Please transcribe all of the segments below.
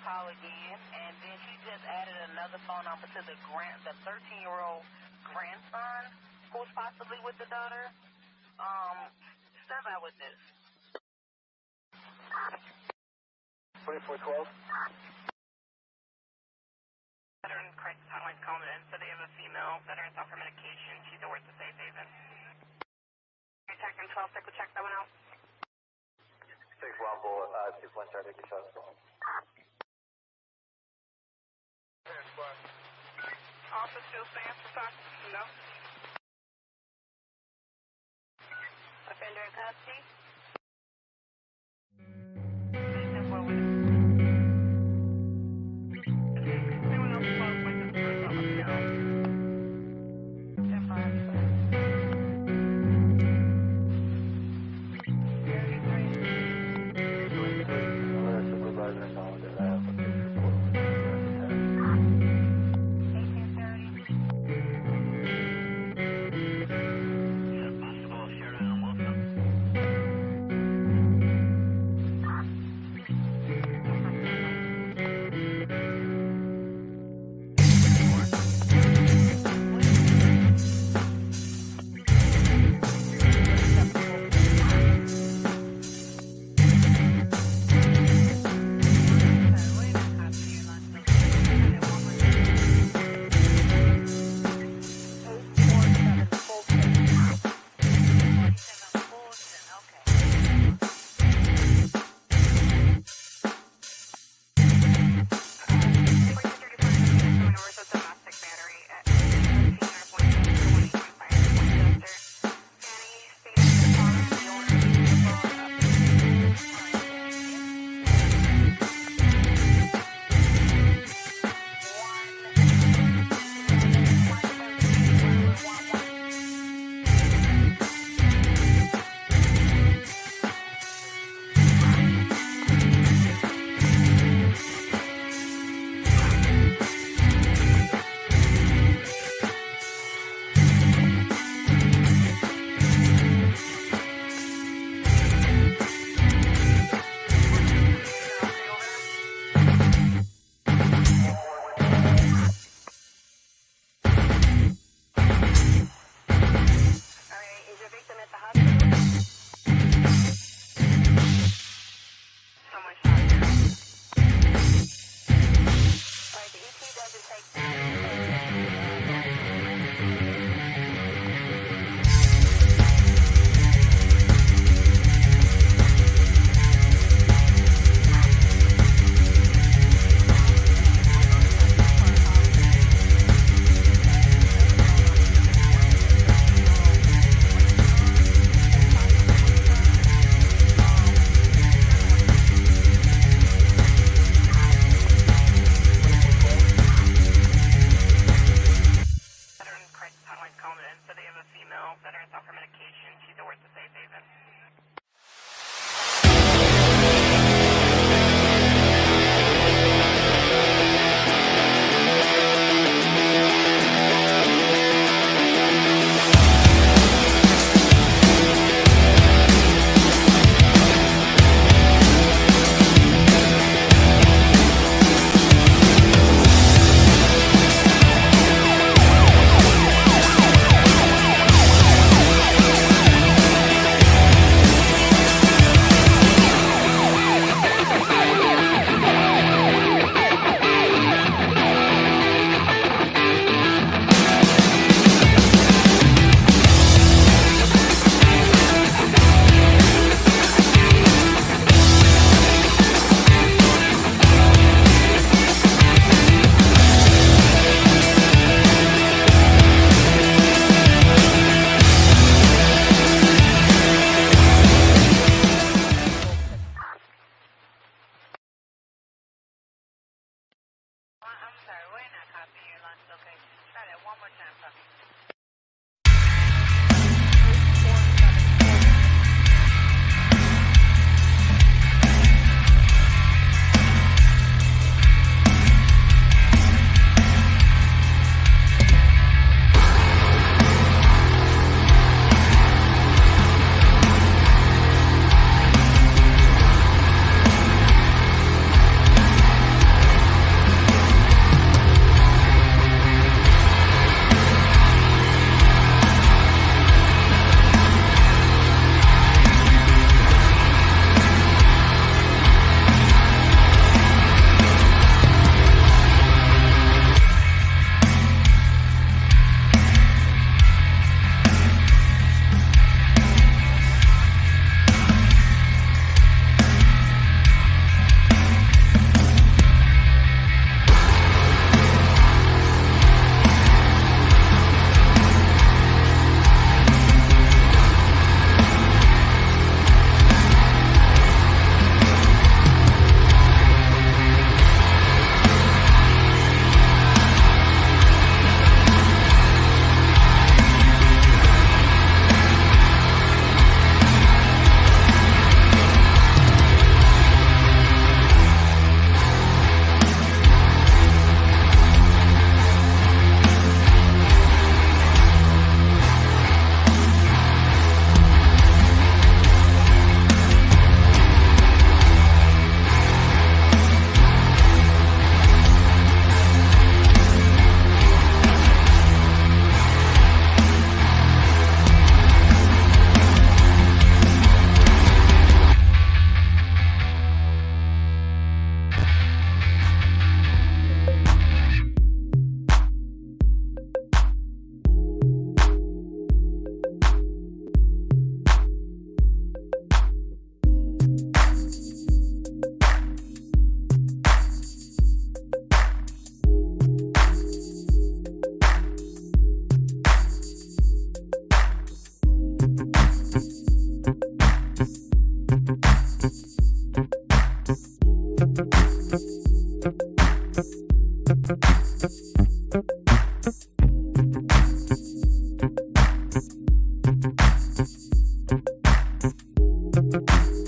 call again, and then she just added another phone number to the 13-year-old grandson who's possibly with the daughter. Step out with this. 2412. Veteran crisis hotline's calling in, so they have a female veteran off her medication. She's over at the safe haven. Detective 12, we'll check that one out. 6 Rumble, 2-1 started to show us. Office still stands for talk? No. Offender in custody? Anyone else close with this person? Let me know. 10-5. Supervisor calling it out. 1830. Possible Sheridan and Wilson.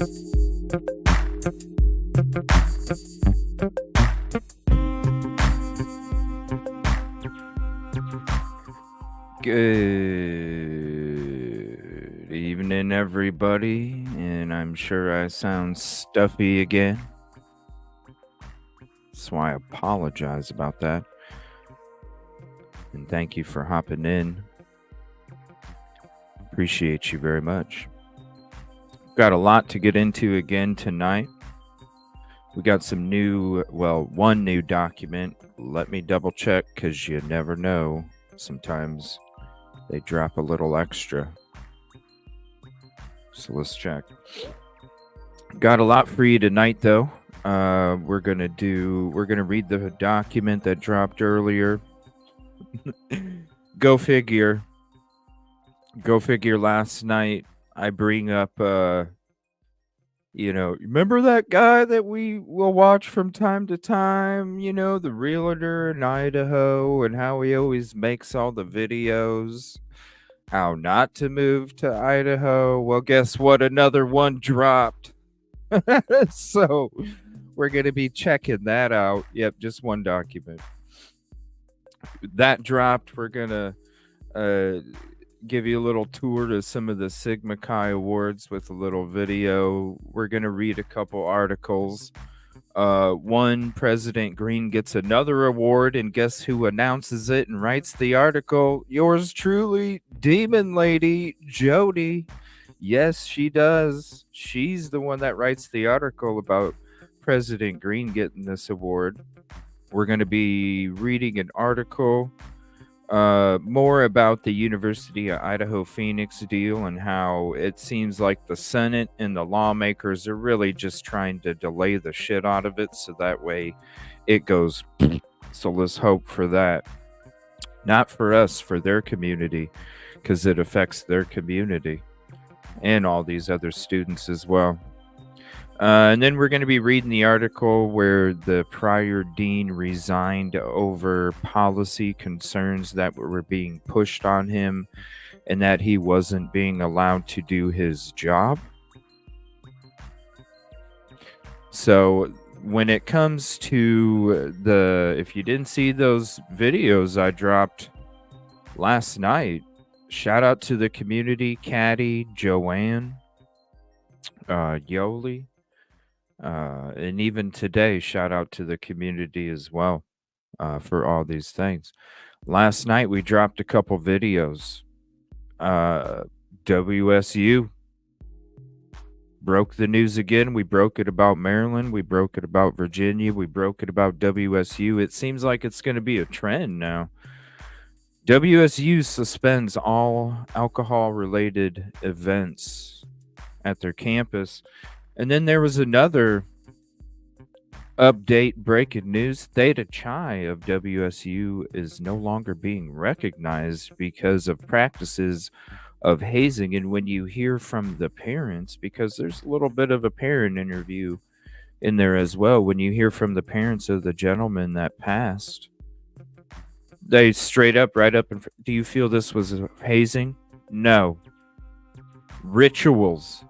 Good evening, everybody, and I'm sure I sound stuffy again. So I apologize about that. And thank you for hopping in. Appreciate you very much. Got a lot to get into again tonight. We got some one new document. Let me double check because you never know. Sometimes they drop a little extra. So let's check. Got a lot for you tonight, though. We're gonna read the document that dropped earlier. Go figure. Last night I bring up remember that guy that we will watch from time to time, the realtor in Idaho, and how he always makes all the videos, how not to move to Idaho. Well, guess what? Another one dropped. So we're going to be checking that out. Yep, just one document. That dropped. We're going to give you a little tour to some of the Sigma Chi awards with a little video. We're going to read a couple articles. One, President Green gets another award, and guess who announces it and writes the article? Yours truly, Demon Lady Jody. Yes, she does. She's the one that writes the article about President Green getting this award. We're going to be reading an article more about the University of Idaho Phoenix deal and how it seems like the Senate and the lawmakers are really just trying to delay the shit out of it so that way it goes. So let's hope for that. Not for us, for their community, because it affects their community and all these other students as well. And then we're going to be reading the article where the prior dean resigned over policy concerns that were being pushed on him and that he wasn't being allowed to do his job. So when it comes to if you didn't see those videos I dropped last night, shout out to the community, Caddy, Joanne, Yoli. And even today, shout out to the community as well for all these things. Last night, we dropped a couple videos. WSU broke the news again. We broke it about Maryland. We broke it about Virginia. We broke it about WSU. It seems like it's going to be a trend now. WSU suspends all alcohol-related events at their campus. And then there was another update, breaking news. Theta Chi of WSU is no longer being recognized because of practices of hazing. And when you hear from the parents, because there's a little bit of a parent interview in there as well, when you hear from the parents of the gentleman that passed, they straight up, right up, do you feel this was hazing? No. Rituals.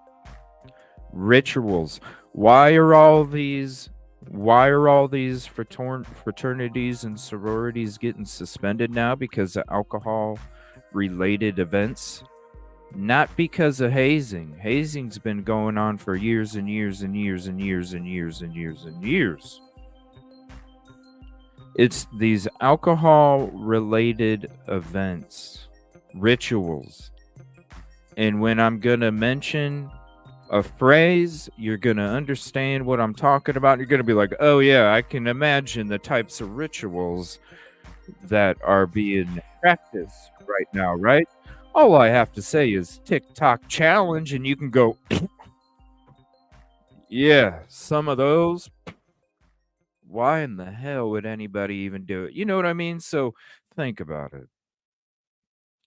Why are all these fraternities and sororities getting suspended now because of alcohol related events? Not because of hazing. Hazing's been going on for years and years and years and years and years and years and years. It's these alcohol related events, rituals. And when I'm going to mention a phrase, you're going to understand what I'm talking about. You're going to be like, oh yeah, I can imagine the types of rituals that are being practiced right now, right? All I have to say is TikTok challenge and you can go, yeah, some of those. Why in the hell would anybody even do it? You know what I mean? So think about it.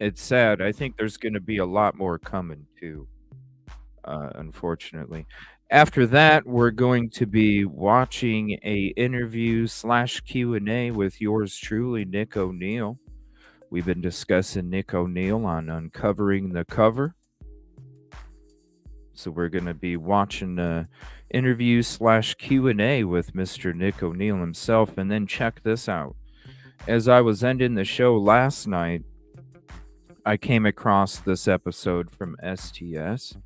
It's sad. I think there's going to be a lot more coming too. Unfortunately. After that, we're going to be watching a interview / Q&A with yours truly, Nick O'Neill. We've been discussing Nick O'Neill on Uncovering the Cover. So we're going to be watching interview / Q&A with Mr. Nick O'Neill himself. And then check this out. As I was ending the show last night, I came across this episode from STS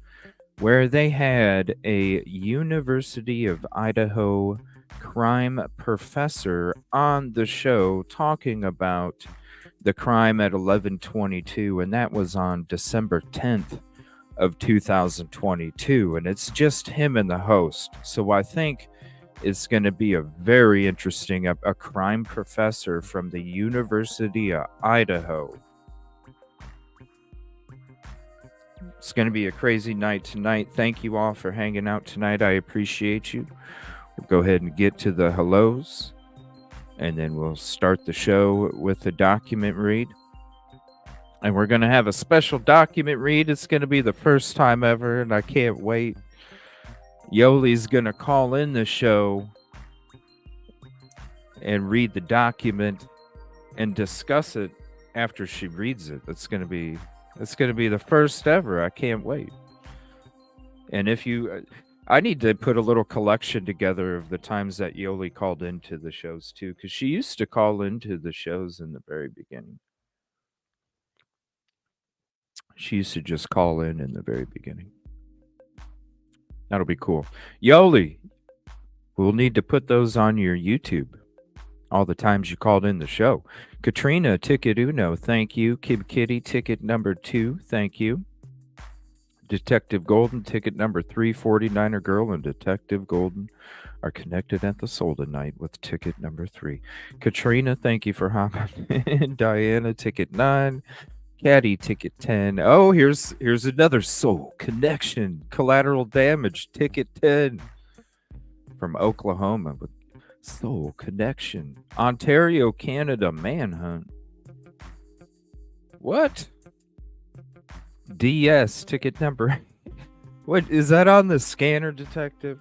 where they had a University of Idaho crime professor on the show talking about the crime at 1122, and that was on December 10th of 2022, and it's just him and the host. So I think it's going to be a very interesting a crime professor from the University of Idaho. It's going to be a crazy night tonight. Thank you all for hanging out tonight. I appreciate you. We'll go ahead and get to the hellos, and then we'll start the show with the document read. And we're going to have a special document read. It's going to be the first time ever, and I can't wait. Yoli's going to call in the show and read the document and discuss it after she reads it. It's going to be the first ever. I can't wait. And if you, I need to put a little collection together of the times that Yoli called into the shows too, because she used to call into the shows in the very beginning. She used to just call in the very beginning. That'll be cool. Yoli, we'll need to put those on your YouTube. All the times you called in the show. Katrina, ticket uno, thank you. Kib Kitty, ticket number 2, thank you. Detective Golden, ticket number 3, 49er Girl and Detective Golden are connected at the soul tonight with ticket number 3. Katrina, thank you for hopping in. Diana, ticket 9. Caddy, ticket 10. Oh, here's another soul connection. Collateral damage, ticket 10. From Oklahoma with soul connection. Ontario, Canada, manhunt. What? DS, ticket number. What is that on the scanner, detective?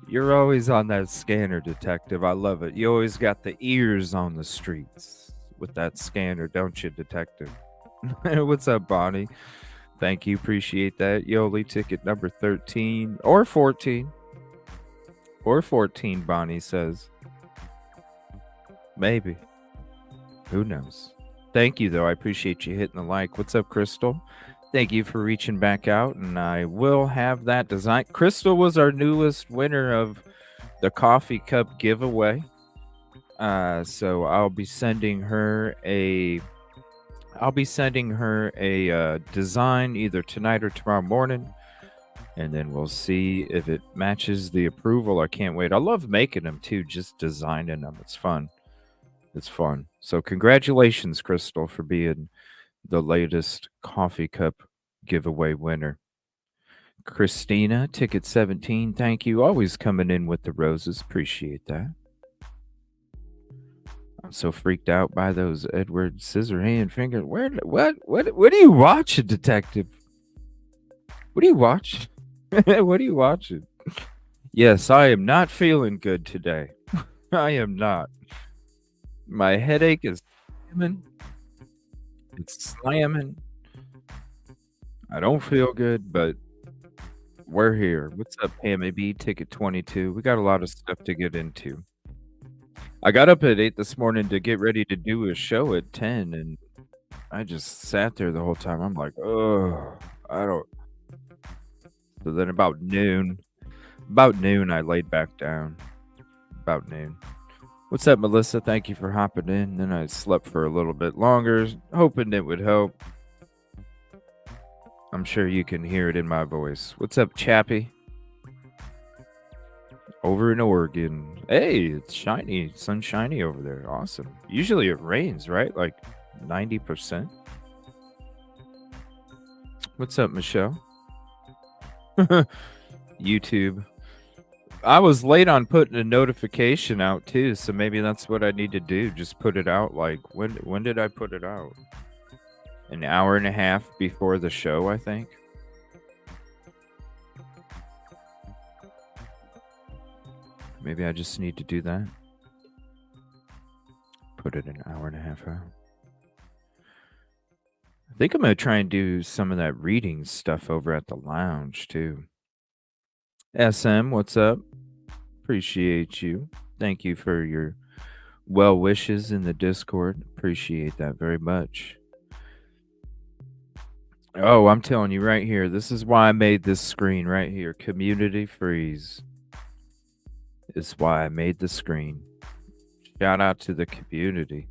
You're always on that scanner, detective. I love it. You always got the ears on the streets with that scanner, don't you, detective? What's up, Bonnie? Thank you. Appreciate that. Yoli, ticket number 13 or 14. Or 14, Bonnie says. Maybe. Who knows? Thank you, though. I appreciate you hitting the like. What's up, Crystal? Thank you for reaching back out, and I will have that design. Crystal was our newest winner of the coffee cup giveaway. So I'll be sending her a design either tonight or tomorrow morning, and then we'll see if it matches the approval. I can't wait. I love making them too, just designing them. It's fun. So congratulations, Crystal, for being the latest coffee cup giveaway winner. Christina, ticket 17, thank you. Always coming in with the roses. Appreciate that. I'm so freaked out by those Edward Scissorhand fingers. What are you watching, detective? What are you watching? What are you watching? Yes, I am not feeling good today. I am not. My headache is slamming. It's slamming. I don't feel good, but we're here. What's up, Pam AB? Ticket 22. We got a lot of stuff to get into. I got up at 8 this morning to get ready to do a show at 10, and I just sat there the whole time. I'm like, oh, I don't. So then about noon, I laid back down. About noon. What's up, Melissa? Thank you for hopping in. Then I slept for a little bit longer, hoping it would help. I'm sure you can hear it in my voice. What's up, Chappie? Over in Oregon. Hey, it's shiny. Sunshiny over there. Awesome. Usually it rains, right? Like 90%. What's up, Michelle? YouTube. I was late on putting a notification out too, so maybe that's what I need to do. Just put it out. Like when did I put it out? An hour and a half before the show, I think. Maybe I just need to do that. Put it an hour and a half out. I think I'm going to try and do some of that reading stuff over at the lounge too. SM, what's up? Appreciate you. Thank you for your well wishes in the Discord. Appreciate that very much. Oh, I'm telling you right here. This is why I made this screen right here. Community freeze is why I made the screen. Shout out to the community.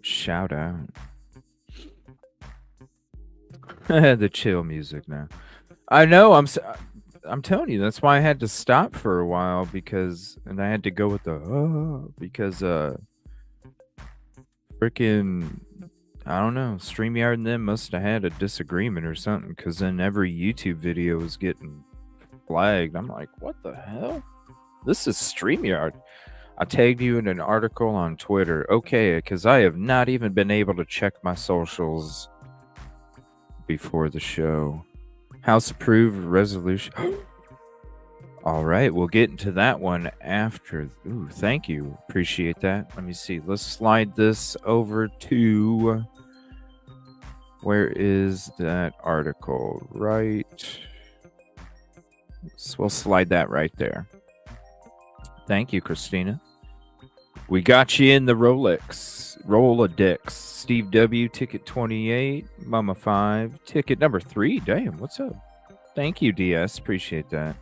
Shout out. The chill music now. I know. I'm telling you. That's why I had to stop for a while and I had to go with the because freaking I don't know. StreamYard and them must have had a disagreement or something because then every YouTube video was getting flagged. I'm like, what the hell? This is StreamYard. I tagged you in an article on Twitter. Okay, because I have not even been able to check my socials before the show. House approved resolution. All right, we'll get into that one after. Ooh, thank you. Appreciate that. Let me see. Let's slide this over to... Where is that article? Right. So we'll slide that right there. Thank you, Christina. We got you in the Rolodex. Steve W, ticket 28. Mama 5, ticket number 3. Damn, what's up? Thank you, DS. Appreciate that.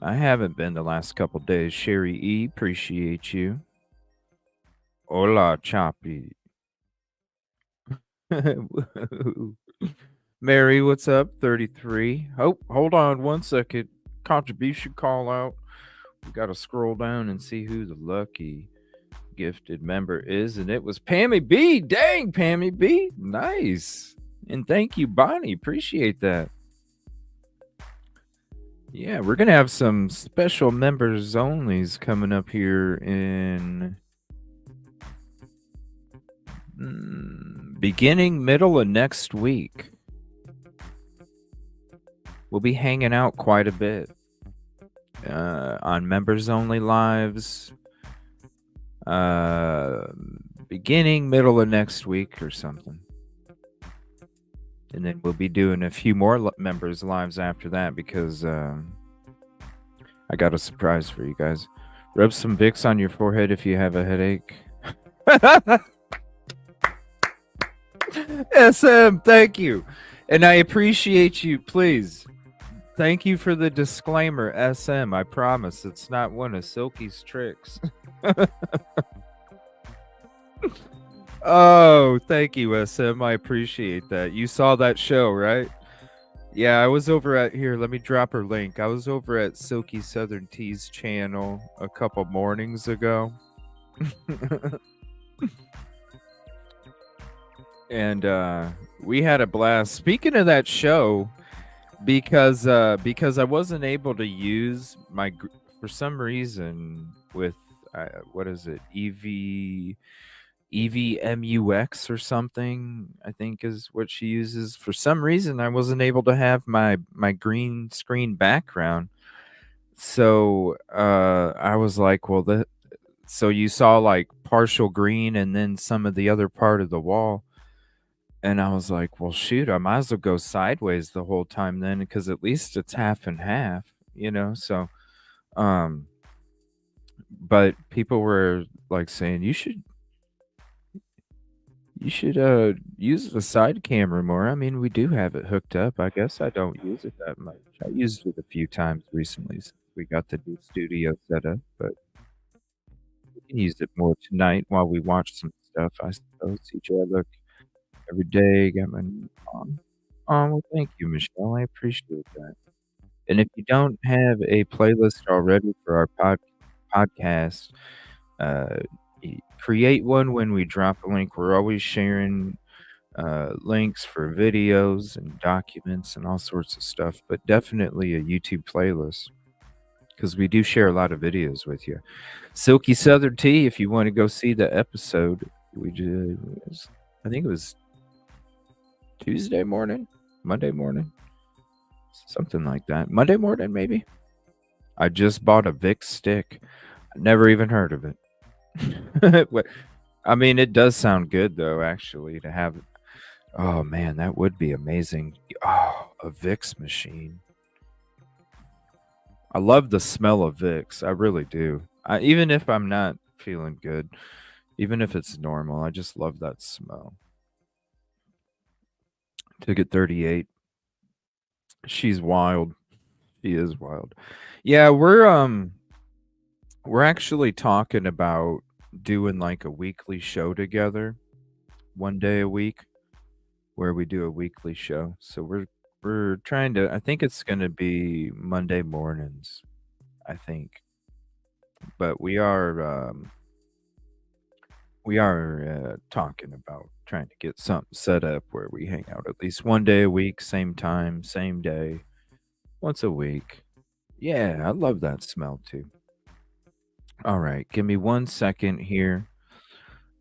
I haven't been the last couple days. Sherry E, appreciate you. Hola, Choppy. Mary, what's up? 33. Oh, hold on one second. Contribution call out. We got to scroll down and see who the lucky gifted member is. And it was Pammy B. Dang, Pammy B. Nice. And thank you, Bonnie. Appreciate that. Yeah, we're going to have some special members onlys coming up here in beginning, middle of next week. We'll be hanging out quite a bit on members only lives. Beginning, middle of next week or something. And then we'll be doing a few more members lives after that because I got a surprise for you guys. Rub some Vicks on your forehead if you have a headache. SM, thank you. And I appreciate you, please. Thank you for the disclaimer, SM. I promise it's not one of Silky's tricks. Oh, thank you, SM. I appreciate that. You saw that show, right? Yeah, I was over at here. Let me drop her link. I was over at Silky Southern Tea's channel a couple mornings ago. And we had a blast. Speaking of that show, because I wasn't able to use my, for some reason with what is it, EVMUX or something, I think is what she uses. For some reason, I wasn't able to have my green screen background. So I was like, well, so you saw like partial green and then some of the other part of the wall. And I was like, well, shoot, I might as well go sideways the whole time then, because at least it's half and half, you know? So, but people were like saying, you should use the side camera more. I mean, we do have it hooked up. I guess I don't use it that much. I used it a few times recently since we got the new studio set up, but we can use it more tonight while we watch some stuff, I suppose. CJ, look every day, got my on. Oh, well, thank you, Michelle. I appreciate that. And if you don't have a playlist already for our podcast, create one when we drop a link. We're always sharing links for videos and documents and all sorts of stuff, but definitely a YouTube playlist because we do share a lot of videos with you. Silky Southern Tea, if you want to go see the episode, we did, I think it was Tuesday morning, Monday morning, something like that. Monday morning, maybe. I just bought a Vic stick. Never even heard of it. I mean, it does sound good though, actually, to have Oh man, that would be amazing. Oh, a Vicks machine. I love the smell of Vicks. I really do. Even if I'm not feeling good, even if it's normal, I just love that smell. Ticket 38. She's wild. She is wild. Yeah, we're actually talking about doing like a weekly show together, one day a week, where we do a weekly show. So we're trying to. I think it's going to be Monday mornings. I think, but we are talking about trying to get something set up where we hang out at least one day a week, same time, same day, once a week. Yeah, I love that smell too. All right, give me 1 second here.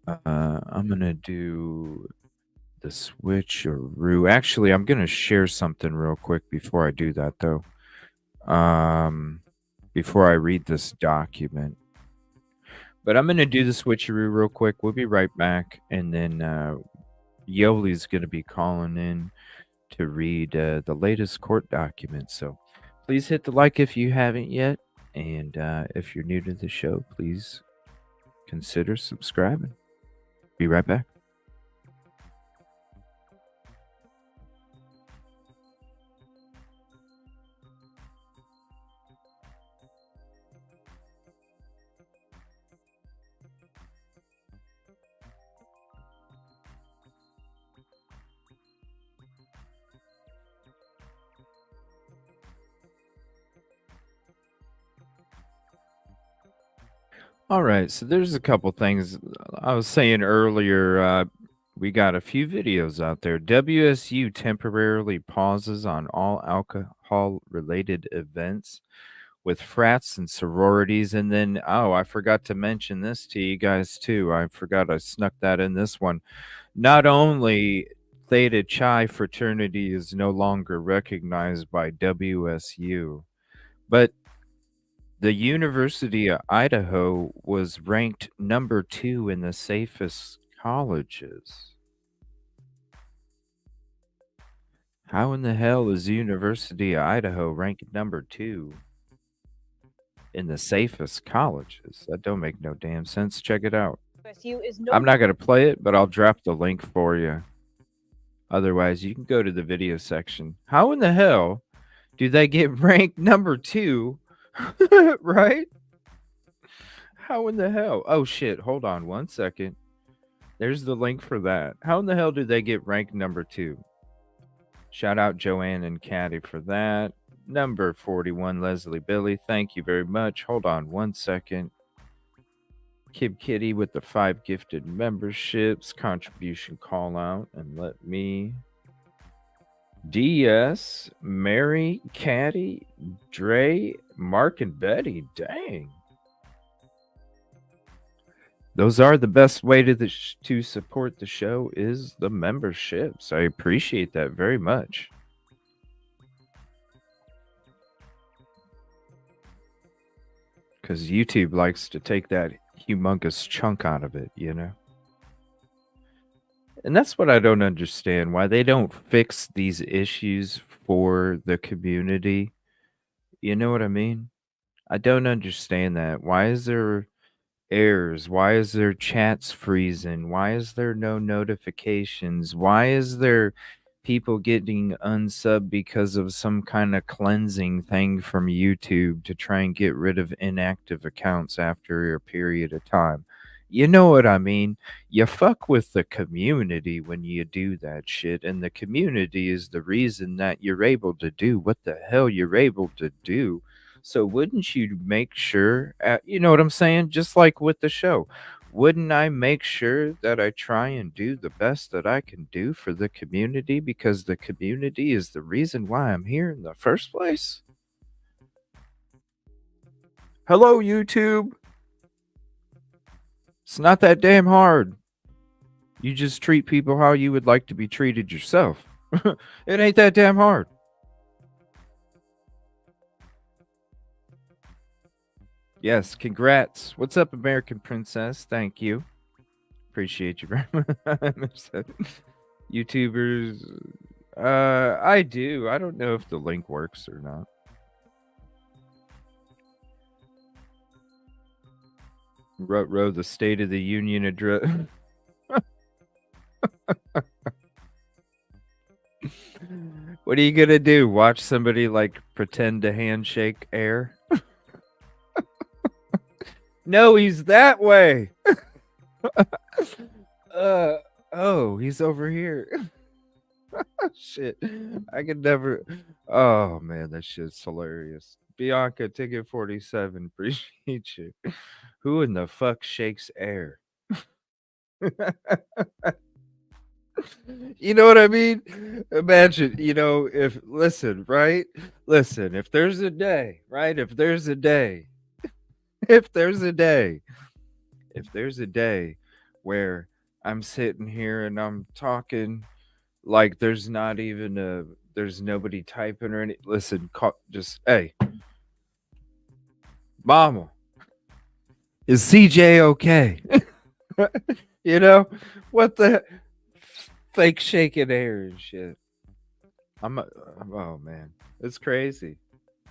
I'm gonna do the switcheroo. Actually, I'm gonna share something real quick before I do that, though. Before I read this document, but I'm gonna do the switcheroo real quick. We'll be right back, and then Yoli's gonna be calling in to read the latest court document. So please hit the like if you haven't yet, and if you're new to the show, please consider subscribing. Be right back. All right, so there's a couple things I was saying earlier. We got a few videos out there. WSU temporarily pauses on all alcohol related events with frats and sororities. And then, oh, I forgot to mention this to you guys too. I forgot I snuck that in this one. Not only Theta Chi fraternity is no longer recognized by WSU, but the University of Idaho was ranked number 2 in the safest colleges. How in the hell is University of Idaho ranked number 2 in the safest colleges? That don't make no damn sense. Check it out. I'm not going to play it, but I'll drop the link for you. Otherwise, you can go to the video section. How in the hell do they get ranked number 2? Right? How in the hell? Oh shit, hold on 1 second. There's the link for that. How in the hell do they get ranked number 2? Shout out Joanne and Caddy for that. Number 41, Leslie Billy. Thank you very much. Hold on 1 second. Kib Kitty with the 5 gifted memberships. Contribution call out. And let me. DS, Mary, Caddy, Dre, Mark, and Betty. Dang. Those are the best way to support the show is the memberships. I appreciate that very much. Because YouTube likes to take that humongous chunk out of it, you know? And that's what I don't understand, why they don't fix these issues for the community. You know what I mean? I don't understand that. Why is there errors? Why is there chats freezing? Why is there no notifications? Why is there people getting unsubbed because of some kind of cleansing thing from YouTube to try and get rid of inactive accounts after a period of time? You know what I mean? You fuck with the community when you do that shit, and the community is the reason that you're able to do what the hell you're able to do. So wouldn't you make sure, you know what I'm saying? Just like with the show, wouldn't I make sure that I try and do the best that I can do for the community, because the community is the reason why I'm here in the first place? Hello, YouTube. It's not that damn hard. You just treat people how you would like to be treated yourself. It ain't that damn hard. Yes, congrats. What's up, American Princess? Thank you. Appreciate you very much. YouTubers. I do. I don't know if the link works or not. Wrote the State of the Union address. What are you gonna do? Watch somebody like pretend to handshake air? No, he's that way. Oh, he's over here. Shit. I could never. Oh man, that shit's hilarious. Bianca, ticket 47. Appreciate you. Who in the fuck shakes air? You know what I mean? Imagine, if right? Listen, if there's a day, right? If there's a day where I'm sitting here and I'm talking like there's nobody typing or any. Listen, hey, mama, is CJ okay? What the fake shaking air and shit. Oh man, it's crazy.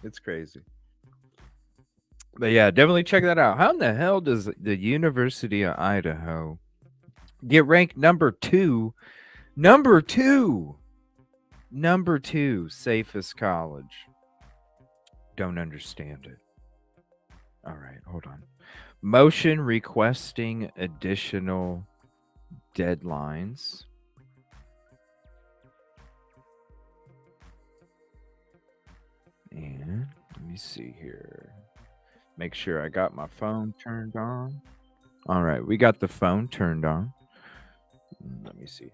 It's crazy. But yeah, definitely check that out. How in the hell does the University of Idaho get ranked number 2? Number 2 safest college. Don't understand it. All right, hold on. Motion requesting additional deadlines. And let me see here. Make sure I got my phone turned on. All right, we got the phone turned on. Let me see.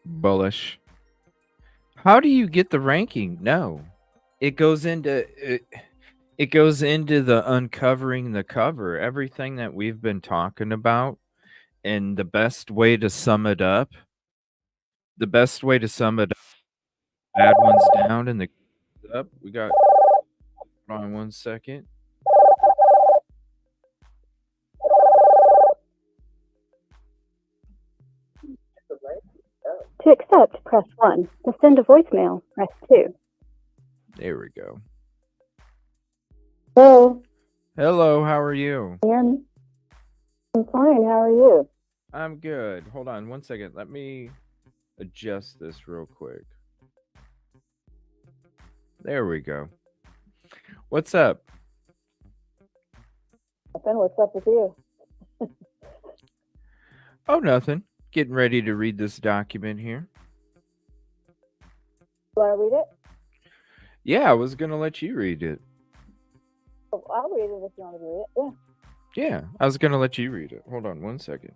Bullish. How do you get the ranking? No. It goes into the uncovering the cover, everything that we've been talking about. And the best way to sum it up, bad ones down and the up. We got, hold on 1 second. To accept, press 1. To send a voicemail, press 2. There we go. Hello. Hello, how are you? I'm fine. How are you? I'm good. Hold on 1 second. Let me adjust this real quick. There we go. What's up? What's up with you? Oh, nothing. Getting ready to read this document here. Do I read it? Yeah, I was going to let you read it. Oh, I'll read it if you want to read it. Yeah. Yeah, I was going to let you read it. Hold on 1 second.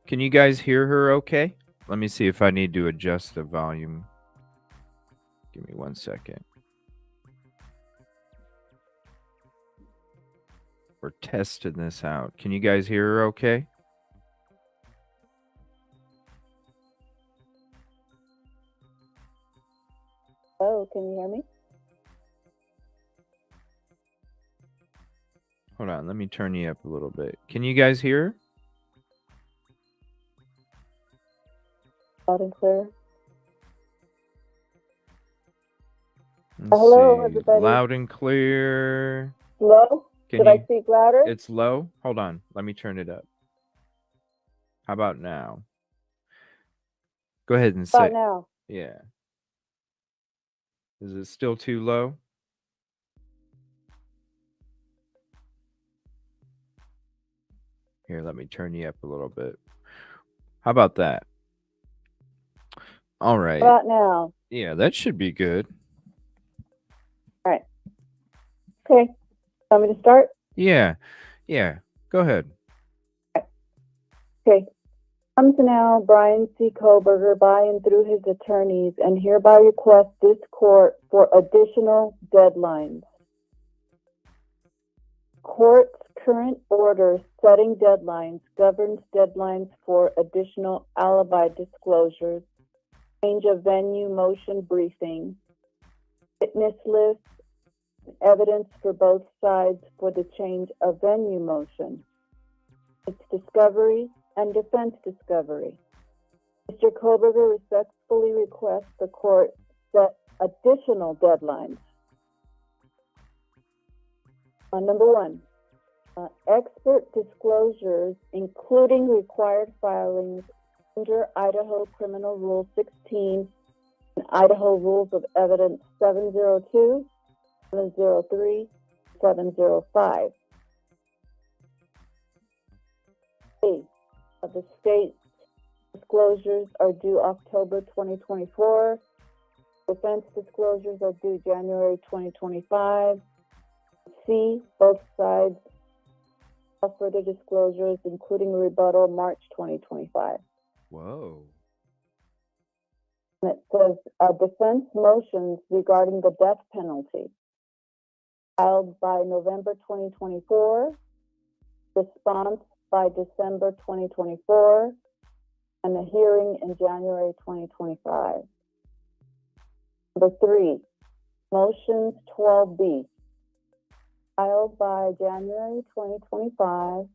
Can you guys hear her okay? Let me see if I need to adjust the volume. Give me 1 second. We're testing this out. Can you guys hear her okay? Oh, can you hear me? Hold on, let me turn you up a little bit. Can you guys hear her? Loud and clear. Hello, everybody. Loud and clear. Low? Should I speak louder? It's low? Hold on. Let me turn it up. How about now? Go ahead and say. About now. Yeah. Is it still too low? Here, let me turn you up a little bit. How about that? All right. About now. Yeah, that should be good. All right. Okay. Want me to start? Yeah. Go ahead. Okay. Comes now Brian C. Koberger by and through his attorneys and hereby request this court for additional deadlines. Court's current order setting deadlines governs deadlines for additional alibi disclosures, change of venue motion briefing, witness list, evidence for both sides for the change of venue motion. It's discovery and defense discovery. Mr. Koberger respectfully requests the court set additional deadlines. Number one, expert disclosures, including required filings under Idaho Criminal Rule 16 and Idaho Rules of Evidence 702, 703, 705. The state disclosures are due October 2024. Defense disclosures are due January 2025. C, both sides of further disclosures, including rebuttal, March 2025. Whoa. And it says defense motions regarding the death penalty filed by November 2024, response by December 2024, and a hearing in January 2025. Number 3, motions 12B, filed by January 2025,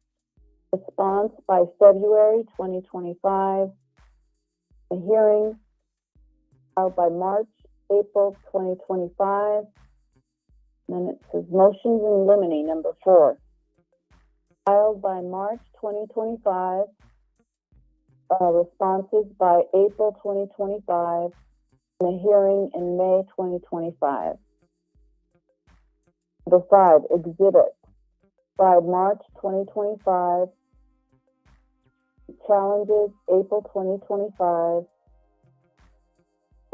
response by February 2025, a hearing filed by March, April 2025, and then it says motions in limine, number 4, filed by March 2025, responses by April 2025, and a hearing in May 2025. Number 5, exhibit by March 2025, challenges April 2025,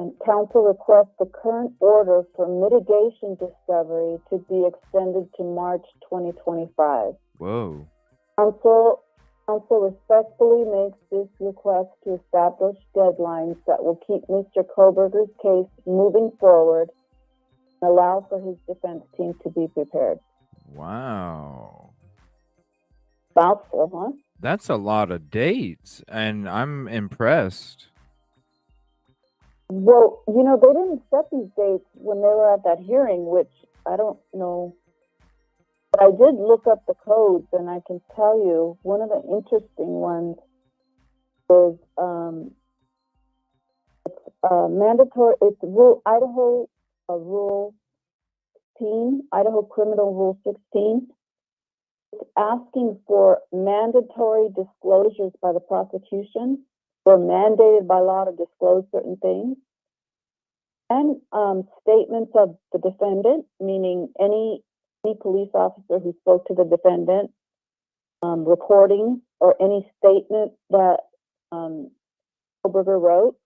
and counsel requests the current order for mitigation discovery to be extended to March 2025. Whoa. Counsel respectfully makes this request to establish deadlines that will keep Mr. Koberger's case moving forward and allow for his defense team to be prepared. Wow. Mouthful, huh? That's a lot of dates, and I'm impressed. Well, you know, they didn't set these dates when they were at that hearing, which I don't know. But I did look up the codes, and I can tell you one of the interesting ones is it's mandatory. It's Idaho Rule 16, Idaho Criminal Rule 16. It's asking for mandatory disclosures by the prosecution. They're mandated by law to disclose certain things. And statements of the defendant, meaning any police officer who spoke to the defendant, recording or any statement that Koberger wrote,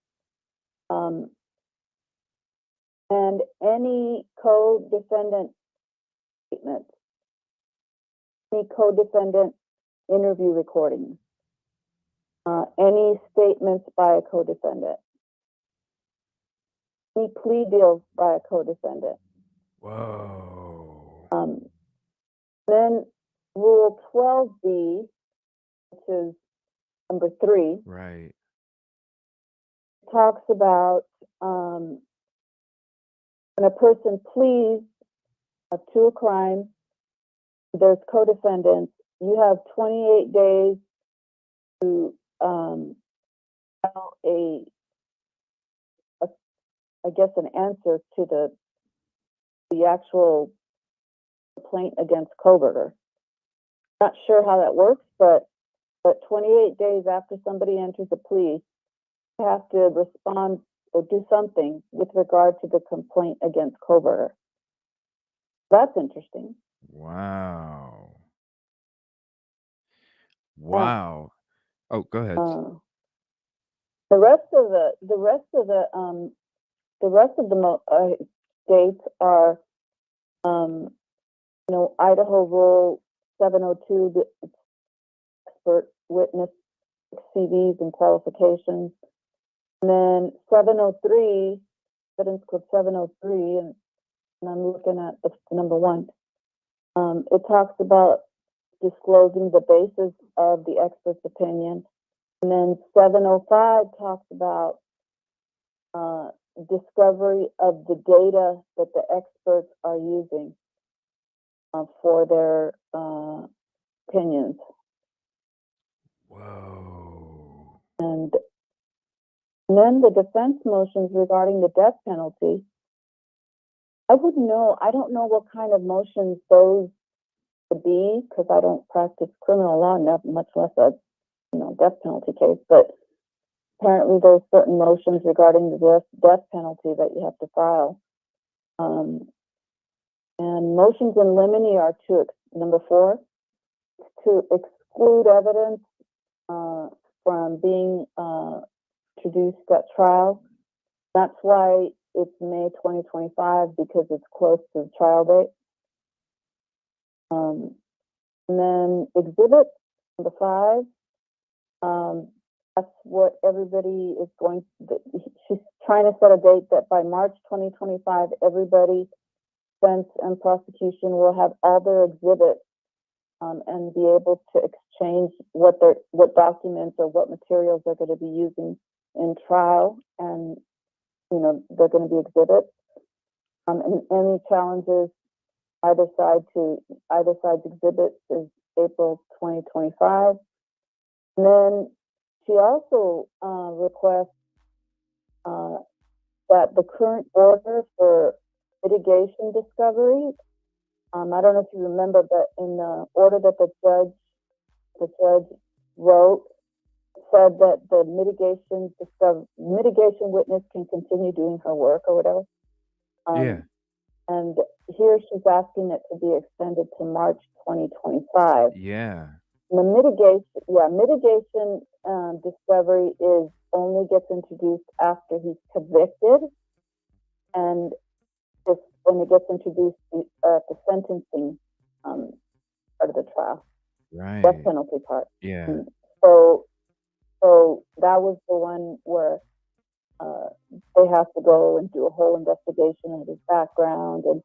and any co-defendant statements, any co-defendant interview recordings, any statements by a co-defendant, any plea deals by a co-defendant. Whoa. Then Rule 12B, which is number 3, Right. talks about when a person pleads to a crime, there's co-defendants, you have 28 days to file an answer to the actual complaint against Koberger. Not sure how that works, but 28 days after somebody enters a plea, you have to respond or do something with regard to the complaint against Koberger. That's interesting. Wow. Wow. Oh, go ahead. The rest of the dates are, Idaho Rule 702, the expert witness CVs and qualifications, and then 703, evidence code 703, and I'm looking at the number 1. It talks about disclosing the basis of the expert's opinion. And then 705 talks about discovery of the data that the experts are using for their opinions. Whoa. And then the defense motions regarding the death penalty. I wouldn't know. I don't know what kind of motions those would be because I don't practice criminal law, much less a death penalty case. But apparently, there's certain motions regarding the death penalty that you have to file. And motions in limine are number 4, to exclude evidence from being introduced at trial. That's why it's May 2025, because it's close to the trial date. And then exhibit number 5. That's what everybody is going to, she's trying to set a date that by March 2025, everybody, defense and prosecution, will have all their exhibits and be able to exchange what documents or what materials they're going to be using in trial, and they're going to be exhibits. And any challenges either side's exhibits is April 2025. And then she also requests that the current order for mitigation discovery, I don't know if you remember, but in the order that the judge wrote, said that the mitigation witness can continue doing her work or whatever. Yeah. And here she's asking it to be extended to March 2025. Yeah. The mitigation discovery only gets introduced after he's convicted, and it gets introduced at the sentencing part of the trial, Right. death penalty part. Yeah. And so that was the one where they have to go and do a whole investigation of his background, and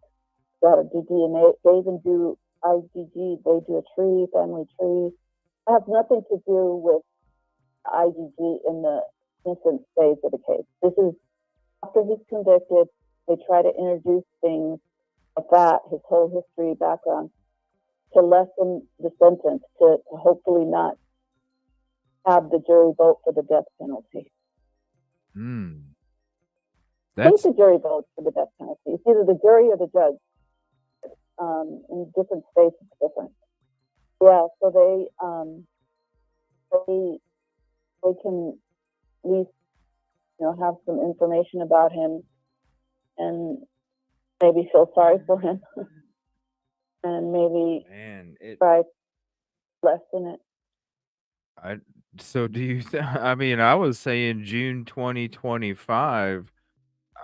got to do DNA. They even do IgG. They do a family tree. It has nothing to do with IgG in the innocent phase of the case. This is after he's convicted. They try to introduce things like that, his whole history, background, to lessen the sentence, to hopefully not have the jury vote for the death penalty. I think the jury votes for the death penalty. It's either the jury or the judge. In different states, it's different. Yeah, so they can at least have some information about him and maybe feel sorry for him and maybe try to lessen it. So do you I mean, I was saying June 2025.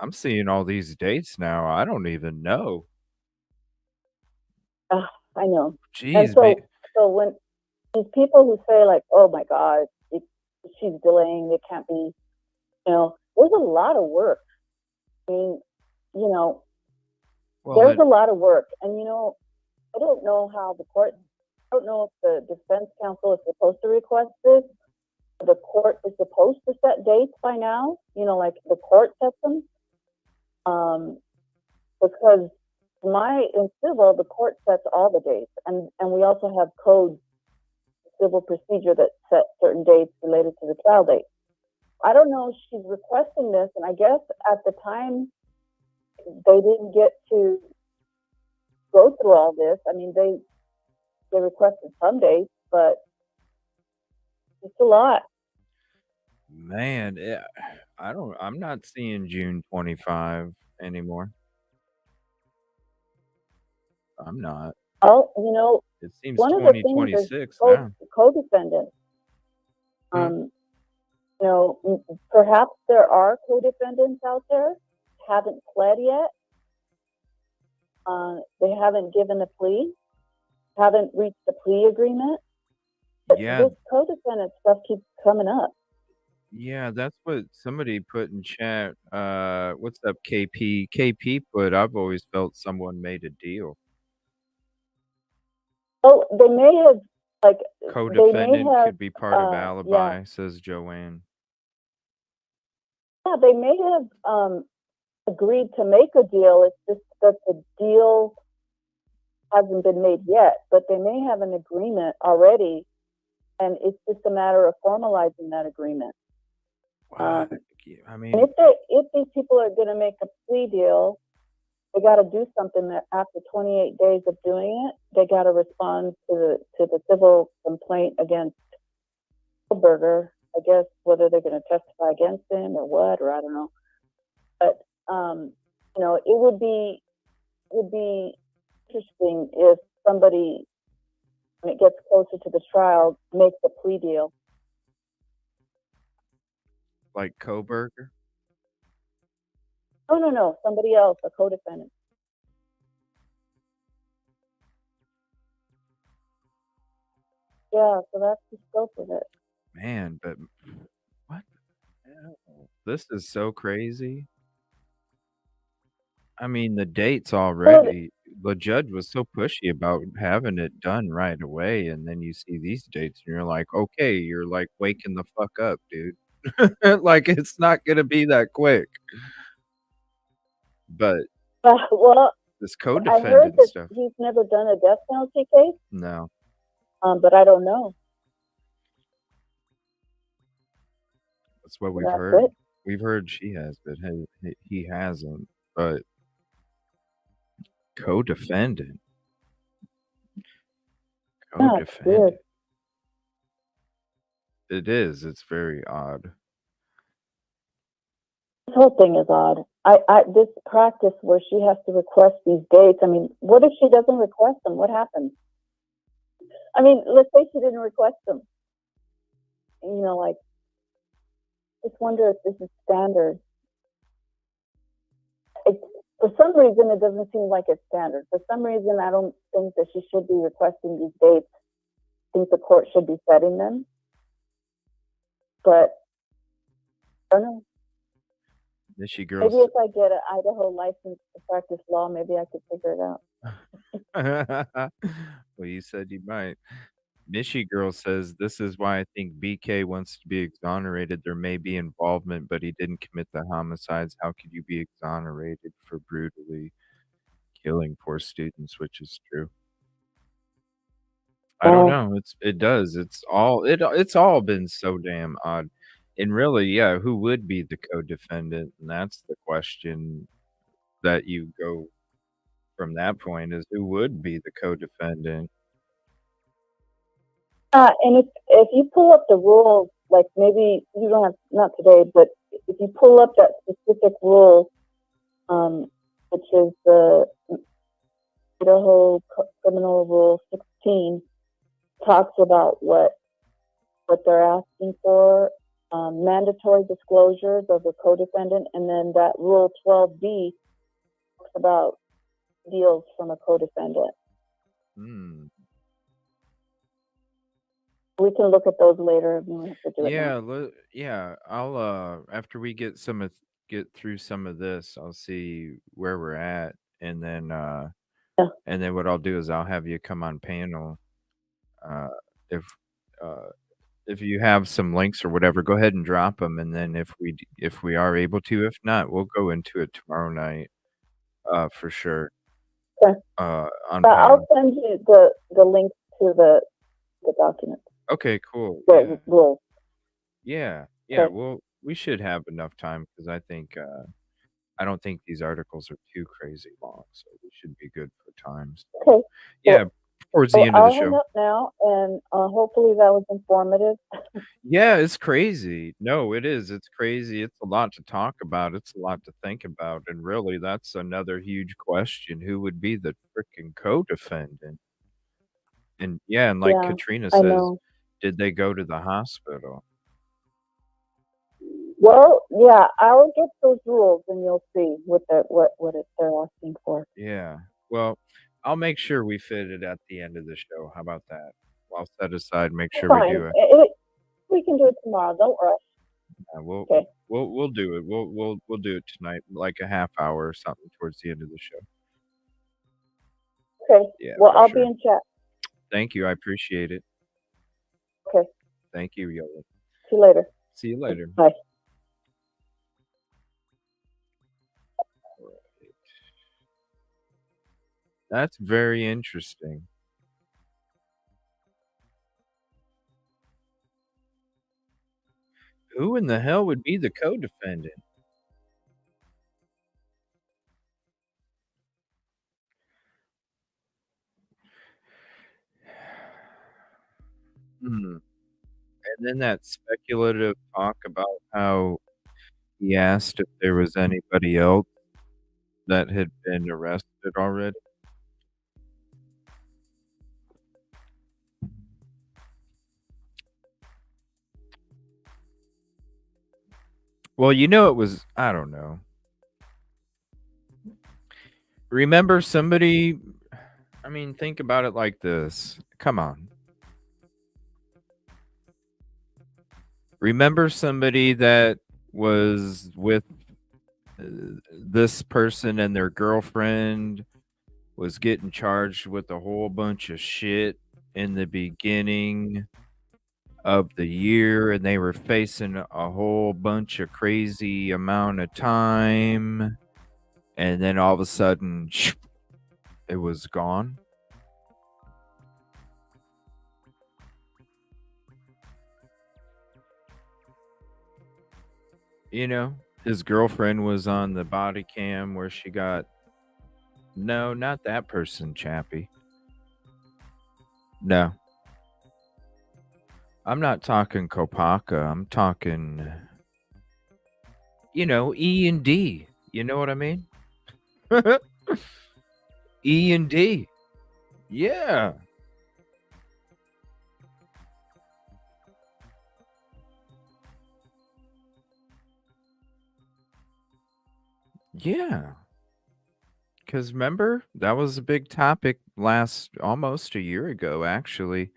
I'm seeing all these dates now. I don't even know. I know. Jeez, and so when these people who say like, oh my God, she's delaying, it can't be, there's a lot of work. I mean, there's a lot of work. And, I don't know how I don't know if the defense counsel is supposed to request this. The court is supposed to set dates by now, like the court sets them. Because in civil, the court sets all the dates. And we also have code civil procedure that sets certain dates related to the trial date. I don't know if she's requesting this, and I guess at the time they didn't get to go through all this. I mean, they requested some dates, but it's a lot. Man, I'm not seeing June 25 anymore. I'm not. Oh, it seems one 2026 of the things now. is co-defendants. Perhaps there are co-defendants out there haven't pled yet. They haven't given a plea, haven't reached a plea agreement. But this co-defendant stuff keeps coming up. Yeah, that's what somebody put in chat. What's up, KP? KP put, I've always felt someone made a deal. Oh, they may have, Co-defendant could be part of alibi, says Joanne. Yeah, they may have agreed to make a deal. It's just that the deal hasn't been made yet, but they may have an agreement already, and it's just a matter of formalizing that agreement. I And mean, if these people are going to make a plea deal, they got to do something that after 28 days of doing it, they got to respond to the civil complaint against Burger. I guess whether they're going to testify against him or what, or I don't know. But you know, it would be interesting if somebody, when it gets closer to the trial, makes a plea deal. like Koberger. No, somebody else, a co-defendant. Yeah, so that's the scope of it. Man, but what the hell? This is so crazy. I mean, the dates already. The judge was so pushy about having it done right away, and then you see these dates, and you're like, okay, you're like waking the fuck up, dude. Like it's not gonna be that quick. But Well, this I heard co-defendant that stuff, he's never done a death penalty case, no. but I don't know. That's what we've That's heard. it. We've heard she has, but he hasn't. But co-defendant, Yeah, it's weird. co-defendant. It is. It's very odd. This whole thing is odd. This practice where she has to request these dates. I mean, what if she doesn't request them? What happens? I mean, let's say she didn't request them. You know, like, just wonder if this is standard. For some reason, it doesn't seem like it's standard. For some reason, I don't think that she should be requesting these dates. I think the court should be setting them. But I don't know. Maybe girls. Maybe if I get an Idaho license to practice law, maybe I could figure it out. Well, you said you might. Michi Girl says, this is why I think BK wants to be exonerated. There may be involvement, but he didn't commit the homicides. How could you be exonerated for brutally killing poor students, which is true? I don't know. It does. It's all been so damn odd. And really, yeah, who would be the co-defendant? And that's the question that you go from that point is who would be the co-defendant? And if you pull up the rules, like maybe you don't have, not today, but if you pull up that specific rule, which is the Idaho Criminal Rule 16, talks about what they're asking for, mandatory disclosures of the co-defendant, and then that Rule 12B talks about deals from a co-defendant. We can look at those later if you want to do it. Yeah. I'll after we get through some of this, I'll see where we're at, and then and then what I'll do is I'll have you come on panel. If if you have some links or whatever, go ahead and drop them, and then if we are able to, if not, we'll go into it tomorrow night, for sure. Okay. On I'll send you the link to the document. Okay, cool. The rule. Yeah. Okay. Well, we should have enough time because I think I don't think these articles are too crazy long, so we should be good for times. Okay. Yeah, towards the end of the show. I'll hang up now, and hopefully that was informative. Yeah, it's crazy. No, it is. It's crazy. It's a lot to talk about. It's a lot to think about, and really, that's another huge question: who would be the freaking co-defendant? And like Katrina says, did they go to the hospital? Well, yeah, I'll get those rules, and you'll see what they're asking for. Yeah. Well, I'll make sure we fit it at the end of the show. How about that? I'll set aside, make sure we do it. We can do it tomorrow. Don't rush. We'll do it. We'll do it tonight, like a half hour or something towards the end of the show. Okay. Yeah. Well, I'll be in chat. Thank you. I appreciate it. Okay. Thank you, Yoli. See you later. See you later. Bye. That's very interesting. Who in the hell would be the co-defendant? Hmm. And then that speculative talk about how he asked if there was anybody else that had been arrested already. Well, it was I don't know. Remember somebody I mean, think about it like this. Come on. Remember somebody that was with uh, this person and their girlfriend was getting charged with a whole bunch of shit in the beginning of the year, and they were facing a whole bunch of crazy amount of time, and then all of a sudden it was gone. His girlfriend was on the body cam where she got no, not that person, Chappie. No, I'm not talking Kopaka. I'm talking, E and D. You know what I mean? E and D. Yeah. Yeah. Because remember, that was a big topic almost a year ago, actually.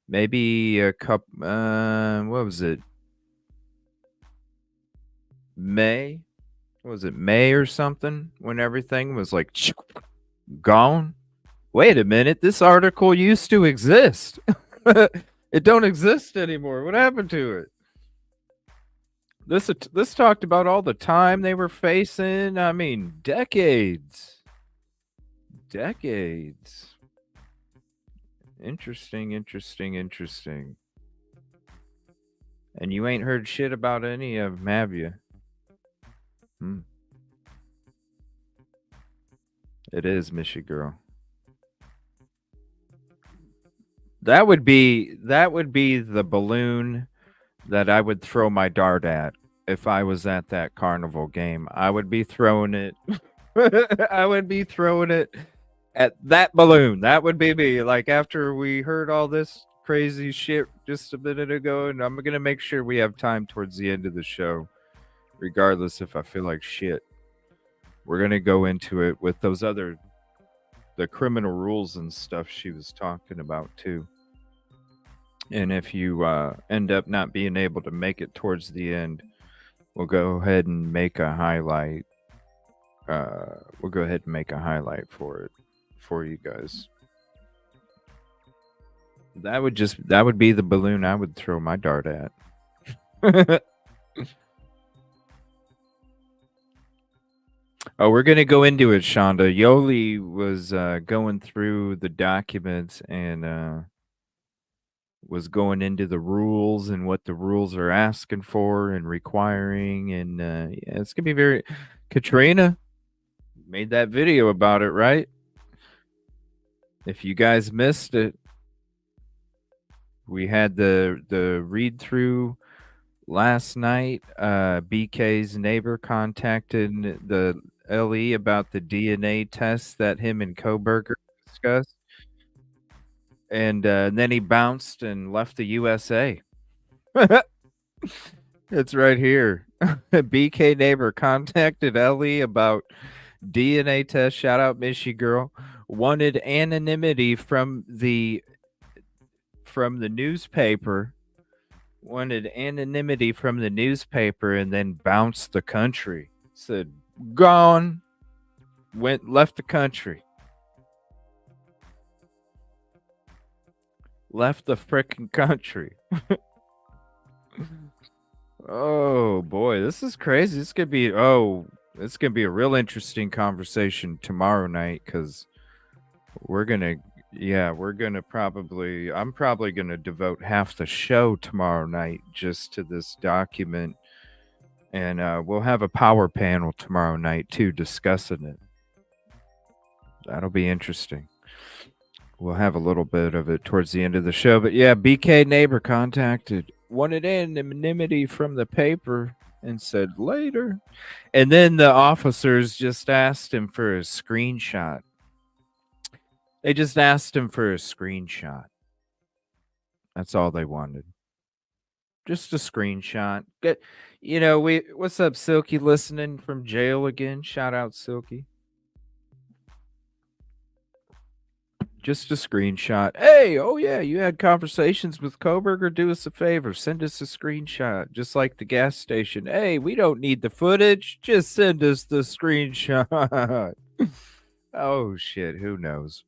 Maybe a couple, what was it? May? Was it May or something when everything was like gone? Wait a minute, this article used to exist. It don't exist anymore. What happened to it? This talked about all the time they were facing. I mean, decades. Decades. Interesting, interesting, interesting. And you ain't heard shit about any of them, have you? Hmm. It is, Michi girl. That would be the balloon that I would throw my dart at if I was at that carnival game. I would be throwing it. I would be throwing it at that balloon. That would be me. Like after we heard all this crazy shit just a minute ago, and I'm gonna make sure we have time towards the end of the show, regardless if I feel like shit. We're gonna go into it with the criminal rules and stuff she was talking about too. And if you end up not being able to make it towards the end, we'll go ahead and make a highlight. We'll go ahead and make a highlight for you guys. That would be the balloon I would throw my dart at. Oh, we're gonna go into it, Shonda. Yoli was going through the documents and was going into the rules and what the rules are asking for and requiring, and yeah, it's gonna be very. Katrina made that video about it, right? If you guys missed it, we had the read through last night. BK's neighbor contacted the LE about the DNA test that him and Koberger discussed, and then he bounced and left the USA. It's right here. BK neighbor contacted LE about DNA test. Shout out Michi girl. Wanted anonymity from the newspaper. Wanted anonymity from the newspaper and then bounced the country. Said gone. Left the country. Left the frickin' country. Oh boy, this is crazy. This could be a real interesting conversation tomorrow night because we're gonna I'm probably gonna devote half the show tomorrow night just to this document, and we'll have a power panel tomorrow night too discussing it. That'll be interesting. We'll have a little bit of it towards the end of the show, but yeah, BK neighbor contacted, wanted anonymity from the paper, and said later. And then the officers just asked him for a screenshot. They just asked him for a screenshot. That's all they wanted. Just a screenshot. Get, what's up, Silky, listening from jail again? Shout out, Silky. Just a screenshot. Hey, oh yeah, you had conversations with Koberger? Do us a favor. Send us a screenshot. Just like the gas station. Hey, we don't need the footage. Just send us the screenshot. Oh, shit. Who knows?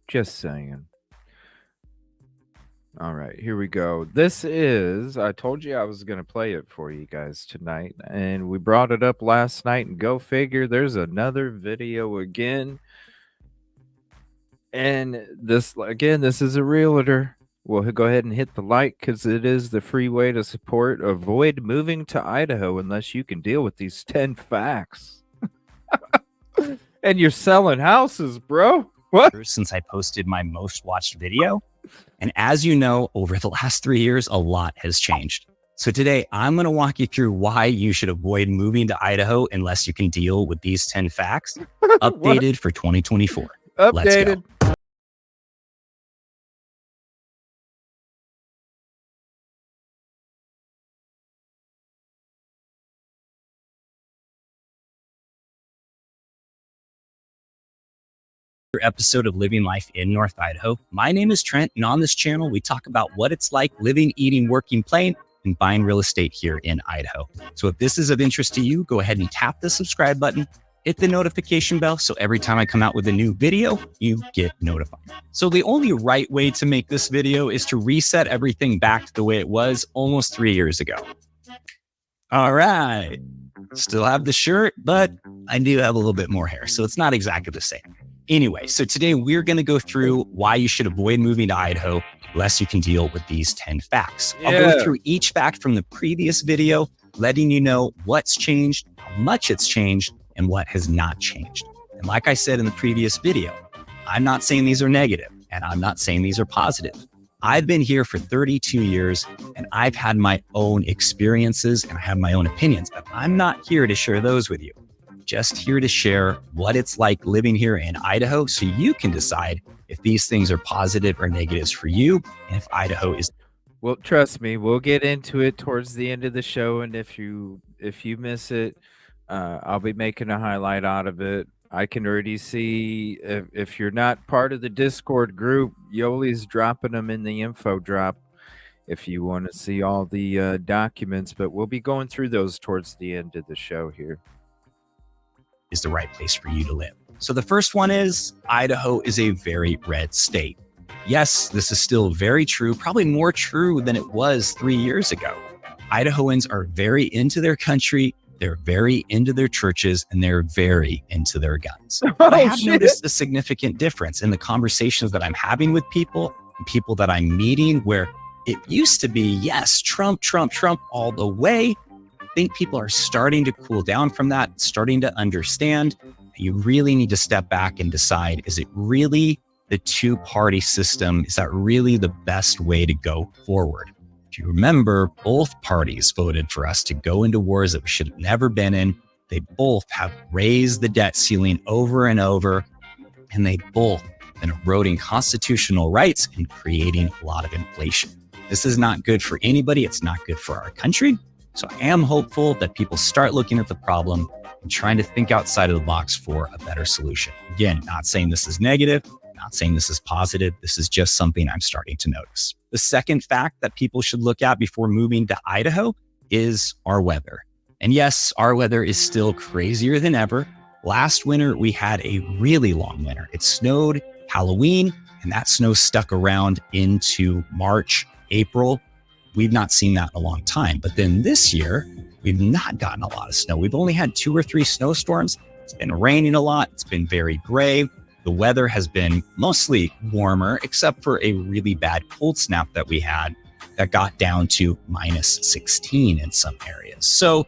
Just saying. All right, here we go. This is, I told you I was going to play it for you guys tonight, and we brought it up last night, and go figure, there's another video again. And this is a realtor. Well, go ahead and hit the like, because it is the free way to support. Avoid moving to Idaho unless you can deal with these 10 facts. And you're selling houses, bro. What? Since I posted my most watched video. And as you know, over the last 3 years, a lot has changed. So today I'm going to walk you through why you should avoid moving to Idaho unless you can deal with these 10 facts, updated for 2024. Updated. Let's go. Episode of Living Life in North Idaho. My name is Trent, and on this channel, we talk about what it's like living, eating, working, playing, and buying real estate here in Idaho. So if this is of interest to you, go ahead and tap the subscribe button, hit the notification bell, so every time I come out with a new video, you get notified. So the only right way to make this video is to reset everything back to the way it was almost 3 years ago. All right. Still have the shirt, but I do have a little bit more hair, so it's not exactly the same. Anyway, so today we're going to go through why you should avoid moving to Idaho unless you can deal with these 10 facts. Yeah. I'll go through each fact from the previous video, letting you know what's changed, how much it's changed, and what has not changed. And like I said in the previous video, I'm not saying these are negative, and I'm not saying these are positive. I've been here for 32 years, and I've had my own experiences, and I have my own opinions, but I'm not here to share those with you. Just here to share what it's like living here in Idaho so you can decide if these things are positive or negatives for you and if Idaho is. Well, trust me, we'll get into it towards the end of the show, and if you miss it, I'll be making a highlight out of it. I can already see if you're not part of the Discord group, Yoli's dropping them in the info drop if you want to see all the documents, but we'll be going through those towards the end of the show here. Is the right place for you to live. So the first one is Idaho is a very red state. Yes, this is still very true, probably more true than it was 3 years ago. Idahoans are very into their country, they're very into their churches, and they're very into their guns. But I have noticed a significant difference in the conversations that I'm having with people and people that I'm meeting, where it used to be, yes, Trump, Trump, Trump all the way. I think people are starting to cool down from that, starting to understand you really need to step back and decide, is it really the two-party system? Is that really the best way to go forward? If you remember, both parties voted for us to go into wars that we should have never been in. They both have raised the debt ceiling over and over, and they both have been eroding constitutional rights and creating a lot of inflation. This is not good for anybody. It's not good for our country. So I am hopeful that people start looking at the problem and trying to think outside of the box for a better solution. Again, not saying this is negative, not saying this is positive. This is just something I'm starting to notice. The second fact that people should look at before moving to Idaho is our weather. And yes, our weather is still crazier than ever. Last winter, we had a really long winter. It snowed Halloween, and that snow stuck around into March, April. We've not seen that in a long time. But then this year, we've not gotten a lot of snow. We've only had 2 or 3 snowstorms. It's been raining a lot. It's been very gray. the weather has been mostly warmer, except for a really bad cold snap that we had that got down to -16 in some areas. So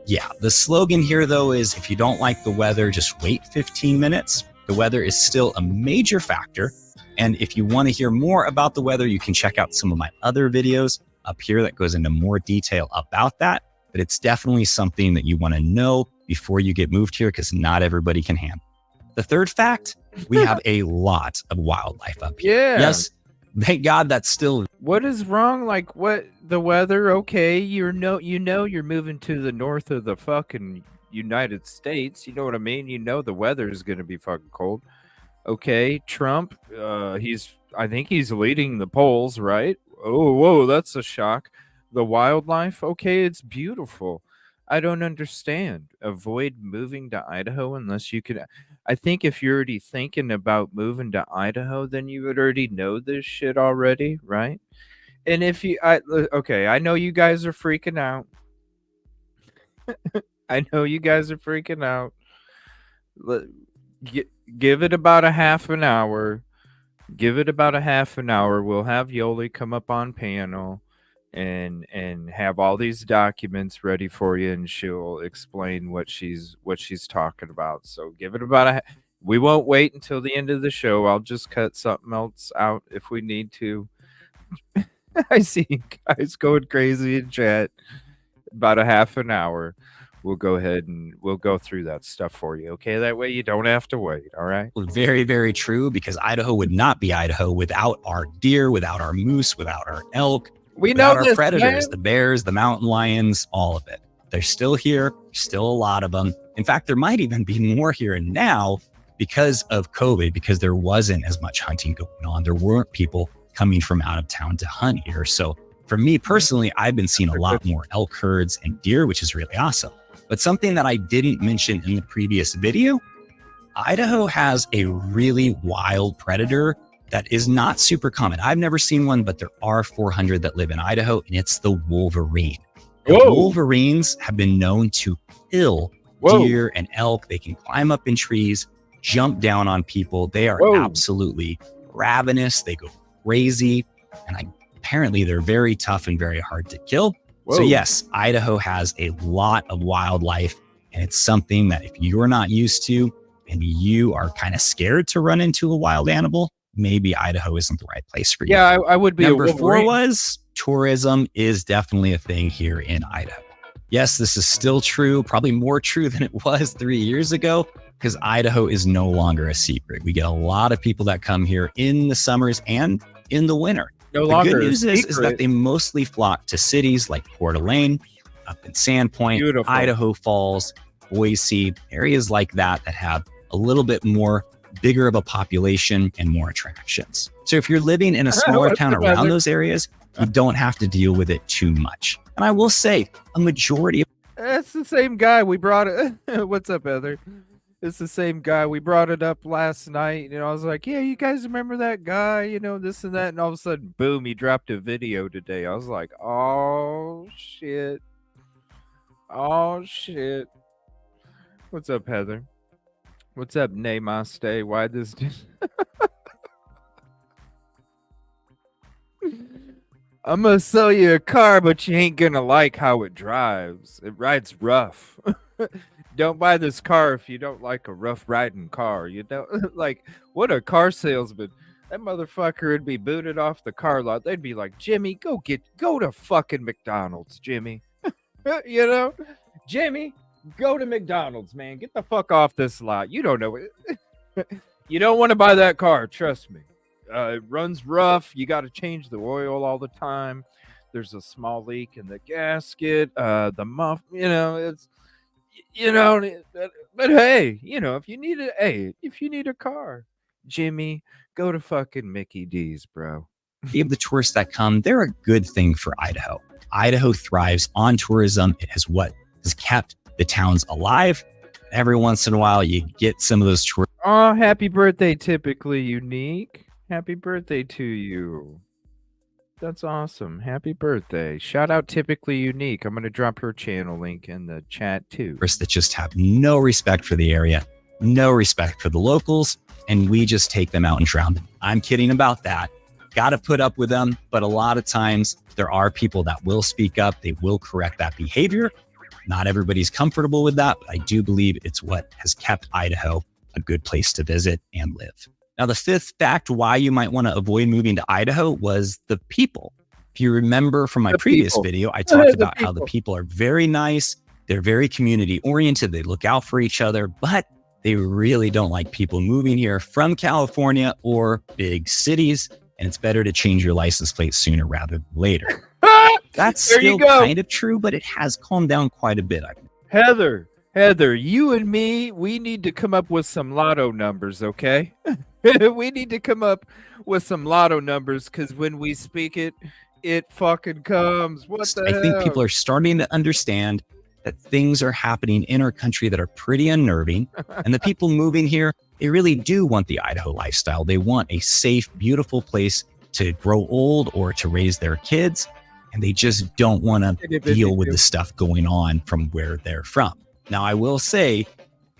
yeah, the slogan here though is if you don't like the weather, just wait 15 minutes. The weather is still a major factor. And if you want to hear more about the weather, you can check out some of my other videos up here that goes into more detail about that. But it's definitely something that you want to know before you get moved here because not everybody can handle. The third fact, we have a lot of wildlife up here. Yeah. Yes, thank God that's still. What is wrong? Like what? The weather? Okay, you're moving to the north of the fucking United States. You know what I mean? You know the weather is going to be fucking cold. Okay, Trump. I think he's leading the polls, right? Oh, whoa, that's a shock. The wildlife. Okay, it's beautiful. I don't understand. Avoid moving to Idaho unless you can. I think if you're already thinking about moving to Idaho, then you would already know this shit already, right? And if you, okay, I know you guys are freaking out. I know you guys are freaking out. Give it about a half an hour. Give it about a half an hour. We'll have Yoli come up on panel and have all these documents ready for you, and she'll explain what she's talking about. So give it about we won't wait until the end of the show. I'll just cut something else out if we need to. I see you guys going crazy in chat. About a half an hour. We'll go ahead and we'll go through that stuff for you. Okay, that way you don't have to wait. All right. Very, very true, because Idaho would not be Idaho without our deer, without our moose, without our elk. We know our this, predators, man. the bears, the mountain lions, all of it. They're still here. Still a lot of them. In fact, there might even be more here and now because of COVID, because there wasn't as much hunting going on. There weren't people coming from out of town to hunt here. So for me personally, I've been seeing a lot more elk herds and deer, which is really awesome. But something that I didn't mention in the previous video, Idaho has a really wild predator that is not super common. I've never seen one, but there are 400 that live in Idaho, and it's the wolverine. The wolverines have been known to kill deer and elk. They can climb up in trees, jump down on people. They are absolutely ravenous. They go crazy, and apparently they're very tough and very hard to kill. So yes, Idaho has a lot of wildlife, and it's something that if you're not used to and you are kind of scared to run into a wild animal, maybe Idaho isn't the right place for you. Yeah, I would be. Number 4 was tourism is definitely a thing here in Idaho. Yes, this is still true, probably more true than it was 3 years ago, because Idaho is no longer a secret. We get a lot of people that come here in the summers and in the winter. The good news is that they mostly flock to cities like Coeur d'Alene, up in Sandpoint, Idaho Falls, Boise, areas like that have a little bit more bigger of a population and more attractions. So if you're living in a smaller town around those areas, you don't have to deal with it too much. And I will say a majority of That's the same guy we brought it. What's up, Heather? It's the same guy. We brought it up last night. You know, I was like, yeah, you guys remember that guy, you know, this and that. And all of a sudden, boom, he dropped a video today. I was like, oh, shit. Oh, shit. What's up, Heather? What's up, Namaste? Why this? I'm going to sell you a car, but you ain't going to like how it drives. It rides rough. Don't buy this car if you don't like a rough riding car. You know, like, what a car salesman. That motherfucker would be booted off the car lot. They'd be like, Jimmy, go to fucking McDonald's, Jimmy. You know, Jimmy, go to McDonald's, man. Get the fuck off this lot. You don't know it. You don't want to buy that car. Trust me. It runs rough. You got to change the oil all the time. There's a small leak in the gasket. The muff, you know, it's, you know, but hey, you know, if you need a car, Jimmy, go to fucking Mickey D's, bro. The tourists that come, they're a good thing for Idaho. Idaho thrives on tourism. It is what has kept the towns alive. Every once in a while, you get some of those tourists. Oh, happy birthday, Typically Unique. Happy birthday to you. That's awesome. Happy birthday. Shout out Typically Unique. I'm going to drop her channel link in the chat too. That just have no respect for the area, no respect for the locals. and we just take them out and drown them. I'm kidding about that. Got to put up with them. But a lot of times there are people that will speak up. They will correct that behavior. Not everybody's comfortable with that, but I do believe it's what has kept Idaho a good place to visit and live. Now, the fifth fact why you might want to avoid moving to Idaho was the people. If you remember from my previous video, I talked about how the people are very nice. They're very community oriented. They look out for each other, but they really don't like people moving here from California or big cities. And it's better to change your license plate sooner rather than later. That's still kind of true, but it has calmed down quite a bit. Heather, you and me, we need to come up with some lotto numbers, okay? We need to come up with some lotto numbers, because when we speak it, it fucking comes. What the hell? I think people are starting to understand that things are happening in our country that are pretty unnerving. And the people moving here, they really do want the Idaho lifestyle. They want a safe, beautiful place to grow old or to raise their kids. And they just don't want to deal with the stuff going on from where they're from. Now, I will say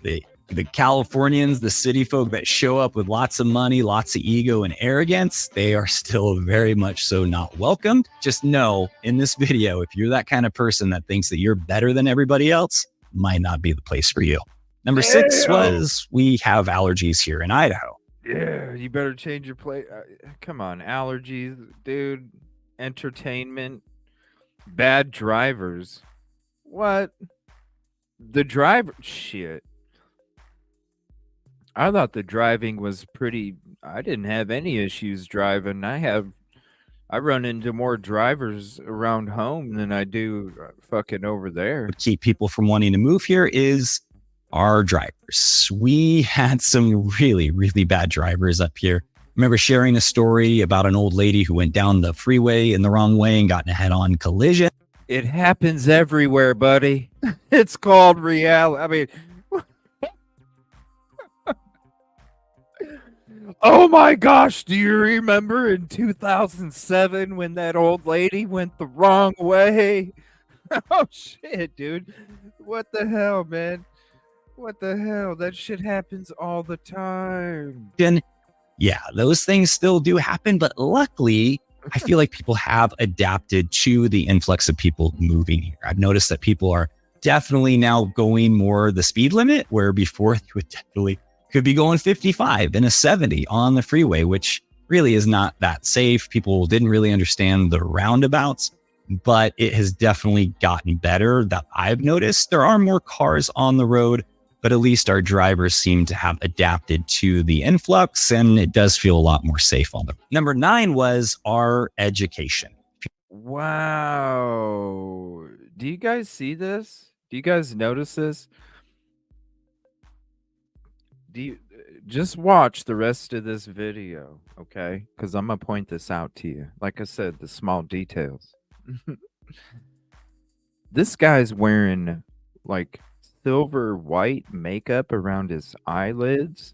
the Californians, the city folk that show up with lots of money, lots of ego and arrogance, they are still very much so not welcomed. Just know in this video, if you're that kind of person that thinks that you're better than everybody else, might not be the place for you. Number 6 was we have allergies here in Idaho. Yeah, you better change your plate. Come on, allergies, dude. Entertainment, bad drivers. What? The driver, shit. I thought the driving was pretty. I didn't have any issues driving. I run into more drivers around home than I do fucking over there. What keep people from wanting to move here is our drivers. We had some really, really bad drivers up here. I remember sharing a story about an old lady who went down the freeway in the wrong way and got in a head-on collision. It happens everywhere, buddy. It's called reality. I mean, oh my gosh, do you remember in 2007 when that old lady went the wrong way? Oh shit, dude. What the hell, man? What the hell? That shit happens all the time. Yeah, those things still do happen, but luckily, I feel like people have adapted to the influx of people moving here. I've noticed that people are definitely now going more the speed limit, where before you would definitely could be going 55 and a 70 on the freeway, which really is not that safe. People didn't really understand the roundabouts, but it has definitely gotten better that I've noticed. There are more cars on the road, but at least our drivers seem to have adapted to the influx, and it does feel a lot more safe on them. Number 9 was our education. Wow. Do you guys see this? Do you guys notice this? Do you just watch the rest of this video, okay? Because I'm gonna point this out to you. Like I said, the small details. This guy's wearing like silver white makeup around his eyelids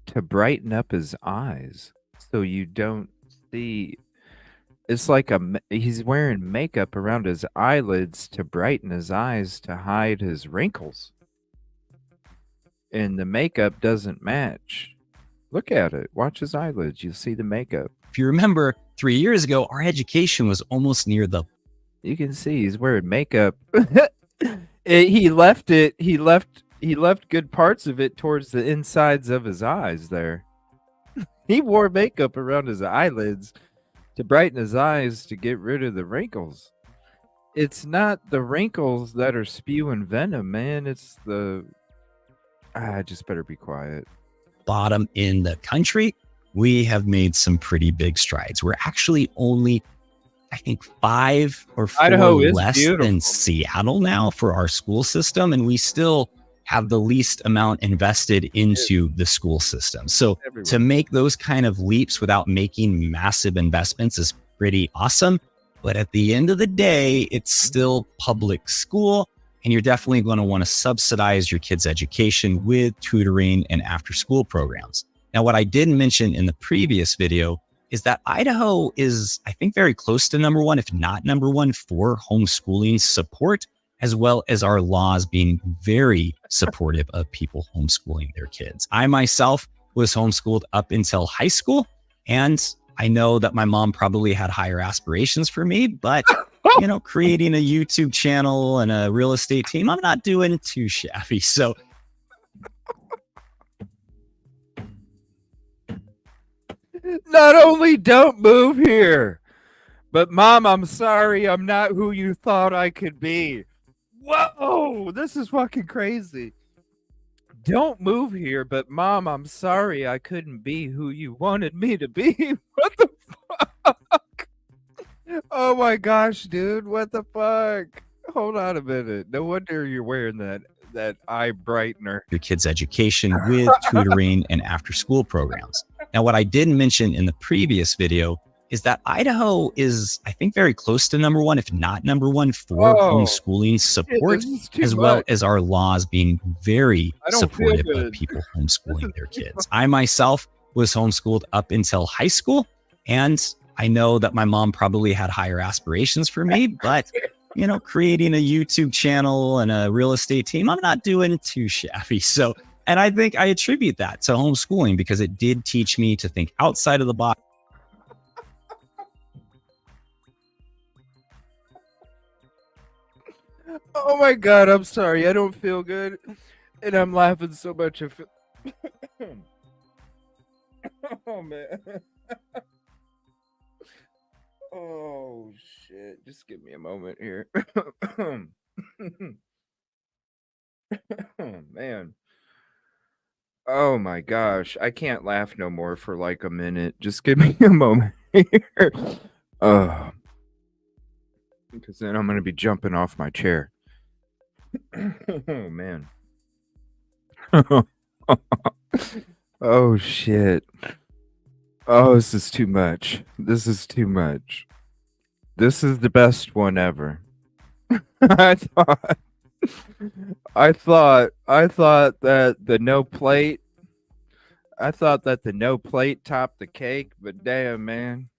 to brighten up his eyes so you don't see. It's like he's wearing makeup around his eyelids to brighten his eyes to hide his wrinkles. And the makeup doesn't match. Look at it. Watch his eyelids. You'll see the makeup. If you remember 3 years ago, our education was almost near the... You can see he's wearing makeup. He left good parts of it towards the insides of his eyes there. He wore makeup around his eyelids to brighten his eyes to get rid of the wrinkles. It's not the wrinkles that are spewing venom, man. It's the... I just better be quiet. Bottom in the country, we have made some pretty big strides. We're actually only, I think, 5 or 4 Idaho is less beautiful than Seattle now for our school system, and we still have the least amount invested into the school system. So to make those kind of leaps without making massive investments is pretty awesome. But at the end of the day, it's still public school. And you're definitely going to want to subsidize your kids' education with tutoring and after-school programs. Now, what I didn't mention in the previous video is that Idaho is, I think, very close to number 1, if not number 1, for homeschooling support. as well as our laws being very supportive of people homeschooling their kids. I myself was homeschooled up until high school, and I know that my mom probably had higher aspirations for me, but creating a YouTube channel and a real estate team, I'm not doing too shabby. So not only don't move here, but Mom, I'm sorry, I'm not who you thought I could be. Whoa, this is fucking crazy. Don't move here, but Mom, I'm sorry I couldn't be who you wanted me to be. What the fuck? Oh my gosh, dude, what the fuck? Hold on a minute. No wonder you're wearing that eye brightener. Your kids' education with tutoring and after-school programs. Now, what I didn't mention in the previous video is that Idaho is, I think, very close to number one, if not number one, for homeschooling support, as well as our laws being very supportive of people homeschooling their kids. I myself was homeschooled up until high school, and I know that my mom probably had higher aspirations for me, but creating a YouTube channel and a real estate team, I'm not doing too shabby. So, and I think I attribute that to homeschooling because it did teach me to think outside of the box. Oh my God, I'm sorry. I don't feel good. And I'm laughing so much. Oh, man. Oh, shit. Just give me a moment here. Oh, man. Oh, my gosh. I can't laugh no more for like a minute. Just give me a moment here. Because then I'm going to be jumping off my chair. Oh, man. Oh, shit. Oh, this is too much. This is too much. This is the best one ever. I thought that the no plate topped the cake, but damn, man.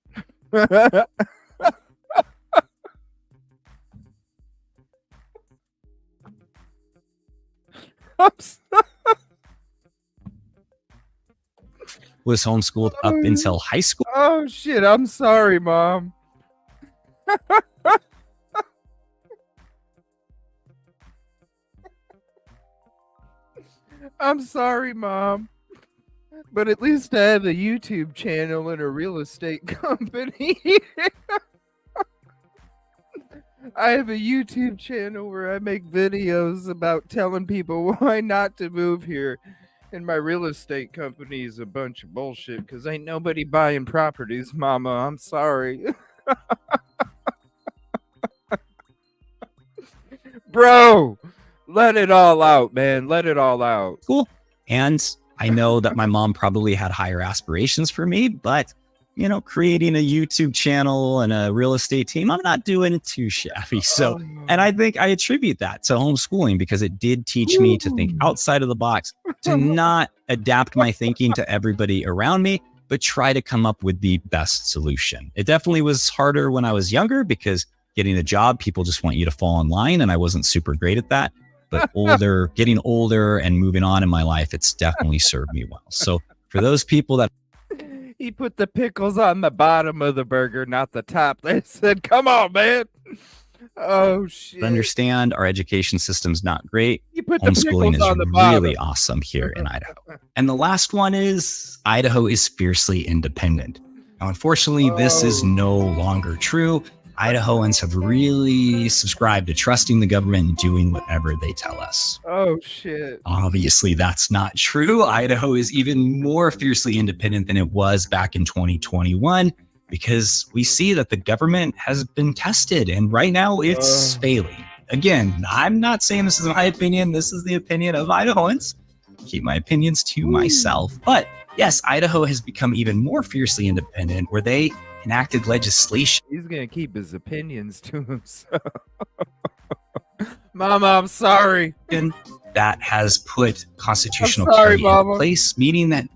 Was homeschooled up until high school. Oh shit, I'm sorry, Mom. I'm sorry, Mom. But at least I have a YouTube channel and a real estate company. I have a YouTube channel where I make videos about telling people why not to move here. And my real estate company is a bunch of bullshit because ain't nobody buying properties, Mama. I'm sorry. Bro, let it all out, man. Let it all out. Cool. And I know that my mom probably had higher aspirations for me, but creating a YouTube channel and a real estate team, I'm not doing too shabby. So, and I think I attribute that to homeschooling because it did teach me to think outside of the box, to not adapt my thinking to everybody around me, but try to come up with the best solution. It definitely was harder when I was younger because getting a job, people just want you to fall in line, and I wasn't super great at that. But getting older and moving on in my life, it's definitely served me well. So for those people that he put the pickles on the bottom of the burger, not the top. They said, come on, man. Oh, shit. Understand our education system's not great. Homeschooling is really awesome here in Idaho. And the last one is Idaho is fiercely independent. Now, unfortunately, this is no longer true. Idahoans have really subscribed to trusting the government and doing whatever they tell us. Oh, shit. Obviously, that's not true. Idaho is even more fiercely independent than it was back in 2021 because we see that the government has been tested and right now it's failing. Again, I'm not saying this is my opinion. This is the opinion of Idahoans. Keep my opinions to myself. But yes, Idaho has become even more fiercely independent where they enacted legislation. He's going to keep his opinions to himself. Mama, I'm sorry. That has put constitutional carry in place, meaning that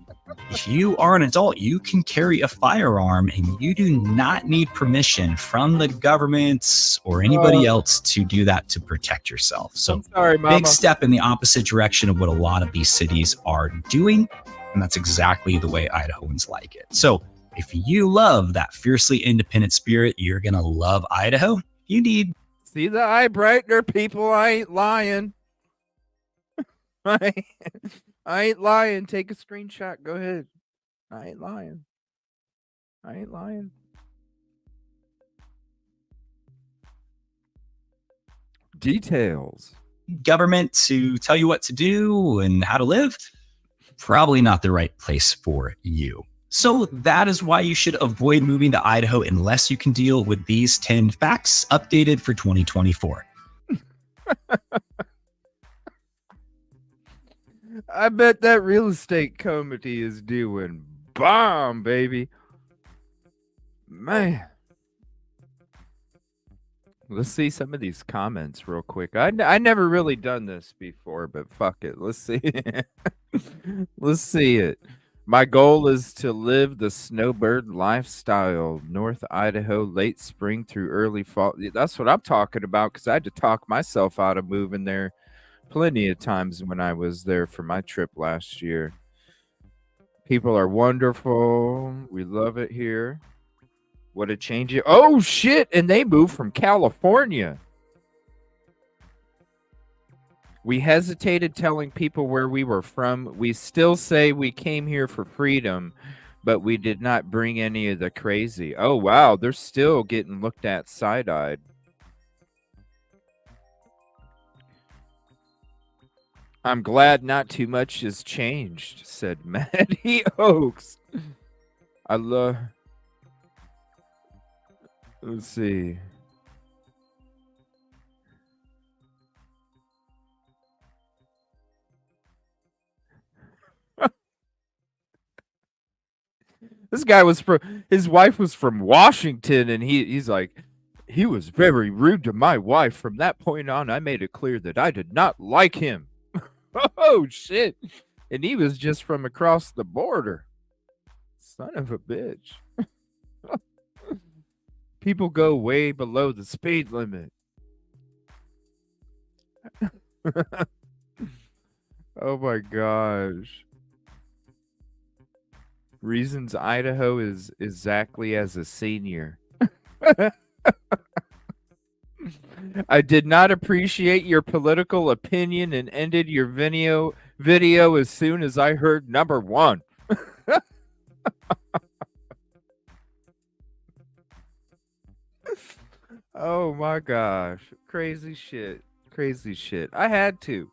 If you are an adult, you can carry a firearm and you do not need permission from the government or anybody else to do that to protect yourself. So I'm sorry, Mama. big step in the opposite direction of what a lot of these cities are doing. And that's exactly the way Idahoans like it. So if you love that fiercely independent spirit, you're going to love Idaho. You need... See the eye brightener, people. I ain't lying. I ain't lying. Take a screenshot. Go ahead. I ain't lying. I ain't lying. Details. Government to tell you what to do and how to live, probably not the right place for you. So that is why you should avoid moving to Idaho unless you can deal with these 10 facts updated for 2024. I bet that real estate committee is doing bomb, baby. Man. Let's see some of these comments real quick. I never really done this before, but fuck it. Let's see. Let's see it. My goal is to live the snowbird lifestyle, North Idaho, late spring through early fall. That's what I'm talking about, because I had to talk myself out of moving there plenty of times when I was there for my trip last year. People are wonderful. We love it here. What a change. Oh, shit. And they moved from California. We hesitated telling people where we were from. We still say we came here for freedom, but we did not bring any of the crazy. Oh, wow. They're still getting looked at side-eyed. I'm glad not too much has changed, said Maddie Oaks. I love... Let's see. This guy was from, his wife was from Washington, and he's like, he was very rude to my wife. From that point on, I made it clear that I did not like him. Oh, shit. And he was just from across the border. Son of a bitch. People go way below the speed limit. Oh my gosh. Reasons Idaho is exactly as a senior. I did not appreciate your political opinion and ended your video as soon as I heard number 1. Oh my gosh. Crazy shit. Crazy shit. I had to.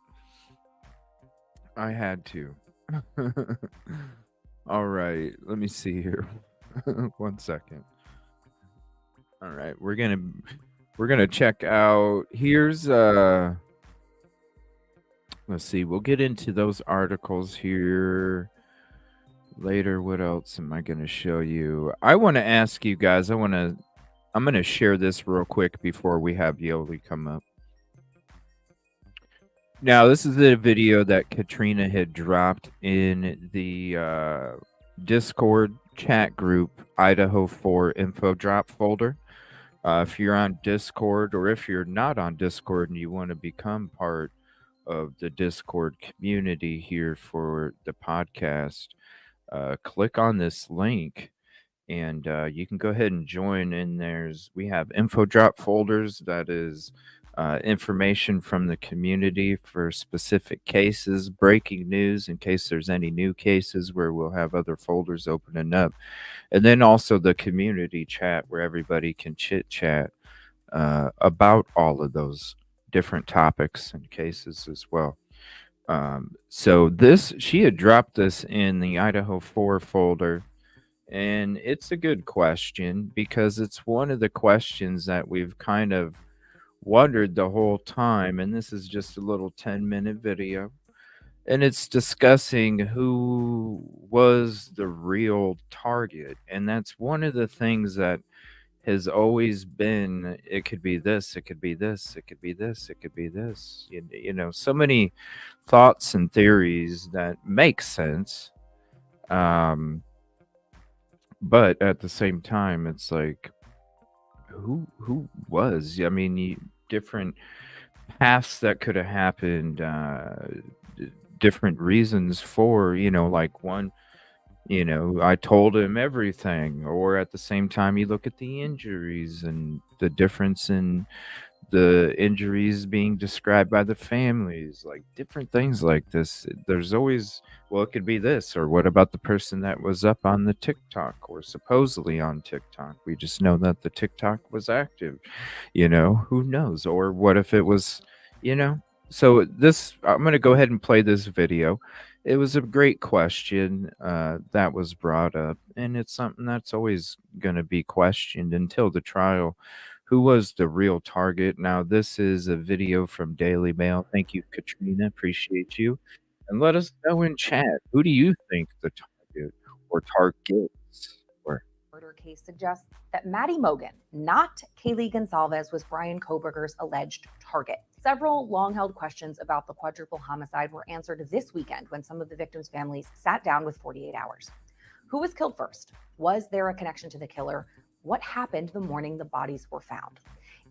All right. Let me see here. 1 second. All right. We're gonna check out. Here's let's see. We'll get into those articles here later. What else am I gonna show you? I want to ask you guys. I'm gonna share this real quick before we have Yoli come up. Now, this is a video that Katrina had dropped in the Discord chat group, Idaho4 info drop folder. If you're on Discord, or if you're not on Discord and you want to become part of the Discord community here for the podcast, click on this link and you can go ahead and join. And we have info drop folders, that is information from the community for specific cases, breaking news in case there's any new cases, where we'll have other folders opening up. And then also the community chat where everybody can chit chat about all of those different topics and cases as well. So she had dropped this in the Idaho4 folder, and it's a good question because it's one of the questions that we've kind of wondered the whole time. And this is just a little 10-minute video, and it's discussing who was the real target. And that's one of the things that has always been, it could be this, it could be this, it could be this, it could be this. You know, so many thoughts and theories that make sense. But at the same time, it's like, who was? I mean, different paths that could have happened, different reasons for, like one, I told him everything, or at the same time, you look at the injuries and the difference in the injuries being described by the families, like different things like this. There's always, well, it could be this, or what about the person that was up on the TikTok or supposedly on TikTok? We just know that the TikTok was active, who knows? Or what if it was, so this, I'm going to go ahead and play this video. It was a great question that was brought up, and it's something that's always going to be questioned until the trial. Who was the real target? Now, this is a video from Daily Mail. Thank you, Katrina. Appreciate you. And let us know in chat, who do you think the target or targets were? Murder case suggests that Maddie Mogen, not Kaylee Gonsalves, was Brian Kohberger's alleged target. Several long-held questions about the quadruple homicide were answered this weekend when some of the victims' families sat down with 48 hours. Who was killed first? Was there a connection to the killer? What happened the morning the bodies were found?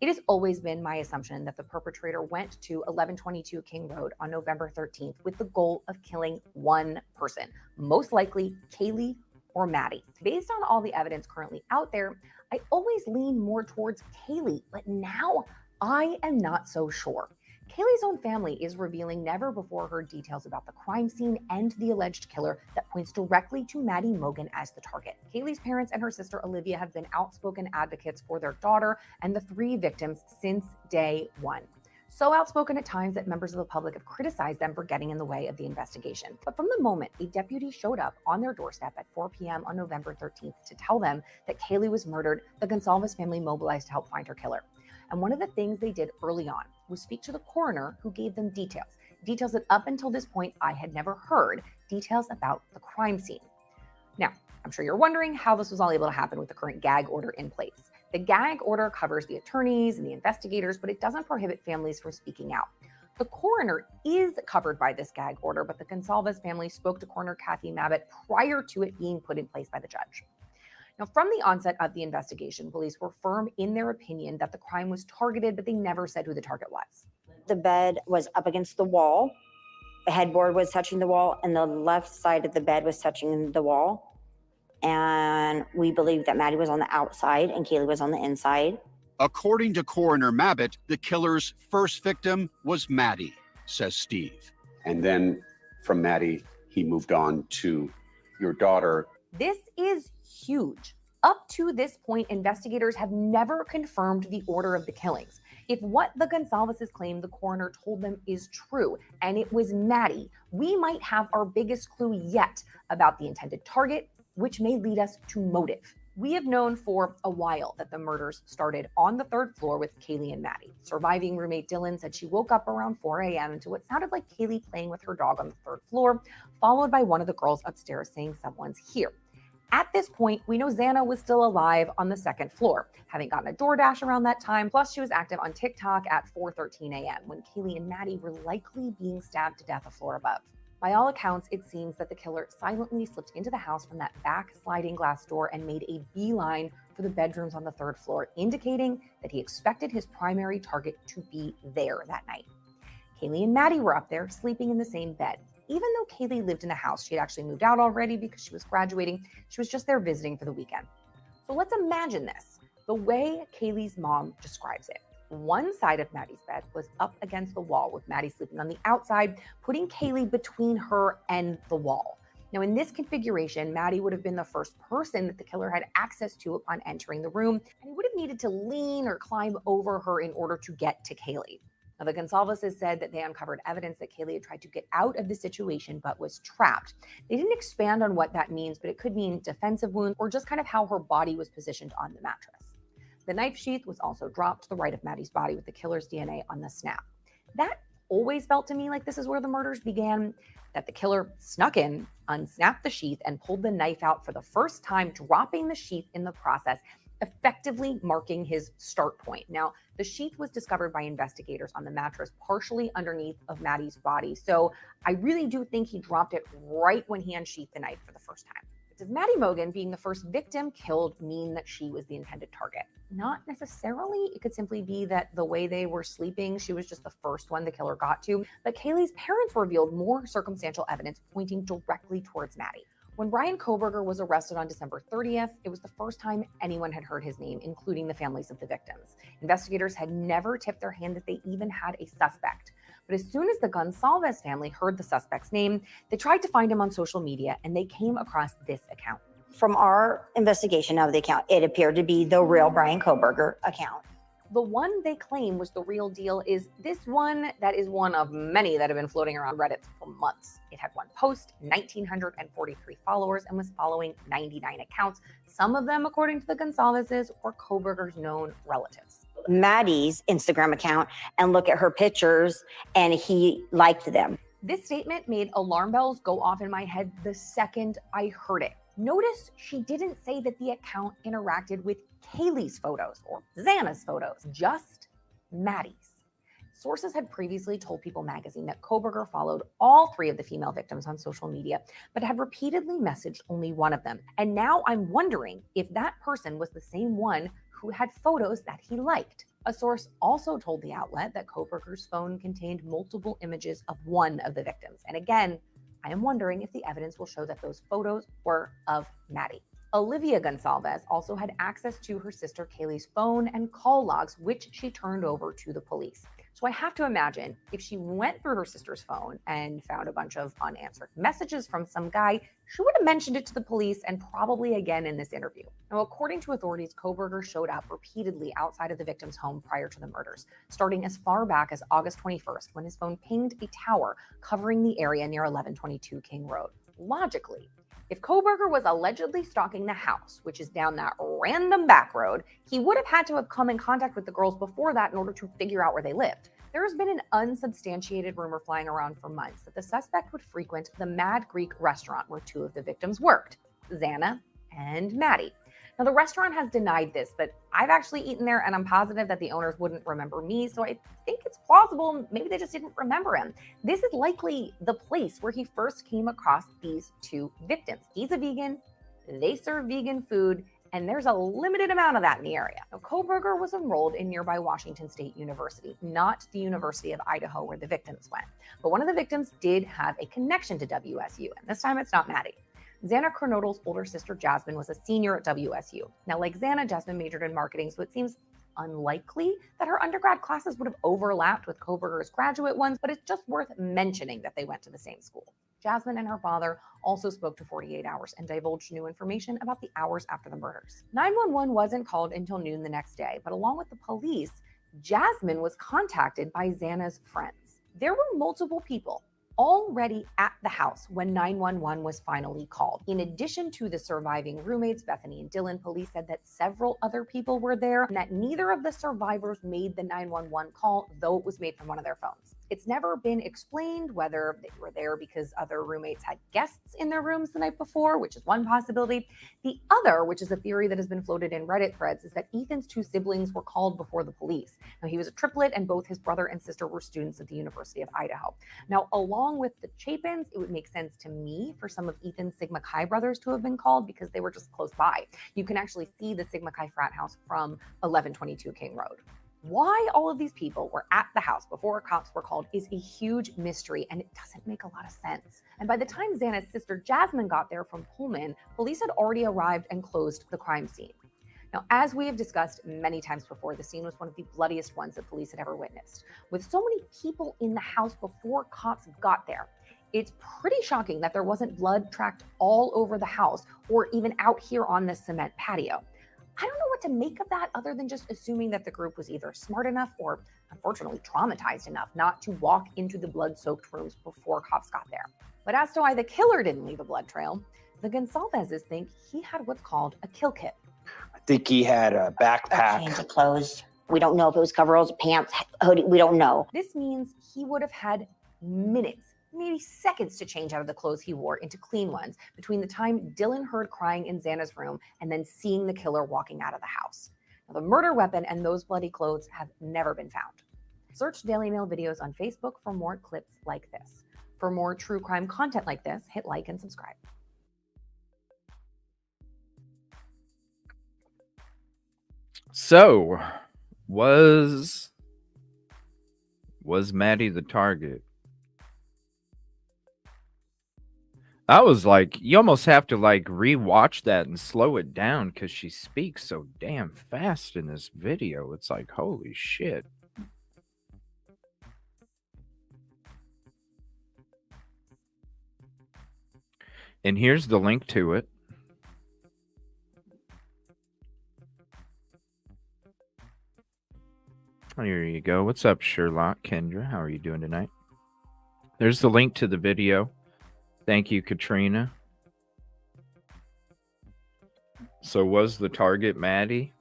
It has always been my assumption that the perpetrator went to 1122 King Road on November 13th with the goal of killing one person, most likely Kaylee or Maddie. Based on all the evidence currently out there, I always lean more towards Kaylee, but now I am not so sure. Kaylee's own family is revealing never before heard details about the crime scene and the alleged killer that points directly to Maddie Mogen as the target. Kaylee's parents and her sister Olivia have been outspoken advocates for their daughter and the three victims since day one. So outspoken at times that members of the public have criticized them for getting in the way of the investigation. But from the moment a deputy showed up on their doorstep at 4 p.m. on November 13th to tell them that Kaylee was murdered, the Gonsalves family mobilized to help find her killer. And one of the things they did early on was speak to the coroner, who gave them details that up until this point I had never heard, details about the crime scene. Now, I'm sure you're wondering how this was all able to happen with the current gag order in place. The gag order covers the attorneys and the investigators, but it doesn't prohibit families from speaking out. The coroner is covered by this gag order, but the Gonsalves family spoke to Coroner Kathy Mabbitt prior to it being put in place by the judge. Now, from the onset of the investigation, police were firm in their opinion that the crime was targeted, but they never said who the target was. The bed was up against the wall. The headboard was touching the wall, and the left side of the bed was touching the wall. And we believe that Maddie was on the outside and Kaylee was on the inside. According to Coroner Mabbitt, the killer's first victim was Maddie, says Steve. And then from Maddie, he moved on to your daughter. This is huge. Up to this point, investigators have never confirmed the order of the killings. If what the Gonsalves claim the coroner told them is true, and it was Maddie, we might have our biggest clue yet about the intended target, which may lead us to motive. We have known for a while that the murders started on the third floor with Kaylee and Maddie. Surviving roommate Dylan said she woke up around 4 a.m. to what sounded like Kaylee playing with her dog on the third floor, followed by one of the girls upstairs saying someone's here. At this point, we know Xana was still alive on the second floor, having gotten a DoorDash around that time, plus she was active on TikTok at 4:13 a.m. when Kaylee and Maddie were likely being stabbed to death a floor above. By all accounts, it seems that the killer silently slipped into the house from that back sliding glass door and made a beeline for the bedrooms on the third floor, indicating that he expected his primary target to be there that night. Kaylee and Maddie were up there, sleeping in the same bed. Even though Kaylee lived in the house, she had actually moved out already because she was graduating. She was just there visiting for the weekend. So let's imagine this, the way Kaylee's mom describes it. One side of Maddie's bed was up against the wall with Maddie sleeping on the outside, putting Kaylee between her and the wall. Now, in this configuration, Maddie would have been the first person that the killer had access to upon entering the room, and he would have needed to lean or climb over her in order to get to Kaylee. Now, the Gonsalves has said that they uncovered evidence that Kaylee had tried to get out of the situation but was trapped. They didn't expand on what that means, but it could mean defensive wounds or just kind of how her body was positioned on the mattress. The knife sheath was also dropped to the right of Maddie's body with the killer's DNA on the snap. That always felt to me like this is where the murders began, that the killer snuck in, unsnapped the sheath, and pulled the knife out for the first time, dropping the sheath in the process, effectively marking his start point. Now, the sheath was discovered by investigators on the mattress partially underneath of Maddie's body, so I really do think he dropped it right when he unsheathed the knife for the first time. Does Maddie Mogen being the first victim killed mean that she was the intended target? Not necessarily. It could simply be that the way they were sleeping, she was just the first one the killer got to. But Kaylee's parents revealed more circumstantial evidence pointing directly towards Maddie. When Brian Kohberger was arrested on December 30th, it was the first time anyone had heard his name, including the families of the victims. Investigators had never tipped their hand that they even had a suspect. But as soon as the Gonsalves family heard the suspect's name, they tried to find him on social media, and they came across this account. From our investigation of the account, it appeared to be the real Brian Kohberger account. The one they claim was the real deal is this one that is one of many that have been floating around Reddit for months. It had one post, 1,943 followers, and was following 99 accounts, some of them, according to the Gonsalveses, were Kohberger's known relatives. Maddie's Instagram account and look at her pictures, and he liked them. This statement made alarm bells go off in my head the second I heard it. Notice she didn't say that the account interacted with Kaylee's photos or Xana's photos, just Maddie's. Sources had previously told People magazine that Kohberger followed all three of the female victims on social media, but had repeatedly messaged only one of them. And now I'm wondering if that person was the same one who had photos that he liked. A source also told the outlet that Kohberger's phone contained multiple images of one of the victims. And again, I am wondering if the evidence will show that those photos were of Maddie. Olivia Gonsalves also had access to her sister Kaylee's phone and call logs, which she turned over to the police. So I have to imagine if she went through her sister's phone and found a bunch of unanswered messages from some guy, she would have mentioned it to the police and probably again in this interview. Now, according to authorities, Kohberger showed up repeatedly outside of the victim's home prior to the murders, starting as far back as August 21st, when his phone pinged a tower covering the area near 1122 King Road. Logically, if Kohberger was allegedly stalking the house, which is down that random back road, he would have had to have come in contact with the girls before that in order to figure out where they lived. There has been an unsubstantiated rumor flying around for months that the suspect would frequent the Mad Greek restaurant where two of the victims worked, Xana and Maddie. Now, the restaurant has denied this, but I've actually eaten there and I'm positive that the owners wouldn't remember me, so I think it's plausible maybe they just didn't remember him. This is likely the place where he first came across these two victims. He's a vegan, they serve vegan food, and there's a limited amount of that in the area. Now, Kohberger was enrolled in nearby Washington State University, not the University of Idaho where the victims went. But one of the victims did have a connection to WSU, and this time it's not Maddie. Xana Kernodle's older sister, Jasmine, was a senior at WSU. Now, like Xana, Jasmine majored in marketing, so it seems unlikely that her undergrad classes would have overlapped with Kohberger's graduate ones, but it's just worth mentioning that they went to the same school. Jasmine and her father also spoke to 48 Hours and divulged new information about the hours after the murders. 911 wasn't called until noon the next day, but along with the police, Jasmine was contacted by Xana's friends. There were multiple people already at the house when 911 was finally called. In addition to the surviving roommates, Bethany and Dylan, police said that several other people were there and that neither of the survivors made the 911 call, though it was made from one of their phones. It's never been explained whether they were there because other roommates had guests in their rooms the night before, which is one possibility. The other, which is a theory that has been floated in Reddit threads, is that Ethan's two siblings were called before the police. Now, he was a triplet and both his brother and sister were students at the University of Idaho. Now, along with the Chapins, it would make sense to me for some of Ethan's Sigma Chi brothers to have been called because they were just close by. You can actually see the Sigma Chi frat house from 1122 King Road. Why all of these people were at the house before cops were called is a huge mystery, and it doesn't make a lot of sense. And by the time Xana's sister Jasmine got there from Pullman, police had already arrived and closed the crime scene. Now, as we have discussed many times before, the scene was one of the bloodiest ones that police had ever witnessed. With so many people in the house before cops got there, it's pretty shocking that there wasn't blood tracked all over the house or even out here on this cement patio. I don't know what to make of that other than just assuming that the group was either smart enough or unfortunately traumatized enough not to walk into the blood-soaked rooms before cops got there. But as to why the killer didn't leave a blood trail, the Gonsalveses think he had what's called a kill kit. I think he had a backpack. A change of clothes. We don't know if it was coveralls, pants, hoodie. We don't know. This means he would have had minutes maybe seconds to change out of the clothes he wore into clean ones between the time Dylan heard crying in Xana's room and then seeing the killer walking out of the house. Now, the murder weapon and those bloody clothes have never been found. Search Daily Mail videos on Facebook for more clips like this. For more true crime content like this, hit like and subscribe. So, was Maddie the target? I was like, you almost have to like rewatch that and slow it down because she speaks so damn fast in this video. It's like, holy shit. And here's the link to it. Here you go. What's up, Sherlock? Kendra, how are you doing tonight? There's the link to the video. Thank you, Katrina. So was the target Maddie?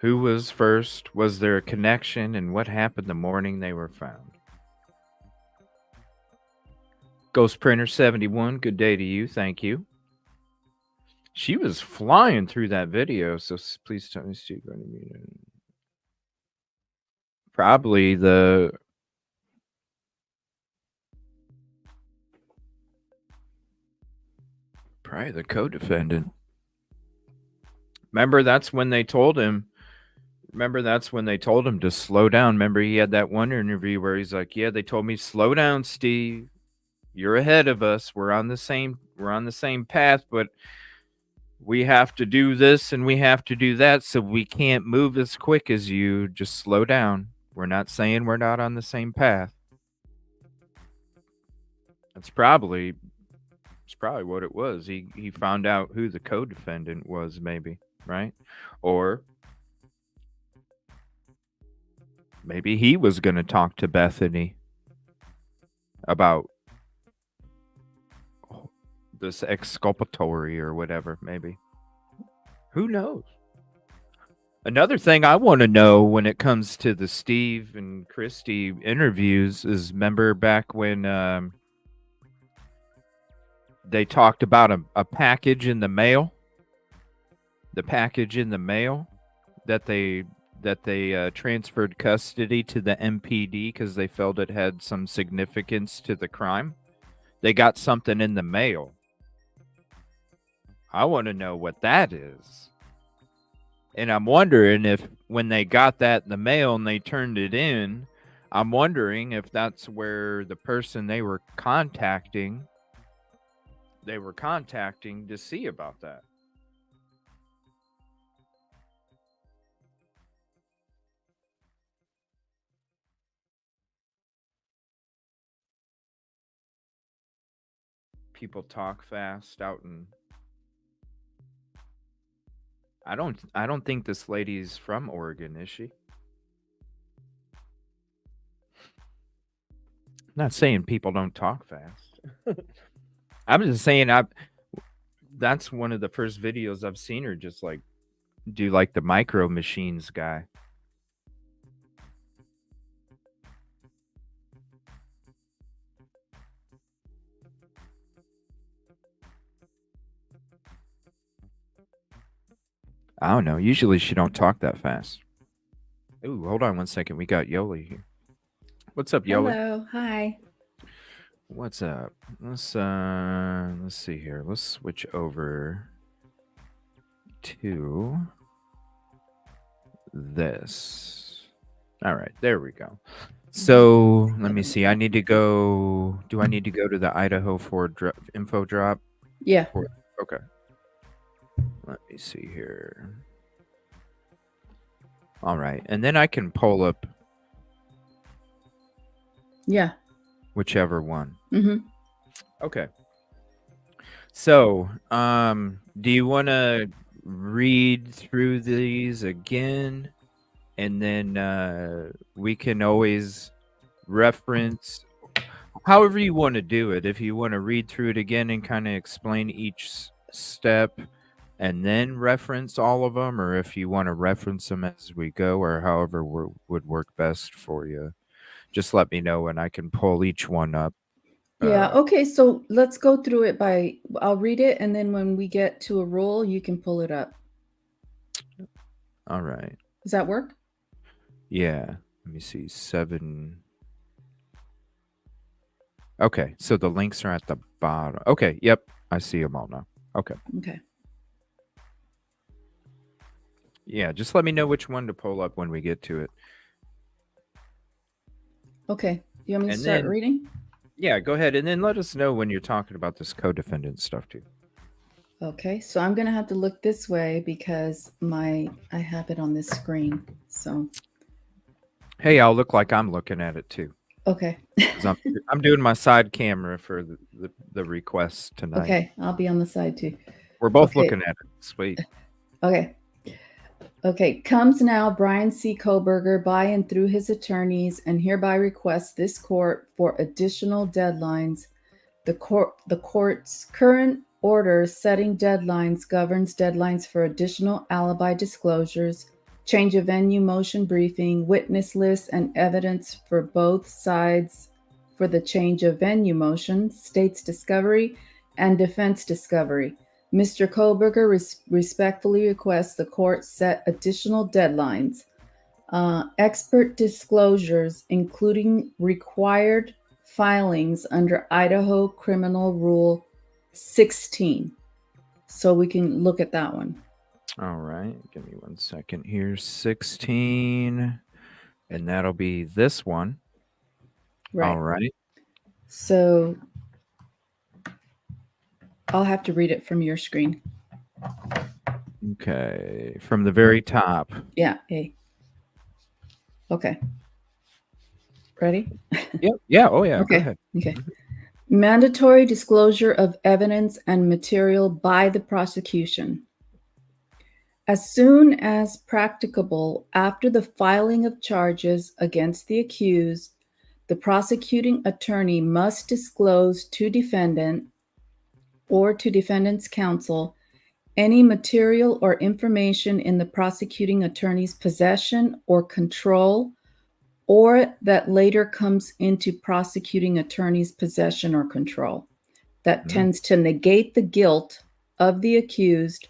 Who was first? Was there a connection? And what happened the morning they were found? Ghost Printer 71, good day to you. Thank you. She was flying through that video, so please tell me Steve. Probably the co-defendant. Remember, that's when they told him. That's when they told him to slow down. Remember, he had that one interview where he's like, "Yeah, they told me slow down, Steve. You're ahead of us. We're on the same path, but we have to do this and we have to do that, so we can't move as quick as you. Just slow down. We're not saying we're not on the same path." It's probably what it was. He found out who the co-defendant was, maybe, right? Or maybe he was going to talk to Bethany about this exculpatory or whatever, maybe. Who knows? Another thing I want to know when it comes to the Steve and Christy interviews is, remember back when they talked about a package in the mail? The package in the mail that they transferred custody to the MPD because they felt it had some significance to the crime. They got something in the mail. I want to know what that is. And I'm wondering if when they got that in the mail and they turned it in, I'm wondering if that's where the person they were contacting to see about that. People talk fast out in... I don't think this lady's from Oregon, is she? I'm not saying people don't talk fast. I'm just saying that's one of the first videos I've seen her just like do like the micro machines guy. I don't know. Usually she don't talk that fast. Ooh, hold on one second. We got Yoli here. What's up, Yoli? Hello. Hi. What's up? Let's see here. Let's switch over to this. All right, there we go. So let me see. I need to go. Do I need to go to the Idaho4 info drop? Yeah. Okay. Let me see here. All right, and then I can pull up. Yeah. Whichever one. Mm-hmm. Okay. So, do you want to read through these again, and then we can always reference however you want to do it. If you want to read through it again and kind of explain each step and then reference all of them, or if you want to reference them as we go, or however would work best for you, just let me know and I can pull each one up. Yeah, okay, so let's go through it I'll read it, and then when we get to a rule, you can pull it up. All right. Does that work? Yeah. Let me see. 7. Okay, so the links are at the bottom. Okay, yep, I see them all now. Okay. Okay. Yeah, just let me know which one to pull up when we get to it. Okay. You want me to And start then- reading? Yeah, go ahead, and then let us know when you're talking about this co-defendant stuff too. Okay, so I'm gonna have to look this way because I have it on this screen. So Hey, I'll look like I'm looking at it too. okay. 'Cause I'm doing my side camera for the request tonight. Okay, I'll be on the side too. We're both Okay. looking at it. Sweet. Okay. Okay, comes now Brian C. Koberger by and through his attorneys and hereby requests this court for additional deadlines. The court's current order setting deadlines governs deadlines for additional alibi disclosures, change of venue motion briefing, witness lists, and evidence for both sides for the change of venue motion, state's discovery, and defense discovery. Mr. Koberger respectfully requests the court set additional deadlines. Expert disclosures, including required filings under Idaho Criminal Rule 16. So we can look at that one. All right, give me 1 second here. 16, and that'll be this one. Right. All right. So I'll have to read it from your screen. Okay, from the very top. Yeah. Hey. Okay. Ready? Yep. Yeah. Oh, yeah. Okay. Go ahead. Okay. Mandatory disclosure of evidence and material by the prosecution. As soon as practicable after the filing of charges against the accused, the prosecuting attorney must disclose to defendant or to defendant's counsel any material or information in the prosecuting attorney's possession or control, or that later comes into prosecuting attorney's possession or control, that tends to negate the guilt of the accused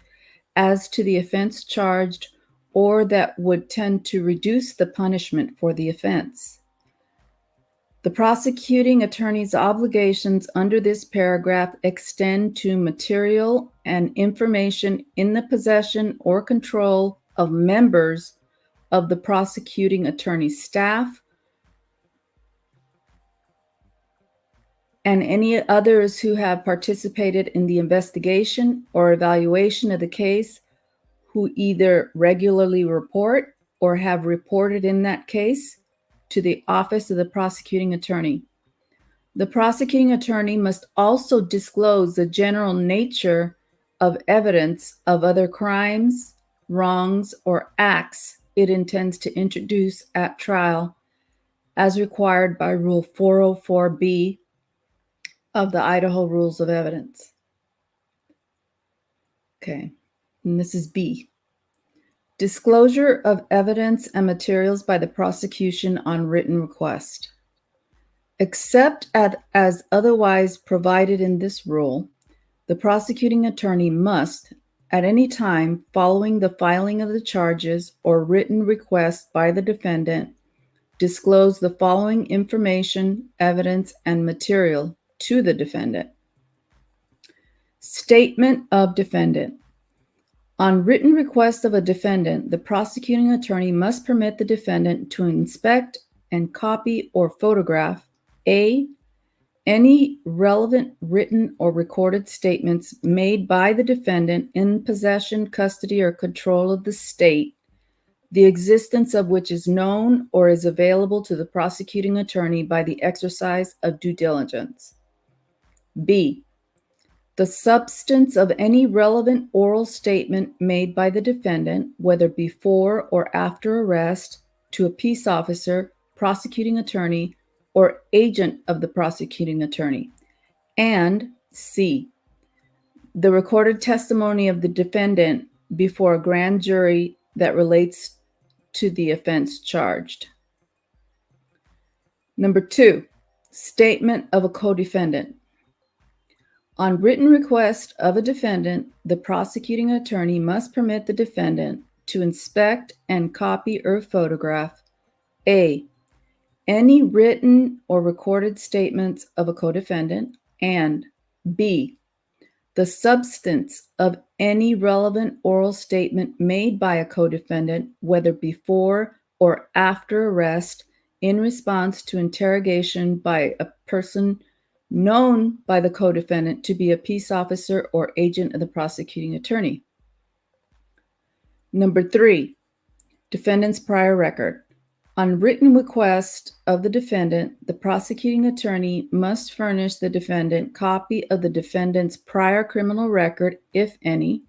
as to the offense charged, or that would tend to reduce the punishment for the offense. The prosecuting attorney's obligations under this paragraph extend to material and information in the possession or control of members of the prosecuting attorney's staff and any others who have participated in the investigation or evaluation of the case, who either regularly report or have reported in that case to the office of the prosecuting attorney. The prosecuting attorney must also disclose the general nature of evidence of other crimes, wrongs, or acts it intends to introduce at trial as required by Rule 404B of the Idaho Rules of Evidence. Okay, and this is B. Disclosure of evidence and materials by the prosecution on written request. Except as otherwise provided in this rule, the prosecuting attorney must, at any time following the filing of the charges or written request by the defendant, disclose the following information, evidence, and material to the defendant. Statement of defendant. On written request of a defendant, the prosecuting attorney must permit the defendant to inspect and copy or photograph A, any relevant written or recorded statements made by the defendant in possession, custody, or control of the state, the existence of which is known or is available to the prosecuting attorney by the exercise of due diligence. B, The substance of any relevant oral statement made by the defendant, whether before or after arrest, to a peace officer, prosecuting attorney, or agent of the prosecuting attorney. And C, the recorded testimony of the defendant before a grand jury that relates to the offense charged. Number 2, statement of a co-defendant. On written request of a defendant, the prosecuting attorney must permit the defendant to inspect and copy or photograph A, any written or recorded statements of a co-defendant, and B, the substance of any relevant oral statement made by a co-defendant, whether before or after arrest, in response to interrogation by a person known by the co-defendant to be a peace officer or agent of the prosecuting attorney. Number 3, defendant's prior record. On written request of the defendant, the prosecuting attorney must furnish the defendant copy of the defendant's prior criminal record, if any,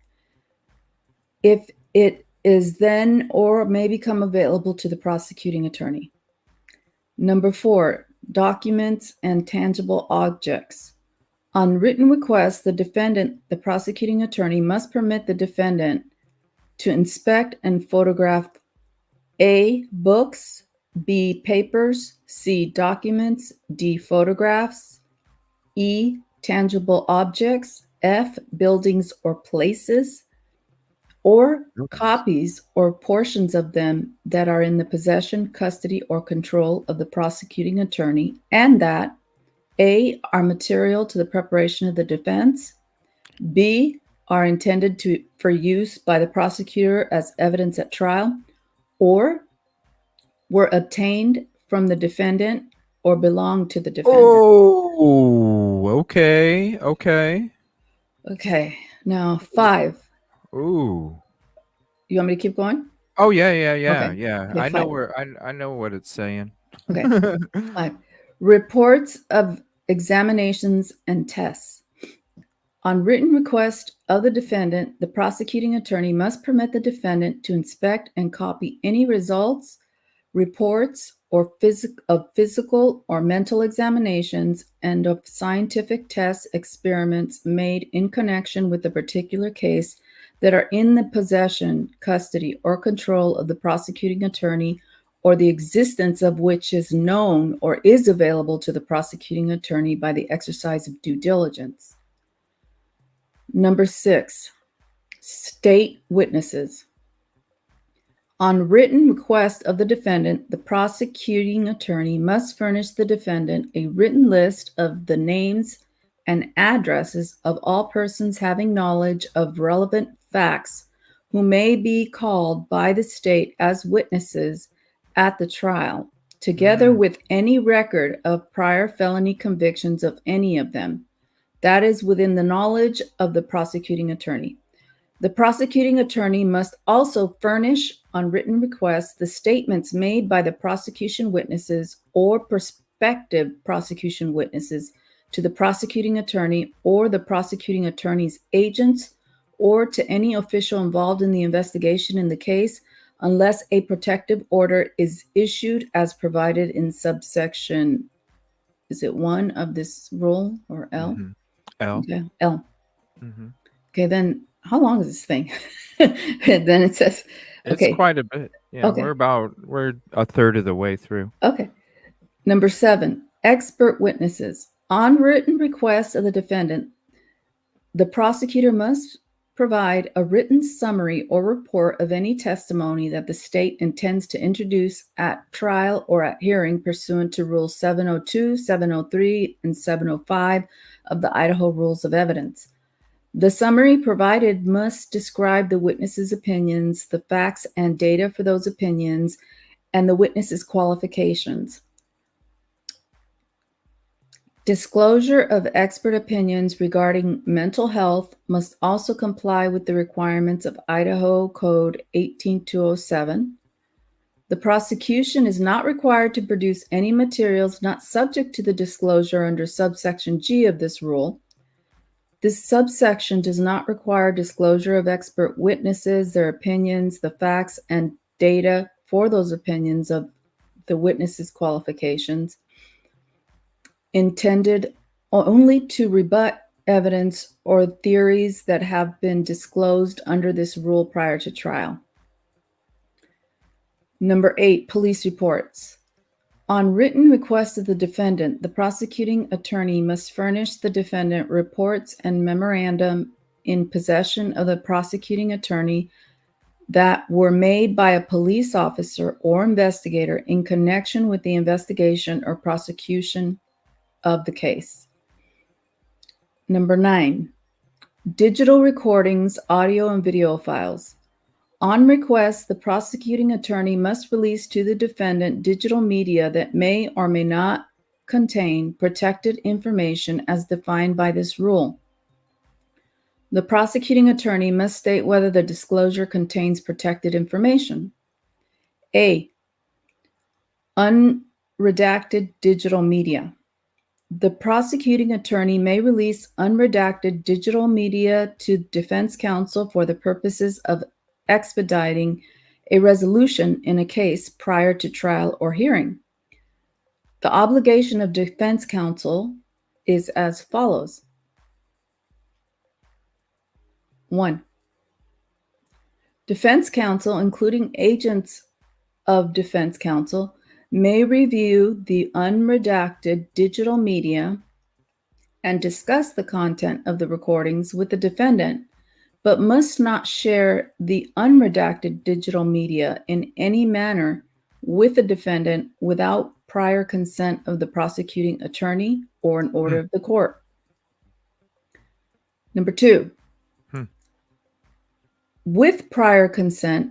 if it is then or may become available to the prosecuting attorney. Number 4, documents and tangible objects. On written request, the defendant, the prosecuting attorney, must permit the defendant to inspect and photograph A, books, B, papers, C, documents, D, photographs, E, tangible objects, F, buildings or places, or copies or portions of them that are in the possession, custody, or control of the prosecuting attorney, and that A, are material to the preparation of the defense, B, are intended for use by the prosecutor as evidence at trial, or were obtained from the defendant or belong to the defendant. Oh, okay. Okay, now 5. Ooh. You want me to keep going? Oh yeah. Okay, I know 5. where I know what it's saying. Okay, 5. Reports of examinations and tests. On written request of the defendant, the prosecuting attorney must permit the defendant to inspect and copy any results, reports, or physical or mental examinations and of scientific tests, experiments made in connection with the particular case that are in the possession, custody, or control of the prosecuting attorney, or the existence of which is known or is available to the prosecuting attorney by the exercise of due diligence. Number 6, state witnesses. On written request of the defendant, the prosecuting attorney must furnish the defendant a written list of the names and addresses of all persons having knowledge of relevant facts who may be called by the state as witnesses at the trial, together with any record of prior felony convictions of any of them. That is within the knowledge of the prosecuting attorney. The prosecuting attorney must also furnish, on written request, the statements made by the prosecution witnesses or prospective prosecution witnesses to the prosecuting attorney or the prosecuting attorney's agents or to any official involved in the investigation in the case, unless a protective order is issued as provided in subsection, is it 1 of this rule or L? Mm-hmm. L. Okay, L. Mm-hmm. Okay, then how long is this thing? And then it says, okay. It's quite a bit. Yeah, Okay. we're a third of the way through. Okay. Number 7, expert witnesses. On written request of the defendant, the prosecutor must provide a written summary or report of any testimony that the state intends to introduce at trial or at hearing pursuant to Rule 702, 703, and 705 of the Idaho Rules of Evidence. The summary provided must describe the witness's opinions, the facts and data for those opinions, and the witness's qualifications. Disclosure of expert opinions regarding mental health must also comply with the requirements of Idaho Code 18207. The prosecution is not required to produce any materials not subject to the disclosure under subsection G of this rule. This subsection does not require disclosure of expert witnesses, their opinions, the facts and data for those opinions of the witnesses' qualifications, intended only to rebut evidence or theories that have been disclosed under this rule prior to trial. Number 8, police reports. On written request of the defendant, the prosecuting attorney must furnish the defendant reports and memorandum in possession of the prosecuting attorney that were made by a police officer or investigator in connection with the investigation or prosecution of the case. Number 9, digital recordings, audio and video files. On request, the prosecuting attorney must release to the defendant digital media that may or may not contain protected information as defined by this rule. The prosecuting attorney must state whether the disclosure contains protected information. A, unredacted digital media. The prosecuting attorney may release unredacted digital media to defense counsel for the purposes of expediting a resolution in a case prior to trial or hearing. The obligation of defense counsel is as follows. 1. Defense counsel, including agents of defense counsel, may review the unredacted digital media and discuss the content of the recordings with the defendant, but must not share the unredacted digital media in any manner with the defendant without prior consent of the prosecuting attorney or an order of the court. Number 2, with prior consent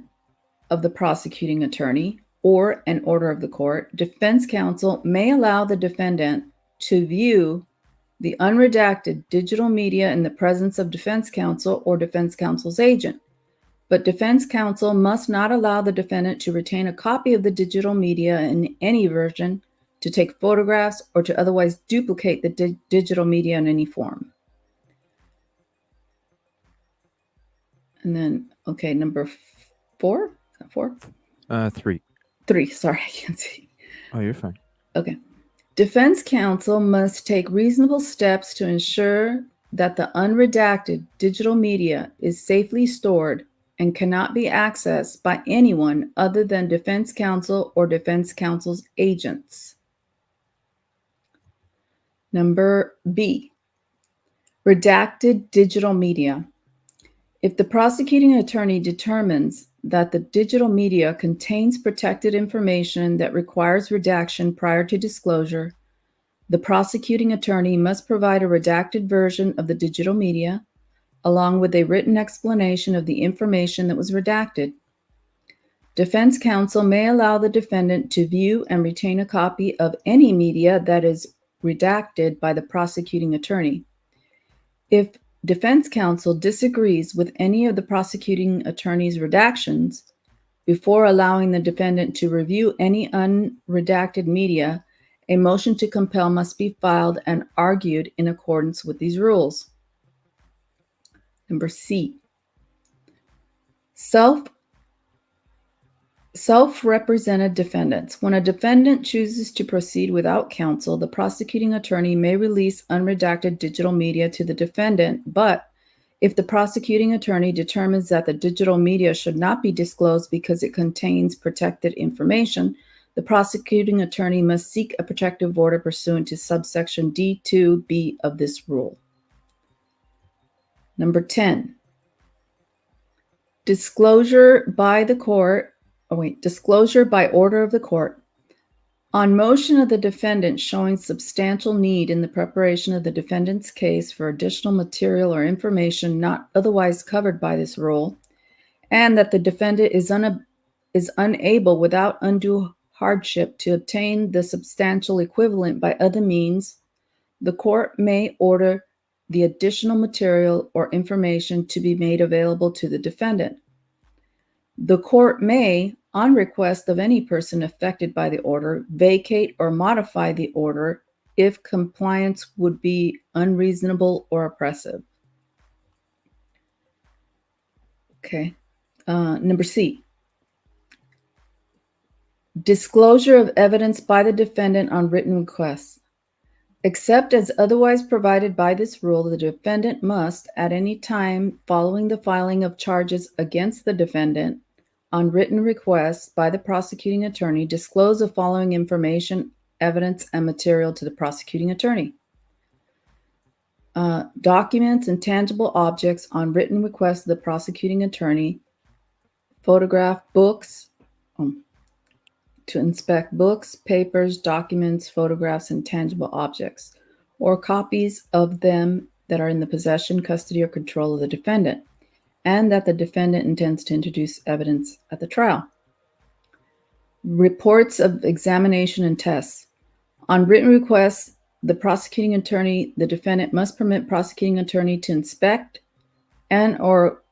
of the prosecuting attorney or an order of the court, defense counsel may allow the defendant to view the unredacted digital media in the presence of defense counsel or defense counsel's agent, but defense counsel must not allow the defendant to retain a copy of the digital media in any version, to take photographs, or to otherwise duplicate the digital media in any form. And then, okay, number 4? Is that 4? 3. 3, sorry, I can't see. Oh, you're fine. Okay. Defense counsel must take reasonable steps to ensure that the unredacted digital media is safely stored and cannot be accessed by anyone other than defense counsel or defense counsel's agents. Number B, redacted digital media. If the prosecuting attorney determines that the digital media contains protected information that requires redaction prior to disclosure, the prosecuting attorney must provide a redacted version of the digital media, along with a written explanation of the information that was redacted. Defense counsel may allow the defendant to view and retain a copy of any media that is redacted by the prosecuting attorney. If defense counsel disagrees with any of the prosecuting attorney's redactions, before allowing the defendant to review any unredacted media, a motion to compel must be filed and argued in accordance with these rules. Number C, self-represented defendants. When a defendant chooses to proceed without counsel, the prosecuting attorney may release unredacted digital media to the defendant, but if the prosecuting attorney determines that the digital media should not be disclosed because it contains protected information, the prosecuting attorney must seek a protective order pursuant to subsection D2B of this rule. Number 10, disclosure by order of the court. On motion of the defendant showing substantial need in the preparation of the defendant's case for additional material or information not otherwise covered by this rule, and that the defendant is unable without undue hardship to obtain the substantial equivalent by other means, the court may order the additional material or information to be made available to the defendant. The court may, on request of any person affected by the order, vacate or modify the order if compliance would be unreasonable or oppressive. Okay. Number C. Disclosure of evidence by the defendant on written requests. Except as otherwise provided by this rule, the defendant must, at any time following the filing of charges against the defendant on written requests by the prosecuting attorney, disclose the following information, evidence, and material to the prosecuting attorney. Documents and tangible objects on written request of the prosecuting attorney, photograph books, to inspect books, papers, documents, photographs, and tangible objects, or copies of them that are in the possession, custody, or control of the defendant, and that the defendant intends to introduce evidence at the trial. Reports of examination and tests. On written requests, the prosecuting attorney, the defendant must permit prosecuting attorney to inspect and or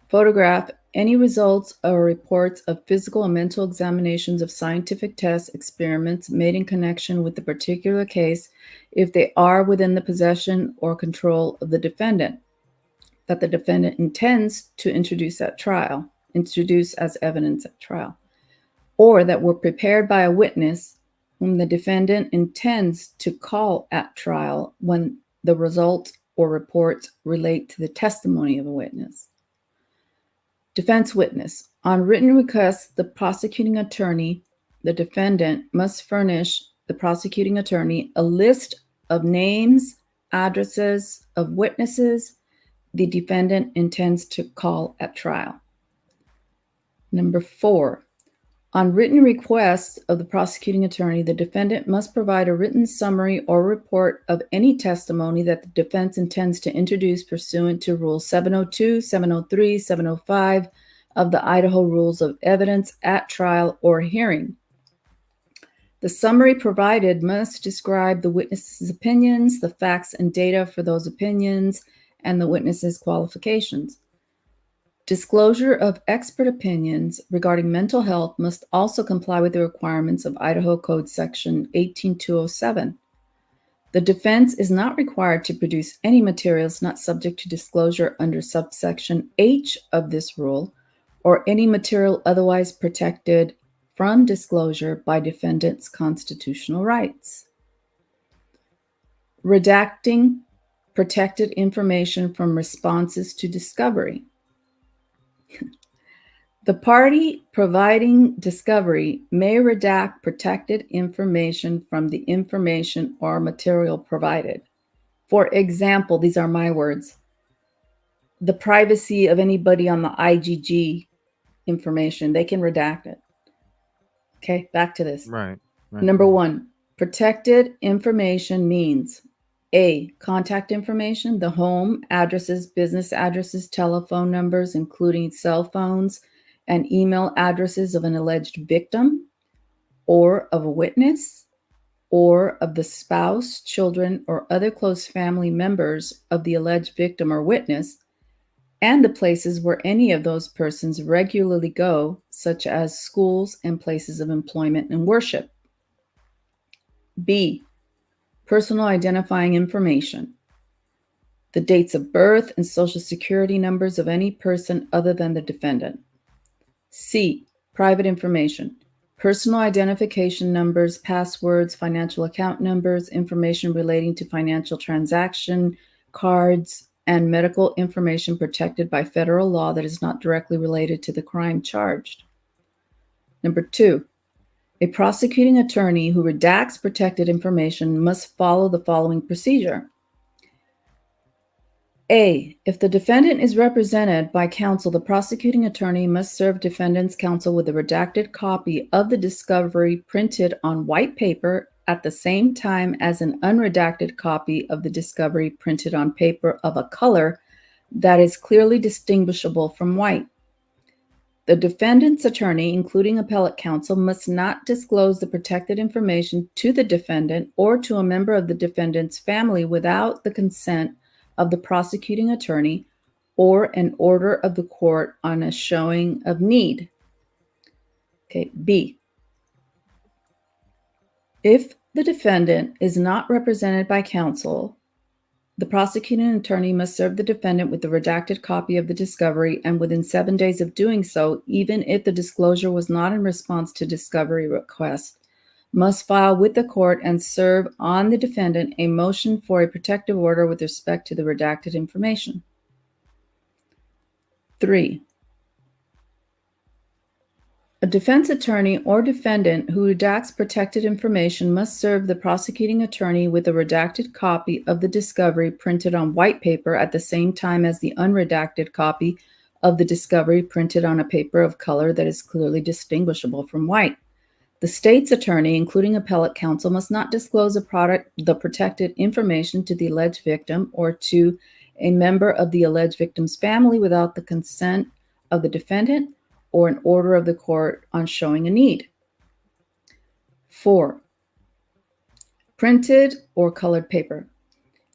photograph any results or reports of physical and mental examinations of scientific tests, experiments made in connection with the particular case if they are within the possession or control of the defendant, that the defendant intends to introduce as evidence at trial, or that were prepared by a witness whom the defendant intends to call at trial when the results or reports relate to the testimony of a witness. Defense witness. On written request, the prosecuting attorney, the defendant, must furnish the prosecuting attorney a list of names, addresses of witnesses the defendant intends to call at trial. Number 4. On written request of the prosecuting attorney, the defendant must provide a written summary or report of any testimony that the defense intends to introduce pursuant to Rule 702, 703, 705 of the Idaho Rules of Evidence at trial or hearing. The summary provided must describe the witness's opinions, the facts and data for those opinions, and the witness's qualifications. Disclosure of expert opinions regarding mental health must also comply with the requirements of Idaho Code Section 18207. The defense is not required to produce any materials not subject to disclosure under subsection H of this rule, or any material otherwise protected from disclosure by defendant's constitutional rights. Redacting protected information from responses to discovery. The party providing discovery may redact protected information from the information or material provided. For example, these are my words, the privacy of anybody on the IGG information, they can redact it. Okay, back to this. Right. Number 1, protected information means A, contact information, the home, addresses, business addresses, telephone numbers, including cell phones, and email addresses of an alleged victim, or of a witness, or of the spouse, children, or other close family members of the alleged victim or witness, and the places where any of those persons regularly go, such as schools and places of employment and worship. B, personal identifying information, the dates of birth and social security numbers of any person other than the defendant. C, private information, personal identification numbers, passwords, financial account numbers, information relating to financial transaction, cards, and medical information protected by federal law that is not directly related to the crime charged. Number 2, a prosecuting attorney who redacts protected information must follow the following procedure. A, if the defendant is represented by counsel, the prosecuting attorney must serve defendant's counsel with a redacted copy of the discovery printed on white paper at the same time as an unredacted copy of the discovery printed on paper of a color that is clearly distinguishable from white. The defendant's attorney, including appellate counsel, must not disclose the protected information to the defendant or to a member of the defendant's family without the consent of the prosecuting attorney or an order of the court on a showing of need. Okay, B. If the defendant is not represented by counsel, The prosecuting attorney must serve the defendant with the redacted copy of the discovery, and within 7 days of doing so, even if the disclosure was not in response to discovery request, must file with the court and serve on the defendant a motion for a protective order with respect to the redacted information. 3. A defense attorney or defendant who redacts protected information must serve the prosecuting attorney with a redacted copy of the discovery printed on white paper at the same time as the unredacted copy of the discovery printed on a paper of color that is clearly distinguishable from white. The state's attorney, including appellate counsel, must not disclose the protected information to the alleged victim or to a member of the alleged victim's family without the consent of the defendant or an order of the court on showing a need. 4. Printed or colored paper.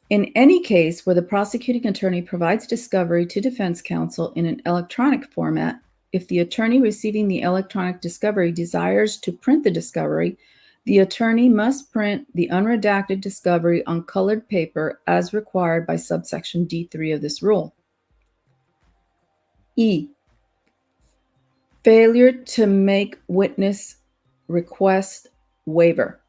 In any case where the prosecuting attorney provides discovery to defense counsel in an electronic format, if the attorney receiving the electronic discovery desires to print the discovery, the attorney must print the unredacted discovery on colored paper as required by subsection D3 of this rule. E. Failure to make witness request waiver.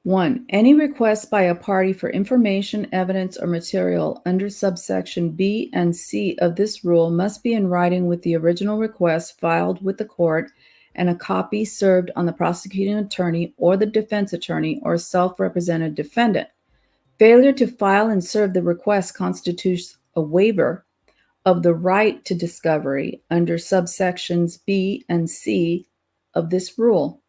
1. Any request by a party for information, evidence, or material under subsection B and C of this rule must be in writing with the original request filed with the court and a copy served on the prosecuting attorney or the defense attorney or self-represented defendant. Failure to file and serve the request constitutes a waiver of the right to discovery under subsections B and C of this rule.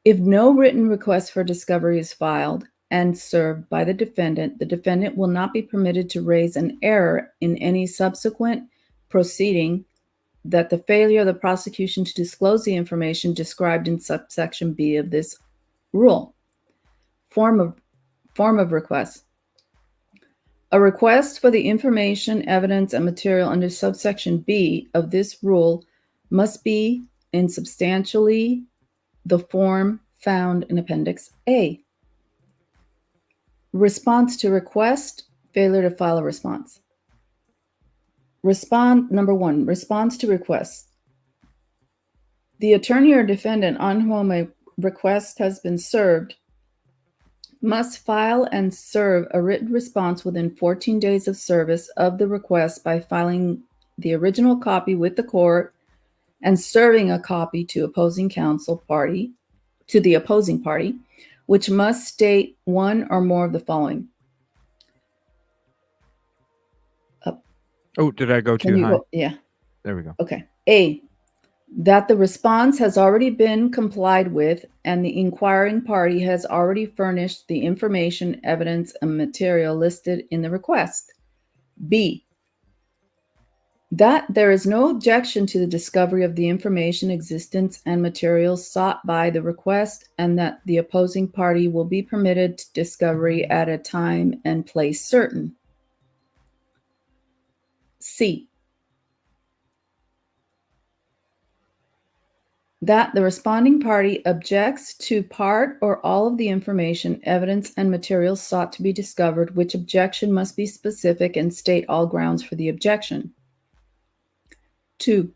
If no written request for discovery is filed and served by the defendant will not be permitted to raise an error in any subsequent proceeding that the failure of the prosecution to disclose the information described in subsection B of this rule. Form of request. A request for the information, evidence, and material under subsection B of this rule must be in substantially the form found in Appendix A. Response to request, failure to file a response. Number 1, response to request. The attorney or defendant on whom a request has been served must file and serve a written response within 14 days of service of the request by filing the original copy with the court and serving a copy to the opposing party, which must state one or more of the following. Oh, did I go too high? Yeah. There we go. Okay. A, that the response has already been complied with and the inquiring party has already furnished the information, evidence, and material listed in the request. B, that there is no objection to the discovery of the information, existence, and materials sought by the request, and that the opposing party will be permitted discovery at a time and place certain. C, that the responding party objects to part or all of the information, evidence, and materials sought to be discovered, which objection must be specific and state all grounds for the objection. 2,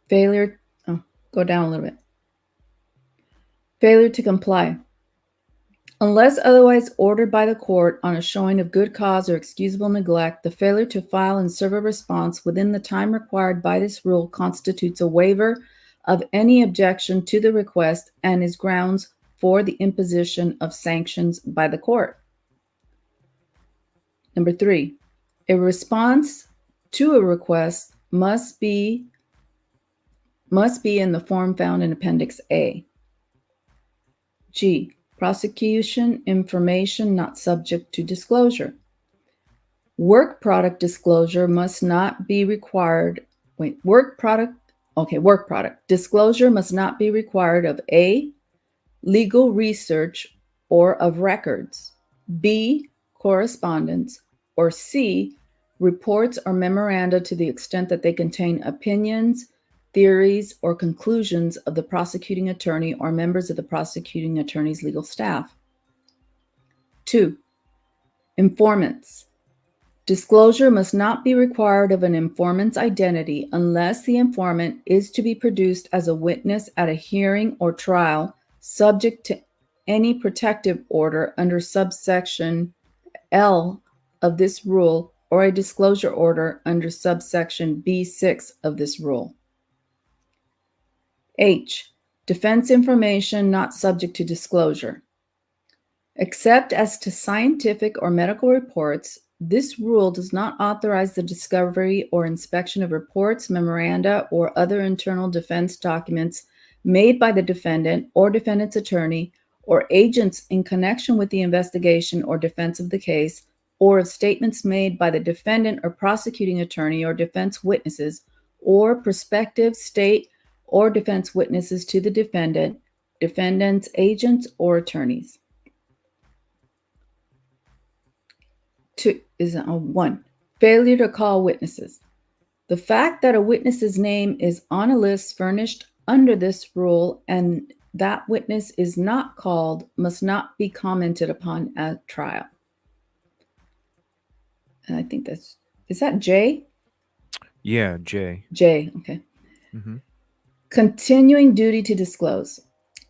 failure to comply. Unless otherwise ordered by the court on a showing of good cause or excusable neglect, the failure to file and serve a response within the time required by this rule constitutes a waiver of any objection to the request and is grounds for the imposition of sanctions by the court. Number 3, a response to a request must be in the form found in Appendix A. G, prosecution information not subject to disclosure. Work product disclosure must not be required. Work product disclosure must not be required of A, legal research or of records, B, correspondence, or C, reports or memoranda to the extent that they contain opinions, theories, or conclusions of the prosecuting attorney or members of the prosecuting attorney's legal staff. 2, Informants. Disclosure must not be required of an informant's identity unless the informant is to be produced as a witness at a hearing or trial subject to any protective order under subsection L of this rule or a disclosure order under subsection B6 of this rule. H. Defense information not subject to disclosure. Except as to scientific or medical reports, this rule does not authorize the discovery or inspection of reports, memoranda, or other internal defense documents made by the defendant or defendant's attorney or agents in connection with the investigation or defense of the case, or of statements made by the defendant or prosecuting attorney or defense witnesses or prospective state or defense witnesses to the defendant, defendant's agents, or attorneys. 1. Failure to call witnesses. The fact that a witness's name is on a list furnished under this rule and that witness is not called must not be commented upon at trial. And I think is that J? Yeah, J. J, okay. Mm-hmm. Continuing duty to disclose.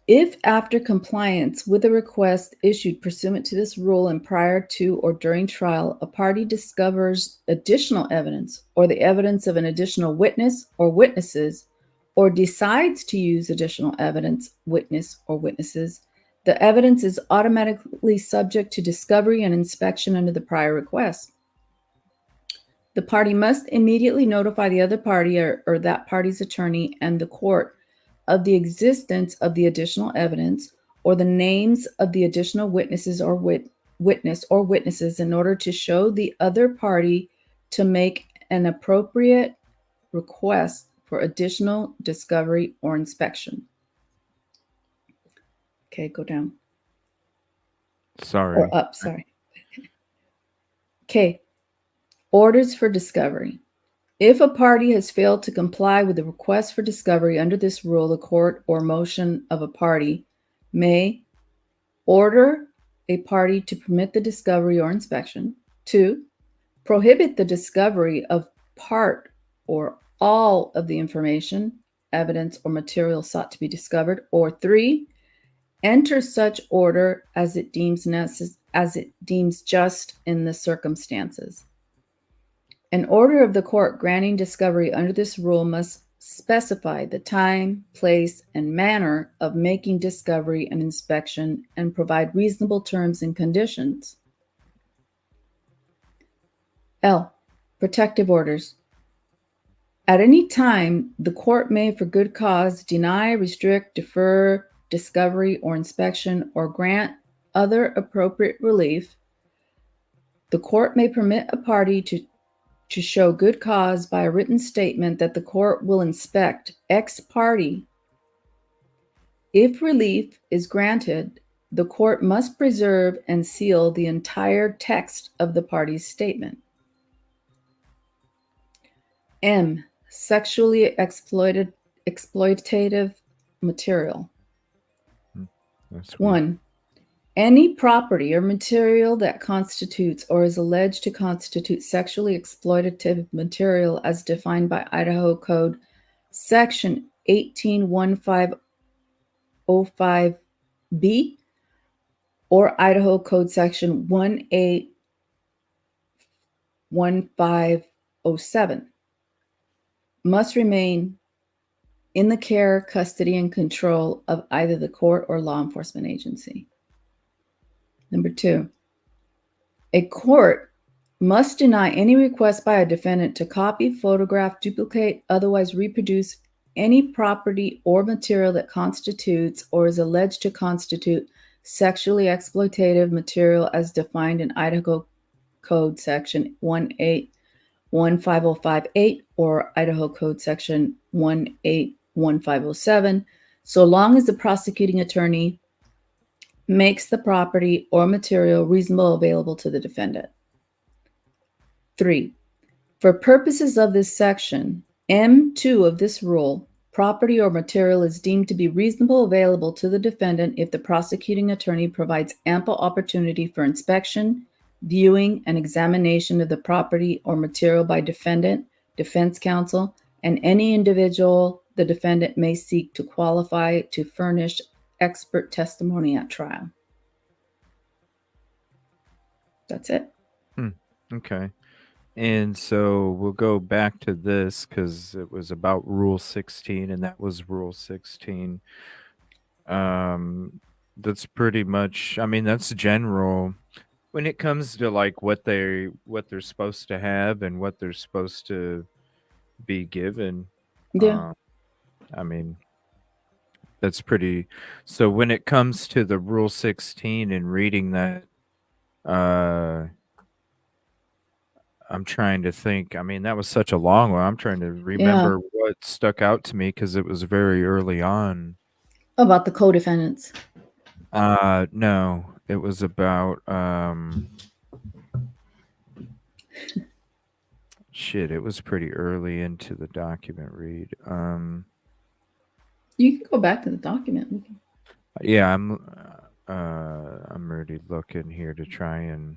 If after compliance with a request issued pursuant to this rule and prior to or during trial, a party discovers additional evidence or the evidence of an additional witness or witnesses, or decides to use additional evidence, witness, or witnesses, the evidence is automatically subject to discovery and inspection under the prior request. The party must immediately notify the other party or that party's attorney and the court of the existence of the additional evidence or the names of the additional witnesses or witnesses in order to show the other party to make an appropriate request for additional discovery or inspection. Okay, go down. Sorry. Or up, sorry. Okay. Orders for discovery. If a party has failed to comply with the request for discovery under this rule, the court or motion of a party may order a party to permit the discovery or inspection. 2, prohibit the discovery of part or all of the information, evidence, or material sought to be discovered. Or 3, enter such order as it deems just in the circumstances. An order of the court granting discovery under this rule must specify the time, place, and manner of making discovery and inspection and provide reasonable terms and conditions. L. Protective orders. At any time, the court may, for good cause, deny, restrict, defer discovery or inspection, or grant other appropriate relief. The court may permit a party to show good cause by a written statement that the court will inspect ex parte. If relief is granted, the court must preserve and seal the entire text of the party's statement. M. Sexually exploitative material. That's 1. Any property or material that constitutes or is alleged to constitute sexually exploitative material as defined by Idaho Code Section 181505B or Idaho Code Section 181507 must remain in the care, custody, and control of either the court or law enforcement agency. Number 2, a court must deny any request by a defendant to copy, photograph, duplicate, otherwise reproduce any property or material that constitutes or is alleged to constitute sexually exploitative material as defined in Idaho Code Section 181505-8 or Idaho Code Section 181507, so long as the prosecuting attorney makes the property or material reasonable available to the defendant. 3, for purposes of this section, M2 of this rule, property or material is deemed to be reasonable available to the defendant if the prosecuting attorney provides ample opportunity for inspection, viewing, and examination of the property or material by defendant, defense counsel, and any individual the defendant may seek to qualify to furnish expert testimony at trial. That's it. Okay. And so we'll go back to this because it was about Rule 16, and that was Rule 16. That's pretty much, I mean, that's general when it comes to like what they're supposed to have and what they're supposed to be given. Yeah. I mean, that's pretty. So when it comes to the Rule 16 and reading that, I'm trying to think. I mean, that was such a long one. I'm trying to remember what stuck out to me because it was very early on. About the co-defendants. No, it was about shit. It was pretty early into the document read. You can go back to the document. Yeah, I'm already looking here to try and.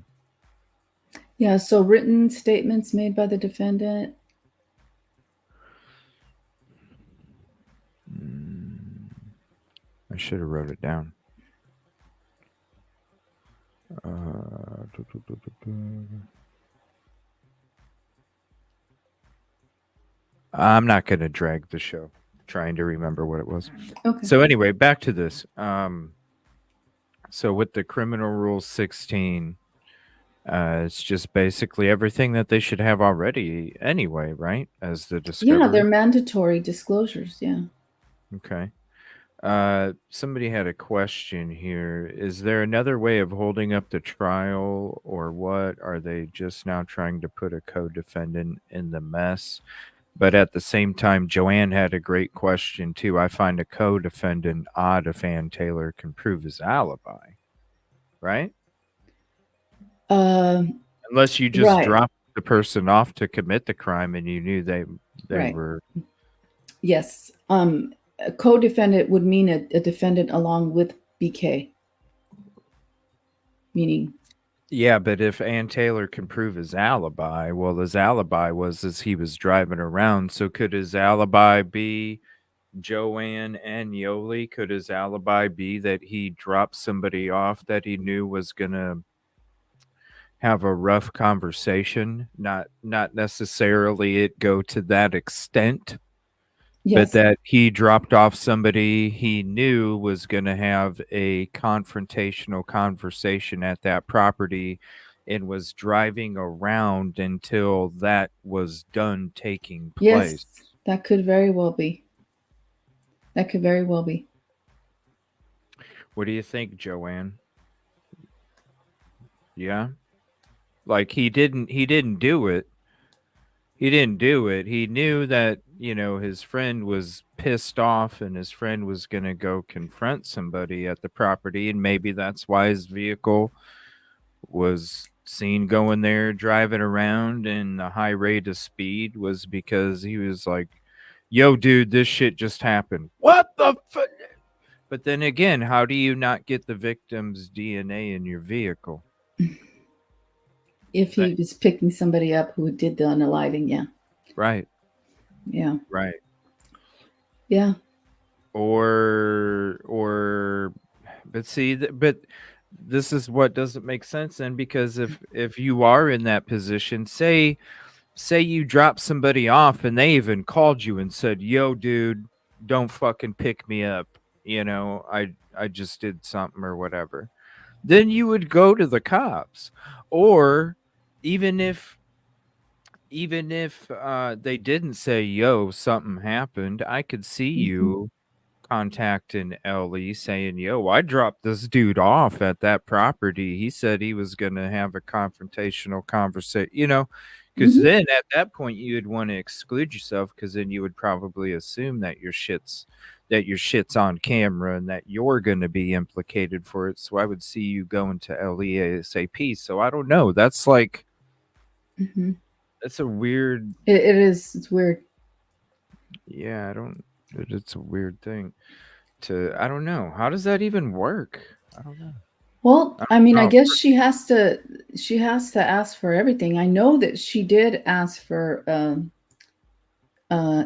Yeah, so written statements made by the defendant. I should have wrote it down. I'm not going to drag the show trying to remember what it was. Okay. So anyway, back to this. So with the criminal rule 16, it's just basically everything that they should have already anyway, right? As the discovery. Yeah, they're mandatory disclosures. Yeah. Okay. Somebody had a question here. Is there another way of holding up the trial, or what? Are they just now trying to put a co-defendant in the mess? But at the same time, Joanne had a great question too. I find a co-defendant odd if Ann Taylor can prove his alibi, right? Unless you just dropped the person off to commit the crime and you knew they were. Yes. A co-defendant would mean a defendant along with BK. Meaning. Yeah, but if Ann Taylor can prove his alibi, well, his alibi was as he was driving around. So could his alibi be Joanne and Yoli? Could his alibi be that he dropped somebody off that he knew was going to have a rough conversation? Not necessarily it go to that extent. Yes. But that he dropped off somebody he knew was going to have a confrontational conversation at that property and was driving around until that was done taking place. Yes, that could very well be. That could very well be. What do you think, Joanne? Yeah? Like he didn't do it. He didn't do it. He knew that, his friend was pissed off and his friend was going to go confront somebody at the property. And maybe that's why his vehicle was seen going there, driving around in a high rate of speed, was because he was like, yo, dude, this shit just happened. What the fuck? But then again, how do you not get the victim's DNA in your vehicle? If he was picking somebody up who did the unaliving, yeah. Right. Yeah. Right. Yeah. But this is what doesn't make sense then, because if you are in that position, say you drop somebody off and they even called you and said, yo, dude, don't fucking pick me up. I just did something or whatever. Then you would go to the cops. Or even if they didn't say, yo, something happened, I could see you contacting Ellie saying, yo, I dropped this dude off at that property. He said he was going to have a confrontational conversation, because then at that point you would want to exclude yourself, because then you would probably assume that your shit's on camera and that you're going to be implicated for it. So I would see you going to Ellie ASAP. So I don't know. That's like, that's a weird. It is. It's weird. Yeah, it's a weird thing. I don't know. How does that even work? I don't know. Well, I mean, I Oh, guess she has to ask for everything. I know that she did ask for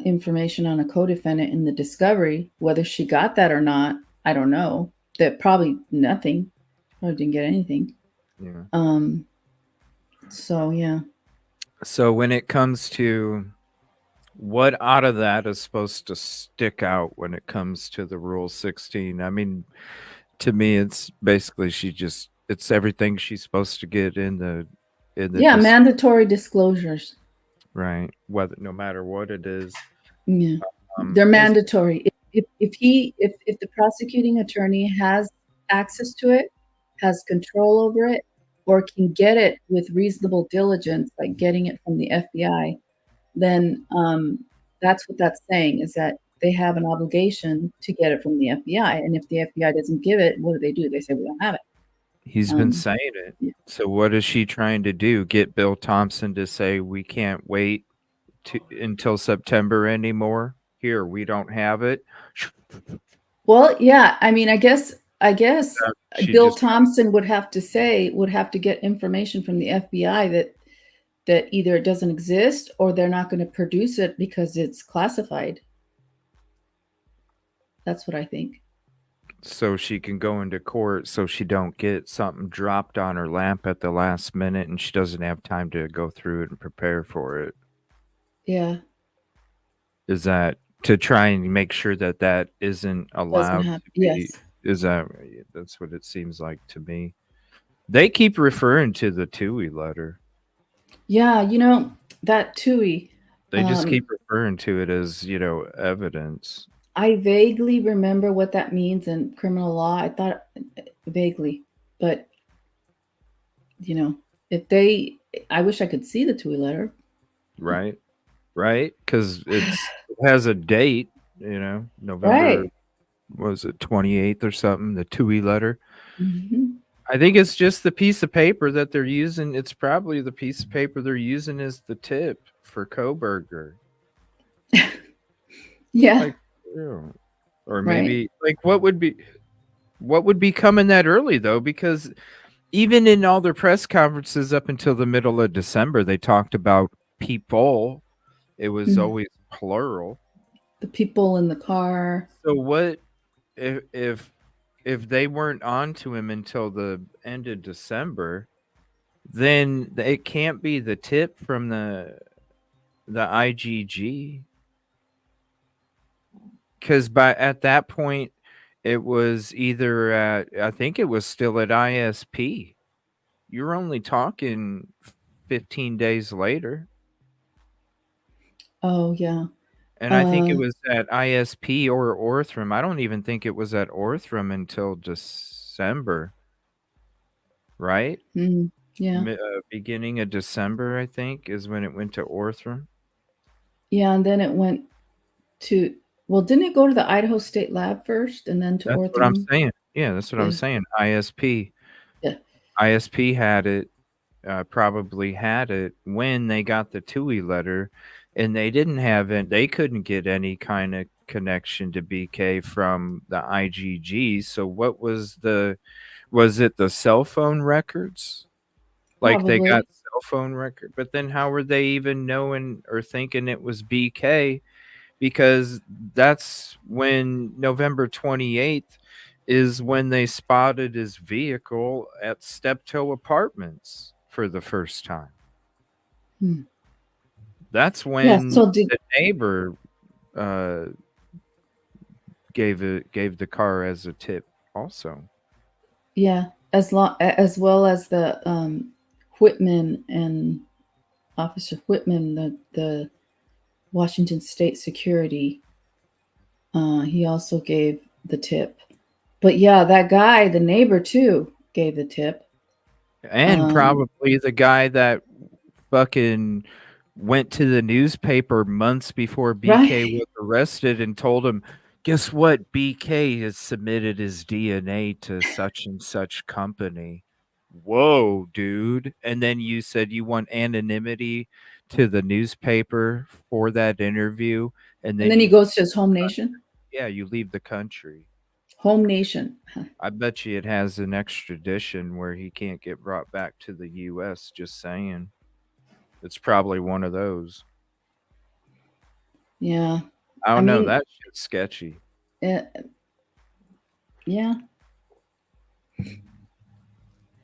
information on a co-defendant in the discovery. Whether she got that or not, I don't know. That probably nothing. Probably didn't get anything. yeah. So yeah. So when it comes to what out of that is supposed to stick out when it comes to the Rule 16? I mean, to me, it's basically it's everything she's supposed to get in the Yeah, mandatory disclosures. right, whether no matter what it is. Yeah, they're mandatory. If the prosecuting attorney has access to it, has control over it, or can get it with reasonable diligence, like getting it from the FBI, then that's what that's saying, is that they have an obligation to get it from the FBI. And if the FBI doesn't give it, what do? They say we don't have it. He's been saying it. Yeah. So what is she trying to do? Get Bill Thompson to say we can't wait until September anymore? Here, we don't have it. Well, yeah. I mean, I guess Bill just Thompson would have to get information from the FBI that either it doesn't exist or they're not going to produce it because it's classified. That's what I think. So she can go into court so she don't get something dropped on her lap at the last minute and she doesn't have time to go through it and prepare for it. Yeah. Is that to try and make sure that that isn't allowed to be? Yes. That's what it seems like to me. They keep referring to the TUI letter. Yeah, that TUI. They just keep referring to it as, evidence. I vaguely remember what that means in criminal law. I thought vaguely, but I wish I could see the TUI letter. Right. Because it has a date, November, right. Was it 28th or something, the TUI letter. Mm-hmm. I think it's just the piece of paper that they're using. It's probably the piece of paper they're using as the tip for Koberger. Yeah. Or maybe what would be coming that early though? Because even in all their press conferences up until the middle of December, they talked about people. It was always plural. The people in the car. So what if they weren't on to him until the end of December, then it can't be the tip from the IGG. Because at that point, it was either I think it was still at ISP. You're only talking 15 days later. Oh, yeah. And I think it was at ISP or Orthram. I don't even think it was at Orthram until December. Right? Yeah. Beginning of December, I think, is when it went to Orthram. Yeah, and then it went to... Well, didn't it go to the Idaho State Lab first and then to Orthram? That's what I'm saying. Yeah, that's what I'm saying. ISP. Yeah. ISP had it, probably had it when they got the TUI letter, and they didn't have it. They couldn't get any kind of connection to BK from the IGG. So what was it the cell phone records? Like they got cell phone record, but then how were they even knowing or thinking it was BK? Because that's when November 28th is when they spotted his vehicle at Steptoe Apartments for the first time. That's when the neighbor gave the car as a tip also. Yeah, as well as the Whitman and Officer Whitman, the Washington State Security, he also gave the tip. But yeah, that guy, the neighbor too, gave the tip. And probably the guy that fucking went to the newspaper months before BK was arrested and told him, guess what? BK has submitted his DNA to such and such company. Whoa, dude. And then you said you want anonymity to the newspaper for that interview. And then he goes to his home nation. Yeah, you leave the country. Home nation. I bet you it has an extradition where he can't get brought back to the U.S. Just saying. It's probably one of those. Yeah. I don't know. That shit's sketchy. Yeah.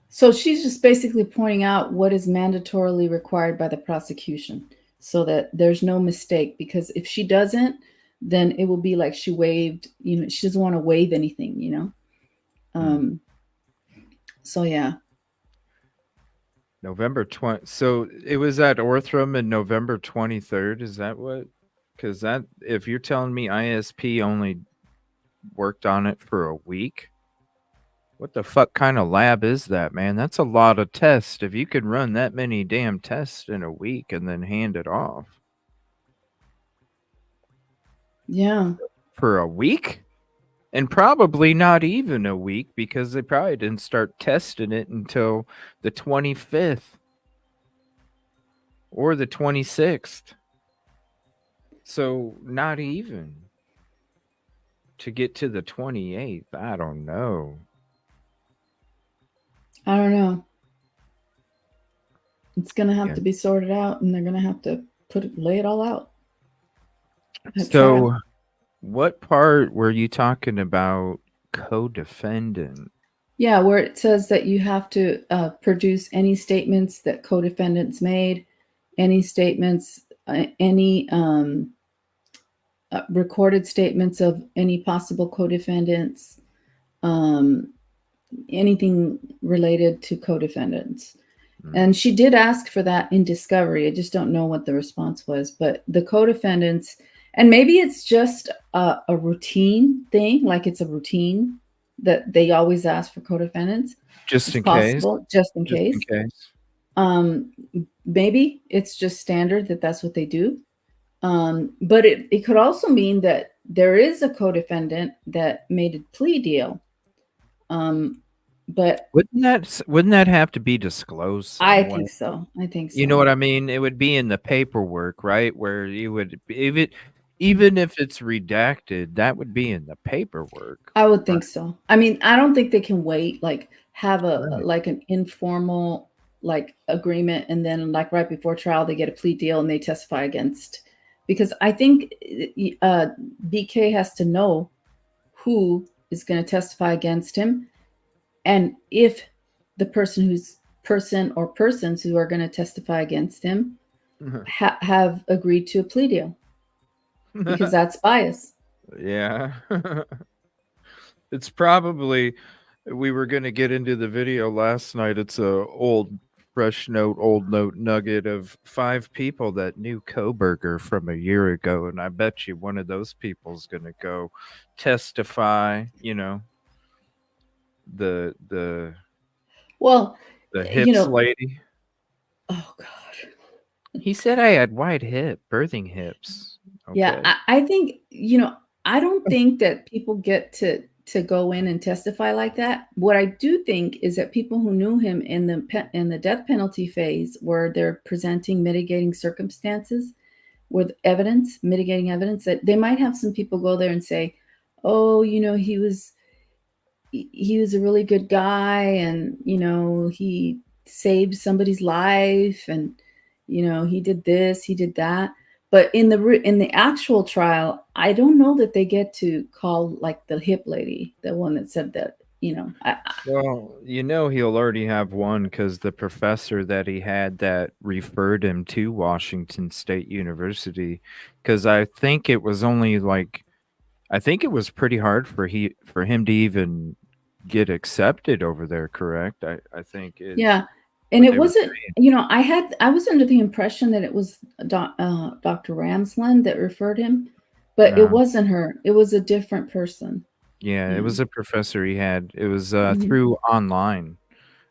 So she's just basically pointing out what is mandatorily required by the prosecution so that there's no mistake, because if she doesn't, then it will be like she waived, she doesn't want to waive anything, So yeah. November 20. So it was at Orthram in November 23rd. Is that what? Because that, if you're telling me ISP only worked on it for a week, what the fuck kind of lab is that, man? That's a lot of tests. If you could run that many damn tests in a week and then hand it off. Yeah. For a week? And probably not even a week, because they probably didn't start testing it until the 25th or the 26th. So not even to get to the 28th. I don't know. I don't know. It's going to have to be sorted out, and they're going to have to lay it all out. So what part were you talking about co-defendant? Yeah, where it says that you have to produce any statements that co-defendants made, any statements, any recorded statements of any possible co-defendants, anything related to co-defendants. And she did ask for that in discovery. I just don't know what the response was, but the co-defendants, and maybe it's just a routine thing, like it's a routine that they always ask for co-defendants. Just in case. Just in case. Maybe it's just standard that's what they do. But it could also mean that there is a co-defendant that made a plea deal. But wouldn't that have to be disclosed somewhere? I think so. You know what I mean? It would be in the paperwork, right? Where you would, even if it's redacted, that would be in the paperwork. I would think so. I mean, I don't think they can wait, like have like an informal like agreement, and then like right before trial they get a plea deal and they testify against. Because I think BK has to know who is going to testify against him. And if the person or persons who are going to testify against him have agreed to a plea deal, because that's bias. Yeah. It's probably, we were going to get into the video last night. It's a old note nugget of 5 people that knew Koberger from a year ago. And I bet you one of those people is going to go testify, the hips lady. Oh God. He said I had birthing hips. Okay. Yeah, I think, I don't think that people get to go in and testify like that. What I do think is that people who knew him in the death penalty phase, where they're presenting mitigating circumstances with mitigating evidence, that they might have some people go there and say, oh, he was a really good guy, and he saved somebody's life, and he did this, he did that. But in the actual trial, I don't know that they get to call like the hip lady, the one that said that. Well, he'll already have one, because the professor that he had that referred him to Washington State University, because I think it was only it was pretty hard for him to even get accepted over there, correct? I think yeah. And it wasn't, I was under the impression that it was Dr. Ramsland that referred him, but it wasn't her. It was a different person. Yeah, it was a professor he had. It was through online,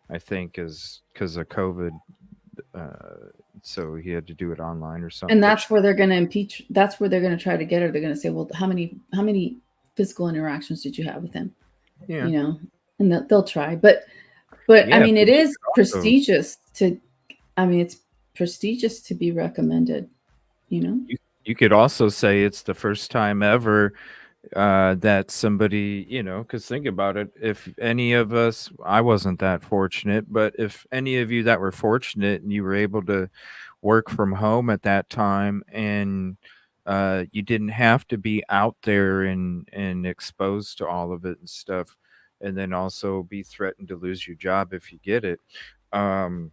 I think, because of COVID. So he had to do it online or something. And that's where they're going to impeach. That's where they're going to try to get her. They're going to say, well, how many physical interactions did you have with him? Yeah. And they'll try. But yeah, I mean, it is prestigious it's prestigious to be recommended, You could also say it's the first time ever that somebody, because think about it, if any of us, I wasn't that fortunate, but if any of you that were fortunate and you were able to work from home at that time, and you didn't have to be out there and exposed to all of it and stuff, and then also be threatened to lose your job if you get it. Um,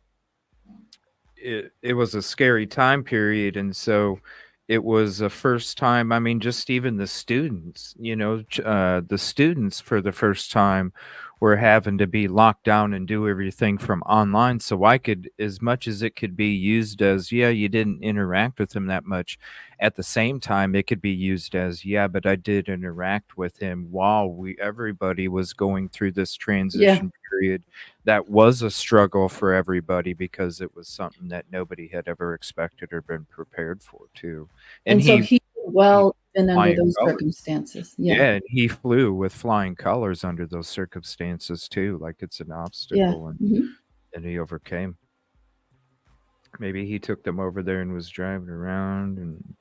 it was a scary time period, and so it was the first time. I mean, just even the students, the students for the first time were having to be locked down and do everything from online. So I could, as much as it could be used as, yeah, you didn't interact with him that much, at the same time it could be used as, yeah, but I did interact with him while everybody was going through this Yeah. transition period. That was a struggle for everybody because it was something that nobody had ever expected or been prepared for too. And so he did well even under flying those colors. circumstances. Yeah, Yeah. and he flew with flying colors under those circumstances too, like it's an Yeah. obstacle, Mhm. and he overcame. Maybe he took them over there and was driving around, and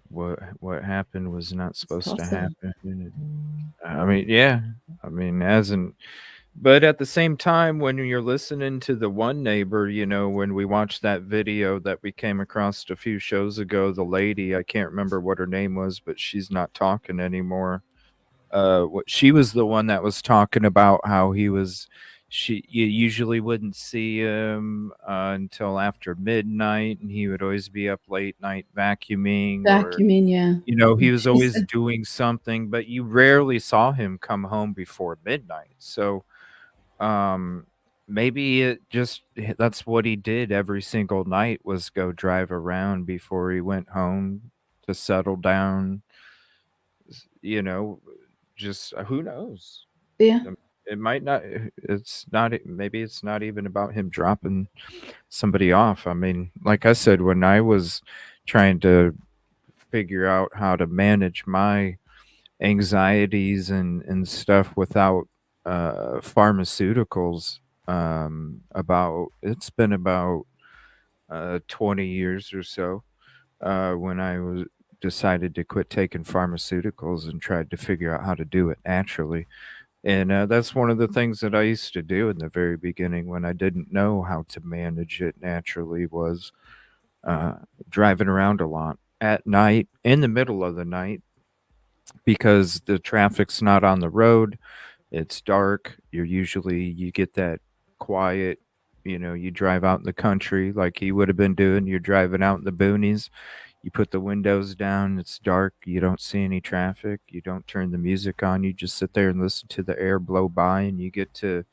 what happened was not It's supposed to possible. happen. I mean, yeah. I mean, but at the same time, when you're listening to the one neighbor, when we watched that video that we came across a few shows ago, the lady, I can't remember what her name was, but she's not talking anymore. She was the one that was talking about how you usually wouldn't see him until after midnight, and he would always be up late night vacuuming, or Vacuuming, yeah. he was She always said doing something, but you rarely saw him come home before midnight. So maybe that's what he did every single night, was go drive around before he went home to settle down. You know, just who knows? Yeah. It might not. It's not. Maybe it's not even about him dropping somebody off. I mean, like I said, when I was trying to figure out how to manage my anxieties and stuff without pharmaceuticals, about it's been about 20 years or so, when I was decided to quit taking pharmaceuticals and tried to figure out how to do it naturally. And that's one of the things that I used to do in the very beginning when I didn't know how to manage it naturally, was uh, driving around a lot at night, in the middle of the night, because the traffic's not on the road. It's dark. You get that quiet, you drive out in the country like he would have been doing. You're driving out in the boonies. You put the windows down, it's dark, you don't see any traffic, you don't turn the music on, you just sit there and listen to the air blow by, and you get to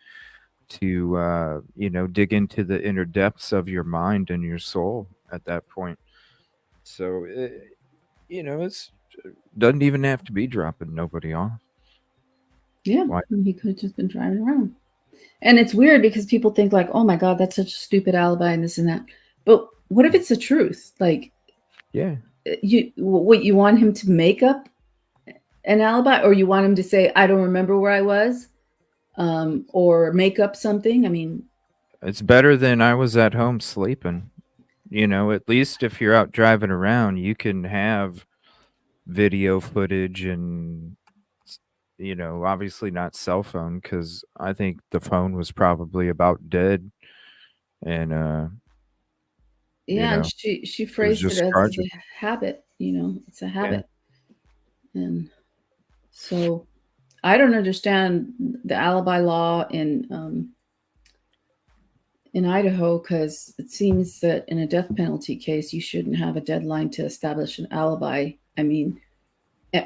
dig into the inner depths of your mind and your soul at that point. So it's doesn't even have to be dropping nobody off. Yeah. Why? He could have just been driving around. And it's weird because people think like, oh my God, that's such a stupid alibi and this and that. But what if it's the truth? Like, Yeah. you want him to make up an alibi, or you want him to say, I don't remember where I was, or make up something? I mean, It's better than I was at home sleeping. At least if you're out driving around, you can have video footage, and obviously not cell phone, because I think the phone was probably about dead, and yeah. And she it was phrased it just as tragic. a habit, it's a Yeah. habit. And so I don't understand the alibi law in Idaho, because it seems that in a death penalty case, you shouldn't have a deadline to establish an alibi. I mean,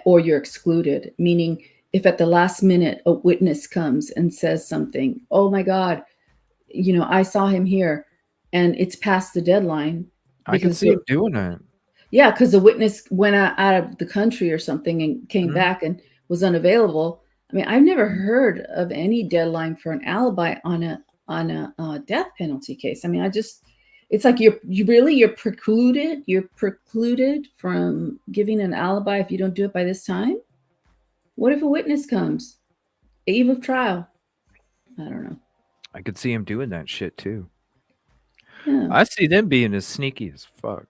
or you're excluded, meaning if at the last minute a witness comes and says something, oh my God, I saw him here, and it's past the deadline. I could see him doing that. Yeah, because the witness went out of the country or something and came back and was unavailable. I mean, I've never heard of any deadline for an alibi on a death penalty case. I mean, it's like you're precluded from giving an alibi if you don't do it by this time. What if a witness comes eve of trial? I don't know. I could see him doing that shit too. Yeah. I see them being as sneaky as fuck,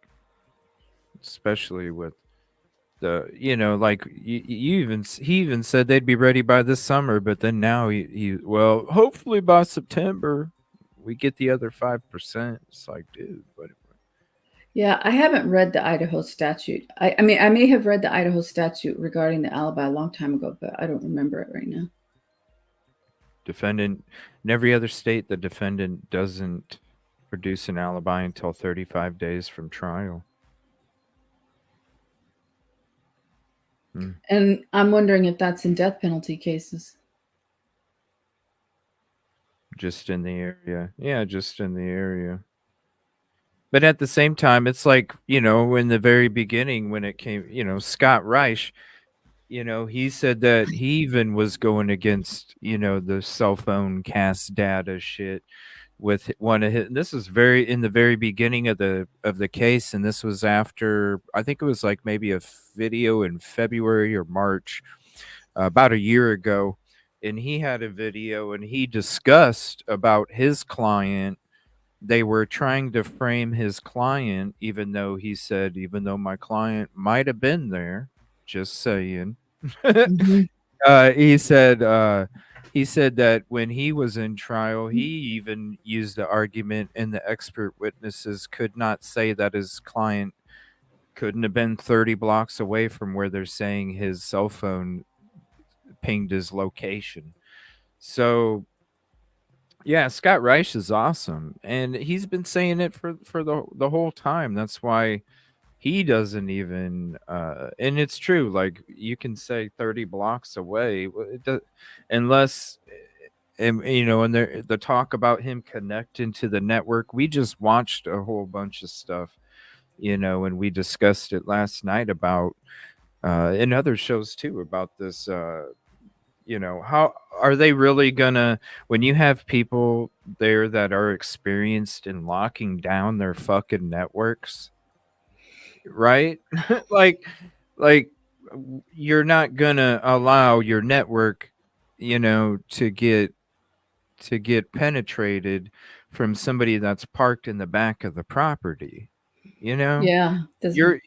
especially with like he even said they'd be ready by this summer, but then now well, hopefully by September we get the other 5%. It's like, dude, what? Yeah, I haven't read the Idaho statute. I mean, I may have read the Idaho statute regarding the alibi a long time ago, but I don't remember it right now. Defendant, in every other state, the defendant doesn't produce an alibi until 35 days from trial. And I'm wondering if that's in death penalty cases. Just in the area. Yeah, just in the area. But at the same time, it's like, in the very beginning when it came, Scott Reich, he said that he even was going against, the cell phone cast data shit with one of his. This was in the very beginning of the case, and this was after, I think it was like maybe a video in February or March, about a year ago, and he had a video and he discussed about his client. They were trying to frame his client, even though my client might have been there, just saying. Mm-hmm. He said that when he was in trial, he even used the argument, and the expert witnesses could not say that his client couldn't have been 30 blocks away from where they're saying his cell phone pinged his location. So yeah, Scott Reich is awesome, and he's been saying it for the whole time. That's why he doesn't even and it's true, like, you can say 30 blocks away, unless, and the talk about him connecting to the network. We just watched a whole bunch of stuff, and we discussed it last night about in other shows too, about this. How are they really gonna, when you have people there that are experienced in locking down their fucking networks, right? like you're not gonna allow your network, to get penetrated from somebody that's parked in the back of the property. Yeah. You're,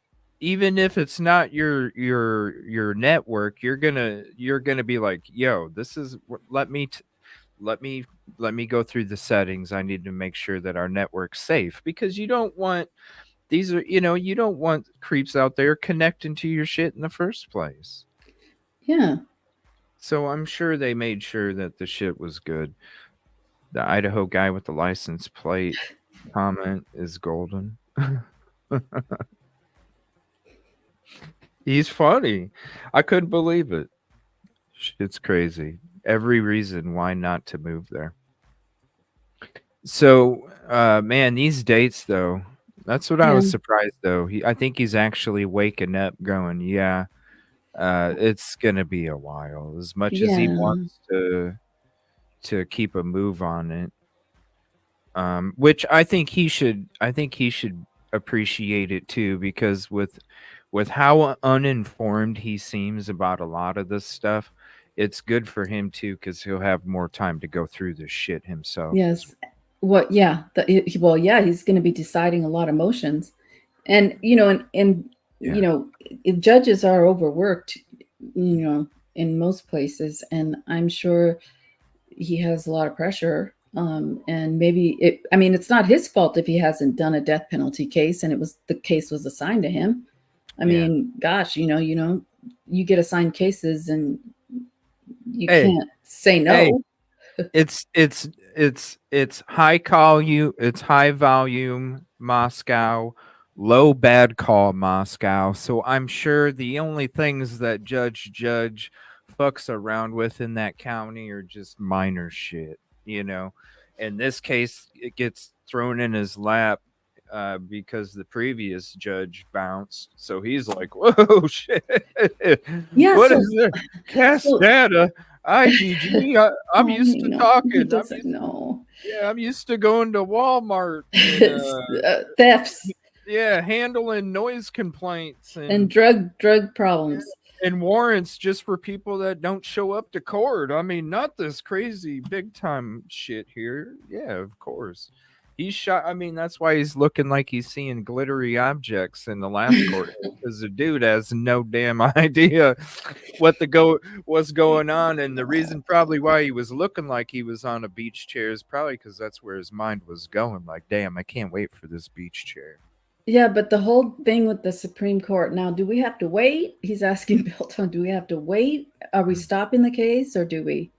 even if it's not your network, you're gonna be like, yo, this is, let me go through the settings. I need to make sure that our network's safe, because you don't want you don't want creeps out there connecting to your shit in the first place. Yeah. So I'm sure they made sure that the shit was good. The Idaho guy with the license plate comment is golden. He's funny. I couldn't believe it. It's crazy. Every reason why not to move there. So, man, these dates though, that's what I was surprised though. I think he's actually waking up going, yeah, it's gonna be a while. As much as he wants to keep a move on it. Which I think he should appreciate it too, because with how uninformed he seems about a lot of this stuff, it's good for him too, because he'll have more time to go through this shit himself. Yes. What? Yeah. Well, yeah, he's going to be deciding a lot of motions, and judges are overworked, in most places, and I'm sure he has a lot of pressure. And maybe it's not his fault if he hasn't done a death penalty case, and the case was assigned to him. I mean, gosh, you get assigned cases and you can't say no. Hey, it's high volume Moscow, low bad call Moscow. So I'm sure the only things that judge fucks around with in that county are just minor shit, In this case, it gets thrown in his lap because the previous judge bounced. So he's like, whoa, shit. Yeah, what is there? Cast data. IGG. I'm used to talking. He doesn't know. Yeah, I'm used to going to Walmart. And, thefts. Yeah, handling noise complaints and drug problems. And warrants just for people that don't show up to court. I mean, not this crazy big time shit here. Yeah, of course. He's shot. I mean, that's why he's looking like he's seeing glittery objects in the last court, because the dude has no damn idea what's going on, and the reason probably why he was looking like he was on a beach chair is probably because that's where his mind was going. Like, damn, I can't wait for this beach chair. Yeah, but the whole thing with the Supreme Court now, do we have to wait? He's asking Bilton, do we have to wait? Are we stopping the case, or do we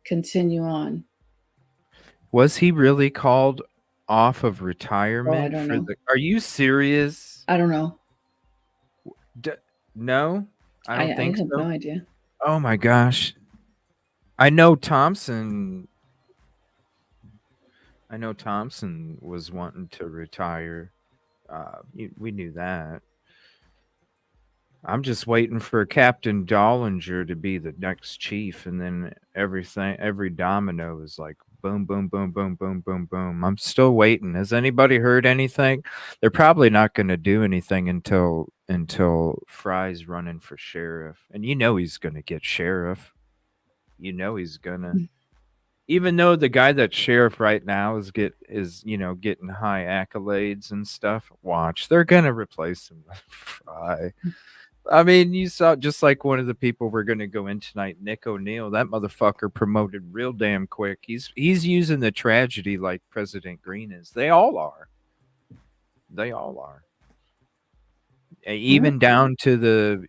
continue on? Was he really called off of Oh, I retirement don't for know. the? Are you serious? I don't know. No, I don't think I have so. no idea. Oh my gosh. I know Thompson was wanting to retire. We knew that. I'm just waiting for Captain Dollinger to be the next chief, and then every domino is like boom, boom, boom, boom, boom, boom, boom. I'm still waiting. Has anybody heard anything? They're probably not going to do anything until Fry's running for sheriff, and you know he's going to get sheriff. You know he's gonna. Even though the guy that's sheriff right now is getting high accolades and stuff, watch, they're gonna replace him with Fry. I mean, you saw just like one of the people we're gonna go in tonight, Nick O'Neill. That motherfucker promoted real damn quick. He's using the tragedy like President Green is. They all are. They all are. Even down to the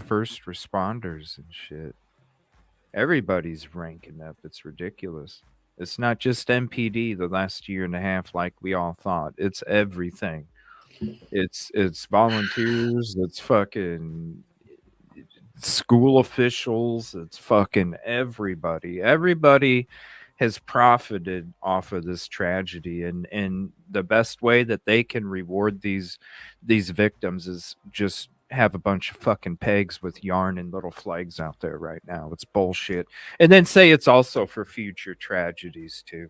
first responders and shit. Everybody's ranking up. It's ridiculous. It's not just MPD the last year and a half like we all thought. It's everything. It's volunteers, it's fucking school officials, it's fucking everybody. Everybody has profited off of this tragedy, and the best way that they can reward these victims is just have a bunch of fucking pegs with yarn and little flags out there right now. It's bullshit. And then say it's also for future tragedies too.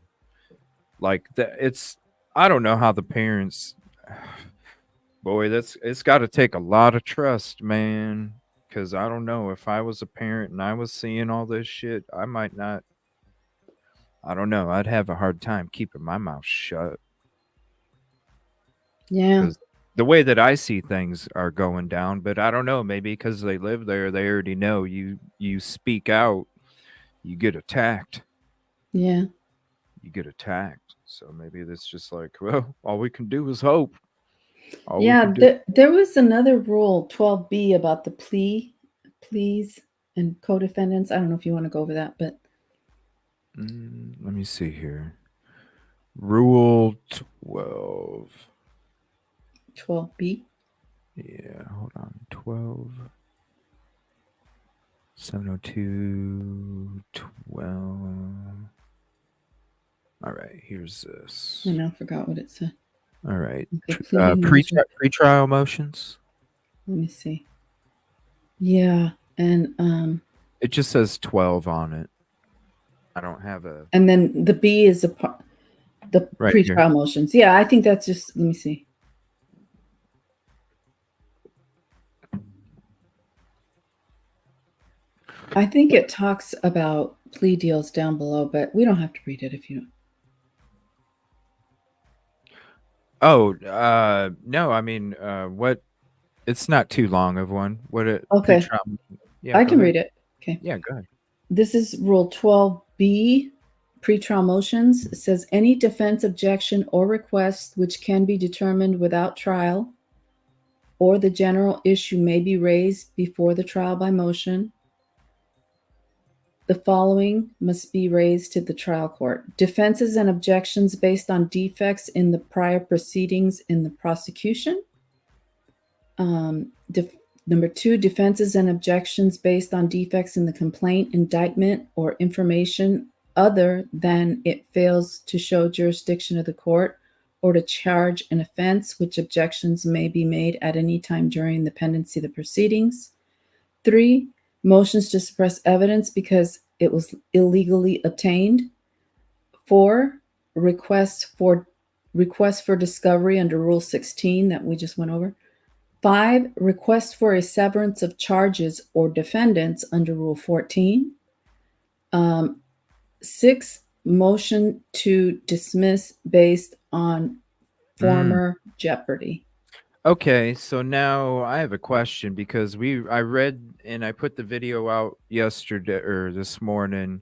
Like I don't know how the parents, boy, it's got to take a lot of trust, man. Because I don't know, if I was a parent and I was seeing all this shit, I might not. I don't know. I'd have a hard time keeping my mouth shut. Yeah. Because the way that I see things are going down, but I don't know. Maybe because they live there, they already know you speak out, you get attacked. Yeah. You get attacked. So maybe that's just like, well, all we can do is hope. Yeah, there was another rule, 12B, about the pleas and co-defendants. I don't know if you want to go over that, but let me see here. Rule 12. 12B. Yeah, hold on. 12. 702 12. All right, here's this. I now forgot what it said. All right. Okay, pre-trial motions. Let me see. Yeah, and it just says 12 on it. I don't have a. And then the B is the right pre-trial motions. Yeah, I think that's just. Let me see. I think it talks about plea deals down below, but we don't have to read it if you don't. Oh, no, I mean, what? It's not too long of one. Okay. Yeah, I can read it. Okay. Yeah, go ahead. This is Rule 12B, pre-trial motions. It says any defense objection or request which can be determined without trial, or the general issue may be raised before the trial by motion. The following must be raised to the trial court: defenses and objections based on defects in the prior proceedings in the prosecution. Number 2, defenses and objections based on defects in the complaint, indictment, or information other than it fails to show jurisdiction of the court or to charge an offense, which objections may be made at any time during the pendency of the proceedings. 3, motions to suppress evidence because it was illegally obtained. 4, requests for discovery under Rule 16 that we just went over. 5, request for a severance of charges or defendants under Rule 14. 6, motion to dismiss based on former jeopardy. Okay, so now I have a question because I read and I put the video out yesterday or this morning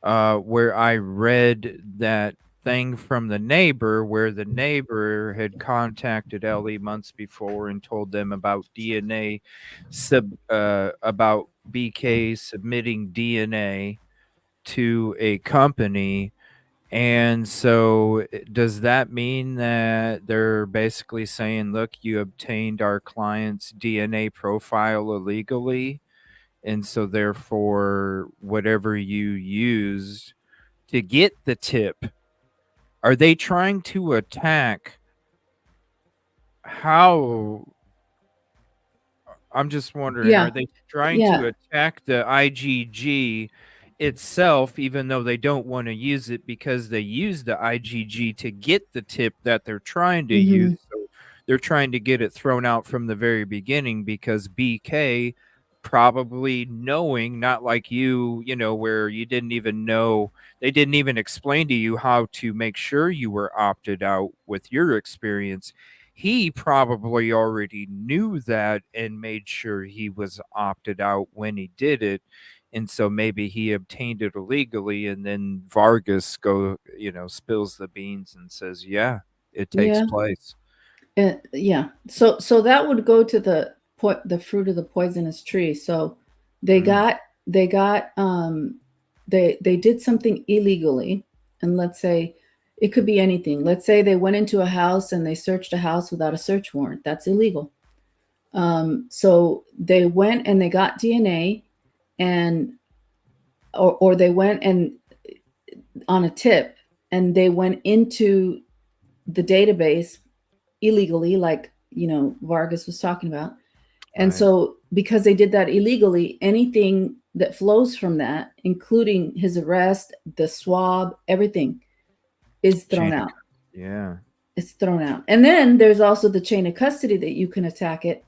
where I read that thing from the neighbor where the neighbor had contacted Ellie months before and told them about DNA about BK submitting DNA to a company. And so, does that mean that they're basically saying, look, you obtained our client's DNA profile illegally? And so, therefore, whatever you used to get the tip, are they trying to attack how? I'm just wondering, Yeah. are they trying Yeah. to attack the IgG itself, even though they don't want to use it because they use the IgG to get the tip that they're trying to use? So they're trying to get it thrown out from the very beginning because BK probably knowing, not like you know, where you didn't even know, they didn't even explain to you how to make sure you were opted out with your experience. He probably already knew that and made sure he was opted out when he did it. And so maybe he obtained it illegally, and then Vargas spills the beans and says, yeah, it takes Yeah. place. Yeah. So that would go to the fruit of the poisonous tree. So they did something illegally, and let's say it could be anything. Let's say they went into a house and they searched a house without a search warrant. That's illegal. So they went and they got DNA, and or they went and on a tip, and they went into the database illegally, like Vargas was talking about. And so because they did that illegally, anything that flows from that, including his arrest, the swab, everything is thrown out. Yeah. It's thrown out. And then there's also the chain of custody that you can attack it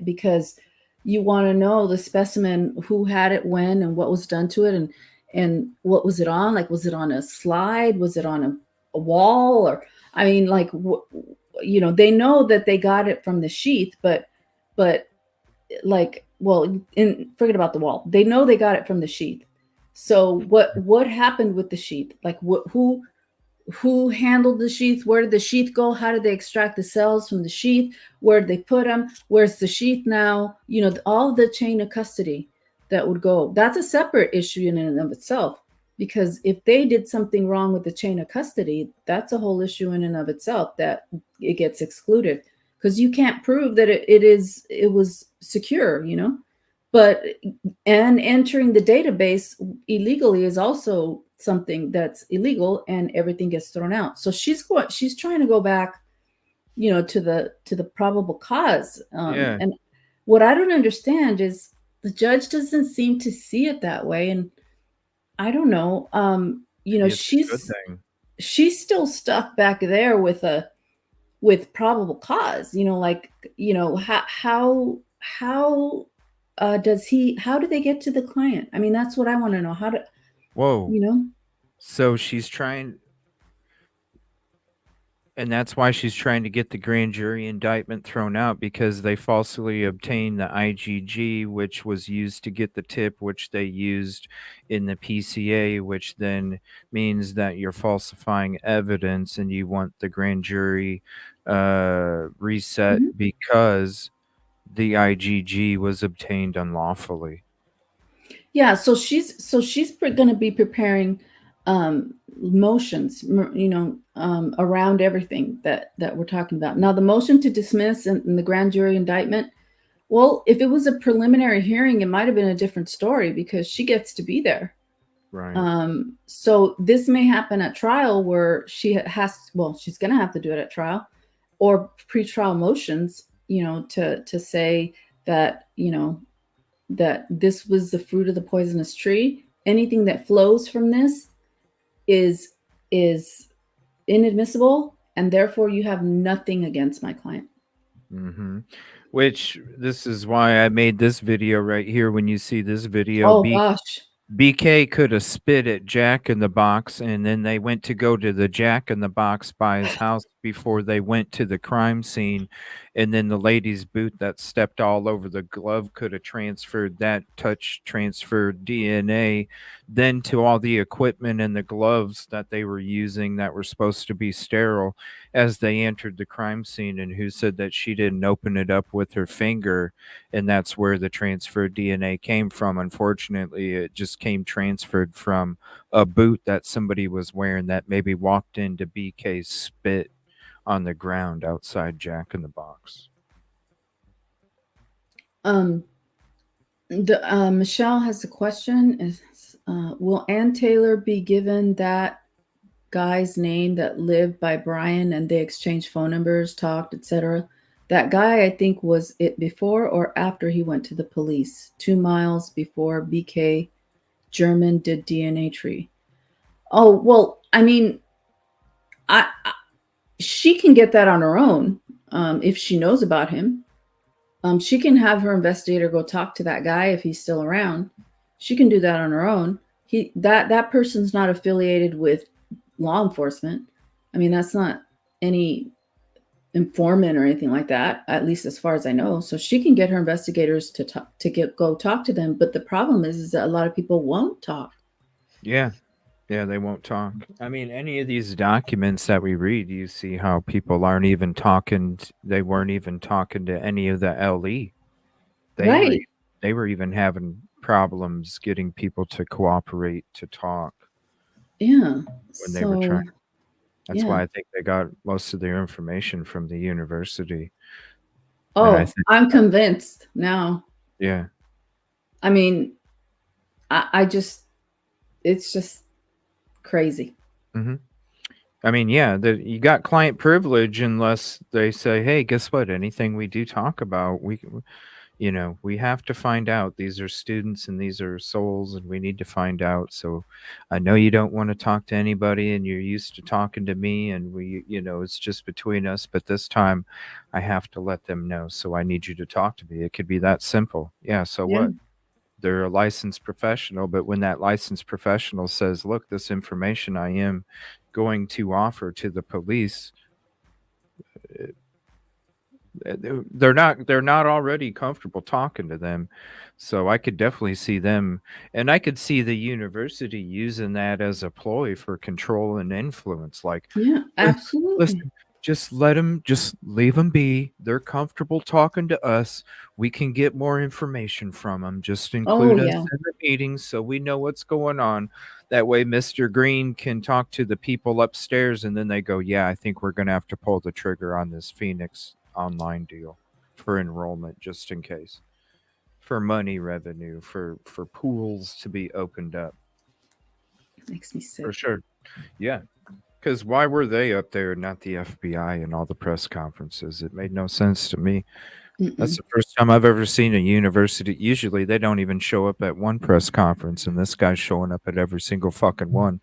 because you want to know the specimen, who had it when, and what was done to it, and what was it on? Like, was it on a slide? Was it on a wall? Or, I mean, like, they know that they got it from the sheath, but like, well, forget about the wall. They know they got it from the sheath. So what happened with the sheath? Like, who handled the sheath? Where did the sheath go? How did they extract the cells from the sheath? Where did they put them? Where's the sheath now? All the chain of custody that would go. That's a separate issue in and of itself, because if they did something wrong with the chain of custody, that's a whole issue in and of itself that it gets excluded, because you can't prove that it was secure, but entering the database illegally is also something that's illegal, and everything gets thrown out. So she's trying to go back, to the probable cause. And what I don't understand is the judge doesn't seem to see it that way. And I don't know, she's still stuck back there with probable cause, how do they get to the client? I mean, that's what I want to know. So she's trying, and that's why she's trying to get the grand jury indictment thrown out, because they falsely obtained the IgG, which was used to get the tip, which they used in the PCA, which then means that you're falsifying evidence, and you want the grand jury reset because the IgG was obtained unlawfully. Yeah, so she's going to be preparing motions, around everything that we're talking about. Now, the motion to dismiss and the grand jury indictment, well, if it was a preliminary hearing, it might have been a different story, because she gets to be there. Right. So this may happen at trial, where she's going to have to do it at trial, or pretrial motions, to say that, that this was the fruit of the poisonous tree. Anything that flows from this is inadmissible, and therefore you have nothing against my client. Which, this is why I made this video right here. When you see this video, oh gosh, BK could have spit at Jack in the Box, and then they went to go to the Jack in the Box by his house before they went to the crime scene. And then the lady's boot that stepped all over the glove could have transferred that transferred DNA then to all the equipment and the gloves that they were using that were supposed to be sterile as they entered the crime scene. And who said that she didn't open it up with her finger, and that's where the transferred DNA came from. Unfortunately, it just came transferred from a boot that somebody was wearing that maybe walked into BK's spit on the ground outside Jack in the Box. Michelle has a question. Will Ann Taylor be given that guy's name that lived by Brian and they exchanged phone numbers, talked, etc.? That guy, I think, was it before or after he went to the police, 2 miles before BK German did DNA tree. Oh, well, I mean, she can get that on her own if she knows about him. She can have her investigator go talk to that guy if he's still around. She can do that on her own. That person's not affiliated with law enforcement. I mean, that's not any informant or anything like that, at least as far as I know. So she can get her investigators to go talk to them. But the problem is that a lot of people won't talk. Yeah, they won't talk. I mean, any of these documents that we read, you see how people aren't even talking. They weren't even talking to any of the LE. They were even having problems getting people to cooperate to talk. Yeah. When they were trying. That's why I think they got most of their information from the university. Oh, I'm convinced now. Yeah. I mean, it's just crazy. Mm-hmm. I mean, yeah, you got client privilege unless they say, hey, guess what? Anything we do talk about, we have to find out. These are students and these are souls, and we need to find out. So I know you don't want to talk to anybody and you're used to talking to me, and it's just between us. But this time I have to let them know. So I need you to talk to me. It could be that simple. Yeah. So what? They're a licensed professional, but when that licensed professional says, look, this information I am going to offer to the police, they're not already comfortable talking to them. So I could definitely see them, and I could see the university using that as a ploy for control and influence. Like, yeah, absolutely. Listen, just leave them be. They're comfortable talking to us. We can get more information from them. Just include us in the meetings so we know what's going on. That way Mr. Green can talk to the people upstairs, and then they go, yeah, I think we're going to have to pull the trigger on this Phoenix online deal for enrollment, just in case, for money revenue, for pools to be opened up. Makes me sick. For sure. Yeah. Because why were they up there, not the FBI and all the press conferences? It made no sense to me. That's the first time I've ever seen a university. Usually they don't even show up at one press conference, and this guy's showing up at every single fucking one.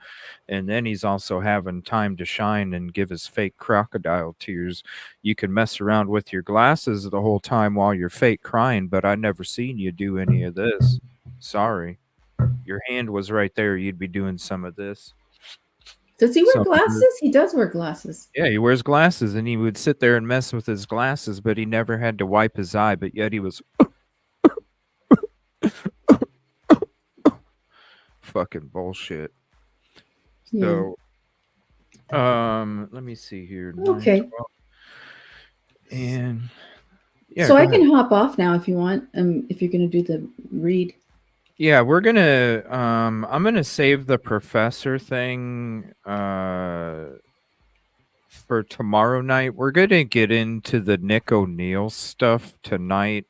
And then he's also having time to shine and give his fake crocodile tears. You can mess around with your glasses the whole time while you're fake crying, but I never seen you do any of this. Sorry. Your hand was right there. You'd be doing some of this. Does he wear glasses? He does wear glasses. Yeah, he wears glasses, and he would sit there and mess with his glasses, but he never had to wipe his eye, but yet he was fucking bullshit. So, let me see here. Okay. 9, 12. And yeah, so I can hop off now if you want, if you're going to do the read. Yeah, we're gonna I'm gonna save the professor thing for tomorrow night. We're gonna get into the Nick O'Neill stuff tonight,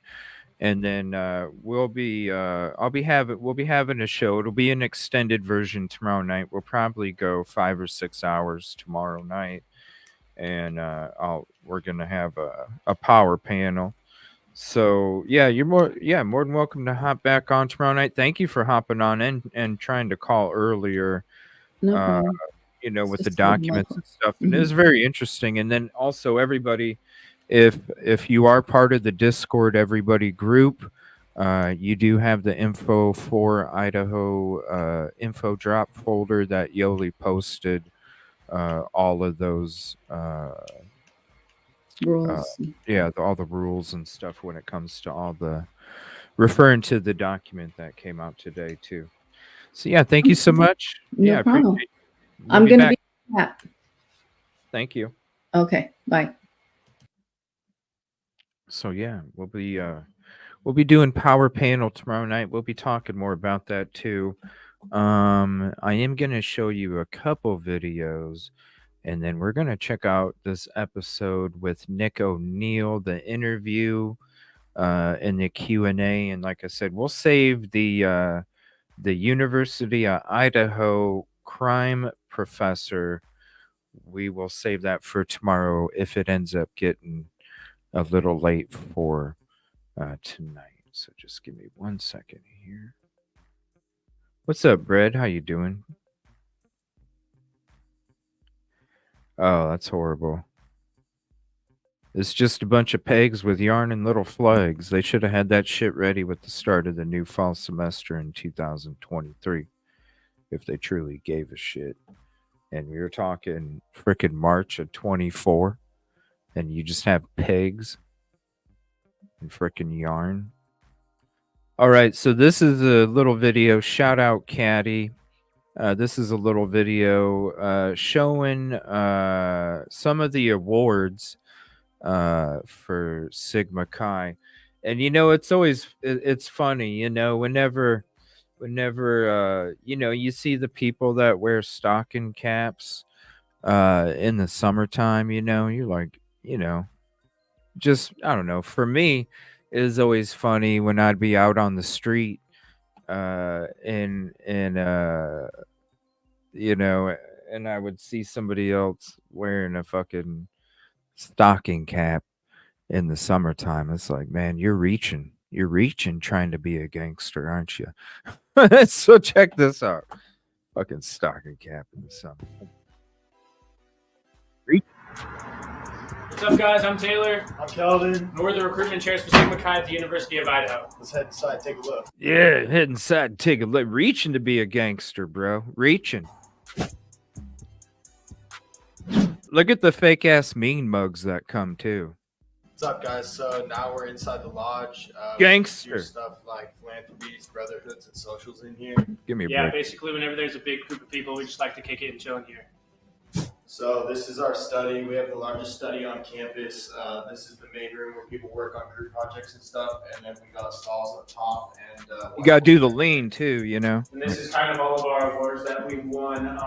and then we'll be having a show. It'll be an extended version tomorrow night. We'll probably go 5 or 6 hours tomorrow night, and we're gonna have a power panel. So yeah, you're more than welcome to hop back on tomorrow night. Thank you for hopping on and trying to call earlier. No problem. With the documents and stuff. And it was very interesting. And then also everybody, if you are part of the Discord everybody group, You do have the Info4 Idaho info drop folder that Yoli posted all of those Rules. all the rules and stuff when it comes to all the referring to the document that came out today too. So yeah, thank you so much. No I problem. appreciate it. I'm going to be back. Thank you. Okay, bye. So yeah, we'll be doing power panel tomorrow night. We'll be talking more about that too. I am going to show you a couple videos, and then we're going to check out this episode with Nick O'Neill, the interview and the Q&A. And like I said, we'll save the University of Idaho crime professor. We will save that for tomorrow if it ends up getting a little late for tonight. So just give me 1 second here. What's up, Brad? How you doing? Oh, that's horrible. It's just a bunch of pegs with yarn and little flags. They should have had that shit ready with the start of the new fall semester in 2023, if they truly gave a shit. And we were talking frickin' March of 24, and you just have pegs and frickin' yarn. All right, so this is a little video. Shout out, Caddy. This is a little video showing some of the awards for Sigma Chi. And it's funny, whenever you see the people that wear stocking caps in the summertime, you're like, just, I don't know, for me it is always funny when I'd be out on the street and I would see somebody else wearing a fucking stocking cap in the summertime. It's like, man, you're reaching trying to be a gangster, aren't you? So check this out. Fucking stocking cap in the summer. What's up, guys? I'm Taylor. I'm Kelvin. And we're the recruitment chairs for Sigma Chi at the University of Idaho. Let's head inside and take a look. Yeah, head inside and take a look. Reaching to be a gangster, bro. Reaching. Look at the fake ass mean mugs that come too. What's up, guys? So now we're inside the lodge. Gangster. We do stuff like philanthropies, brotherhoods, and socials in here. Give me a break. break. Basically, whenever there's a big group of people, we just like to kick it and chill in here. So this is our study. We have the largest study on campus. This is the main room where people work on group projects and stuff. And then we got stalls up top. And you got to do the lean too, And this is kind of all of our awards that we've won.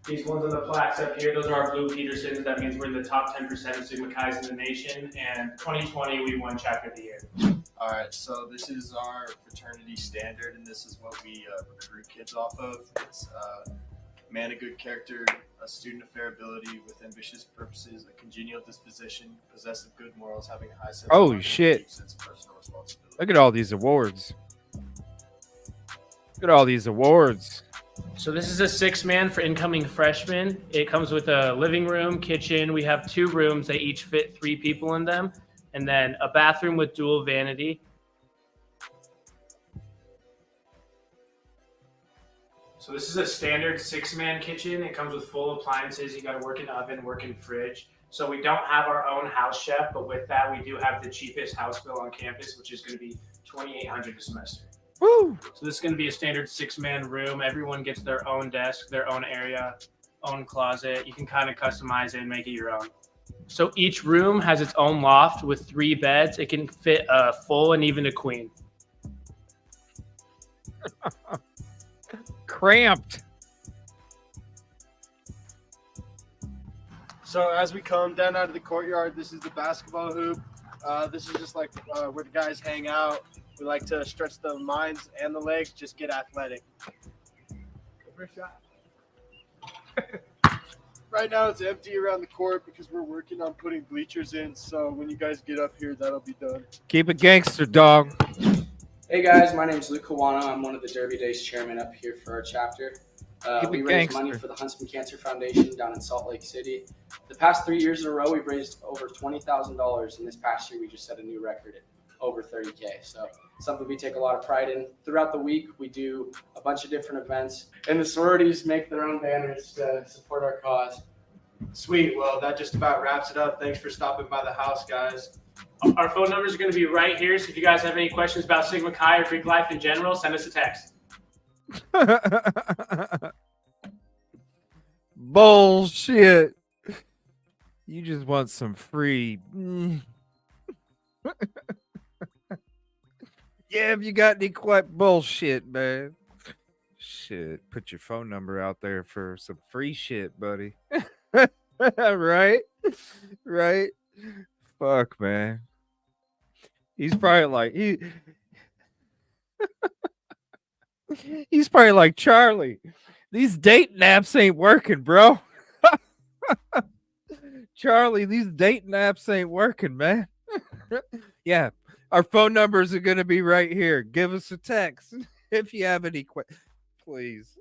These ones on the plaques up here, those are our Blue Petersons. That means we're in the top 10% of Sigma Chi's in the nation. And 2020, we won Chapter of the Year. All right, so this is our fraternity standard, and this is what we recruit kids off of. It's man of good character, a student of fair ability with ambitious purposes, a congenial disposition, possessive good morals, having a high sense Holy of shit. sense of personal responsibility. Look at all these awards. Look at all these awards. So this is a 6-man for incoming freshmen. It comes with a living room, kitchen. We have 2 rooms. They each fit 3 people in them. And then a bathroom with dual vanity. So this is a standard 6-man kitchen. It comes with full appliances. You got a working oven, working fridge. So we don't have our own house chef, but with that, we do have the cheapest house bill on campus, which is going to be $2,800 a semester. Woo! So this is going to be a standard 6-man room. Everyone gets their own desk, their own area, own closet. You can kind of customize it and make it your own. So each room has its own loft with 3 beds. It can fit a full and even a queen. Cramped. So as we come down out of the courtyard, this is the basketball hoop. This is just like where the guys hang out. We like to stretch the minds and the legs, just get athletic. First shot. Right now it's empty around the court because we're working on putting bleachers in. So when you guys get up here, that'll be done. Keep it gangster, dog. Hey guys, my name is Luke Kawano. I'm one of the Derby Days chairman up here for our chapter. We raise money for the Huntsman Cancer Foundation down in Salt Lake City. The past 3 years in a row, we've raised over $20,000, and this past year we just set a new record at over 30K. So something we take a lot of pride in. Throughout the week, we do a bunch of different events, and the sororities make their own banners to support our cause. Sweet. Well, that just about wraps it up. Thanks for stopping by the house, guys. Our phone numbers are going to be right here. So if you guys have any questions about Sigma Chi or Greek life in general, send us a text. Bullshit. You just want some free. Yeah, if you got any bullshit, man. Shit, put your phone number out there for some free shit, buddy. Right? Right? Fuck, man. He's probably like he's probably like, Charlie, these dating apps ain't working, bro. Charlie, these dating apps ain't working, man. Yeah, our phone numbers are going to be right here. Give us a text if you have any questions. Please.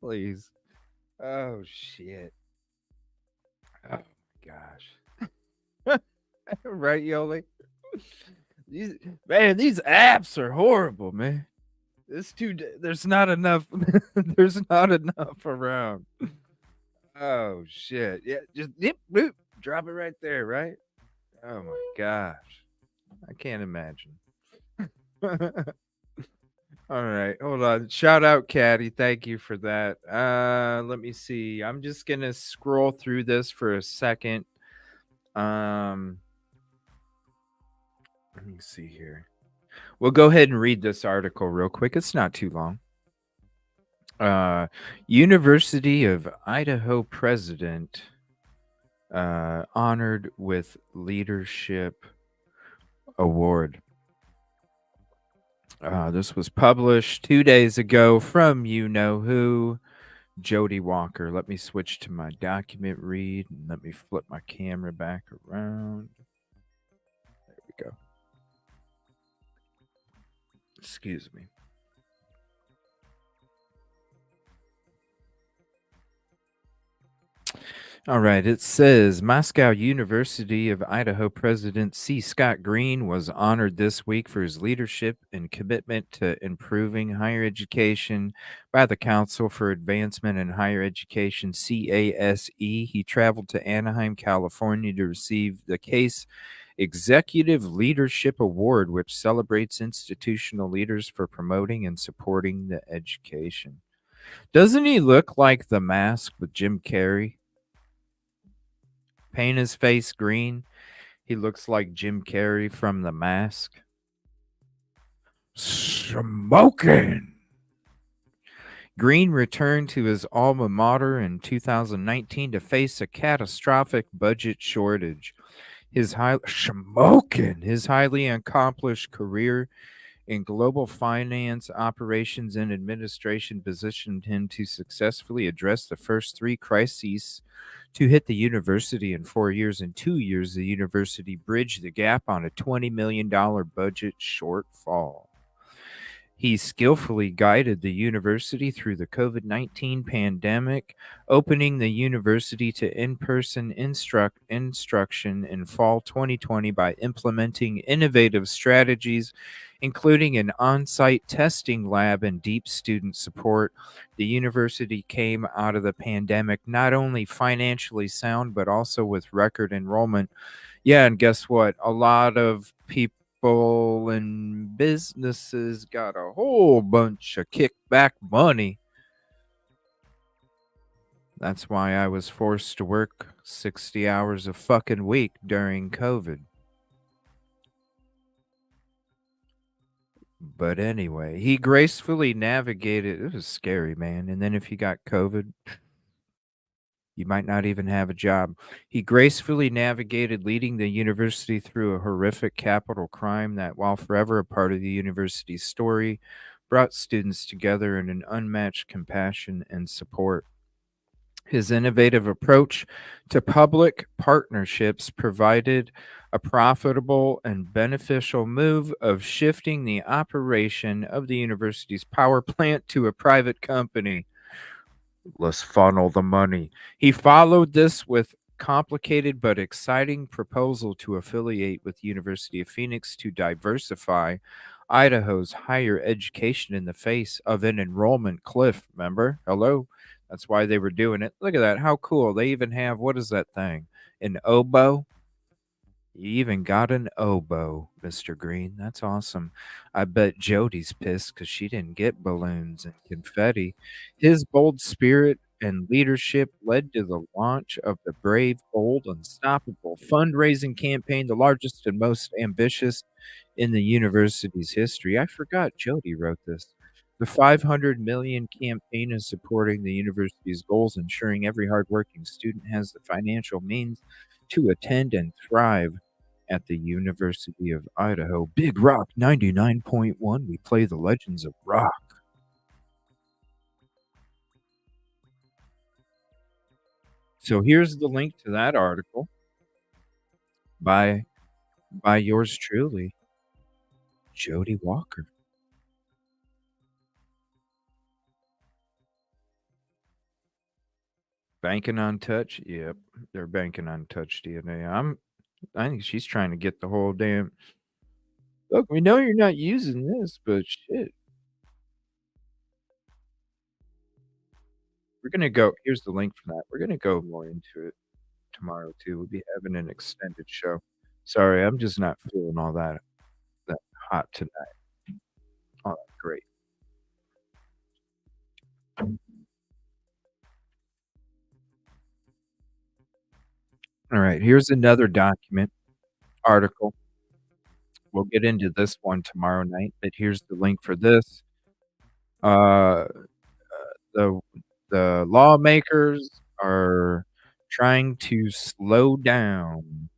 Please. Oh, shit. Oh, my gosh. Right, Yoli? These apps are horrible, man. There's not enough. There's not enough around. Oh, shit. Yeah, just boop, drop it right there, right? Oh, my gosh. I can't imagine. All right, hold on. Shout out, Caddy. Thank you for that. Let me see. I'm just going to scroll through this for a second. Let me see here. We'll go ahead and read this article real quick. It's not too long. University of Idaho president honored with leadership award. This was published 2 days ago from you-know-who, Jody Walker. Let me switch to my document read and let me flip my camera back around. There we go. Excuse me. All right, it says Moscow University of Idaho President C. Scott Green was honored this week for his leadership and commitment to improving higher education by the Council for Advancement in Higher Education, CASE. He traveled to Anaheim, California to receive the CASE Executive Leadership Award, which celebrates institutional leaders for promoting and supporting the education. Doesn't he look like The Mask with Jim Carrey? Paint his face green. He looks like Jim Carrey from The Mask. Smoking. Green returned to his alma mater in 2019 to face a catastrophic budget shortage. His highly accomplished career in global finance, operations, and administration positioned him to successfully address the first three crises to hit the university in 4 years. In 2 years, the university bridged the gap on a $20 million budget shortfall. He skillfully guided the university through the COVID-19 pandemic, opening the university to in-person instruction in fall 2020 by implementing innovative strategies, including an on-site testing lab and deep student support. The university came out of the pandemic not only financially sound, but also with record enrollment. Yeah, and guess what? A lot of people and businesses got a whole bunch of kickback money. That's why I was forced to work 60 hours a fucking week during COVID. But anyway, he gracefully navigated. It was scary, man. And then if you got COVID, you might not even have a job. He gracefully navigated leading the university through a horrific capital crime that, while forever a part of the university's story, brought students together in an unmatched compassion and support. His innovative approach to public partnerships provided a profitable and beneficial move of shifting the operation of the university's power plant to a private company. Let's funnel the money. He followed this with complicated but exciting proposal to affiliate with University of Phoenix to diversify Idaho's higher education in the face of an enrollment cliff. Remember? Hello? That's why they were doing it. Look at that. How cool. They even have, what is that thing? An oboe? You even got an oboe, Mr. Green. That's awesome. I bet Jody's pissed because she didn't get balloons and confetti. His bold spirit and leadership led to the launch of the Brave, Bold, Unstoppable fundraising campaign, the largest and most ambitious in the university's history. I forgot Jody wrote this. The $500 million campaign is supporting the university's goals, ensuring every hardworking student has the financial means to attend and thrive at the University of Idaho. Big Rock 99.1. We play the legends of rock. So here's the link to that article by yours truly, Jody Walker. Banking on touch? Yep, they're banking on touch DNA. I think she's trying to get the whole damn. Look, we know you're not using this, but shit. We're gonna go. Here's the link for that. We're gonna go more into it tomorrow too. We'll be having an extended show. Sorry, I'm just not feeling all that hot tonight. Oh, great. All right, here's another document article. We'll get into this one tomorrow night, but here's the link for this. The lawmakers are trying to slow down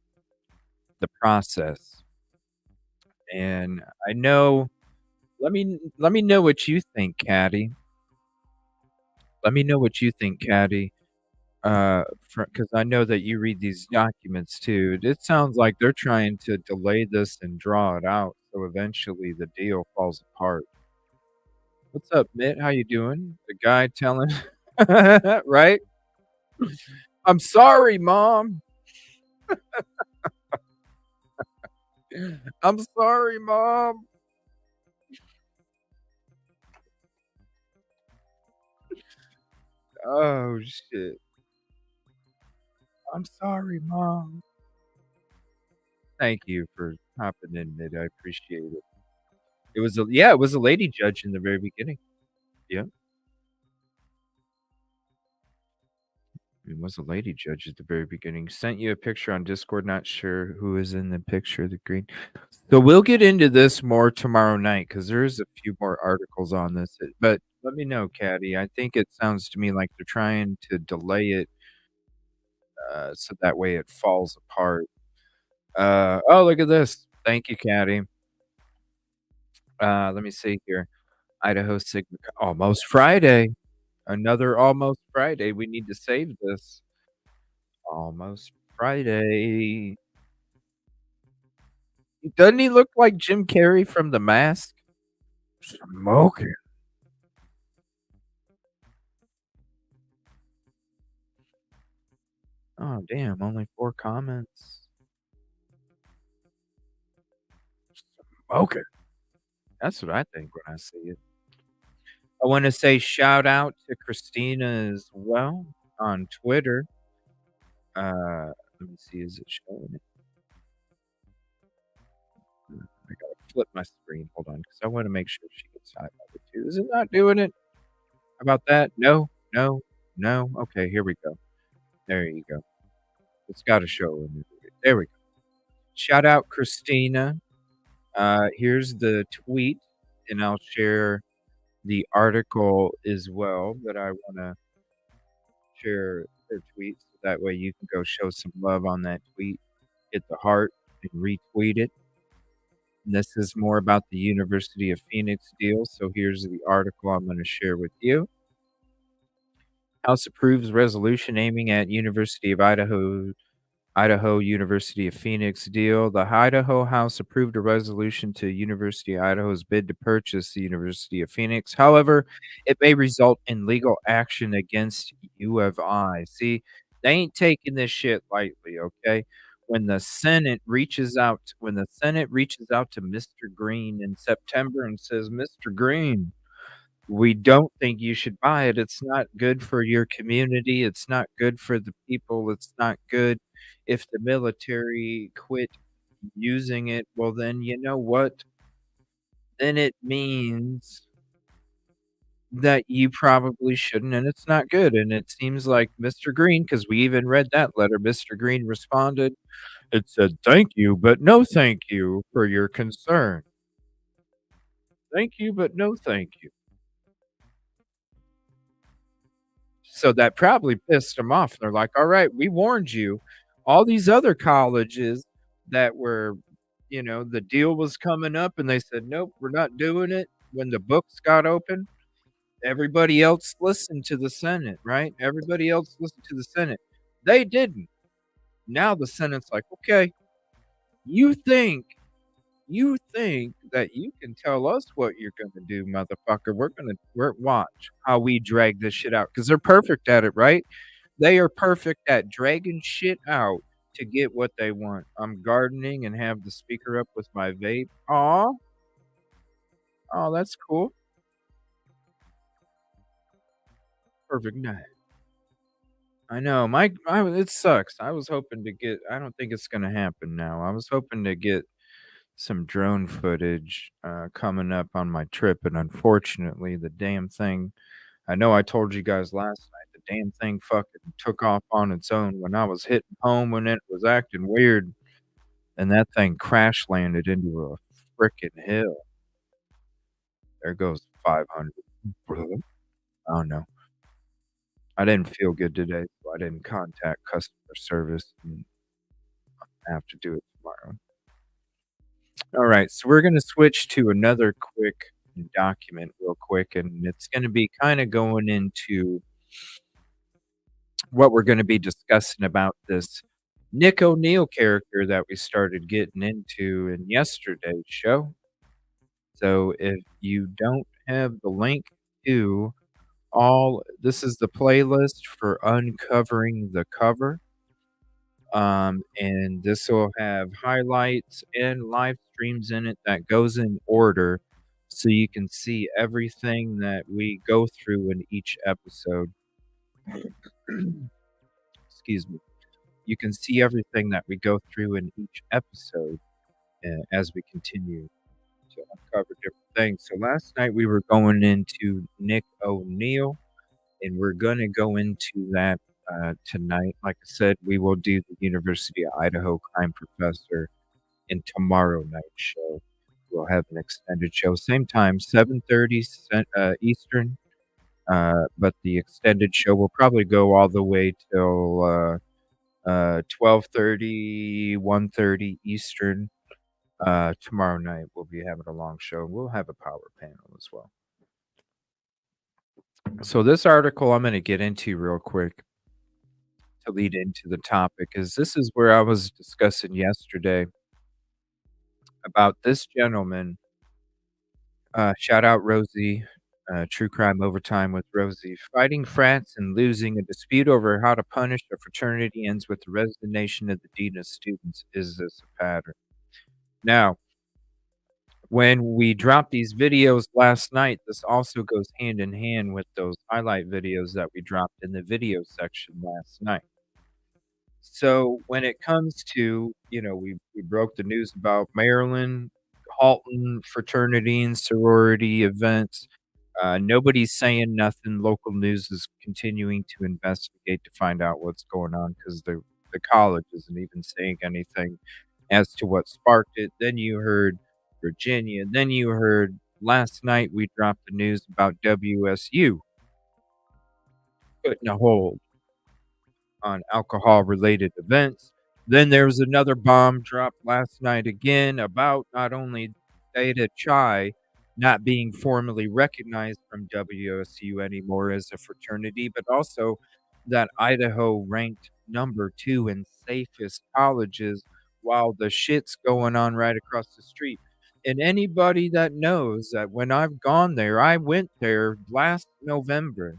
the process. And I know, let me know what you think, Caddy. Let me know what you think, Caddy. Because I know that you read these documents too. It sounds like they're trying to delay this and draw it out, so eventually the deal falls apart. What's up, Mitt? How you doing? The guy telling, right? I'm sorry, Mom. I'm sorry, Mom. Oh, shit. I'm sorry, Mom. Thank you for hopping in, Mitt. I appreciate it. It was a lady judge in the very beginning. Yeah. It was a lady judge at the very beginning. Sent you a picture on Discord. Not sure who is in the picture. The green. So we'll get into this more tomorrow night because there's a few more articles on this. But let me know, Caddy. I think it sounds to me like they're trying to delay it so that way it falls apart. Oh, look at this. Thank you, Caddy. Let me see here. Idaho Sigma. Almost Friday. Another almost Friday. We need to save this. Almost Friday. Doesn't he look like Jim Carrey from The Mask? Smoking. Oh, damn. Only 4 comments. Smoking. That's what I think when I see it. I want to say shout out to Christina as well on Twitter. Let me see. Is it showing it? I gotta flip my screen. Hold on, because I want to make sure she gets highlighted too. Is it not doing it? How about that? No. Okay, here we go. There you go. It's got to show. There we go. Shout out Christina. Here's the tweet, and I'll share the article as well. But I want to share her tweet so that way you can go show some love on that tweet. Hit the heart and retweet it. And this is more about the University of Phoenix deal. So here's the article I'm going to share with you. House approves resolution aiming at University of Idaho University of Phoenix deal. The Idaho House approved a resolution to University of Idaho's bid to purchase the University of Phoenix. However, it may result in legal action against U of I. See, They ain't taking this shit lightly, okay? When the Senate reaches out to Mr. Green in September and says, "Mr. Green, we don't think you should buy it. It's not good for your community. It's not good for the people. It's not good if the military quit using it." Well, then you know what? Then it means that you probably shouldn't, and it's not good. And it seems like Mr. Green, because we even read that letter, Mr. Green responded. It said, "Thank you, but no thank you for your concern. Thank you, but no thank you." So that probably pissed them off. They're like, "All right, we warned you." All these other colleges that were, the deal was coming up and they said, "Nope, we're not doing it." When the books got open, everybody else listened to the Senate, right? Everybody else listened to the Senate. They didn't. Now the Senate's like, "Okay, you think that you can tell us what you're gonna do, motherfucker. We're watch how we drag this shit out." Because they're perfect at it, right? They are perfect at dragging shit out to get what they want. I'm gardening and have the speaker up with my vape. Aw. Oh, that's cool. Perfect night. I know. It sucks. I was hoping to get. I don't think it's gonna happen now. I was hoping to get some drone footage coming up on my trip, and unfortunately, the damn thing. I know I told you guys last night. The damn thing fucking took off on its own when I was hitting home when it was acting weird, and that thing crash landed into a frickin' hill. There goes 500. I don't know. I didn't feel good today, so I didn't contact customer service, and I have to do it tomorrow. All right, so we're going to switch to another quick document real quick, and it's going to be kind of going into what we're going to be discussing about this Nick O'Neill character that we started getting into in yesterday's show. So if you don't have the link to this is the playlist for Uncovering the Cover. And this will have highlights and live streams in it that goes in order so you can see everything that we go through in each episode. Excuse me. You can see everything that we go through in each episode as we continue to uncover different things. So last night we were going into Nick O'Neill, and we're going to go into that tonight. Like I said, we will do the University of Idaho crime professor in tomorrow night's show. We'll have an extended show, same time, 7:30 Eastern. But the extended show will probably go all the way till 12:30, 1:30 Eastern. Tomorrow night we'll be having a long show. We'll have a power panel as well. So this article I'm going to get into real quick to lead into the topic is this is where I was discussing yesterday about this gentleman. Shout out Rosie, True Crime Overtime with Rosie. Fighting frats and losing a dispute over how to punish a fraternity ends with the resignation of the dean of students. Is this a pattern? Now, when we dropped these videos last night, this also goes hand in hand with those highlight videos that we dropped in the video section last night. So when it comes to, we broke the news about Maryland, Halton fraternity and sorority events. Nobody's saying nothing. Local news is continuing to investigate to find out what's going on because the college isn't even saying anything as to what sparked it. Then you heard Virginia. Then you heard last night we dropped the news about WSU putting a hold on alcohol-related events. Then there was another bomb dropped last night again about not only Theta Chi not being formally recognized from WSU anymore as a fraternity, but also that Idaho ranked number 2 in safest colleges while the shit's going on right across the street. And anybody that knows that when I've gone there, I went there last November,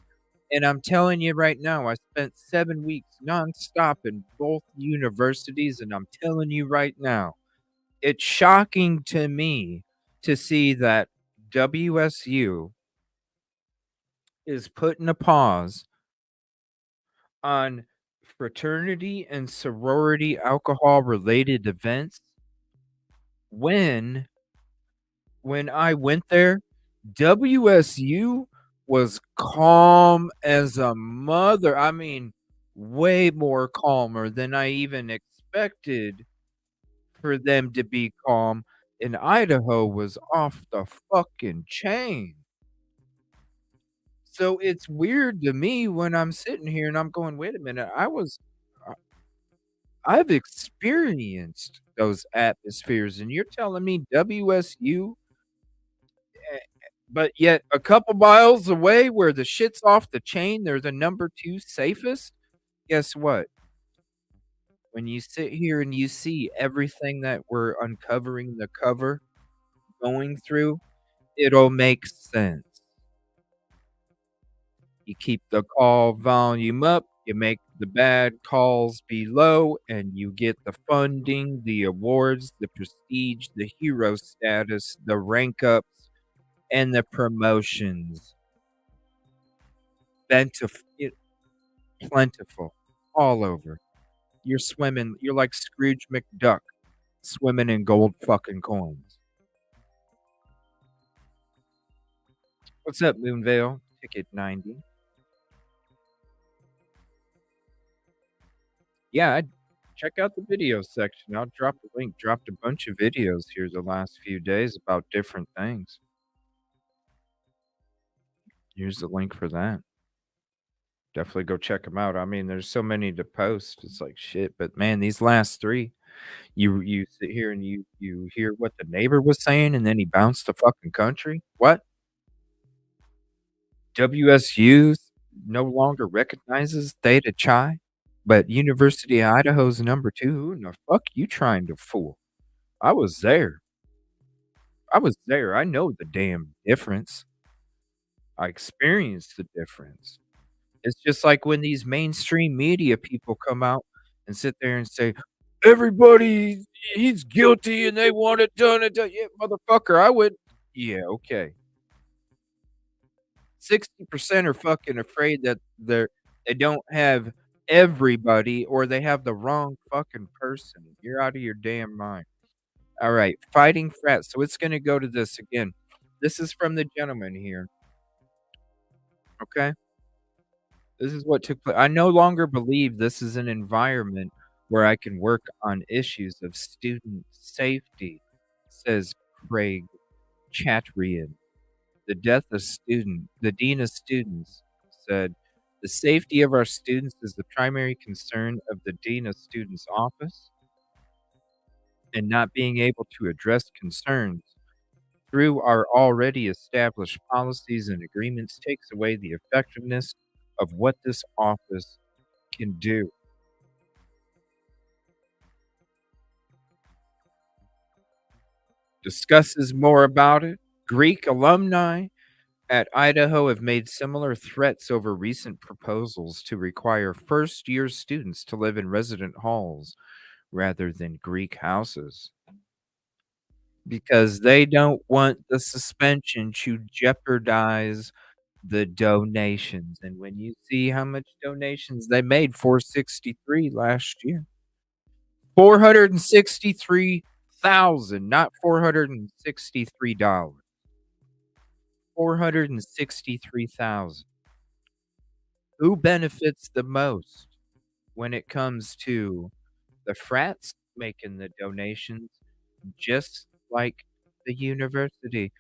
And I'm telling you right now, I spent 7 weeks nonstop in both universities, and I'm telling you right now, it's shocking to me to see that WSU is putting a pause on fraternity and sorority alcohol-related events when I went there, WSU was calm as a mother. I mean, way more calmer than I even expected for them to be calm, and Idaho was off the fucking chain. So it's weird to me when I'm sitting here and I'm going, "Wait a minute, I've experienced those atmospheres, and you're telling me WSU, but yet a couple miles away where the shit's off the chain, they're the number 2 safest?" Guess what? When you sit here and you see everything that we're uncovering the cover, going through, it'll make sense. You keep the call volume up, you make the bad calls be low, and you get the funding, the awards, the prestige, the hero status, the rank ups, and the promotions. Plentiful all over. You're swimming, you're like Scrooge McDuck swimming in gold fucking coins. What's up, Moonvale? Ticket 90. Yeah, check out the video section. I'll drop a link. Dropped a bunch of videos here the last few days about different things. Here's the link for that. Definitely go check them out. I mean, there's so many to post. It's like shit, but man, these last 3, you sit here and you hear what the neighbor was saying, and then he bounced the fucking country. What? WSU no longer recognizes Theta Chi, but University of Idaho's number 2. Who in the fuck you trying to fool? I was there. I know the damn difference. I experienced the difference. It's just like when these mainstream media people come out and sit there and say, "Everybody, he's guilty and they want it done." Yeah, motherfucker, I would. Yeah, okay. 60% are fucking afraid that they don't have everybody, or they have the wrong fucking person. You're out of your damn mind. All right, fighting frats. So it's gonna go to this again. This is from the gentleman here. Okay? This is what took place. I no longer believe this is an environment where I can work on issues of student safety, says Craig Chatrian. The dean of students said, "The safety of our students is the primary concern of the dean of students' office, and not being able to address concerns through our already established policies and agreements takes away the effectiveness of what this office can do." Discusses more about it. Greek alumni at Idaho have made similar threats over recent proposals to require first-year students to live in resident halls rather than Greek houses, because they don't want the suspension to jeopardize the donations. And when you see how much donations they made, 463 last year. 463,000, not $463. 463,000. Who benefits the most when it comes to the frats making the donations, just like the university?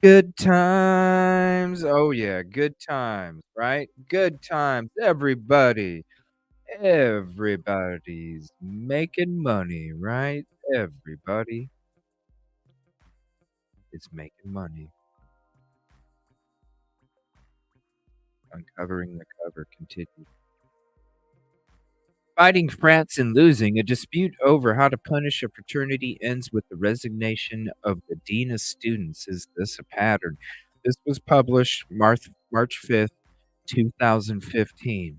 Good times. Oh, yeah, good times, right? Good times. Everybody's making money, right? Everybody is making money. Uncovering the cover continues. Fighting frats and losing, a dispute over how to punish a fraternity ends with the resignation of the dean of students. Is this a pattern? This was published March 5th, 2015.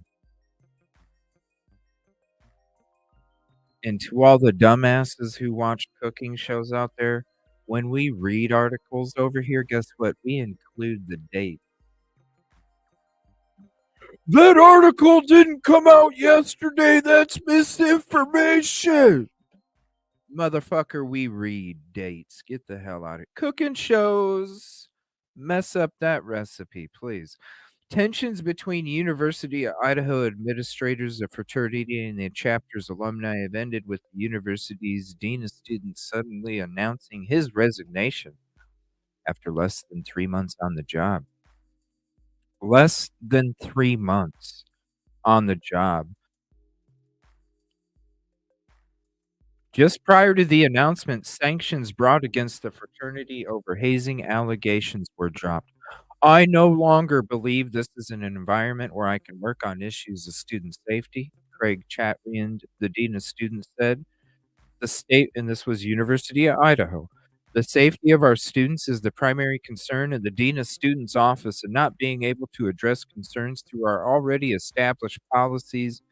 And to all the dumbasses who watch cooking shows out there, when we read articles over here, guess what? We include the date. That article didn't come out yesterday. That's misinformation. Motherfucker, we read dates. Get the hell out of it. Cooking shows. Mess up that recipe, please. Tensions between University of Idaho administrators, a fraternity, and the chapter's alumni have ended with the university's dean of students suddenly announcing his resignation after less than 3 months on the job. Less than 3 months on the job. Just prior to the announcement, sanctions brought against the fraternity over hazing allegations were dropped. I no longer believe this is an environment where I can work on issues of student safety, Craig Chatwind, the dean of students, said. The state, and this was University of Idaho, the safety of our students is the primary concern of the dean of students office, and not being able to address concerns through our already established policies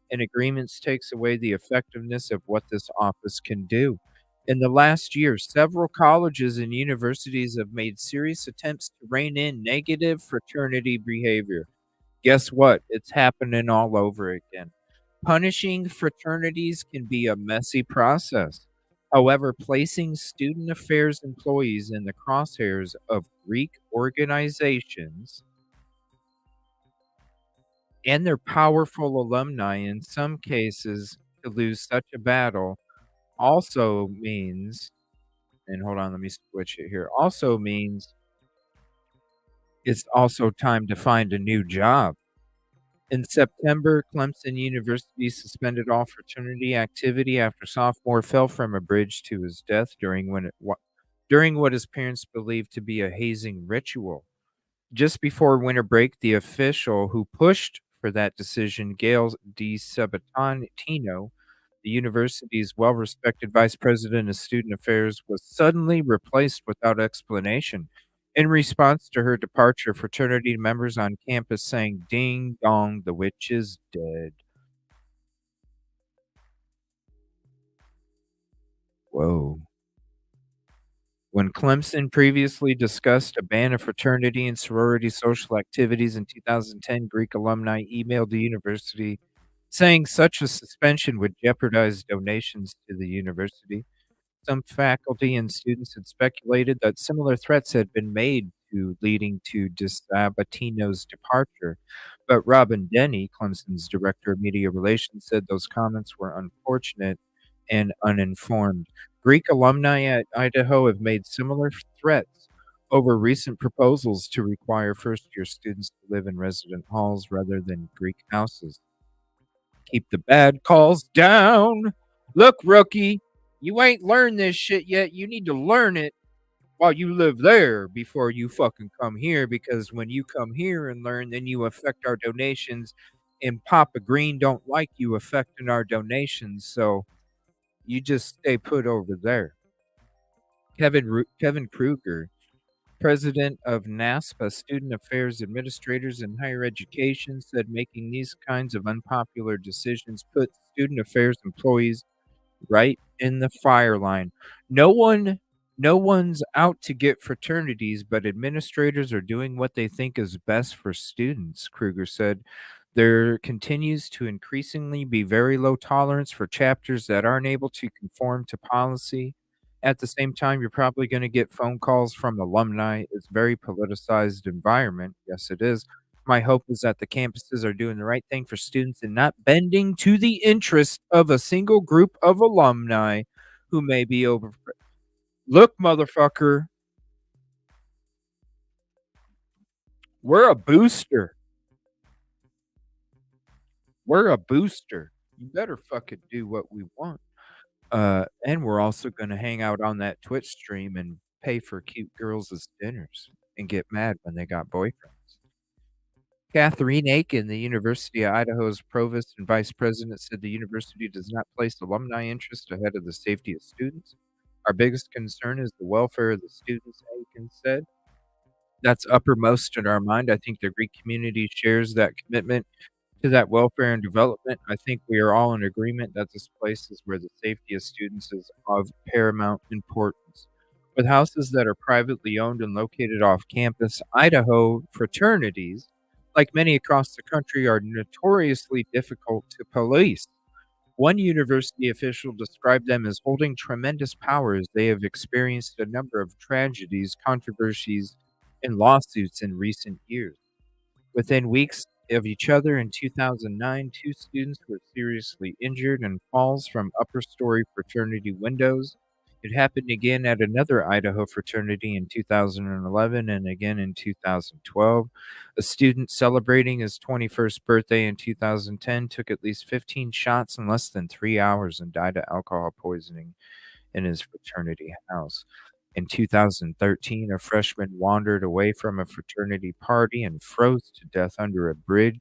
and agreements takes away the effectiveness of what this office can do. In the last year, several colleges and universities have made serious attempts to rein in negative fraternity behavior. Guess what? It's happening all over again. Punishing fraternities can be a messy process. However, placing student affairs employees in the crosshairs of Greek organizations and their powerful alumni in some cases to lose such a battle also means, and hold on, let me switch it here, also means it's also time to find a new job. In September, Clemson University suspended all fraternity activity after sophomore fell from a bridge to his death during what his parents believed to be a hazing ritual. Just before winter break, the official who pushed for that decision, Gail DiSabatino, the university's well-respected vice president of student affairs, was suddenly replaced without explanation. In response to her departure, fraternity members on campus sang, "Ding dong, the witch is dead." Whoa. When Clemson previously discussed a ban of fraternity and sorority social activities in 2010, Greek alumni emailed the university saying such a suspension would jeopardize donations to the university. Some faculty and students had speculated that similar threats had been made to leading to DiSabatino's departure, but Robin Denny, Clemson's director of media relations, said those comments were unfortunate and uninformed. Greek alumni at Idaho have made similar threats over recent proposals to require first-year students to live in resident halls rather than Greek houses. Keep the bad calls down. Look, rookie, you ain't learned this shit yet. You need to learn it while you live there before you fucking come here, because when you come here and learn, then you affect our donations, and Papa Green don't like you affecting our donations, so you just stay put over there. Kevin Kruger, president of NASPA, Student Affairs Administrators in Higher Education, said making these kinds of unpopular decisions put student affairs employees right in the fire line. No one's out to get fraternities, but administrators are doing what they think is best for students, Kruger said. There continues to increasingly be very low tolerance for chapters that aren't able to conform to policy. At the same time, you're probably going to get phone calls from alumni. It's a very politicized environment. Yes, it is. My hope is that the campuses are doing the right thing for students and not bending to the interest of a single group of alumni who may be over. Look, motherfucker, we're a booster. We're a booster. You better fucking do what we want. And we're also going to hang out on that Twitch stream and pay for cute girls as dinners and get mad when they got boyfriends. Catherine Aiken, the University of Idaho's provost and vice president, said the university does not place alumni interest ahead of the safety of students. Our biggest concern is the welfare of the students, Aiken said. That's uppermost in our mind. I think the Greek community shares that commitment to that welfare and development. I think we are all in agreement that this place is where the safety of students is of paramount importance. With houses that are privately owned and located off campus, Idaho fraternities, like many across the country, are notoriously difficult to police. One university official described them as holding tremendous power as they have experienced a number of tragedies, controversies, and lawsuits in recent years. Within weeks of each other in 2009, two students were seriously injured in falls from upper story fraternity windows. It happened again at another Idaho fraternity in 2011 and again in 2012. A student celebrating his 21st birthday in 2010 took at least 15 shots in less than 3 hours and died of alcohol poisoning in his fraternity house. In 2013, a freshman wandered away from a fraternity party and froze to death under a bridge.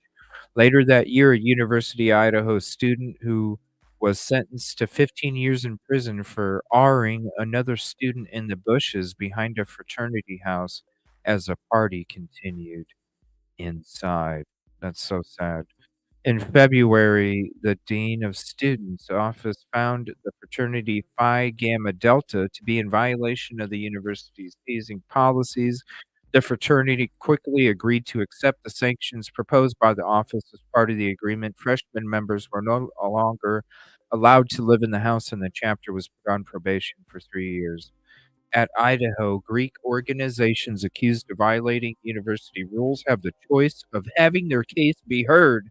Later that year, a University of Idaho student who was sentenced to 15 years in prison for R-ing another student in the bushes behind a fraternity house as a party continued inside. That's so sad. In February, the Dean of Students' office found the fraternity Phi Gamma Delta to be in violation of the university's hazing policies. The fraternity quickly agreed to accept the sanctions proposed by the office as part of the agreement. Freshman members were no longer allowed to live in the house, and the chapter was put on probation for 3 years. At Idaho, Greek organizations accused of violating university rules have the choice of having their case be heard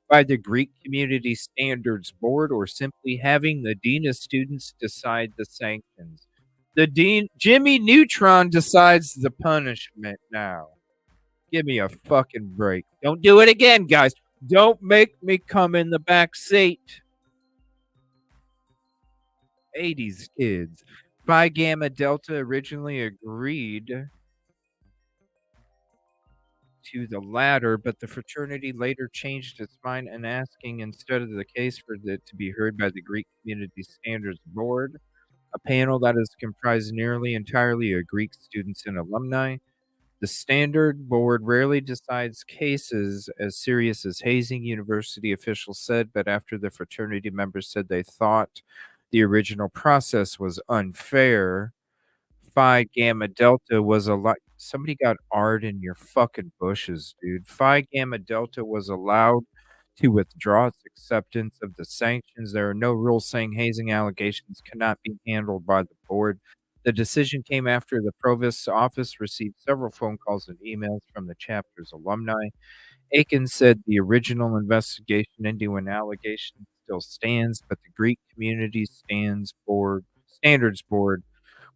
by the Greek Community Standards Board or simply having the Dean of Students decide the sanctions. The Dean, Jimmy Neutron, decides the punishment now. Give me a fucking break. Don't do it again, guys. Don't make me come in the back seat. 80s kids. Phi Gamma Delta originally agreed to the latter, but the fraternity later changed its mind and asking instead of the case for it to be heard by the Greek Community Standards Board, a panel that is comprised nearly entirely of Greek students and alumni. The Standard Board rarely decides cases as serious as hazing, university officials said, but after the fraternity members said they thought the original process was unfair, Phi Gamma Delta was a lot. Somebody got art in your fucking bushes, dude. Phi Gamma Delta was allowed to withdraw its acceptance of the sanctions. There are no rules saying hazing allegations cannot be handled by the board. The decision came after the provost's office received several phone calls and emails from the chapter's alumni. Aiken said the original investigation into an allegation still stands, but the Greek Community Standards Board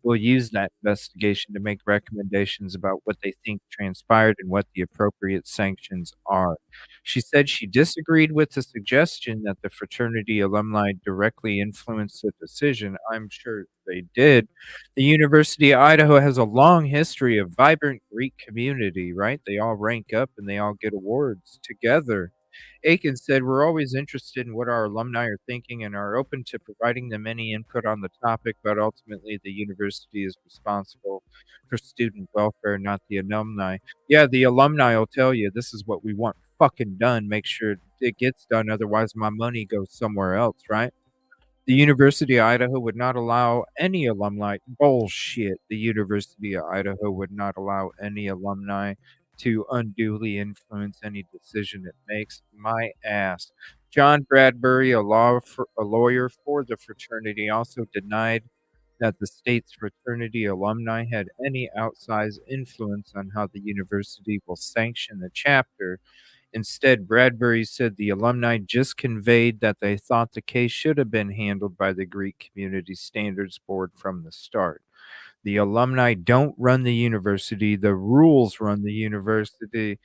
will use that investigation to make recommendations about what they think transpired and what the appropriate sanctions are. She said she disagreed with the suggestion that the fraternity alumni directly influenced the decision. I'm sure they did. The University of Idaho has a long history of vibrant Greek community, right? They all rank up and they all get awards together. Aiken said, "We're always interested in what our alumni are thinking and are open to providing them any input on the topic, but ultimately the university is responsible for student welfare, not the alumni." Yeah, the alumni will tell you, this is what we want fucking done. Make sure it gets done. Otherwise, my money goes somewhere else, right? The University of Idaho would not allow any alumni. Bullshit. The University of Idaho would not allow any alumni to unduly influence any decision it makes. My ass. John Bradbury, a lawyer for the fraternity, also denied that the state's fraternity alumni had any outsized influence on how the university will sanction the chapter. Instead, Bradbury said the alumni just conveyed that they thought the case should have been handled by the Greek Community Standards Board from the start. The alumni don't run the university, the rules run the university.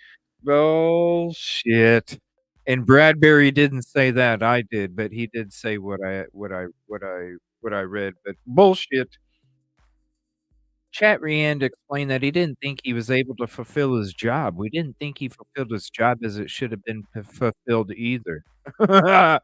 Bullshit. And Bradbury didn't say that, I did, but he did say what I read, but bullshit. Chat Rand explained that he didn't think he was able to fulfill his job. We didn't think he fulfilled his job as it should have been fulfilled either. Yeah,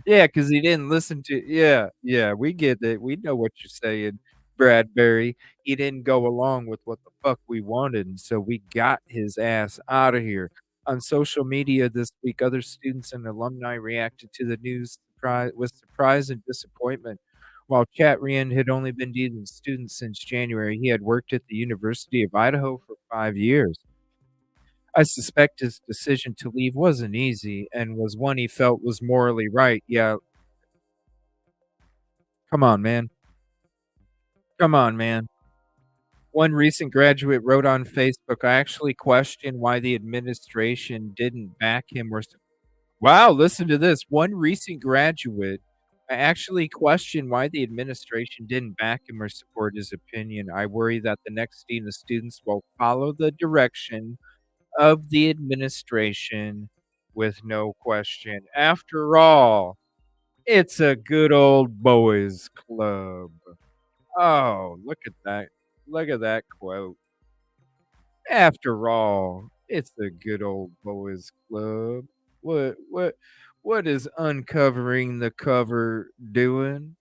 because he didn't listen to. Yeah, we get it. We know what you're saying, Bradbury. He didn't go along with what the fuck we wanted, and so we got his ass out of here. On social media this week, other students and alumni reacted to the news with surprise and disappointment. While Chat Ryan had only been dealing with students since January, he had worked at the University of Idaho for 5 years. I suspect his decision to leave wasn't easy and was one he felt was morally right. Yeah. Come on, man. Come on, man. One recent graduate wrote on Facebook, I actually question why the administration didn't back him or wow, listen to this. One recent graduate, I actually question why the administration didn't back him or support his opinion. I worry that the next dean of students will follow the direction of the administration with no question. After all, it's a good old boys club. Oh, look at that. Look at that quote. After all, it's a good old boys club. What is uncovering the cover doing?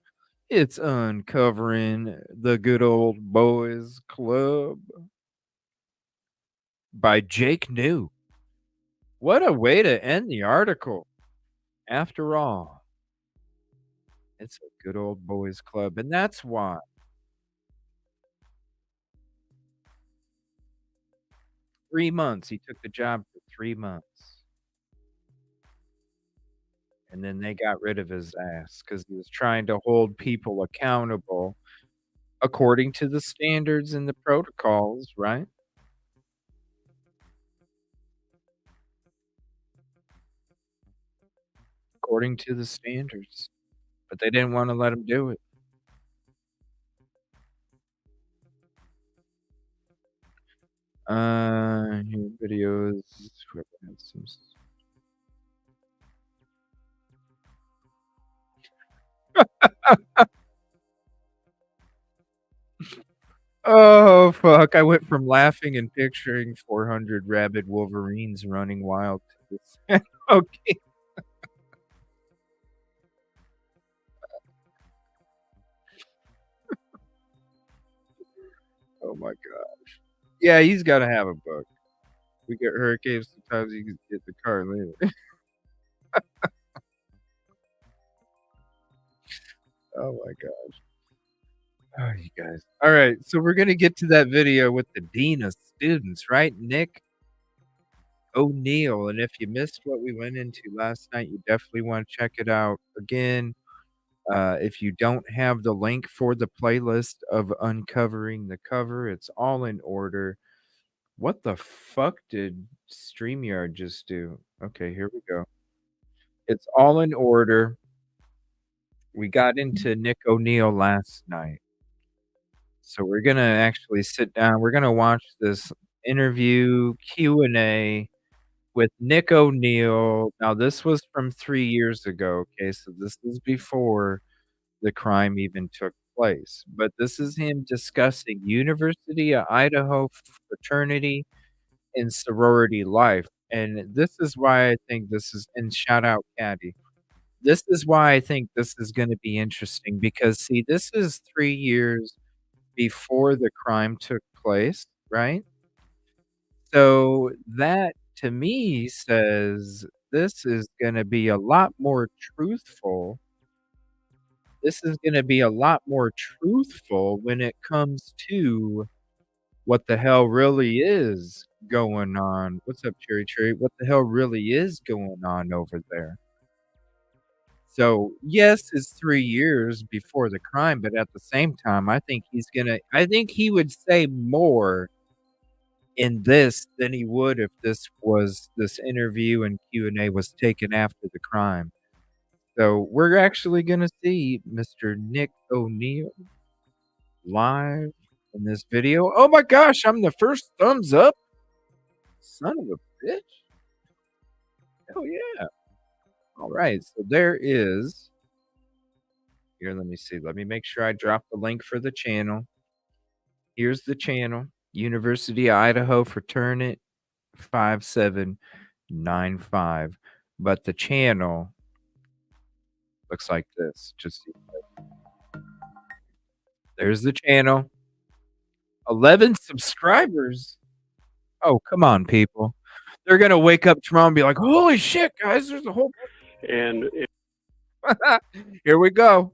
It's uncovering the good old boys club by Jake New. What a way to end the article. After all, it's a good old boys club, and that's why 3 months. He took the job for 3 months. And then they got rid of his ass because he was trying to hold people accountable according to the standards and the protocols, right? According to the standards. But they didn't wanna let him do it. Here videos. Oh, fuck. I went from laughing and picturing 400 rabid wolverines running wild to this. Okay. Oh my gosh. Yeah, he's gotta have a book. We get hurricanes, sometimes you can get the car later. Oh my gosh. Oh, you guys. All right, so we're gonna get to that video with the dean of students, right, Nick O'Neill. And if you missed what we went into last night, you definitely want to check it out again. If you don't have the link for the playlist of uncovering the cover, it's all in order. What the fuck did StreamYard just do? Okay, here we go. It's all in order. We got into Nick O'Neill last night. So we're going to actually sit down. We're going to watch this interview Q&A with Nick O'Neill. Now, this was from 3 years ago, okay? So this was before the crime even took place. But this is him discussing University of Idaho fraternity and sorority life. And this is why I think this is, and shout out Caddy. This is why I think this is going to be interesting because, see, this is 3 years before the crime took place, right? So that to me says this is going to be a lot more truthful. This is going to be a lot more truthful when it comes to what the hell really is going on. What's up, Cherry Cherry? What the hell really is going on over there? So, yes, it's 3 years before the crime, but at the same time, I think he would say more in this than he would if this interview and Q&A was taken after the crime. So, we're actually gonna see Mr. Nick O'Neill live in this video. Oh my gosh, I'm the first thumbs up? Son of a bitch. Hell yeah. All right, so there is here, let me see. Let me make sure I drop the link for the channel. Here's the channel. University of Idaho Fraternity 5795. But the channel looks like this. There's the channel. 11 subscribers. Oh, come on, people. They're going to wake up tomorrow and be like, holy shit, guys, there's a whole. And here we go.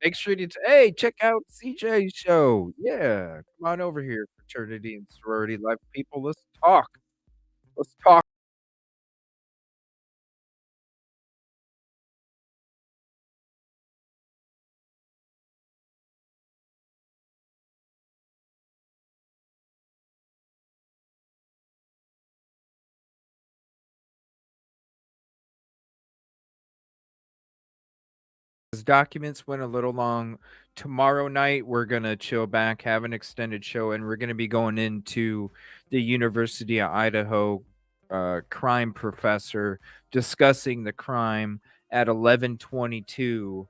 Make sure you, hey, check out CJ's show. Yeah. Come on over here, Fraternity and Sorority Life people. Let's talk. Let's talk. Documents went a little long. Tomorrow night we're gonna chill back, have an extended show, and we're gonna be going into the University of Idaho crime professor discussing the crime at 11:22,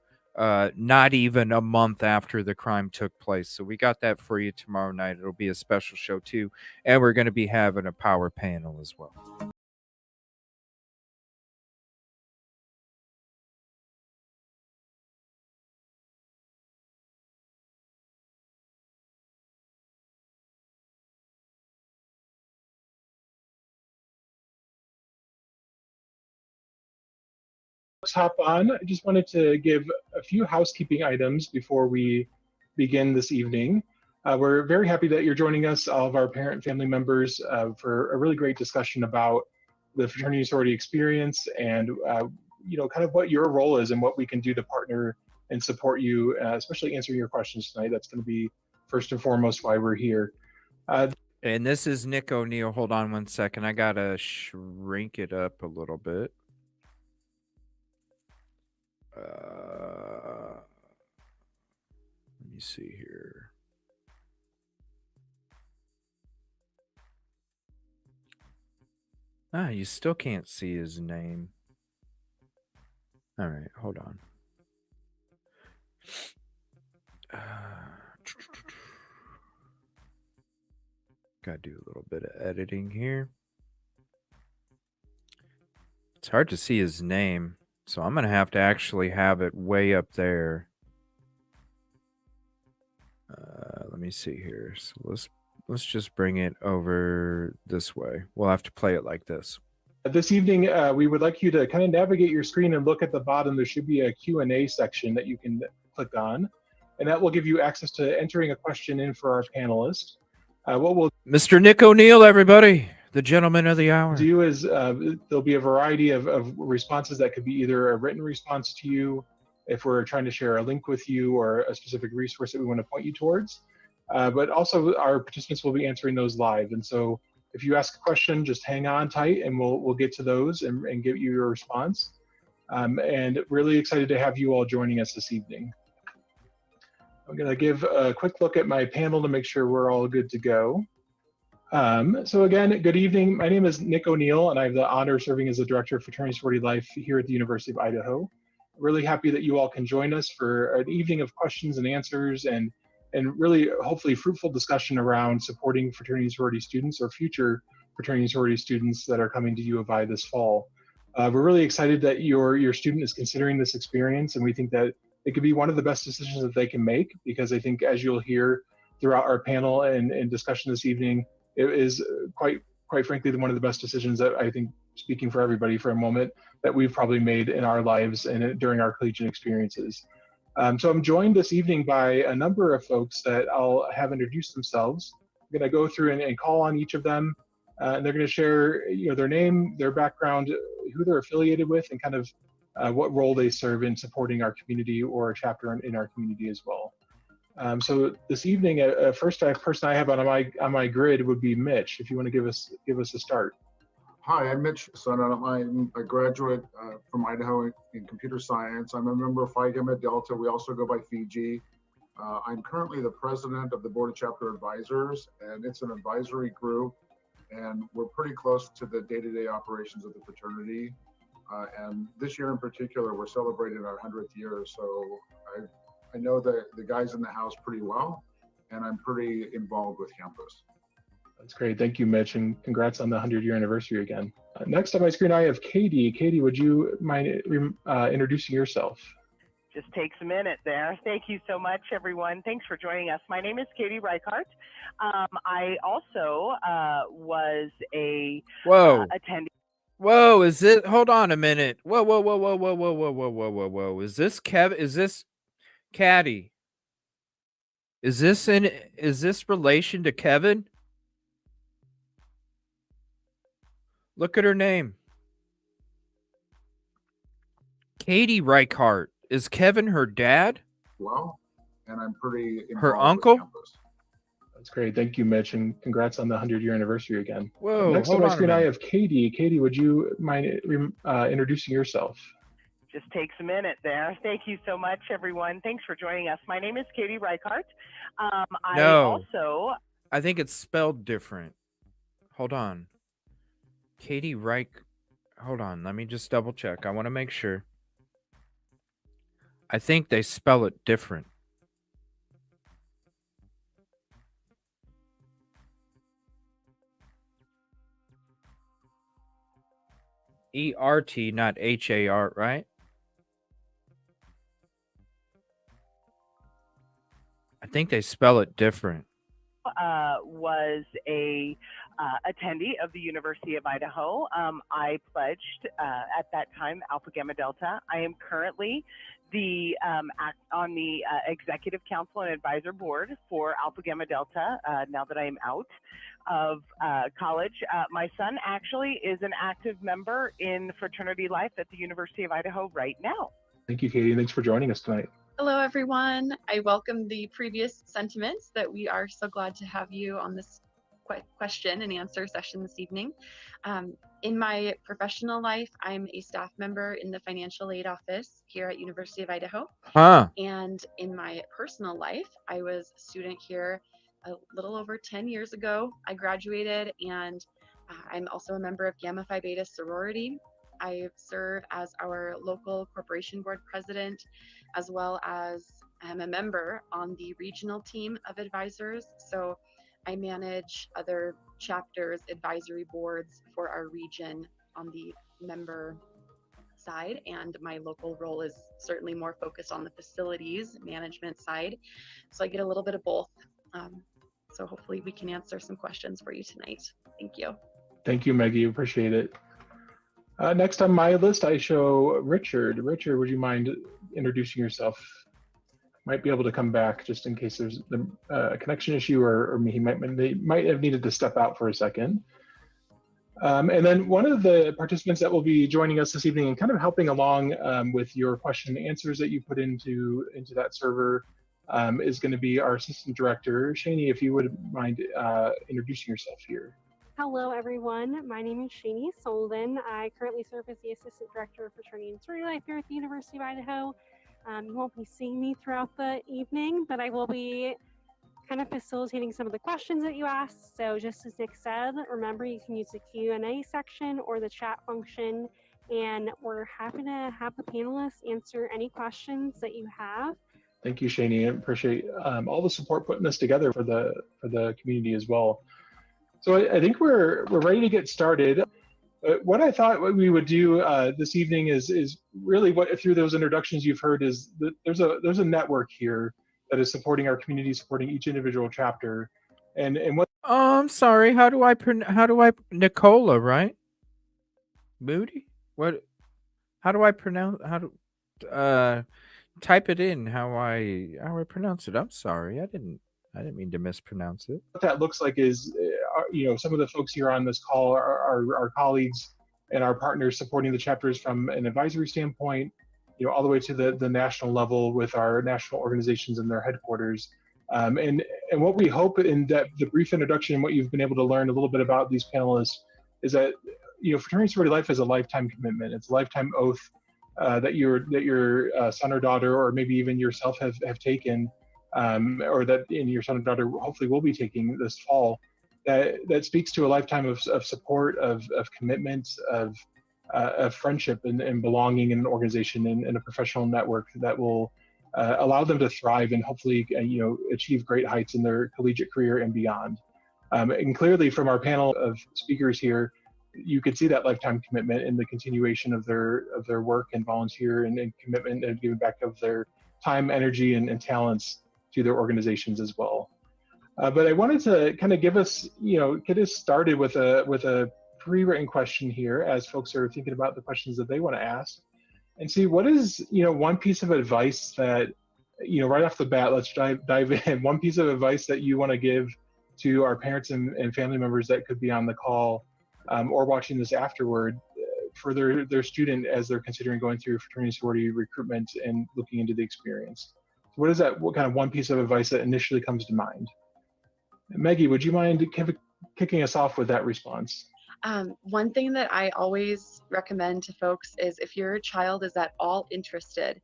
not even a month after the crime took place. So we got that for you tomorrow night. It'll be a special show too, and we're gonna be having a power panel as well. Let's hop on. I just wanted to give a few housekeeping items before we begin this evening. We're very happy that you're joining us, all of our parent and family members, for a really great discussion about the fraternity sorority experience and kind of what your role is and what we can do to partner and support you, especially answering your questions tonight. That's going to be first and foremost why we're here. And this is Nick O'Neill. Hold on one second. I gotta shrink it up a little bit. Let me see here. You still can't see his name. All right, hold on. Gotta do a little bit of editing here. It's hard to see his name, so I'm gonna have to actually have it way up there. Let me see here. So let's just bring it over this way. We'll have to play it like this. This evening, we would like you to kind of navigate your screen and look at the bottom. There should be a Q&A section that you can click on, and that will give you access to entering a question in for our panelists. What we'll Mr. Nick O'Neill, everybody, the gentleman of the hour. do is there'll be a variety of responses that could be either a written response to you, if we're trying to share a link with you or a specific resource that we want to point you towards. But also our participants will be answering those live. And so if you ask a question, just hang on tight and we'll get to those and give you your response. And really excited to have you all joining us this evening. I'm going to give a quick look at my panel to make sure we're all good to go. So again, good evening. My name is Nick O'Neill, and I have the honor of serving as the Director of Fraternity Sorority Life here at the University of Idaho. Really happy that you all can join us for an evening of questions and answers and really hopefully fruitful discussion around supporting fraternity and sorority students or future fraternity and sorority students that are coming to U of I this fall. We're really excited that your student is considering this experience, and we think that it could be one of the best decisions that they can make, because I think, as you'll hear throughout our panel and discussion this evening, it is quite frankly one of the best decisions that I think, speaking for everybody for a moment, that we've probably made in our lives and during our collegiate experiences. So I'm joined this evening by a number of folks that I'll have introduce themselves. I'm going to go through and call on each of them, and they're going to share their name, their background, who they're affiliated with, and kind of what role they serve in supporting our community or a chapter in our community as well. So this evening, first person I have on my grid would be Mitch. If you want to give us a start. Hi, I'm Mitch Sonnet. I'm a graduate from Idaho in computer science. I'm a member of Phi Gamma Delta. We also go by Fiji. I'm currently the president of the Board of Chapter Advisors, and it's an advisory group, and we're pretty close to the day-to-day operations of the fraternity. And this year in particular, we're celebrating our 100th year, so I know the guys in the house pretty well, and I'm pretty involved with campus. That's great. Thank you, Mitch, and congrats on the 100-year anniversary again. Next on my screen, I have Katie. Katie, would you mind introducing yourself? Just takes a minute there. Thank you so much, everyone. Thanks for joining us. My name is Katie Reichart. I also was a attendee. Whoa, is it? Hold on a minute. Whoa. Is this Kev? Is this Caddy? Is this relation to Kevin? Look at her name. Katie Reichart. Is Kevin her dad? Well, and I'm pretty involved her uncle? With campus. That's great. Thank you, Mitch, and congrats on the 100-year anniversary again. Whoa, next on my screen, I have Katie. Katie, would you mind introducing yourself? Just takes a minute there. Thank you so much, everyone. Thanks for joining us. My name is Katie Reichart. I think it's spelled different. Hold on. Katie Reich. Hold on. Let me just double check. I want to make sure. I think they spell it different. E-R-T, not H-A-R, right? I think they spell it different. Was a attendee of the University of Idaho. I pledged at that time Alpha Gamma Delta. I am currently on the Executive Council and Advisor Board for Alpha Gamma Delta now that I am out of college. My son actually is an active member in fraternity life at the University of Idaho right now. Thank you, Katie, and thanks for joining us tonight. Hello, everyone. I welcome the previous sentiments that we are so glad to have you on this question and answer session this evening. In my professional life, I'm a staff member in the financial aid office here at University of Idaho. And in my personal life, I was a student here a little over 10 years ago. I graduated, and I'm also a member of Gamma Phi Beta sorority. I serve as our local corporation board president, as well as I'm a member on the regional team of advisors. So I manage other chapters, advisory boards for our region on the member side, and my local role is certainly more focused on the facilities management side. So I get a little bit of both. So hopefully we can answer some questions for you tonight. Thank you. Thank you, Maggie. Appreciate it. Next on my list, I show Richard. Richard, would you mind introducing yourself? Might be able to come back just in case there's a connection issue, or he might have needed to step out for a second. And then one of the participants that will be joining us this evening and kind of helping along with your question and answers that you put into that server is going to be our assistant director. Shani, if you would mind introducing yourself here. Hello, everyone. My name is Shani Sullivan. I currently serve as the Assistant Director of Fraternity and Sorority Life here at the University of Idaho. You won't be seeing me throughout the evening, but I will be kind of facilitating some of the questions that you asked. So just as Nick said, remember you can use the Q&A section or the chat function, and we're happy to have the panelists answer any questions that you have. Thank you, Shani. I appreciate all the support putting this together for the community as well. So I think we're ready to get started. What I thought what we would do this evening is really what through those introductions you've heard is that there's a network here that is supporting our community, supporting each individual chapter, and what. Oh, I'm sorry. How do I Nicola, right? Moody? What? How do I pronounce? Type it in how I pronounce it. I'm sorry. I didn't mean to mispronounce it. What that looks like is, some of the folks here on this call are our colleagues and our partners supporting the chapters from an advisory standpoint, all the way to the national level with our national organizations and their headquarters. And what we hope in that the brief introduction, what you've been able to learn a little bit about these panelists is that, fraternity sorority life is a lifetime commitment. It's a lifetime oath that your son or daughter, or maybe even yourself have taken, or that your son or daughter hopefully will be taking this fall, that speaks to a lifetime of support, of commitment, of friendship and belonging in an organization and a professional network that will allow them to thrive and hopefully, achieve great heights in their collegiate career and beyond. And clearly from our panel of speakers here, you could see that lifetime commitment in the continuation of their work and volunteer and commitment and giving back of their time, energy, and talents to their organizations as well. But I wanted to kind of get us started with a pre-written question here as folks are thinking about the questions that they want to ask, and see what is, one piece of advice that, right off the bat, let's dive in, one piece of advice that you want to give to our parents and family members that could be on the call or watching this afterward for their student as they're considering going through fraternity sorority recruitment and looking into the experience. So what kind of one piece of advice that initially comes to mind? Maggie, would you mind kicking us off with that response? One thing that I always recommend to folks is if your child is at all interested,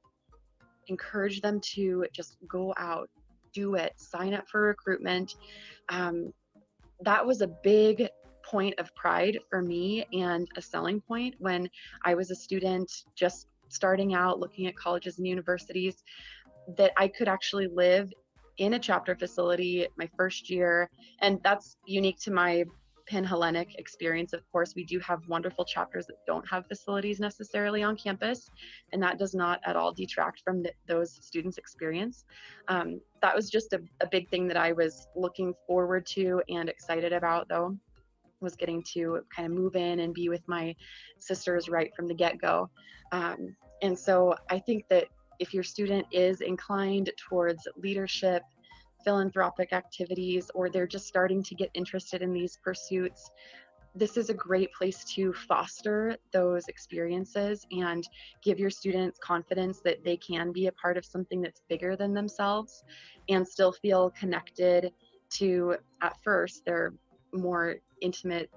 encourage them to just go out, do it, sign up for recruitment. That was a big point of pride for me and a selling point when I was a student just starting out looking at colleges and universities, that I could actually live in a chapter facility my first year. And that's unique to my Pan-Hellenic experience. Of course, we do have wonderful chapters that don't have facilities necessarily on campus, and that does not at all detract from those students' experience. That was just a big thing that I was looking forward to and excited about, though, was getting to kind of move in and be with my sisters right from the get-go. And so I think that if your student is inclined towards leadership, philanthropic activities, or they're just starting to get interested in these pursuits, this is a great place to foster those experiences and give your students confidence that they can be a part of something that's bigger than themselves and still feel connected to, at first, their more intimate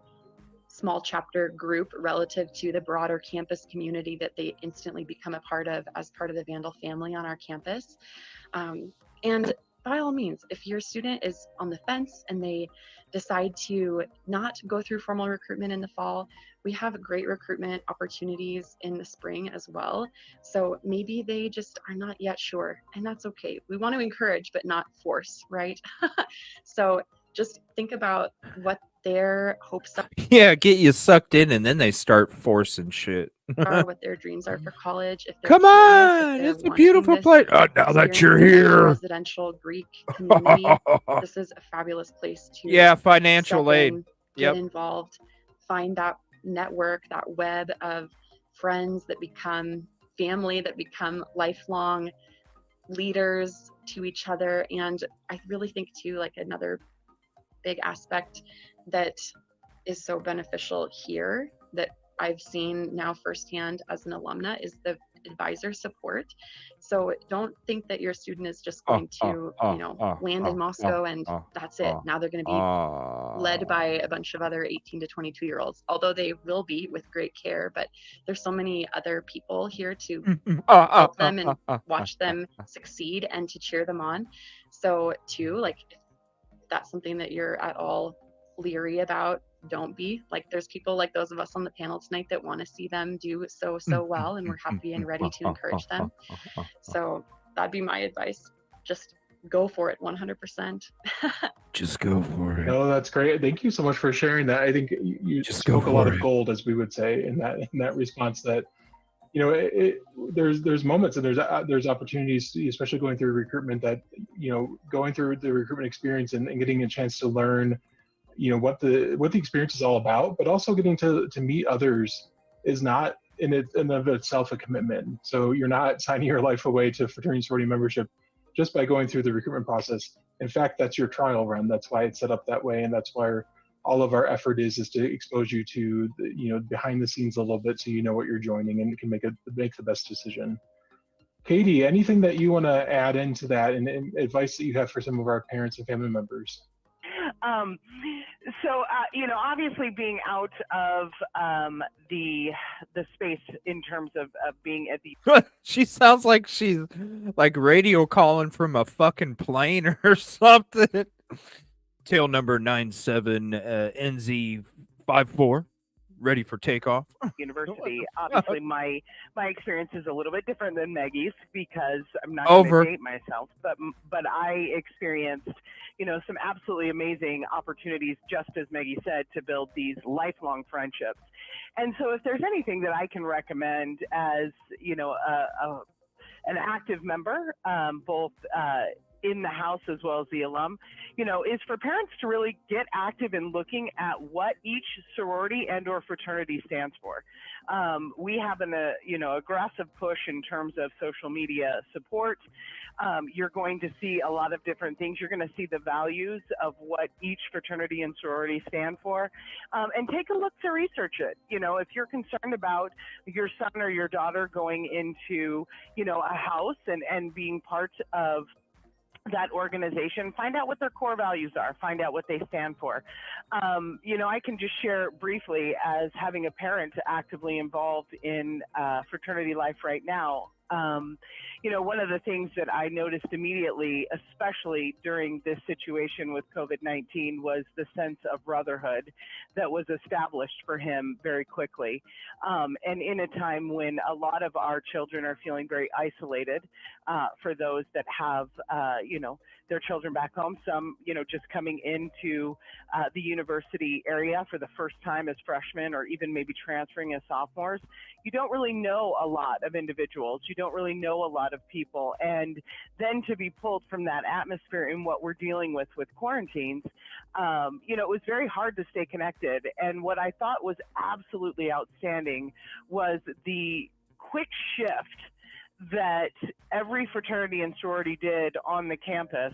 small chapter group relative to the broader campus community that they instantly become a part of as part of the Vandal family on our campus. And by all means, if your student is on the fence and they decide to not go through formal recruitment in the fall, we have great recruitment opportunities in the spring as well. So maybe they just are not yet sure, and that's okay. We want to encourage, but not force, right? So just think about what their hopes are. Yeah, get you sucked in and then they start forcing shit. What their dreams are for college. If they're Come curious, on, if they're it's a beautiful place. Oh, now that you're here. Residential Greek community, this is a fabulous place to financial aid. Get involved, find that network, that web of friends that become family, that become lifelong leaders to each other. And I really think too, like another big aspect that is so beneficial here that I've seen now firsthand as an alumna is the advisor support. So don't think that your student is just going to, land in Moscow and that's it. Now they're going to be led by a bunch of other 18 to 22-year-olds, although they will be with great care. But there's so many other people here to help them and watch them succeed and to cheer them on. So too, like if that's something that you're at all leery about, don't be. Like there's people like those of us on the panel tonight that want to see them do so well, and we're happy and ready to encourage them. So that'd be my advice. Just go for it 100%. Just go for it. No, that's great. Thank you so much for sharing that. I think you just spoke a lot of gold, as we would say, in that response. That there's moments and there's opportunities, especially going through recruitment, that going through the recruitment experience and getting a chance to learn what the experience is all about, but also getting to meet others is not in of itself a commitment. So you're not signing your life away to fraternity sorority membership just by going through the recruitment process. In fact, that's your trial run. That's why it's set up that way, and that's why all of our effort is to expose you to behind the scenes a little bit, so you know what you're joining and can make the best decision. Katie, anything that you want to add into that and advice that you have for some of our parents and family members? So obviously being out of the space in terms of being at the she sounds like she's like radio calling from a fucking plane or something. Tail number 97 NZ54. ready for takeoff. University. Obviously, my experience is a little bit different than Maggie's because I'm not Over. going to date myself, but I experienced, some absolutely amazing opportunities, just as Maggie said, to build these lifelong friendships. And so, if there's anything that I can recommend as an active member, both in the house as well as the alum, is for parents to really get active in looking at what each sorority and or fraternity stands for. We have an aggressive push in terms of social media support. You're going to see a lot of different things. You're going to see the values of what each fraternity and sorority stand for, and take a look to research it. If you're concerned about your son or your daughter going into, a house and being part of that organization, find out what their core values are, find out what they stand for. I can just share briefly, as having a parent actively involved in fraternity life right now. One of the things that I noticed immediately, especially during this situation with COVID-19, was the sense of brotherhood that was established for him very quickly. And in a time when a lot of our children are feeling very isolated, for those that have, their children back home, some, just coming into the university area for the first time as freshmen, or even maybe transferring as sophomores, you don't really know a lot of individuals. You don't really know a lot of people. And then to be pulled from that atmosphere in what we're dealing with quarantines, it was very hard to stay connected. And what I thought was absolutely outstanding was the quick shift that every fraternity and sorority did on the campus,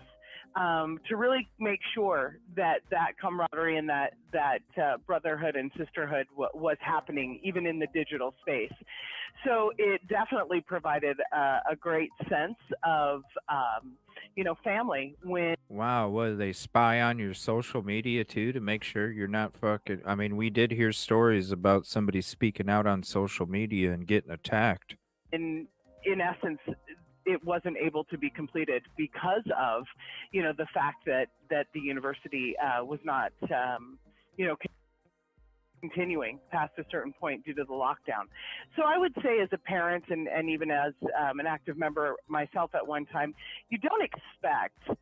to really make sure that camaraderie and that brotherhood and sisterhood was happening even in the digital space. So it definitely provided a great sense of, family when. Wow, what, do they spy on your social media too to make sure you're not fucking? I mean, we did hear stories about somebody speaking out on social media and getting attacked. In essence, it wasn't able to be completed because of, the fact that the university was not, continuing past a certain point due to the lockdown. So I would say, as a parent and even as an active member myself at one time, you don't expect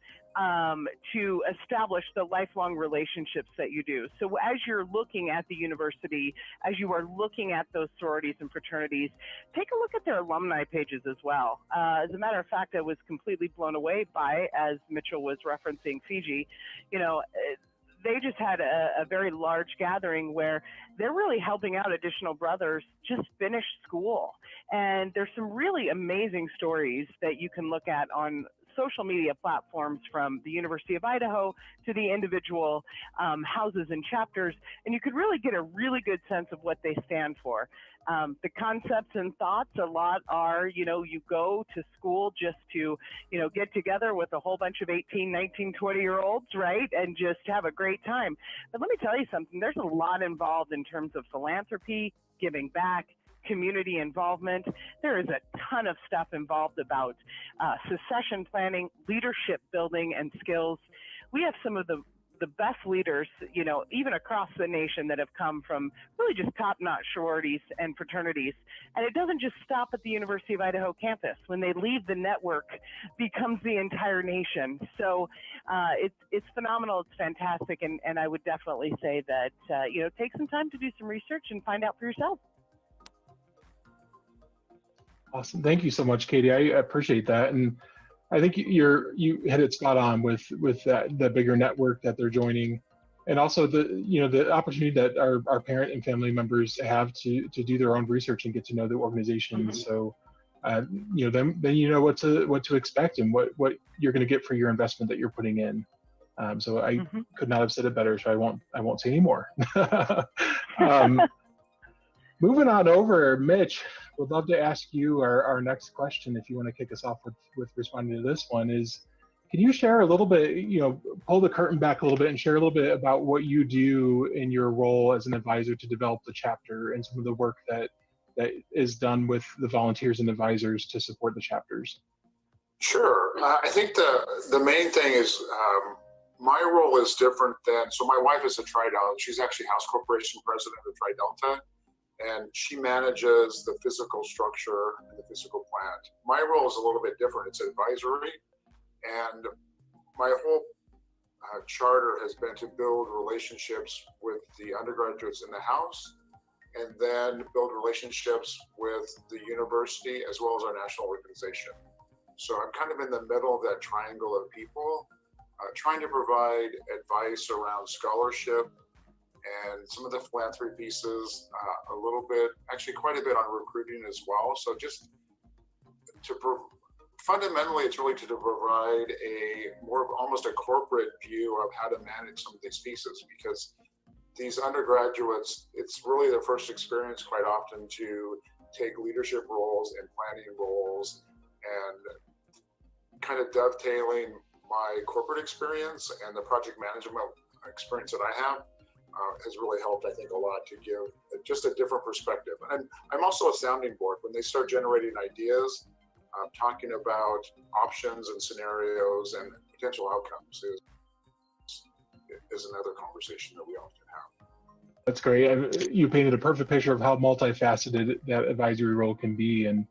to establish the lifelong relationships that you do. So as you're looking at the university, as you are looking at those sororities and fraternities, take a look at their alumni pages as well. As a matter of fact, I was completely blown away by, as Mitchell was referencing Fiji, they just had a very large gathering where they're really helping out additional brothers just finish school. And there's some really amazing stories that you can look at on social media platforms, from the University of Idaho to the individual houses and chapters, and you could really get a really good sense of what they stand for. The concepts and thoughts, a lot are, you go to school just to, get together with a whole bunch of 18, 19, 20-year-olds, right, and just have a great time. But let me tell you something, there's a lot involved in terms of philanthropy, giving back, community involvement. There is a ton of stuff involved about succession planning, leadership building, and skills. We have some of the best leaders, even across the nation, that have come from really just top-notch sororities and fraternities. And it doesn't just stop at the University of Idaho campus. When they leave, the network becomes the entire nation. So it's phenomenal. It's fantastic. And I would definitely say that, take some time to do some research and find out for yourself. Awesome. Thank you so much, Katie. I appreciate that. And I think you hit it spot on with the bigger network that they're joining, and also the opportunity that our parent and family members have to do their own research and get to know the organization. Mm-hmm. So then you know what to expect and what you're going to get for your investment that you're putting in. So I mm-hmm. could not have said it better, so I won't say any more. Moving on over, Mitch, would love to ask you our next question, if you want to kick us off with responding to this one, is can you share a little bit, pull the curtain back a little bit and share a little bit about what you do in your role as an advisor to develop the chapter and some of the work that is done with the volunteers and advisors to support the chapters? Sure. I think the main thing is My role is different than, so my wife is a Tri-Delta. She's actually House Corporation President of Tri-Delta, and she manages the physical structure and the physical plant. My role is a little bit different. It's advisory, and my whole charter has been to build relationships with the undergraduates in the House, and then build relationships with the university as well as our national organization. So I'm kind of in the middle of that triangle of people, trying to provide advice around scholarship and some of the philanthropy pieces, a little bit, actually quite a bit on recruiting as well. So just fundamentally, it's really to provide a more of almost a corporate view of how to manage some of these pieces, because these undergraduates, it's really their first experience quite often to take leadership roles and planning roles, and kind of dovetailing my corporate experience and the project management experience that I have has really helped, I think, a lot to give just a different perspective. And I'm also a sounding board. When they start generating ideas, talking about options and scenarios and potential outcomes is another conversation that we often have. That's great. You painted a perfect picture of how multifaceted that advisory role can be, and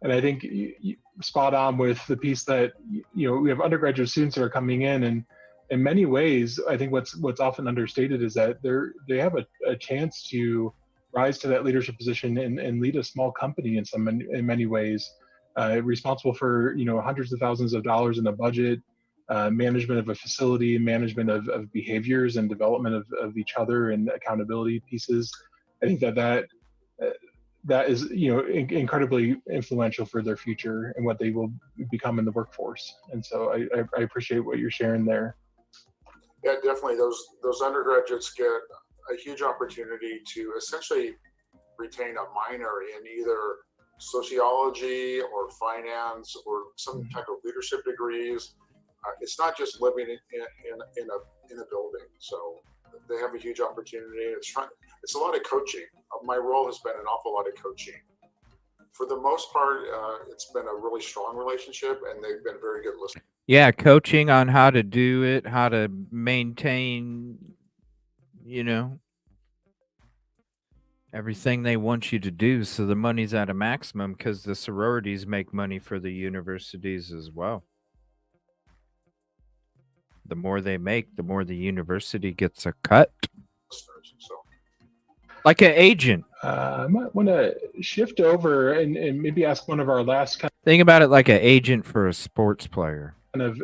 I think you spot on with the piece that we have undergraduate students that are coming in, and in many ways, I think what's often understated is that they have a chance to rise to that leadership position and lead a small company in many ways, responsible for hundreds of thousands of dollars in a budget, management of a facility, management of behaviors and development of each other and accountability pieces. I think that is incredibly influential for their future and what they will become in the workforce. And so I appreciate what you're sharing there. Yeah, definitely. Those undergraduates get a huge opportunity to essentially retain a minor in either sociology or finance or some type of leadership degrees. It's not just living in a building. So they have a huge opportunity. It's a lot of coaching. My role has been an awful lot of coaching. For the most part, it's been a really strong relationship, and they've been very good listeners. Yeah, coaching on how to do it, how to maintain, everything they want you to do, so the money's at a maximum, because the sororities make money for the universities as well. The more they make, the more the university gets a cut. Like an agent. I might want to shift over and maybe ask one of our last Think about it like an agent for a sports player. Kind of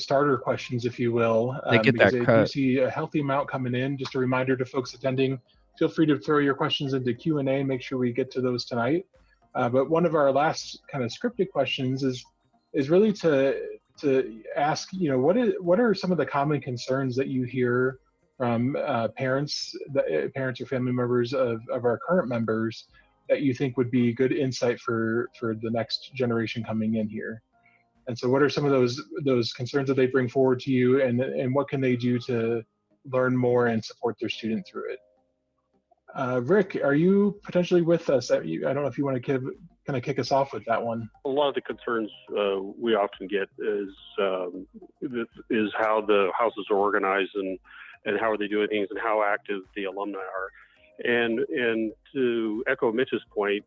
starter questions, if you will. They get that cut. You see a healthy amount coming in. Just a reminder to folks attending, feel free to throw your questions into Q&A. Make sure we get to those tonight. But one of our last kind of scripted questions is really to ask, what are some of the common concerns that you hear from parents or family members of our current members that you think would be good insight for the next generation coming in here? And so what are some of those concerns that they bring forward to you, and what can they do to learn more and support their student through it? Rick, are you potentially with us? I don't know if you want to kind of kick us off with that one. A lot of the concerns we often get is how the houses are organized and how are they doing things and how active the alumni are. And to echo Mitch's point,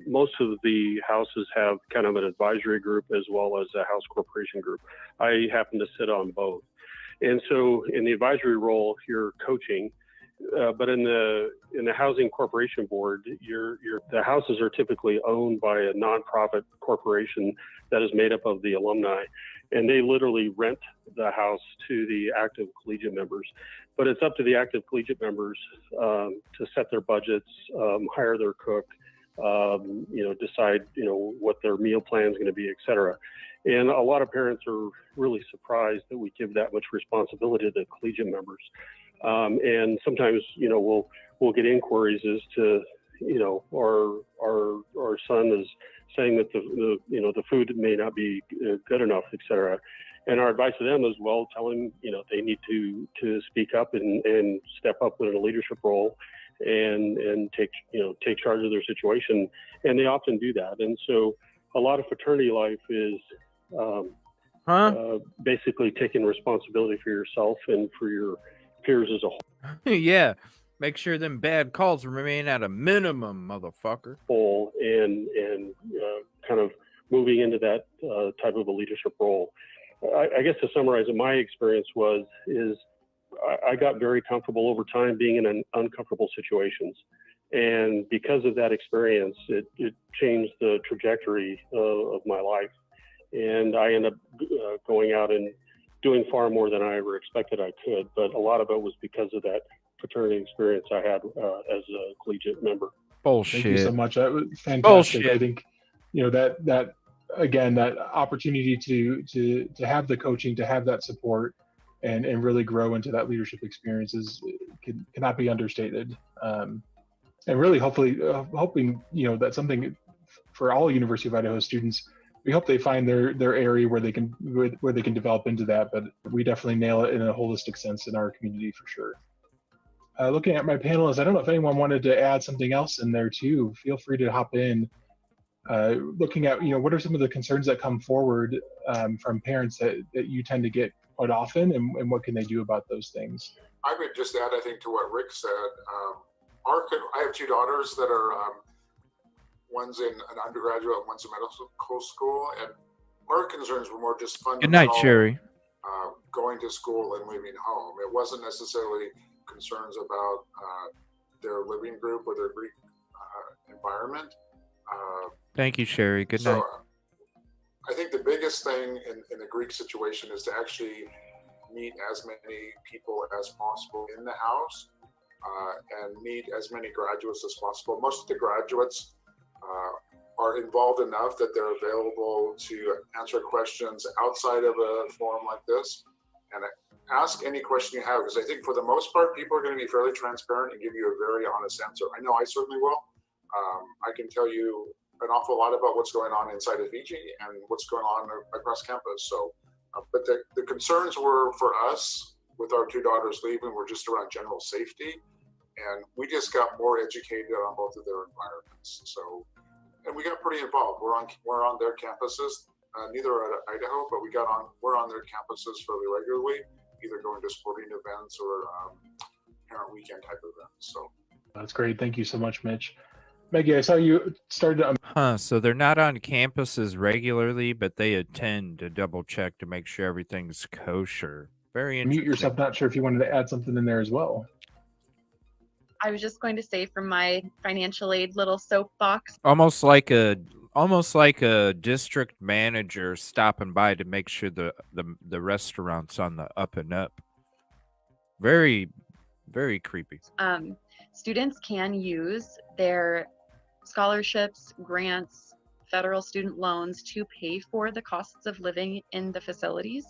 most of the houses have kind of an advisory group as well as a house corporation group. I happen to sit on both. And so in the advisory role, you're coaching, but in the housing corporation board, the houses are typically owned by a nonprofit corporation that is made up of the alumni, and they literally rent the house to the active collegiate members. But it's up to the active collegiate members to set their budgets, hire their cook, decide what their meal plan is going to be, et cetera. And a lot of parents are really surprised that we give that much responsibility to the collegiate members. And sometimes, we'll get inquiries as to, our son is saying that the food may not be good enough, et cetera. And our advice to them is, well, tell them, they need to speak up and step up in a leadership role and take charge of their situation. And they often do that. And so a lot of fraternity life is basically taking responsibility for yourself and for your peers as a whole. Yeah. Make sure them bad calls remain at a minimum, motherfucker. And kind of moving into that type of a leadership role. I guess to summarize it, my experience is I got very comfortable over time being in uncomfortable situations. And because of that experience, it changed the trajectory of my life. And I ended up going out and doing far more than I ever expected I could. But a lot of it was because of that fraternity experience I had as a collegiate member. Bullshit. Thank you so much. That was fantastic. Bullshit. I think, that again, that opportunity to have the coaching, to have that support, and really grow into that leadership experience cannot be understated. And really, hoping that's something for all University of Idaho students. We hope they find their area where they can develop into that. But we definitely nail it in a holistic sense in our community for sure. Looking at my panelists, I don't know if anyone wanted to add something else in there too. Feel free to hop in. Looking at, what are some of the concerns that come forward from parents that you tend to get quite often, and what can they do about those things? I would just add, I think, to what Rick said. I have two daughters that are, one's in an undergraduate, one's in medical school, and our concerns were more just fundamental. Good night, Sherry. Going to school and leaving home. It wasn't necessarily concerns about their living group or their Greek environment. Thank you, Sherry. Good night. I think the biggest thing in the Greek situation is to actually meet as many people as possible in the house and meet as many graduates as possible. Most of the graduates are involved enough that they're available to answer questions outside of a forum like this. And ask any question you have, because I think for the most part, people are going to be fairly transparent and give you a very honest answer. I know I certainly will. I can tell you an awful lot about what's going on inside of Fiji and what's going on across campus. So, but the concerns were for us with our two daughters leaving were just around general safety. And we just got more educated on both of their environments. So, and we got pretty involved. We're on their campuses. Neither are at Idaho, but we're on their campuses fairly regularly, either going to sporting events or parent weekend type events. So that's great. Thank you so much, Mitch. Maggie, I saw you started. So they're not on campuses regularly, but they attend to double check to make sure everything's kosher. Very interesting. Mute yourself. Not sure if you wanted to add something in there as well. I was just going to say, from my financial aid little soapbox, almost like a district manager stopping by to make sure the restaurant's on the up and up. Very, very creepy. Students can use their scholarships, grants, federal student loans to pay for the costs of living in the facilities,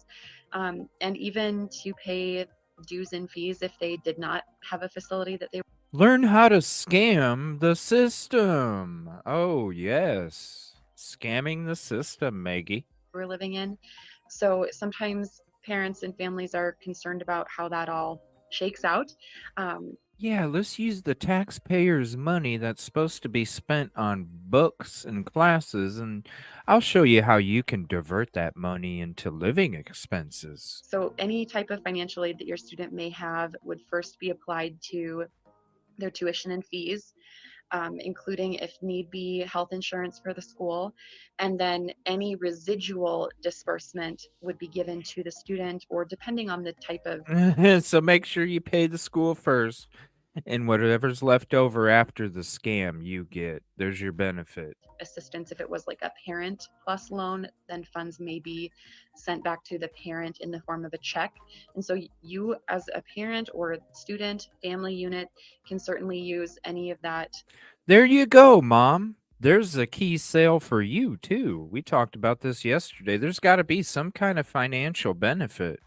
and even to pay dues and fees if they did not have a facility that they learn how to scam the system. Oh, yes. Scamming the system, Maggie. were living in. So sometimes parents and families are concerned about how that all shakes out. Yeah, let's use the taxpayers' money that's supposed to be spent on books and classes, and I'll show you how you can divert that money into living expenses. So any type of financial aid that your student may have would first be applied to their tuition and fees, including, if need be, health insurance for the school. And then any residual disbursement would be given to the student, or depending on the type of... So make sure you pay the school first, and whatever's left over after the scam you get, there's your benefit. Assistance. If it was like a parent plus loan, then funds may be sent back to the parent in the form of a check. And so you, as a parent or student, family unit, can certainly use any of that. There you go, Mom. There's a key sale for you too. We talked about this yesterday. There's got to be some kind of financial benefit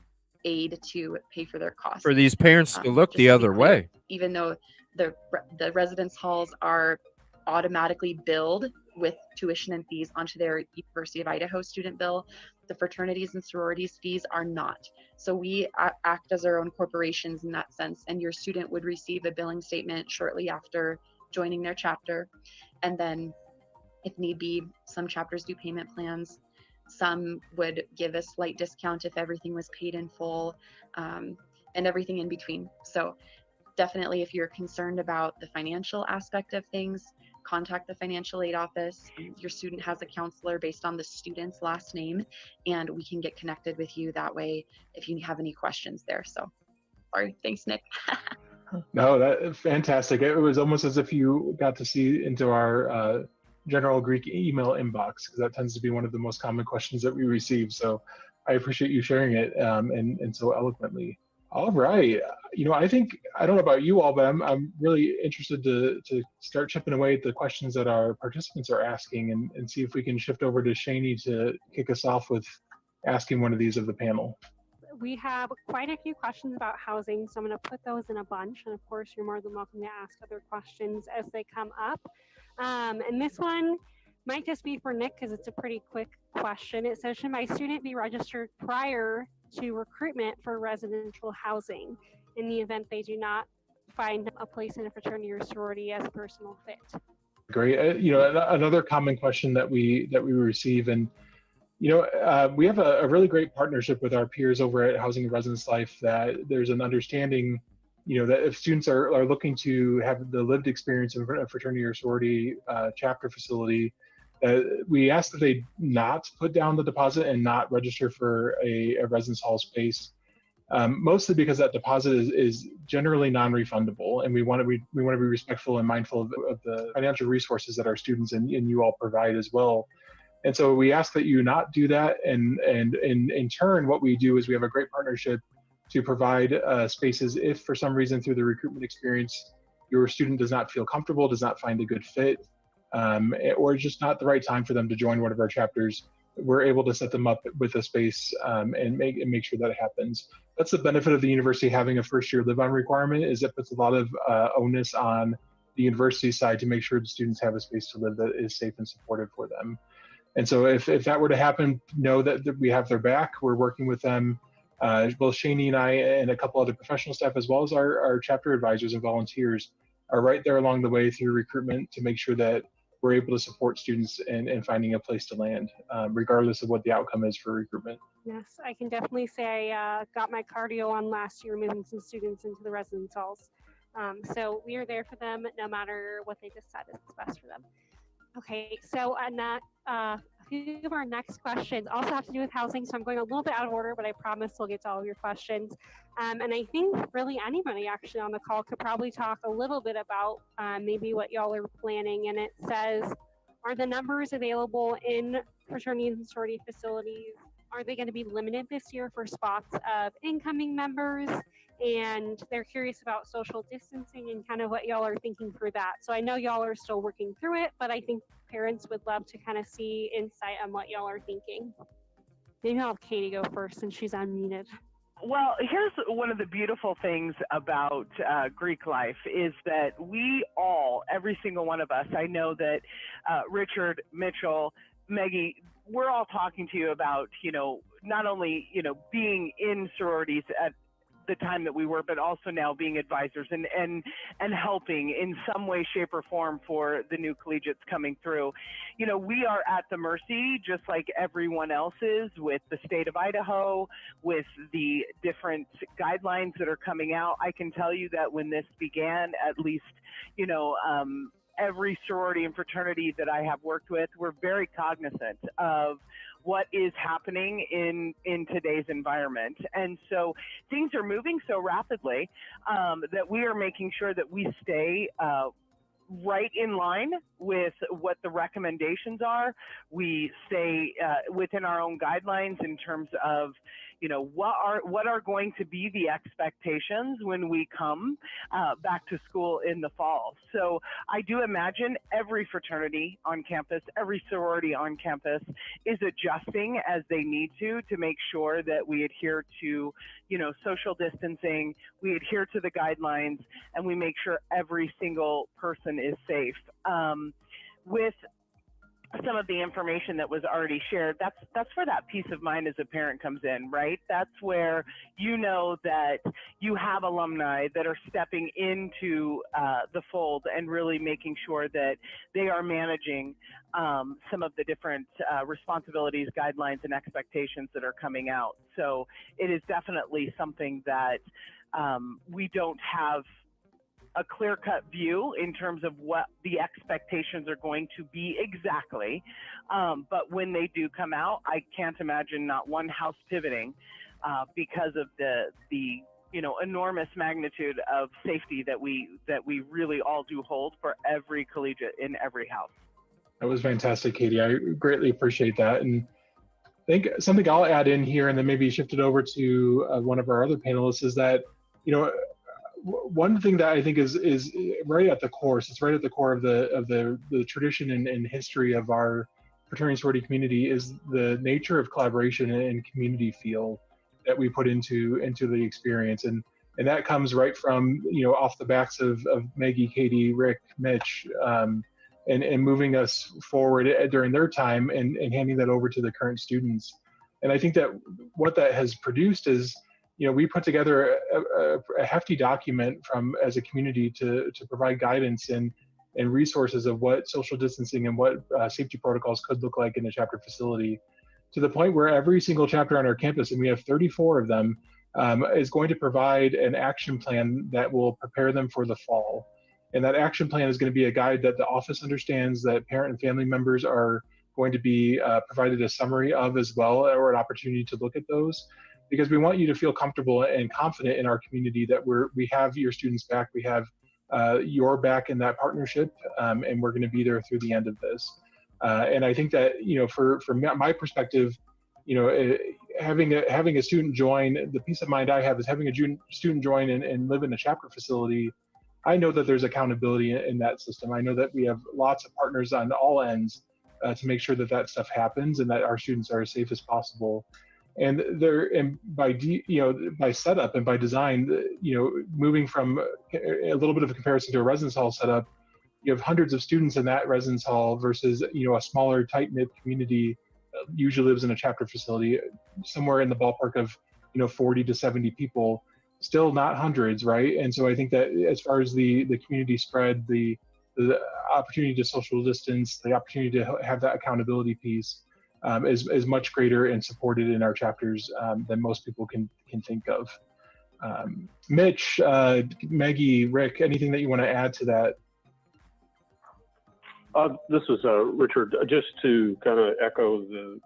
Aid to pay for their costs for these parents to look the other way. Even though the residence halls are automatically billed with tuition and fees onto their University of Idaho student bill, the fraternities and sororities fees are not. So we act as our own corporations in that sense, and your student would receive a billing statement shortly after joining their chapter. And then if need be, some chapters do payment plans. Some would give a slight discount if everything was paid in full, and everything in between. So definitely, if you're concerned about the financial aspect of things, contact the financial aid office. Your student has a counselor based on the student's last name, and we can get connected with you that way if you have any questions there. So sorry. Thanks, Nick. No, that's fantastic. It was almost as if you got to see into our general Greek email inbox, because that tends to be one of the most common questions that we receive. So I appreciate you sharing it and so eloquently. All right. I think, I don't know about you all, but I'm really interested to start chipping away at the questions that our participants are asking and see if we can shift over to Shani to kick us off with asking one of these of the panel. We have quite a few questions about housing, so I'm going to put those in a bunch. And of course, you're more than welcome to ask other questions as they come up. And this one might just be for Nick because it's a pretty quick question. It says, should my student be registered prior to recruitment for residential housing in the event they do not find a place in a fraternity or sorority as a personal fit? Great. Another common question that we receive, and we have a really great partnership with our peers over at Housing and Residence Life, that there's an understanding, that if students are looking to have the lived experience in a fraternity or sorority chapter facility, we ask that they not put down the deposit and not register for a residence hall space, mostly because that deposit is generally non-refundable, and we want to be respectful and mindful of the financial resources that our students and you all provide as well. And so we ask that you not do that. And in turn, what we do is we have a great partnership to provide spaces if for some reason through the recruitment experience, your student does not feel comfortable, does not find a good fit, or just not the right time for them to join one of our chapters. We're able to set them up with a space and make sure that it happens. That's the benefit of the university having a first-year live-on requirement, is it puts a lot of onus on the university side to make sure the students have a space to live that is safe and supportive for them. And so if that were to happen, know that we have their back. We're working with them, both Shani and I and a couple other professional staff, as well as our chapter advisors and volunteers are right there along the way through recruitment to make sure that we're able to support students in finding a place to land, regardless of what the outcome is for recruitment. Yes, I can definitely say I got my cardio on last year, moving some students into the residence halls. So we are there for them no matter what they decide is best for them. Okay, so a few of our next questions also have to do with housing, so I'm going a little bit out of order, but I promise we'll get to all of your questions. And I think really anybody actually on the call could probably talk a little bit about maybe what y'all are planning. And it says, are the numbers available in fraternity and sorority facilities, are they going to be limited this year for spots of incoming members? And they're curious about social distancing and kind of what y'all are thinking through that. So I know y'all are still working through it, but I think parents would love to kind of see insight on what y'all are thinking. Maybe I'll have Katie go first since she's unmuted. Well, here's one of the beautiful things about Greek life is that we all, every single one of us, I know that Richard, Mitchell, Maggie, we're all talking to you about, not only, being in sororities at the time that we were, but also now being advisors and helping in some way, shape, or form for the new collegiates coming through. We are at the mercy, just like everyone else is, with the state of Idaho, with the different guidelines that are coming out. I can tell you that when this began, at least, every sorority and fraternity that I have worked with, we're very cognizant of what is happening in today's environment. And so things are moving so rapidly that we are making sure that we stay right in line with what the recommendations are. We stay within our own guidelines in terms of, what are going to be the expectations when we come back to school in the fall. So I do imagine every fraternity on campus, every sorority on campus is adjusting as they need to make sure that we adhere to, social distancing, we adhere to the guidelines, and we make sure every single person is safe. With some of the information that was already shared, that's where that peace of mind as a parent comes in, right? That's where you know that you have alumni that are stepping into the fold and really making sure that they are managing some of the different responsibilities, guidelines, and expectations that are coming out. So it is definitely something that we don't have a clear-cut view in terms of what the expectations are going to be exactly. But when they do come out, I can't imagine not one house pivoting because of the enormous magnitude of safety that we really all do hold for every collegiate in every house. That was fantastic, Katie. I greatly appreciate that. And I think something I'll add in here and then maybe shift it over to one of our other panelists is that, one thing that I think is right at the core, so it's right at the core of the tradition and history of our fraternity and sorority community, is the nature of collaboration and community feel that we put into the experience, and that comes right from off the backs of Maggie, Katie, Rick, Mitch, and moving us forward during their time and handing that over to the current students. And I think that what that has produced is, we put together a hefty document as a community to provide guidance and resources of what social distancing and what safety protocols could look like in a chapter facility, to the point where every single chapter on our campus, and we have 34 of them, is going to provide an action plan that will prepare them for the fall. And that action plan is going to be a guide that the office understands, that parent and family members are going to be provided a summary of as well, or an opportunity to look at those. Because we want you to feel comfortable and confident in our community that we have your students back, we have your back in that partnership, and we're going to be there through the end of this. And I think that from my perspective, having a student join, the peace of mind I have is having a student join and live in a chapter facility. I know that there's accountability in that system. I know that we have lots of partners on all ends to make sure that stuff happens and that our students are as safe as possible. And by setup and by design, moving from a little bit of a comparison to a residence hall setup, you have hundreds of students in that residence hall versus a smaller, tight-knit community usually lives in a chapter facility, somewhere in the ballpark of 40 to 70 people, still not hundreds, right? And so I think that as far as the community spread, the opportunity to social distance, the opportunity to have that accountability piece, is much greater and supported in our chapters than most people can think of. Mitch, Maggie, Rick, anything that you want to add to that? This is Richard. Just to kind of echo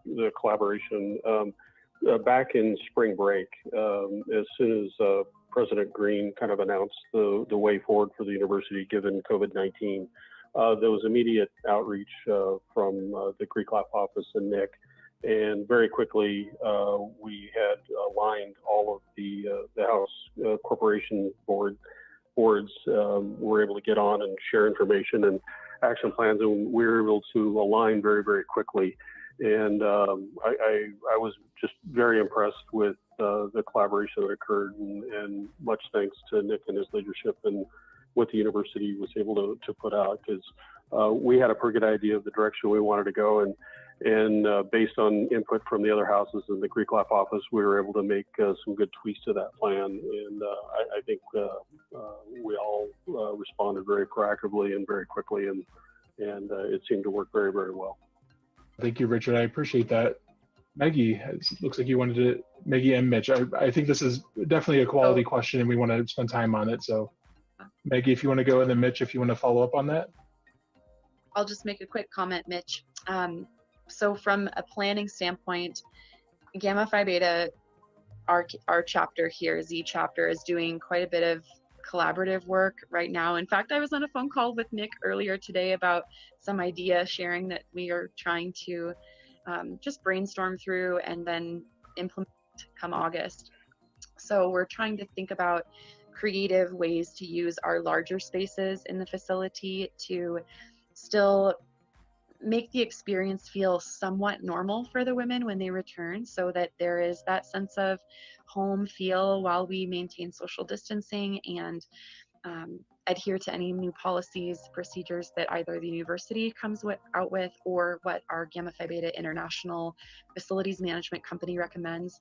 the collaboration, back in spring break, as soon as President Green kind of announced the way forward for the university given COVID-19, there was immediate outreach from the Greek Life office and Nick, and very quickly we had aligned all of the House Corporation boards. Were able to get on and share information and action plans, and we were able to align very, very quickly. And I was just very impressed with the collaboration that occurred, and much thanks to Nick and his leadership and what the university was able to put out, because we had a pretty good idea of the direction we wanted to go, and based on input from the other houses in the Greek Life office, we were able to make some good tweaks to that plan, and I think we all responded very proactively and very quickly, and it seemed to work very, very well. Thank you, Richard. I appreciate that. Maggie, it looks like you wanted to, Maggie and Mitch, I think this is definitely a quality question and we want to spend time on it. So Maggie, if you want to go, and then Mitch, if you want to follow up on that. I'll just make a quick comment, Mitch. So from a planning standpoint, Gamma Phi Beta, our chapter here, Z chapter, is doing quite a bit of collaborative work right now. In fact, I was on a phone call with Nick earlier today about some idea sharing that we are trying to just brainstorm through and then implement come August. So we're trying to think about creative ways to use our larger spaces in the facility to still make the experience feel somewhat normal for the women when they return, so that there is that sense of home feel while we maintain social distancing, and adhere to any new policies, procedures that either the university comes out with or what our Gamma Phi Beta International Facilities Management Company recommends.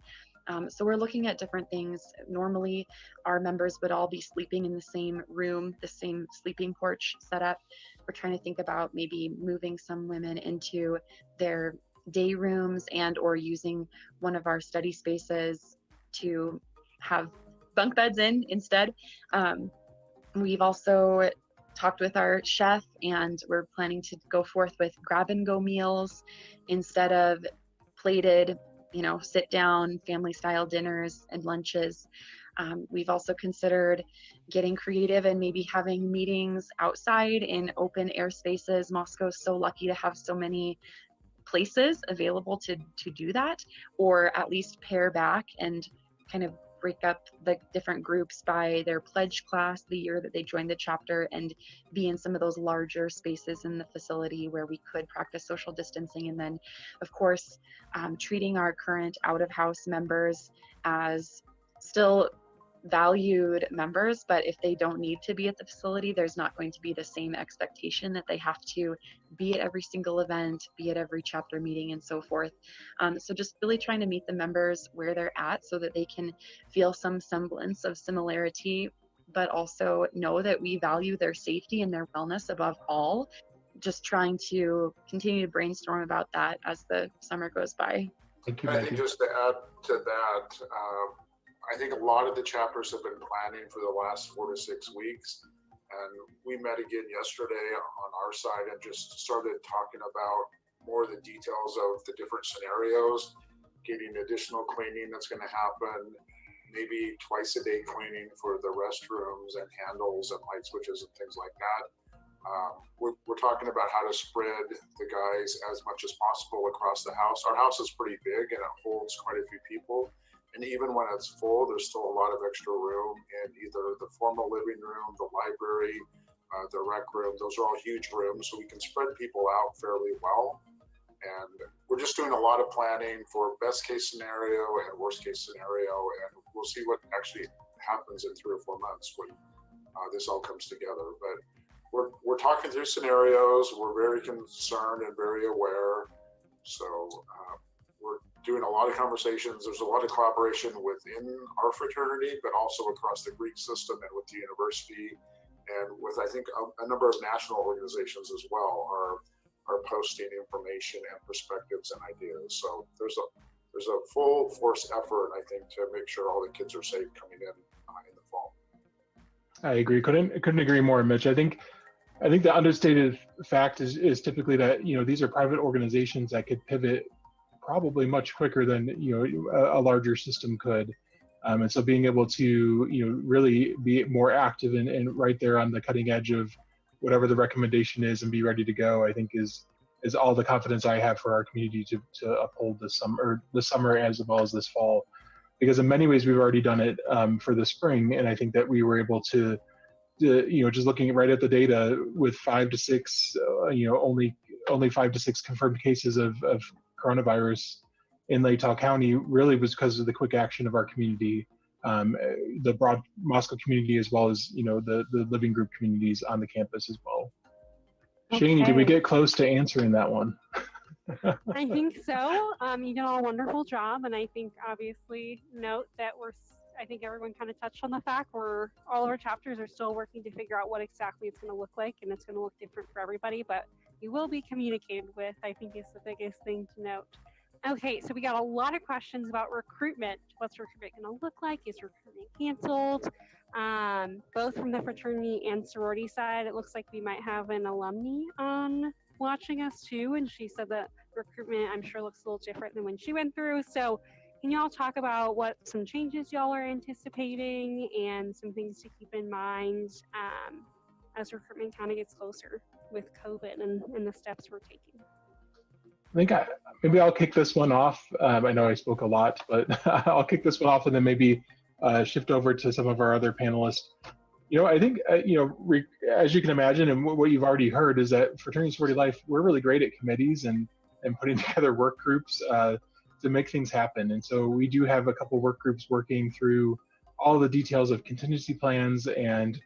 So we're looking at different things. Normally, our members would all be sleeping in the same room, the same sleeping porch setup. We're trying to think about maybe moving some women into their day rooms and or using one of our study spaces to have bunk beds in instead. We've also talked with our chef, and we're planning to go forth with grab and go meals instead of plated, sit down family style dinners and lunches. We've also considered getting creative and maybe having meetings outside in open air spaces. Moscow's so lucky to have so many places available to do that, or at least pare back and kind of break up the different groups by their pledge class the year that they joined the chapter, and be in some of those larger spaces in the facility where we could practice social distancing. And then, of course, treating our current out-of-house members as still valued members, but if they don't need to be at the facility, there's not going to be the same expectation that they have to be at every single event, be at every chapter meeting, and so forth. So just really trying to meet the members where they're at so that they can feel some semblance of similarity, but also know that we value their safety and their wellness above all. Just trying to continue to brainstorm about that as the summer goes by. Thank you, I think just to add to that, I think a lot of the chapters have been planning for the last 4 to 6 weeks. And we met again yesterday on our side and just started talking about more of the details of the different scenarios, getting additional cleaning that's going to happen, maybe twice a day cleaning for the restrooms and handles and light switches and things like that. We're talking about how to spread the guys as much as possible across the house. Our house is pretty big and it holds quite a few people. And even when it's full, there's still a lot of extra room in either the formal living room, the library, the rec room. Those are all huge rooms, so we can spread people out fairly well. And we're just doing a lot of planning for best case scenario and worst case scenario. And we'll see what actually happens in 3 or 4 months when this all comes together. But we're talking through scenarios. We're very concerned and very aware. So we're doing a lot of conversations. There's a lot of collaboration within our fraternity, but also across the Greek system and with the university, and with, I think, a number of national organizations as well are posting information and perspectives and ideas. So there's a full force effort, I think, to make sure all the kids are safe coming in the fall. I agree. Couldn't agree more, Mitch. I think the understated fact is typically that these are private organizations that could pivot probably much quicker than a larger system could, and so being able to really be more active and right there on the cutting edge of whatever the recommendation is and be ready to go, I think is all the confidence I have for our community to uphold this summer as well as this fall, because in many ways we've already done it for the spring, and I think that we were able to just looking right at the data with 5 to 6 only 5 to 6 confirmed cases of coronavirus in Latah County really was because of the quick action of our community, the broad Moscow community, as well as the living group communities on the campus as well. Okay. Shani, did we get close to answering that one? I think so. You did a wonderful job, and I think obviously note that I think everyone kind of touched on the fact where all of our chapters are still working to figure out what exactly it's going to look like, and it's going to look different for everybody, but you will be communicated with, I think, is the biggest thing to note. Okay, so we got a lot of questions about recruitment. What's recruitment going to look like? Is recruitment canceled? Both from the fraternity and sorority side, it looks like we might have an alumni on watching us too, and she said that recruitment, I'm sure, looks a little different than when she went through. So can y'all talk about what some changes y'all are anticipating and some things to keep in mind as recruitment kind of gets closer with COVID and the steps we're taking? I think maybe I'll kick this one off. I know I spoke a lot, but I'll kick this one off and then maybe shift over to some of our other panelists. I think, as you can imagine, and what you've already heard is that fraternity sorority life, we're really great at committees and putting together work groups to make things happen. And so we do have a couple work groups working through all the details of contingency plans and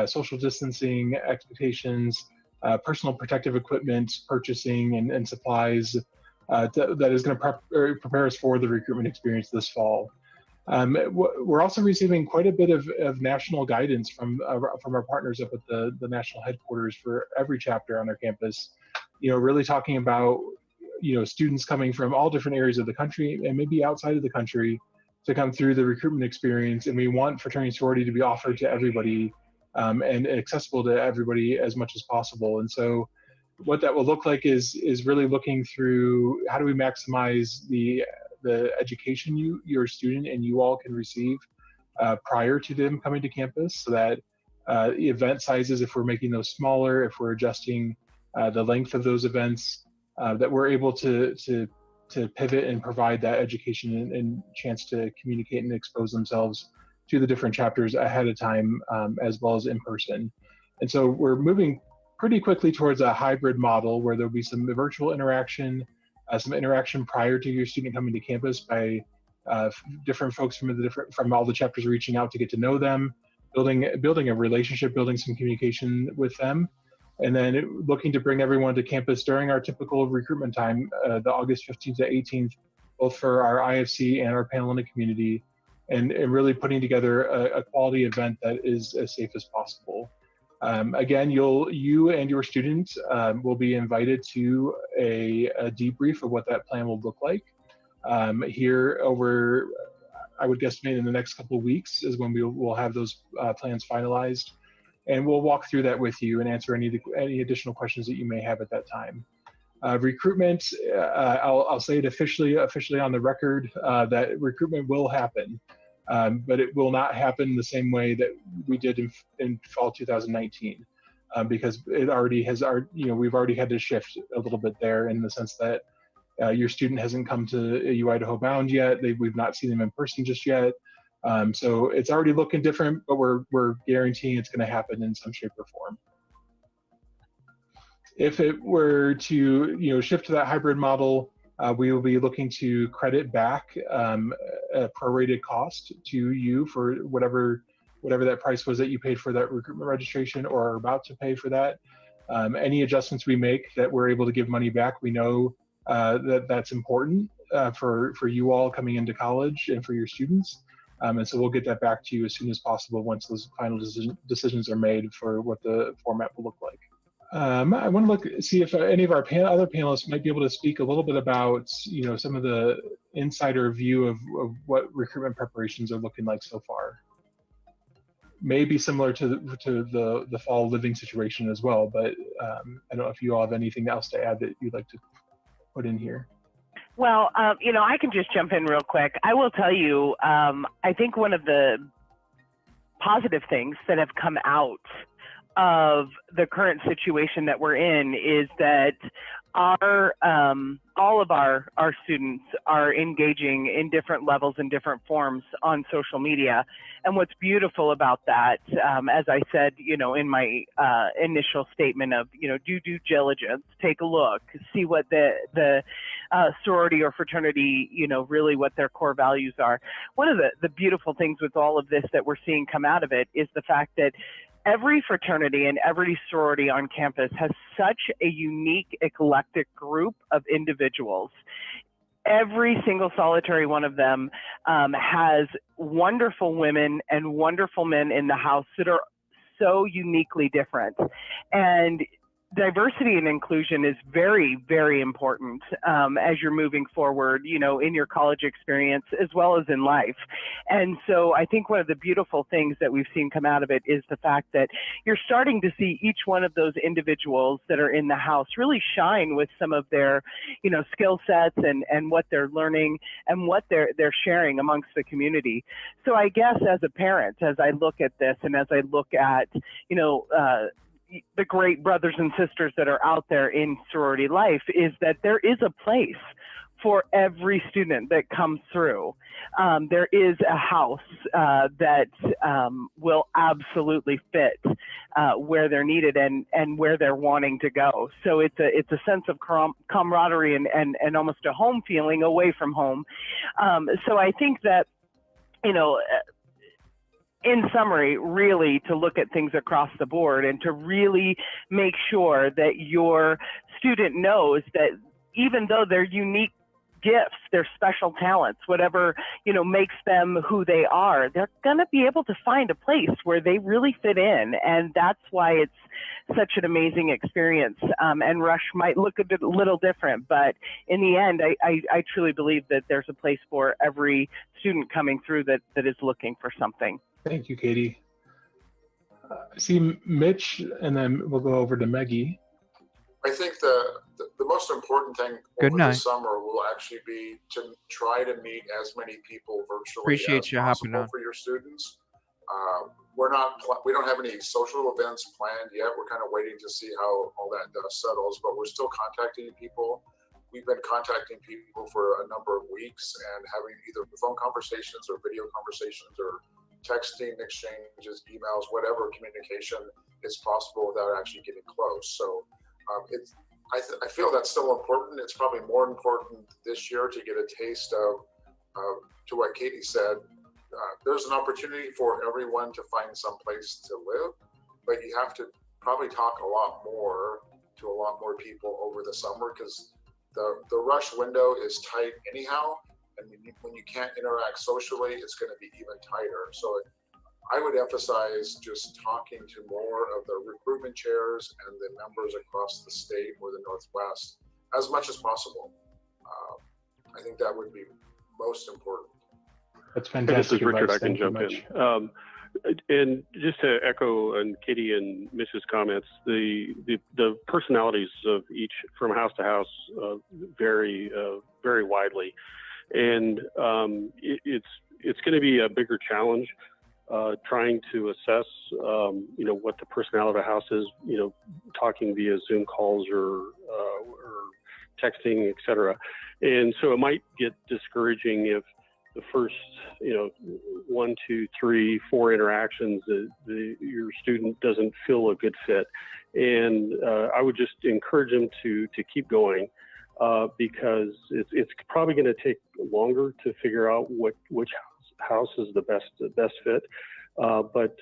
social distancing expectations, personal protective equipment purchasing and supplies that is going to prepare us for the recruitment experience this fall. We're also receiving quite a bit of national guidance from our partners up at the national headquarters for every chapter on our campus. Really talking about students coming from all different areas of the country and maybe outside of the country to come through the recruitment experience, and we want fraternity and sorority to be offered to everybody and accessible to everybody as much as possible. And so what that will look like is really looking through how do we maximize the education your student and you all can receive prior to them coming to campus, so that event sizes, if we're making those smaller, if we're adjusting the length of those events, that we're able to pivot and provide that education and chance to communicate and expose themselves to the different chapters ahead of time, as well as in person. And so we're moving pretty quickly towards a hybrid model where there'll be some virtual interaction, some interaction prior to your student coming to campus by different folks from all the chapters reaching out to get to know them, building a relationship, building some communication with them, and then looking to bring everyone to campus during our typical recruitment time, the August 15th to 18th, both for our IFC and our panel in the community, and really putting together a quality event that is as safe as possible. Again, you and your students will be invited to a debrief of what that plan will look like. Here over, I would guesstimate in the next couple of weeks is when we'll have those plans finalized. And we'll walk through that with you and answer any additional questions that you may have at that time. Recruitment, I'll say it officially on the record that recruitment will happen, but it will not happen the same way that we did in fall 2019, because it already has we've already had to shift a little bit there in the sense that your student hasn't come to U Idaho bound yet. We've not seen them in person just yet. So it's already looking different, but we're guaranteeing it's going to happen in some shape or form. If it were to shift to that hybrid model, we will be looking to credit back a prorated cost to you for whatever that price was that you paid for that recruitment registration or are about to pay for that. Any adjustments we make that we're able to give money back, we know that's important for you all coming into college and for your students. And so we'll get that back to you as soon as possible once those final decisions are made for what the format will look like. I want to see if any of our other panelists might be able to speak a little bit about some of the insider view of what recruitment preparations are looking like so far. Maybe similar to the fall living situation as well, but I don't know if you all have anything else to add that you'd like to put in here. Well, I can just jump in real quick. I will tell you, I think one of the positive things that have come out of the current situation that we're in is that all of our students are engaging in different levels and different forms on social media. And what's beautiful about that, as I said, in my initial statement of, do due diligence, take a look, see what the sorority or fraternity, really what their core values are. One of the beautiful things with all of this that we're seeing come out of it is the fact that every fraternity and every sorority on campus has such a unique, eclectic group of individuals. Every single solitary one of them has wonderful women and wonderful men in the house that are so uniquely different. And diversity and inclusion is very, very important as you're moving forward, in your college experience as well as in life. And so I think one of the beautiful things that we've seen come out of it is the fact that you're starting to see each one of those individuals that are in the house really shine with some of their, skill sets and what they're learning and what they're sharing amongst the community. So I guess as a parent, as I look at this and as I look at, the great brothers and sisters that are out there in sorority life, is that there is a place for every student that comes through. There is a house that will absolutely fit where they're needed and where they're wanting to go. So it's a sense of camaraderie and almost a home feeling away from home. So I think that, in summary, really to look at things across the board and to really make sure that your student knows that even though they're unique gifts, their special talents, whatever, makes them who they are, they're going to be able to find a place where they really fit in. And that's why it's such an amazing experience. And Rush might look a little different, but in the end, I truly believe that there's a place for every student coming through that is looking for something. Thank you, Katie. I see Mitch, and then we'll go over to Maggie. I think the most important thing over the summer will actually be to try to meet as many people virtually Appreciate as you hopping possible on. for your students. We don't have any social events planned yet. We're kind of waiting to see how all that dust settles, but we're still contacting people. We've been contacting people for a number of weeks and having either phone conversations or video conversations or texting exchanges, emails, whatever communication is possible without actually getting close. So I feel that's still important. It's probably more important this year to get a taste of, to what Katie said, there's an opportunity for everyone to find some place to live, but you have to probably talk a lot more to a lot more people over the summer because the rush window is tight anyhow. And when you can't interact socially, it's going to be even tighter. So I would emphasize just talking to more of the recruitment chairs and the members across the state or the Northwest as much as possible. I think that would be most important. That's fantastic. This is Richard. Advice. I can Thank you jump much. in. And just to echo on Katie and Mitch's comments, the personalities of each from house to house vary very widely, and it's going to be a bigger challenge trying to assess what the personality of a house is, talking via Zoom calls or texting, etc. And so it might get discouraging if the first 1, 2, 3, 4 interactions your student doesn't feel a good fit. And I would just encourage them to keep going because it's probably going to take longer to figure out which house is the best fit. But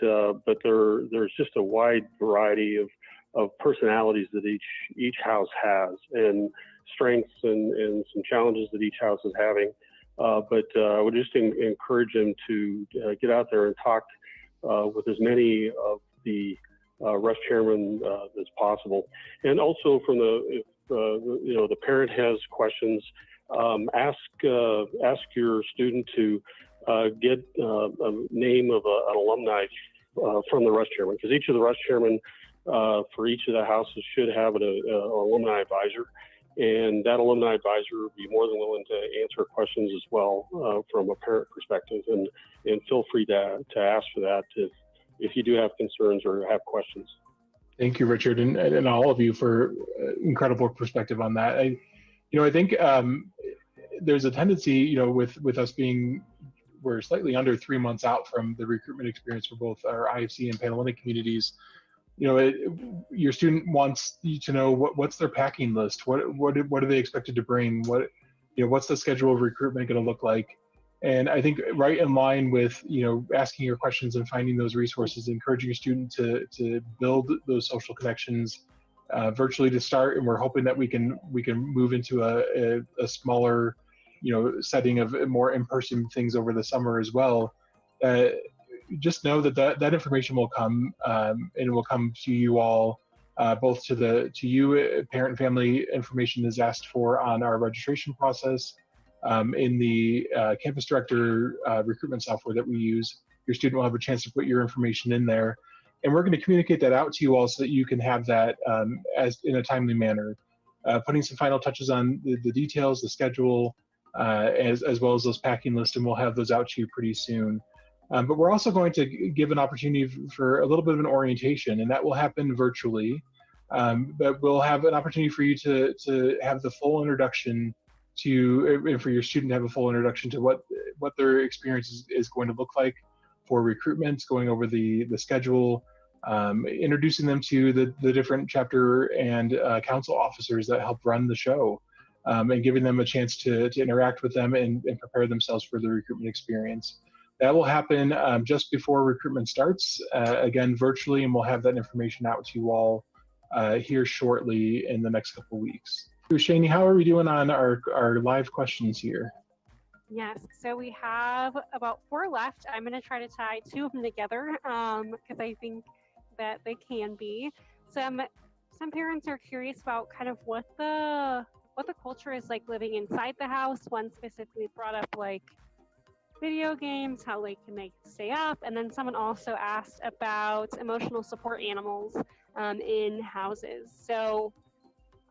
there's just a wide variety of personalities that each house has, and strengths and some challenges that each house is having. But I would just encourage them to get out there and talk with as many of the rush chairmen as possible. And also from if the parent has questions, ask your student to get a name of an alumni from the rush chairman, because each of the rush chairmen for each of the houses should have an alumni advisor. And that alumni advisor would be more than willing to answer questions as well from a parent perspective. And feel free to ask for that if you do have concerns or have questions. Thank you, Richard, and all of you for incredible perspective on that. I think there's a tendency, with us we're slightly under 3 months out from the recruitment experience for both our IFC and Panhellenic communities. Your student wants you to know what's their packing list. What are they expected to bring? What's the schedule of recruitment going to look like? And I think right in line with asking your questions and finding those resources, encouraging a student to build those social connections virtually to start, and we're hoping that we can move into a smaller setting of more in-person things over the summer as well. Just know that information will come, and it will come to you all, both to you, parent and family information is asked for on our registration process. In the campus director recruitment software that we use, your student will have a chance to put your information in there, and we're going to communicate that out to you all so that you can have that as in a timely manner. Putting some final touches on the details, the schedule, as well as those packing lists, and we'll have those out to you pretty soon. But we're also going to give an opportunity for a little bit of an orientation, and that will happen virtually. But we'll have an opportunity for you to have the full introduction and for your student to have a full introduction to what their experience is going to look like for recruitment, going over the schedule, introducing them to the different chapter and council officers that help run the show, and giving them a chance to interact with them and prepare themselves for the recruitment experience. That will happen just before recruitment starts, again, virtually, and we'll have that information out to you all here shortly in the next couple of weeks. Shani, how are we doing on our live questions here? Yes, so we have about 4 left. I'm going to try to tie 2 of them together because I think that they can be. Some parents are curious about kind of what the culture is like living inside the house. One specifically brought up like video games, how late can they stay up, and then someone also asked about emotional support animals in houses. So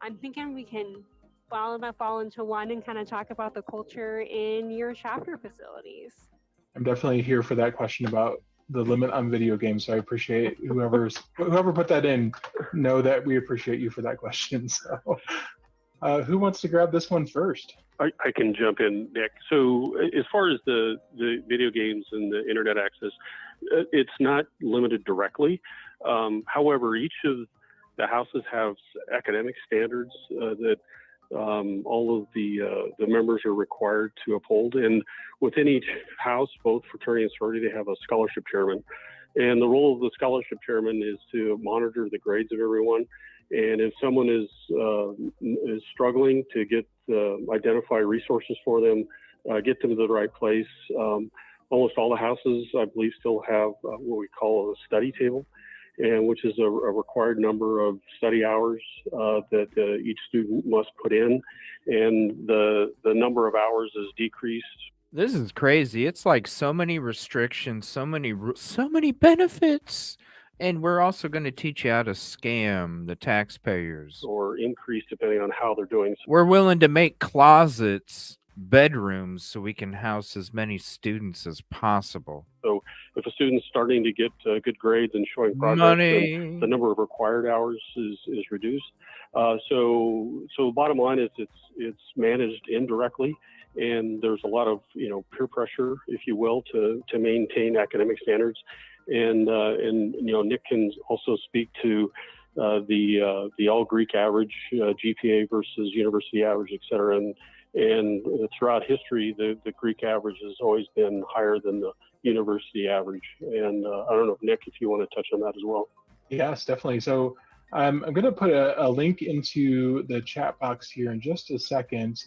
I'm thinking we can fall into one and kind of talk about the culture in your chapter facilities. I'm definitely here for that question about the limit on video games. So I appreciate whoever put that in. Know that we appreciate you for that question. So, who wants to grab this one first? I can jump in, Nick. So as far as the video games and the internet access, it's not limited directly. However, each of the houses have academic standards that all of the members are required to uphold. And within each house, both fraternity and sorority, they have a scholarship chairman. And the role of the scholarship chairman is to monitor the grades of everyone. And if someone is struggling, to identify resources for them, get them to the right place. Almost all the houses, I believe, still have what we call a study table, and which is a required number of study hours that each student must put in, and the number of hours is decreased. This is crazy. It's like so many restrictions, so many benefits. And we're also going to teach you how to scam the taxpayers. Or increase depending on how they're doing. We're willing to make closets bedrooms so we can house as many students as possible. So if a student's starting to get good grades and showing progress, then the number of required hours is reduced. So bottom line is it's managed indirectly, and there's a lot of peer pressure, if you will, to maintain academic standards. And Nick can also speak to the all Greek average GPA versus university average, et cetera. And throughout history, the Greek average has always been higher than the university average. And I don't know, Nick, if you want to touch on that as well. Yes, definitely. So I'm going to put a link into the chat box here in just a second,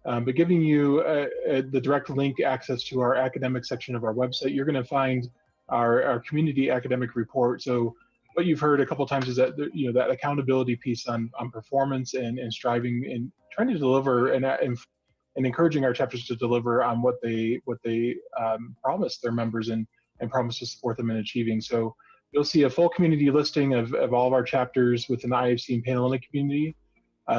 but giving you the direct link access to our academic section of our website, you're going to find our community academic report. So what you've heard a couple of times is that that accountability piece on performance and striving and trying to deliver and encouraging our chapters to deliver on what they promise their members and promise to support them in achieving. So you'll see a full community listing of all of our chapters within the IFC and Panhellenic community,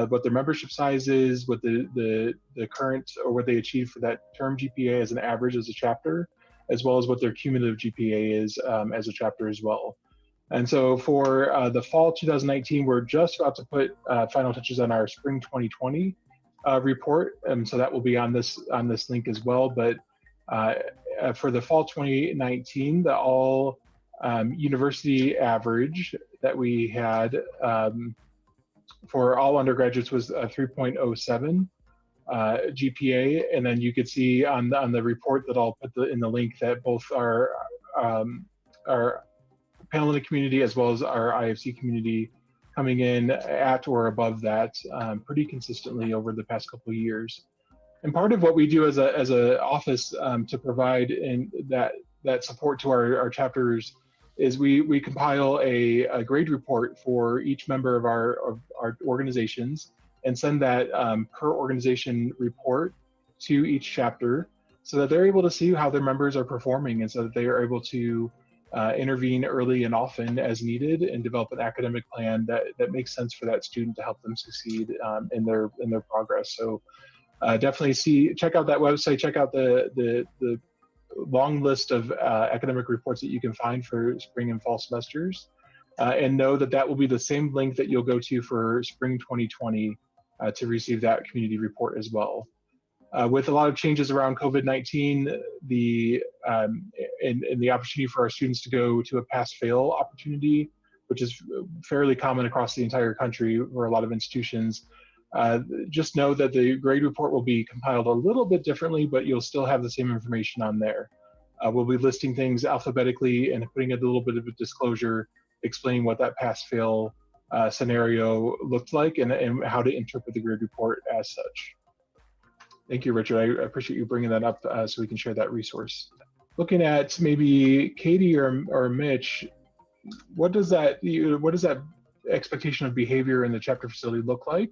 what their membership size is, what the current or what they achieved for that term GPA as an average as a chapter, as well as what their cumulative GPA is as a chapter as well. And so for the fall 2019, we're just about to put final touches on our spring 2020 report. So that will be on this link as well. But for the fall 2019, the all university average that we had for all undergraduates was 3.07. GPA, and then you could see on the report that I'll put in the link that both our Panhellenic community as well as our IFC community coming in at or above that pretty consistently over the past couple of years. And part of what we do as a office to provide that support to our chapters is we compile a grade report for each member of our organizations and send that per organization report to each chapter so that they're able to see how their members are performing and so that they are able to intervene early and often as needed and develop an academic plan that makes sense for that student to help them succeed in their progress. So definitely check out that website, check out the long list of academic reports that you can find for spring and fall semesters, and know that will be the same link that you'll go to for spring 2020 to receive that community report as well. With a lot of changes around COVID-19, and the opportunity for our students to go to a pass-fail opportunity, which is fairly common across the entire country for a lot of institutions, just know that the grade report will be compiled a little bit differently, but you'll still have the same information on there. We'll be listing things alphabetically and putting a little bit of a disclosure explaining what that pass-fail scenario looked like and how to interpret the grade report as such. Thank you, Richard. I appreciate you bringing that up so we can share that resource. Looking at maybe Katie or Mitch, what does that expectation of behavior in the chapter facility look like?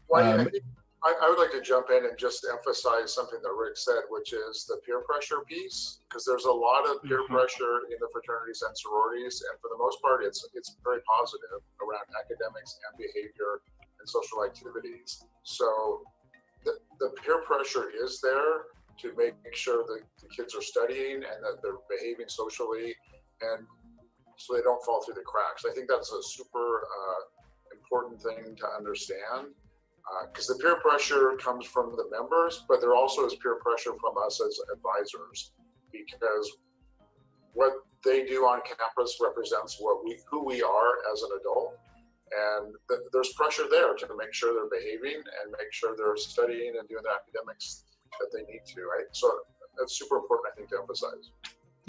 Well, I think I would like to jump in and just emphasize something that Rick said, which is the peer pressure piece, because there's a lot of peer pressure in the fraternities and sororities, and for the most part, it's very positive around academics and behavior and social activities. So the peer pressure is there to make sure that the kids are studying and that they're behaving socially, and so they don't fall through the cracks. I think that's a super important thing to understand. Because the peer pressure comes from the members, but there also is peer pressure from us as advisors, because what they do on campus represents who we are as an adult, and there's pressure there to make sure they're behaving and make sure they're studying and doing the academics that they need to. Right, so that's super important, I think, to emphasize.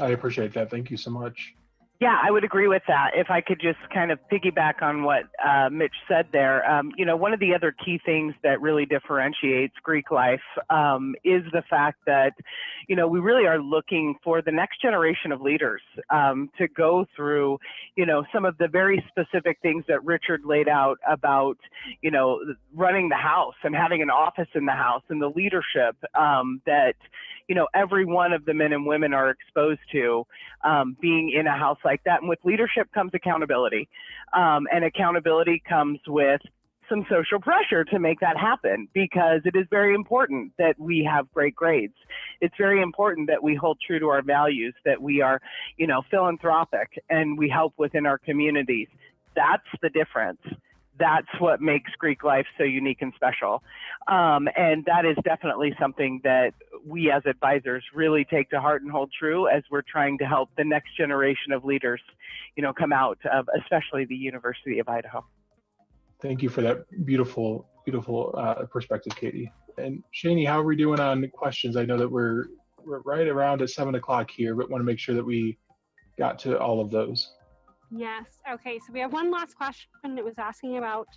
I appreciate that. Thank you so much. Yeah, I would agree with that. If I could just kind of piggyback on what Mitch said there, one of the other key things that really differentiates Greek life is the fact that, we really are looking for the next generation of leaders to go through, some of the very specific things that Richard laid out about, running the house and having an office in the house and the leadership that, every one of the men and women are exposed to being in a house like that. And with leadership comes accountability. And accountability comes with some social pressure to make that happen, because it is very important that we have great grades. It's very important that we hold true to our values, that we are, philanthropic and we help within our communities. That's the difference. That's what makes Greek life so unique and special. And that is definitely something that we as advisors really take to heart and hold true as we're trying to help the next generation of leaders, come out of especially the University of Idaho. Thank you for that beautiful, beautiful perspective, Katie. And Shani, how are we doing on questions? I know that we're right around at 7 o'clock here, but want to make sure that we got to all of those. Yes. Okay. So we have one last question that was asking about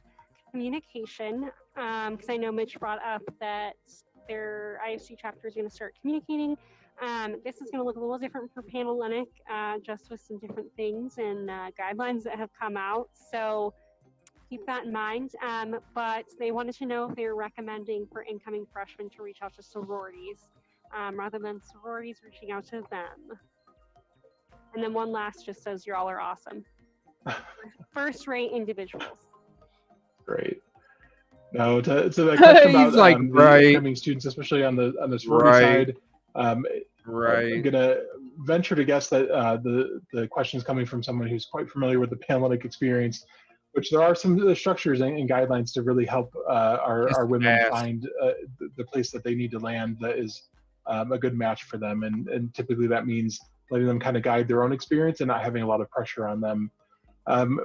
communication, because I know Mitch brought up that their ISG chapter is going to start communicating. This is going to look a little different for Panhellenic, just with some different things and guidelines that have come out. So keep that in mind. But they wanted to know if they were recommending for incoming freshmen to reach out to sororities rather than sororities reaching out to them. And then one last just says, you all are awesome. First-rate individuals. Great. No, to that question about like, the incoming students, especially on the sorority side, right. I'm gonna venture to guess that the question is coming from someone who's quite familiar with the Panhellenic experience, which there are some structures and guidelines to really help our women find the place that they need to land that is a good match for them, and typically that means letting them kind of guide their own experience and not having a lot of pressure on them.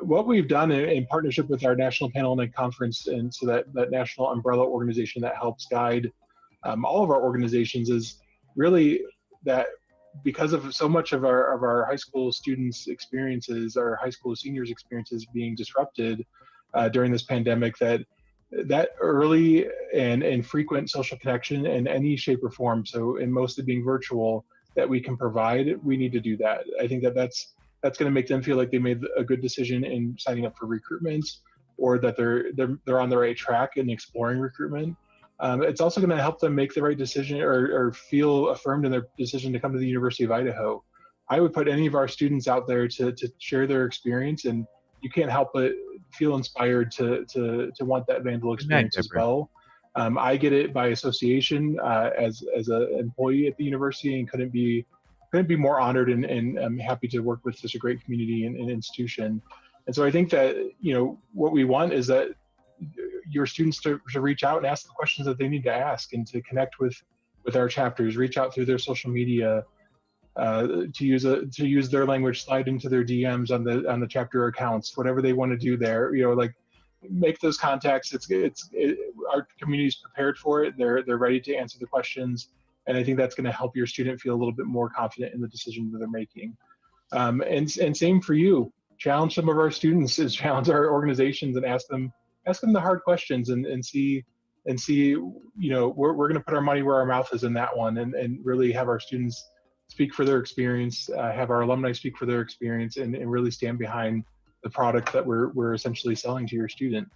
What we've done in partnership with our National Panhellenic Conference, and so that national umbrella organization that helps guide all of our organizations, is really that because of so much of our high school students' experiences, our high school seniors' experiences being disrupted during this pandemic, that early and frequent social connection in any shape or form, so in mostly being virtual, that we can provide, we need to do that. I think that's going to make them feel like they made a good decision in signing up for recruitments, or that they're on the right track in exploring recruitment. It's also going to help them make the right decision or feel affirmed in their decision to come to the University of Idaho. I would put any of our students out there to share their experience, and you can't help but feel inspired to want that Vandal experience as well. I get it by association as an employee at the university, and couldn't be more honored and I'm happy to work with such a great community and institution. And so I think that what we want is that your students to reach out and ask the questions that they need to ask, and to connect with our chapters, reach out through their social media, to use their language, slide into their DMs on the chapter accounts, whatever they want to do there. Make those contacts. Our community's prepared for it. They're ready to answer the questions. And I think that's going to help your student feel a little bit more confident in the decision that they're making. And same for you. Challenge some of our students, is challenge our organizations and ask them the hard questions and see, we're going to put our money where our mouth is in that one, and really have our students speak for their experience, have our alumni speak for their experience, and really stand behind the product that we're essentially selling to your student.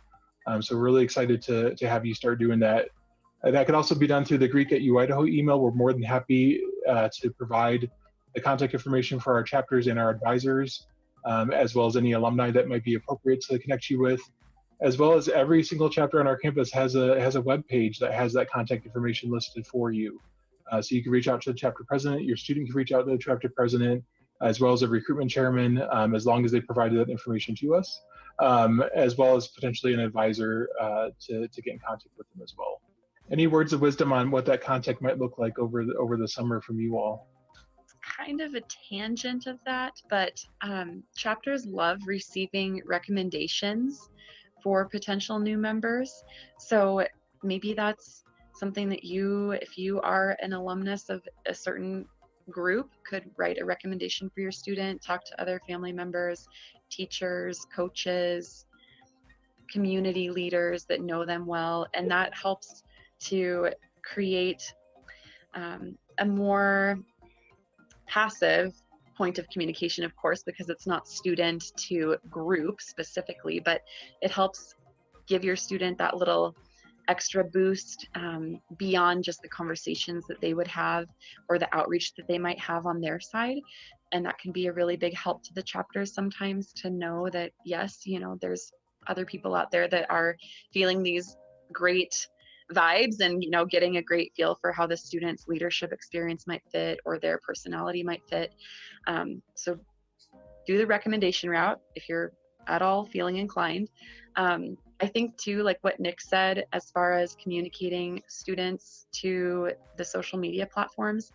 So we're really excited to have you start doing that. That could also be done through the Greek at Idaho email. We're more than happy to provide the contact information for our chapters and our advisors, as well as any alumni that might be appropriate to connect you with, as well as every single chapter on our campus has a web page that has that contact information listed for you. So you can reach out to the chapter president, your student can reach out to the chapter president, as well as a recruitment chairman, as long as they provided that information to us, as well as potentially an advisor to get in contact with them as well. Any words of wisdom on what that contact might look like over the summer from you all? Kind of a tangent of that, but chapters love receiving recommendations for potential new members. So maybe that's something that if you are an alumnus of a certain group, could write a recommendation for your student, talk to other family members, teachers, coaches, community leaders that know them well, and that helps to create a more passive point of communication, of course, because it's not student to group specifically, but it helps give your student that little extra boost beyond just the conversations that they would have or the outreach that they might have on their side. And that can be a really big help to the chapters sometimes, to know that, yes, there's other people out there that are feeling these great vibes and getting a great feel for how the student's leadership experience might fit or their personality might fit. So do the recommendation route if you're at all feeling inclined. I think too, like what Nick said, as far as communicating students to the social media platforms,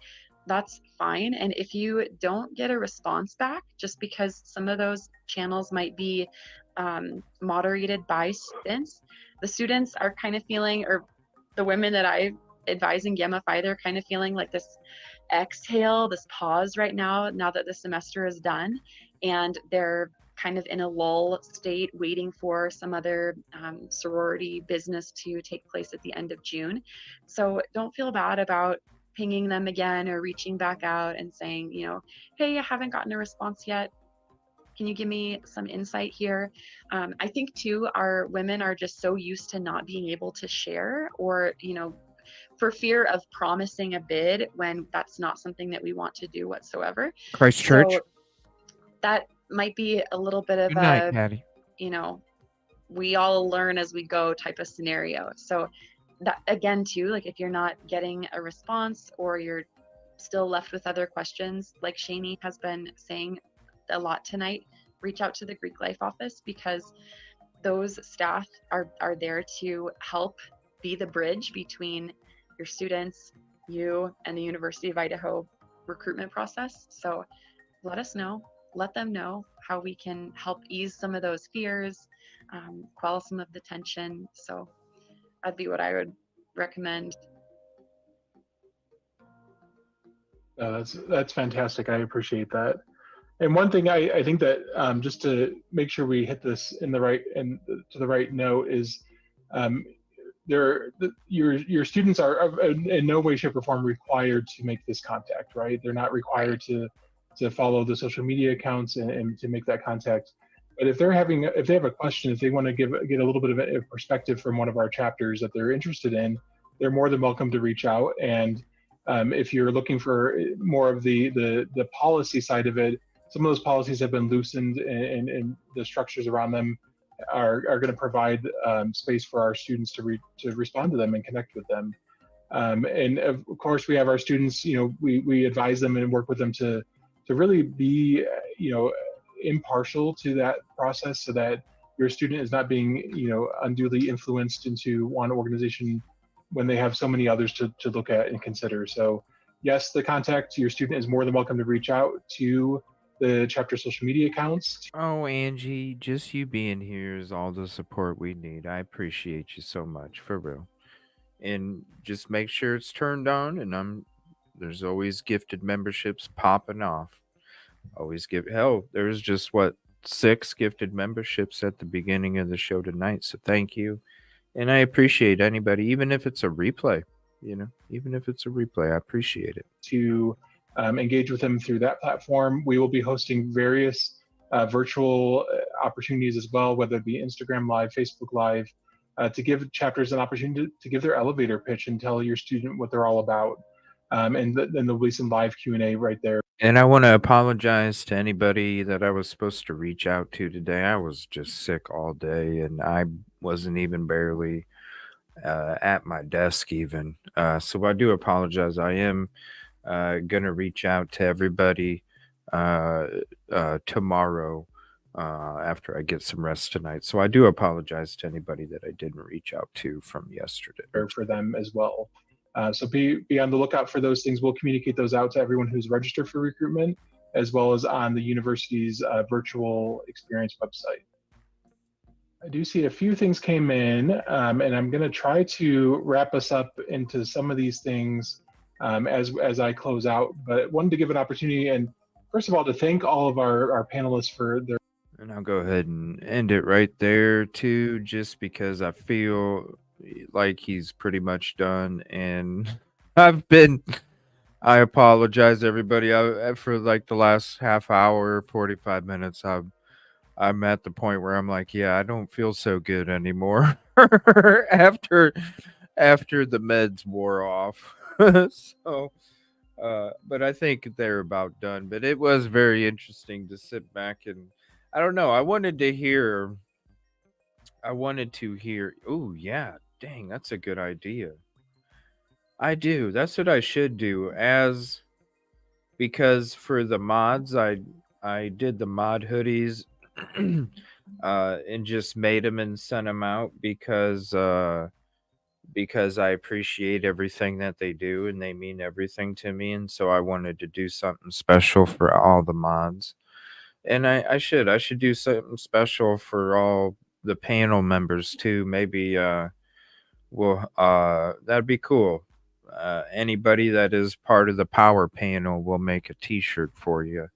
that's fine. And if you don't get a response back, just because some of those channels might be moderated by students, the students are kind of feeling, or the women that I advise in Gamify, they're kind of feeling like this exhale, this pause right now that the semester is done, and they're kind of in a lull state, waiting for some other sorority business to take place at the end of June. So don't feel bad about pinging them again or reaching back out and saying, hey, I haven't gotten a response yet. Can you give me some insight here? I think too, our women are just so used to not being able to share, or, for fear of promising a bid when that's not something that we want to do whatsoever. Christchurch. So that might be a little bit of Good night, Patty. We all learn as we go type of scenario. So that, again too, like if you're not getting a response or you're still left with other questions, like Shani has been saying a lot tonight, reach out to the Greek Life office, because those staff are there to help be the bridge between your students, you, and the University of Idaho recruitment process. So let us know, let them know how we can help ease some of those fears, quell some of the tension. So that'd be what I would recommend. That's fantastic. I appreciate that. And one thing I think that just to make sure we hit this in the right to the right note is, your students are in no way, shape, or form required to make this contact, right? They're not required to follow the social media accounts and to make that contact. But if they have a question, if they want to get a little bit of a perspective from one of our chapters that they're interested in, they're more than welcome to reach out. And if you're looking for more of the policy side of it, some of those policies have been loosened, and the structures around them are going to provide space for our students to respond to them and connect with them. And of course, we have our students. We advise them and work with them to really be impartial to that process, so that your student is not being unduly influenced into one organization when they have so many others to look at and consider. So yes, the contact to your student is more than welcome to reach out to the chapter social media accounts. Oh, Angie, just you being here is all the support we need. I appreciate you so much, for real. And just make sure it's turned on, and I'm There's always gifted memberships popping off. Always give. Hell, there's just what 6 gifted memberships at the beginning of the show tonight. So thank you, and I appreciate anybody, even if it's a replay. Even if it's a replay, I appreciate it. To engage with them through that platform. We will be hosting various virtual opportunities as well, whether it be Instagram Live, Facebook Live, to give chapters an opportunity to give their elevator pitch and tell your student what they're all about. And then there'll be some live Q&A right there. And I want to apologize to anybody that I was supposed to reach out to today. I was just sick all day, and I wasn't even barely at my desk even. So I do apologize. I am gonna reach out to everybody tomorrow after I get some rest tonight. So I do apologize to anybody that I didn't reach out to from yesterday. For them as well. So be on the lookout for those things. We'll communicate those out to everyone who's registered for recruitment, as well as on the university's virtual experience website. I do see a few things came in, and I'm going to try to wrap us up into some of these things as I close out. But wanted to give an opportunity, and first of all, to thank all of our panelists for their. And I'll go ahead and end it right there too, just because I feel like he's pretty much done, and I apologize everybody. For like the last half hour, 45 minutes, I'm at the point where I'm like, yeah, I don't feel so good anymore after the meds wore off. So but I think they're about done. But it was very interesting to sit back and I don't know. I wanted to hear. Oh yeah, dang, that's a good idea. I do. That's what I should do. Because for the mods, I did the mod hoodies, and just made them and sent them out because I appreciate everything that they do and they mean everything to me, and so I wanted to do something special for all the mods. And I should do something special for all the panel members too. Maybe that'd be cool. Anybody that is part of the power panel will make a t-shirt for you,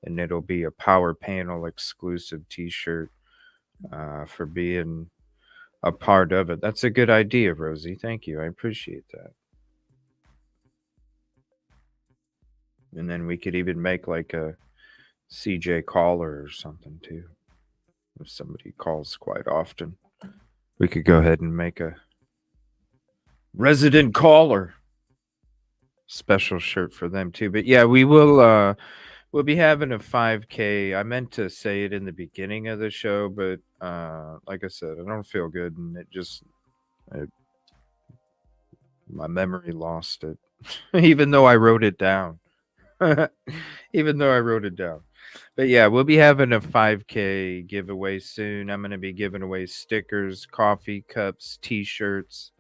and it'll be a power panel exclusive t-shirt for being a part of it. That's a good idea, Rosie. Thank you. I appreciate that. And then we could even make like a CJ caller or something too. If somebody calls quite often, we could go ahead and make a resident caller special shirt for them too. But yeah, we'll be having a 5K. I meant to say it in the beginning of the show, but like I said, I don't feel good, and my memory lost it. Even though I wrote it down. But yeah, we'll be having a 5K giveaway soon. I'm going to be giving away stickers, coffee cups, t-shirts,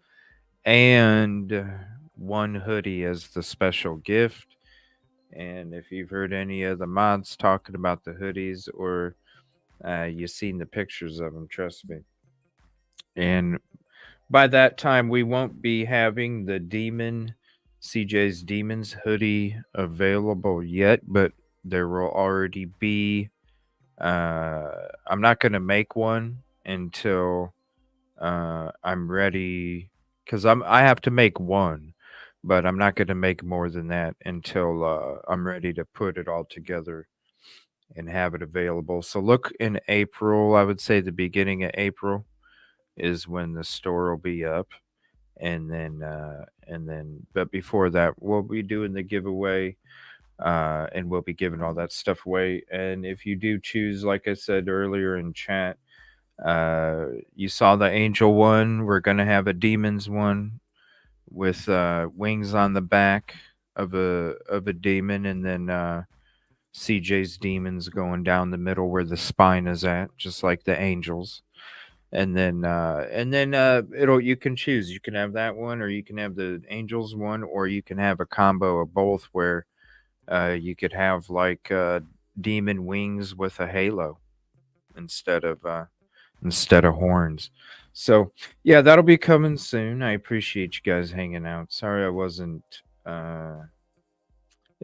and one hoodie as the special gift. And if you've heard any of the mods talking about the hoodies, or you've seen the pictures of them, trust me. And by that time, we won't be having the CJ's Demons hoodie available yet, but there will already be. I'm not going to make one until I'm ready, because I have to make one, but I'm not going to make more than that until I'm ready to put it all together and have it available. So look in April. I would say the beginning of April is when the store will be up. And then, but before that, we'll be doing the giveaway, and we'll be giving all that stuff away. And if you do choose, like I said earlier in chat, you saw the angel one. We're gonna have a demons one with wings on the back of a demon, and then CJ's demons going down the middle where the spine is at, just like the angels. And then you can choose. You can have that one, or you can have the angels one, or you can have a combo of both, where you could have like demon wings with a halo instead of horns. So yeah, that'll be coming soon. I appreciate you guys hanging out. Sorry I wasn't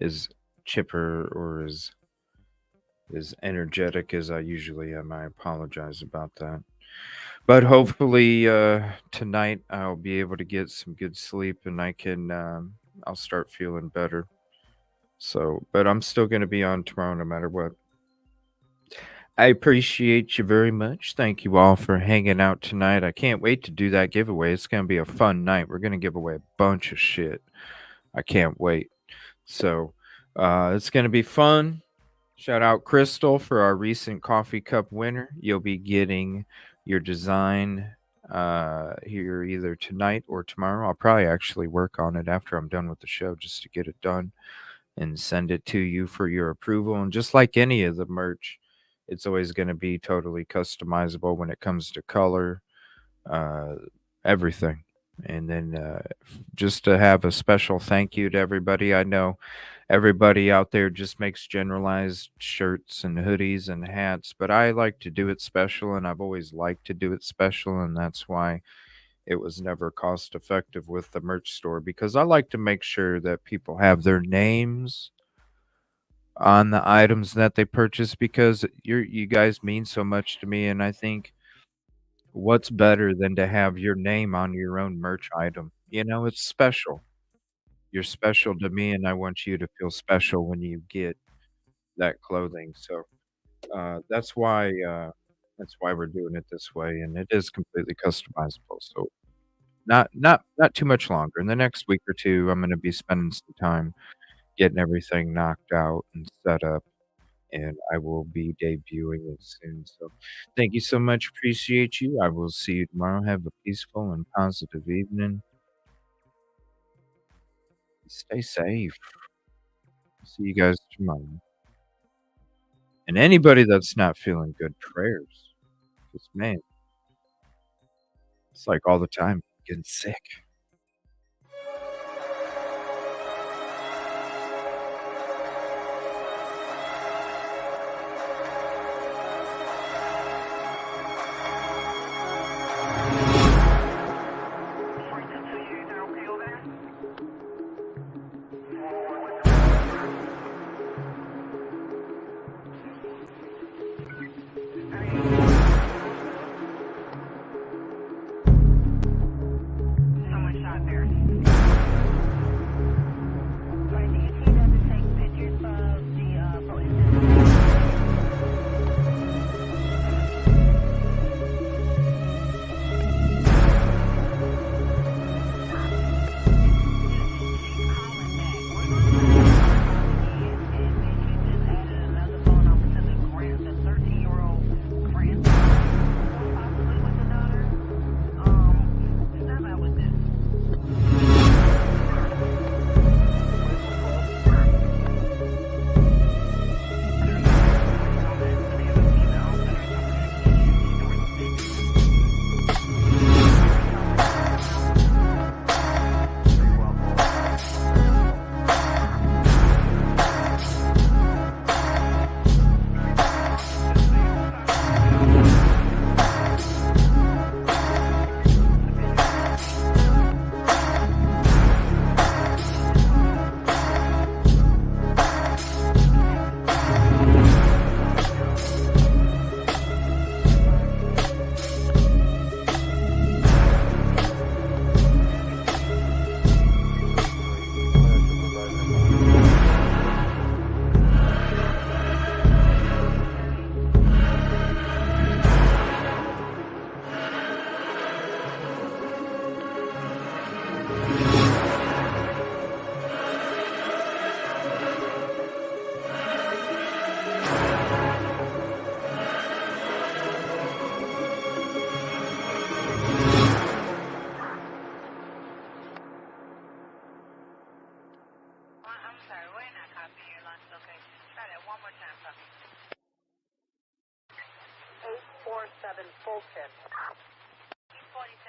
as chipper or as energetic as I usually am. I apologize about that. But hopefully tonight I'll be able to get some good sleep and I'll start feeling better. So, but I'm still going to be on tomorrow no matter what. I appreciate you very much. Thank you all for hanging out tonight. I can't wait to do that giveaway. It's going to be a fun night. We're going to give away a bunch of shit. I can't wait. So, it's going to be fun. Shout out Crystal for our recent coffee cup winner. You'll be getting your design here either tonight or tomorrow. I'll probably actually work on it after I'm done with the show just to get it done and send it to you for your approval. And just like any of the merch, it's always going to be totally customizable when it comes to color, everything. And then just to have a special thank you to everybody. I know everybody out there just makes generalized shirts and hoodies and hats, but I like to do it special, and I've always liked to do it special, and that's why it was never cost effective with the merch store, because I like to make sure that people have their names on the items that they purchase, because you guys mean so much to me, and I think what's better than to have your name on your own merch item? You know, it's special. You're special to me, and I want you to feel special when you get that clothing. So that's why we're doing it this way, and it is completely customizable. So not too much longer. In the next week or two, I'm going to be spending some time getting everything knocked out and set up, and I will be debuting it soon. So thank you so much. Appreciate you. I will see you tomorrow. Have a peaceful and positive evening. Stay safe. See you guys tomorrow. And anybody that's not feeling good, prayers. Because, man, it's like all the time getting sick.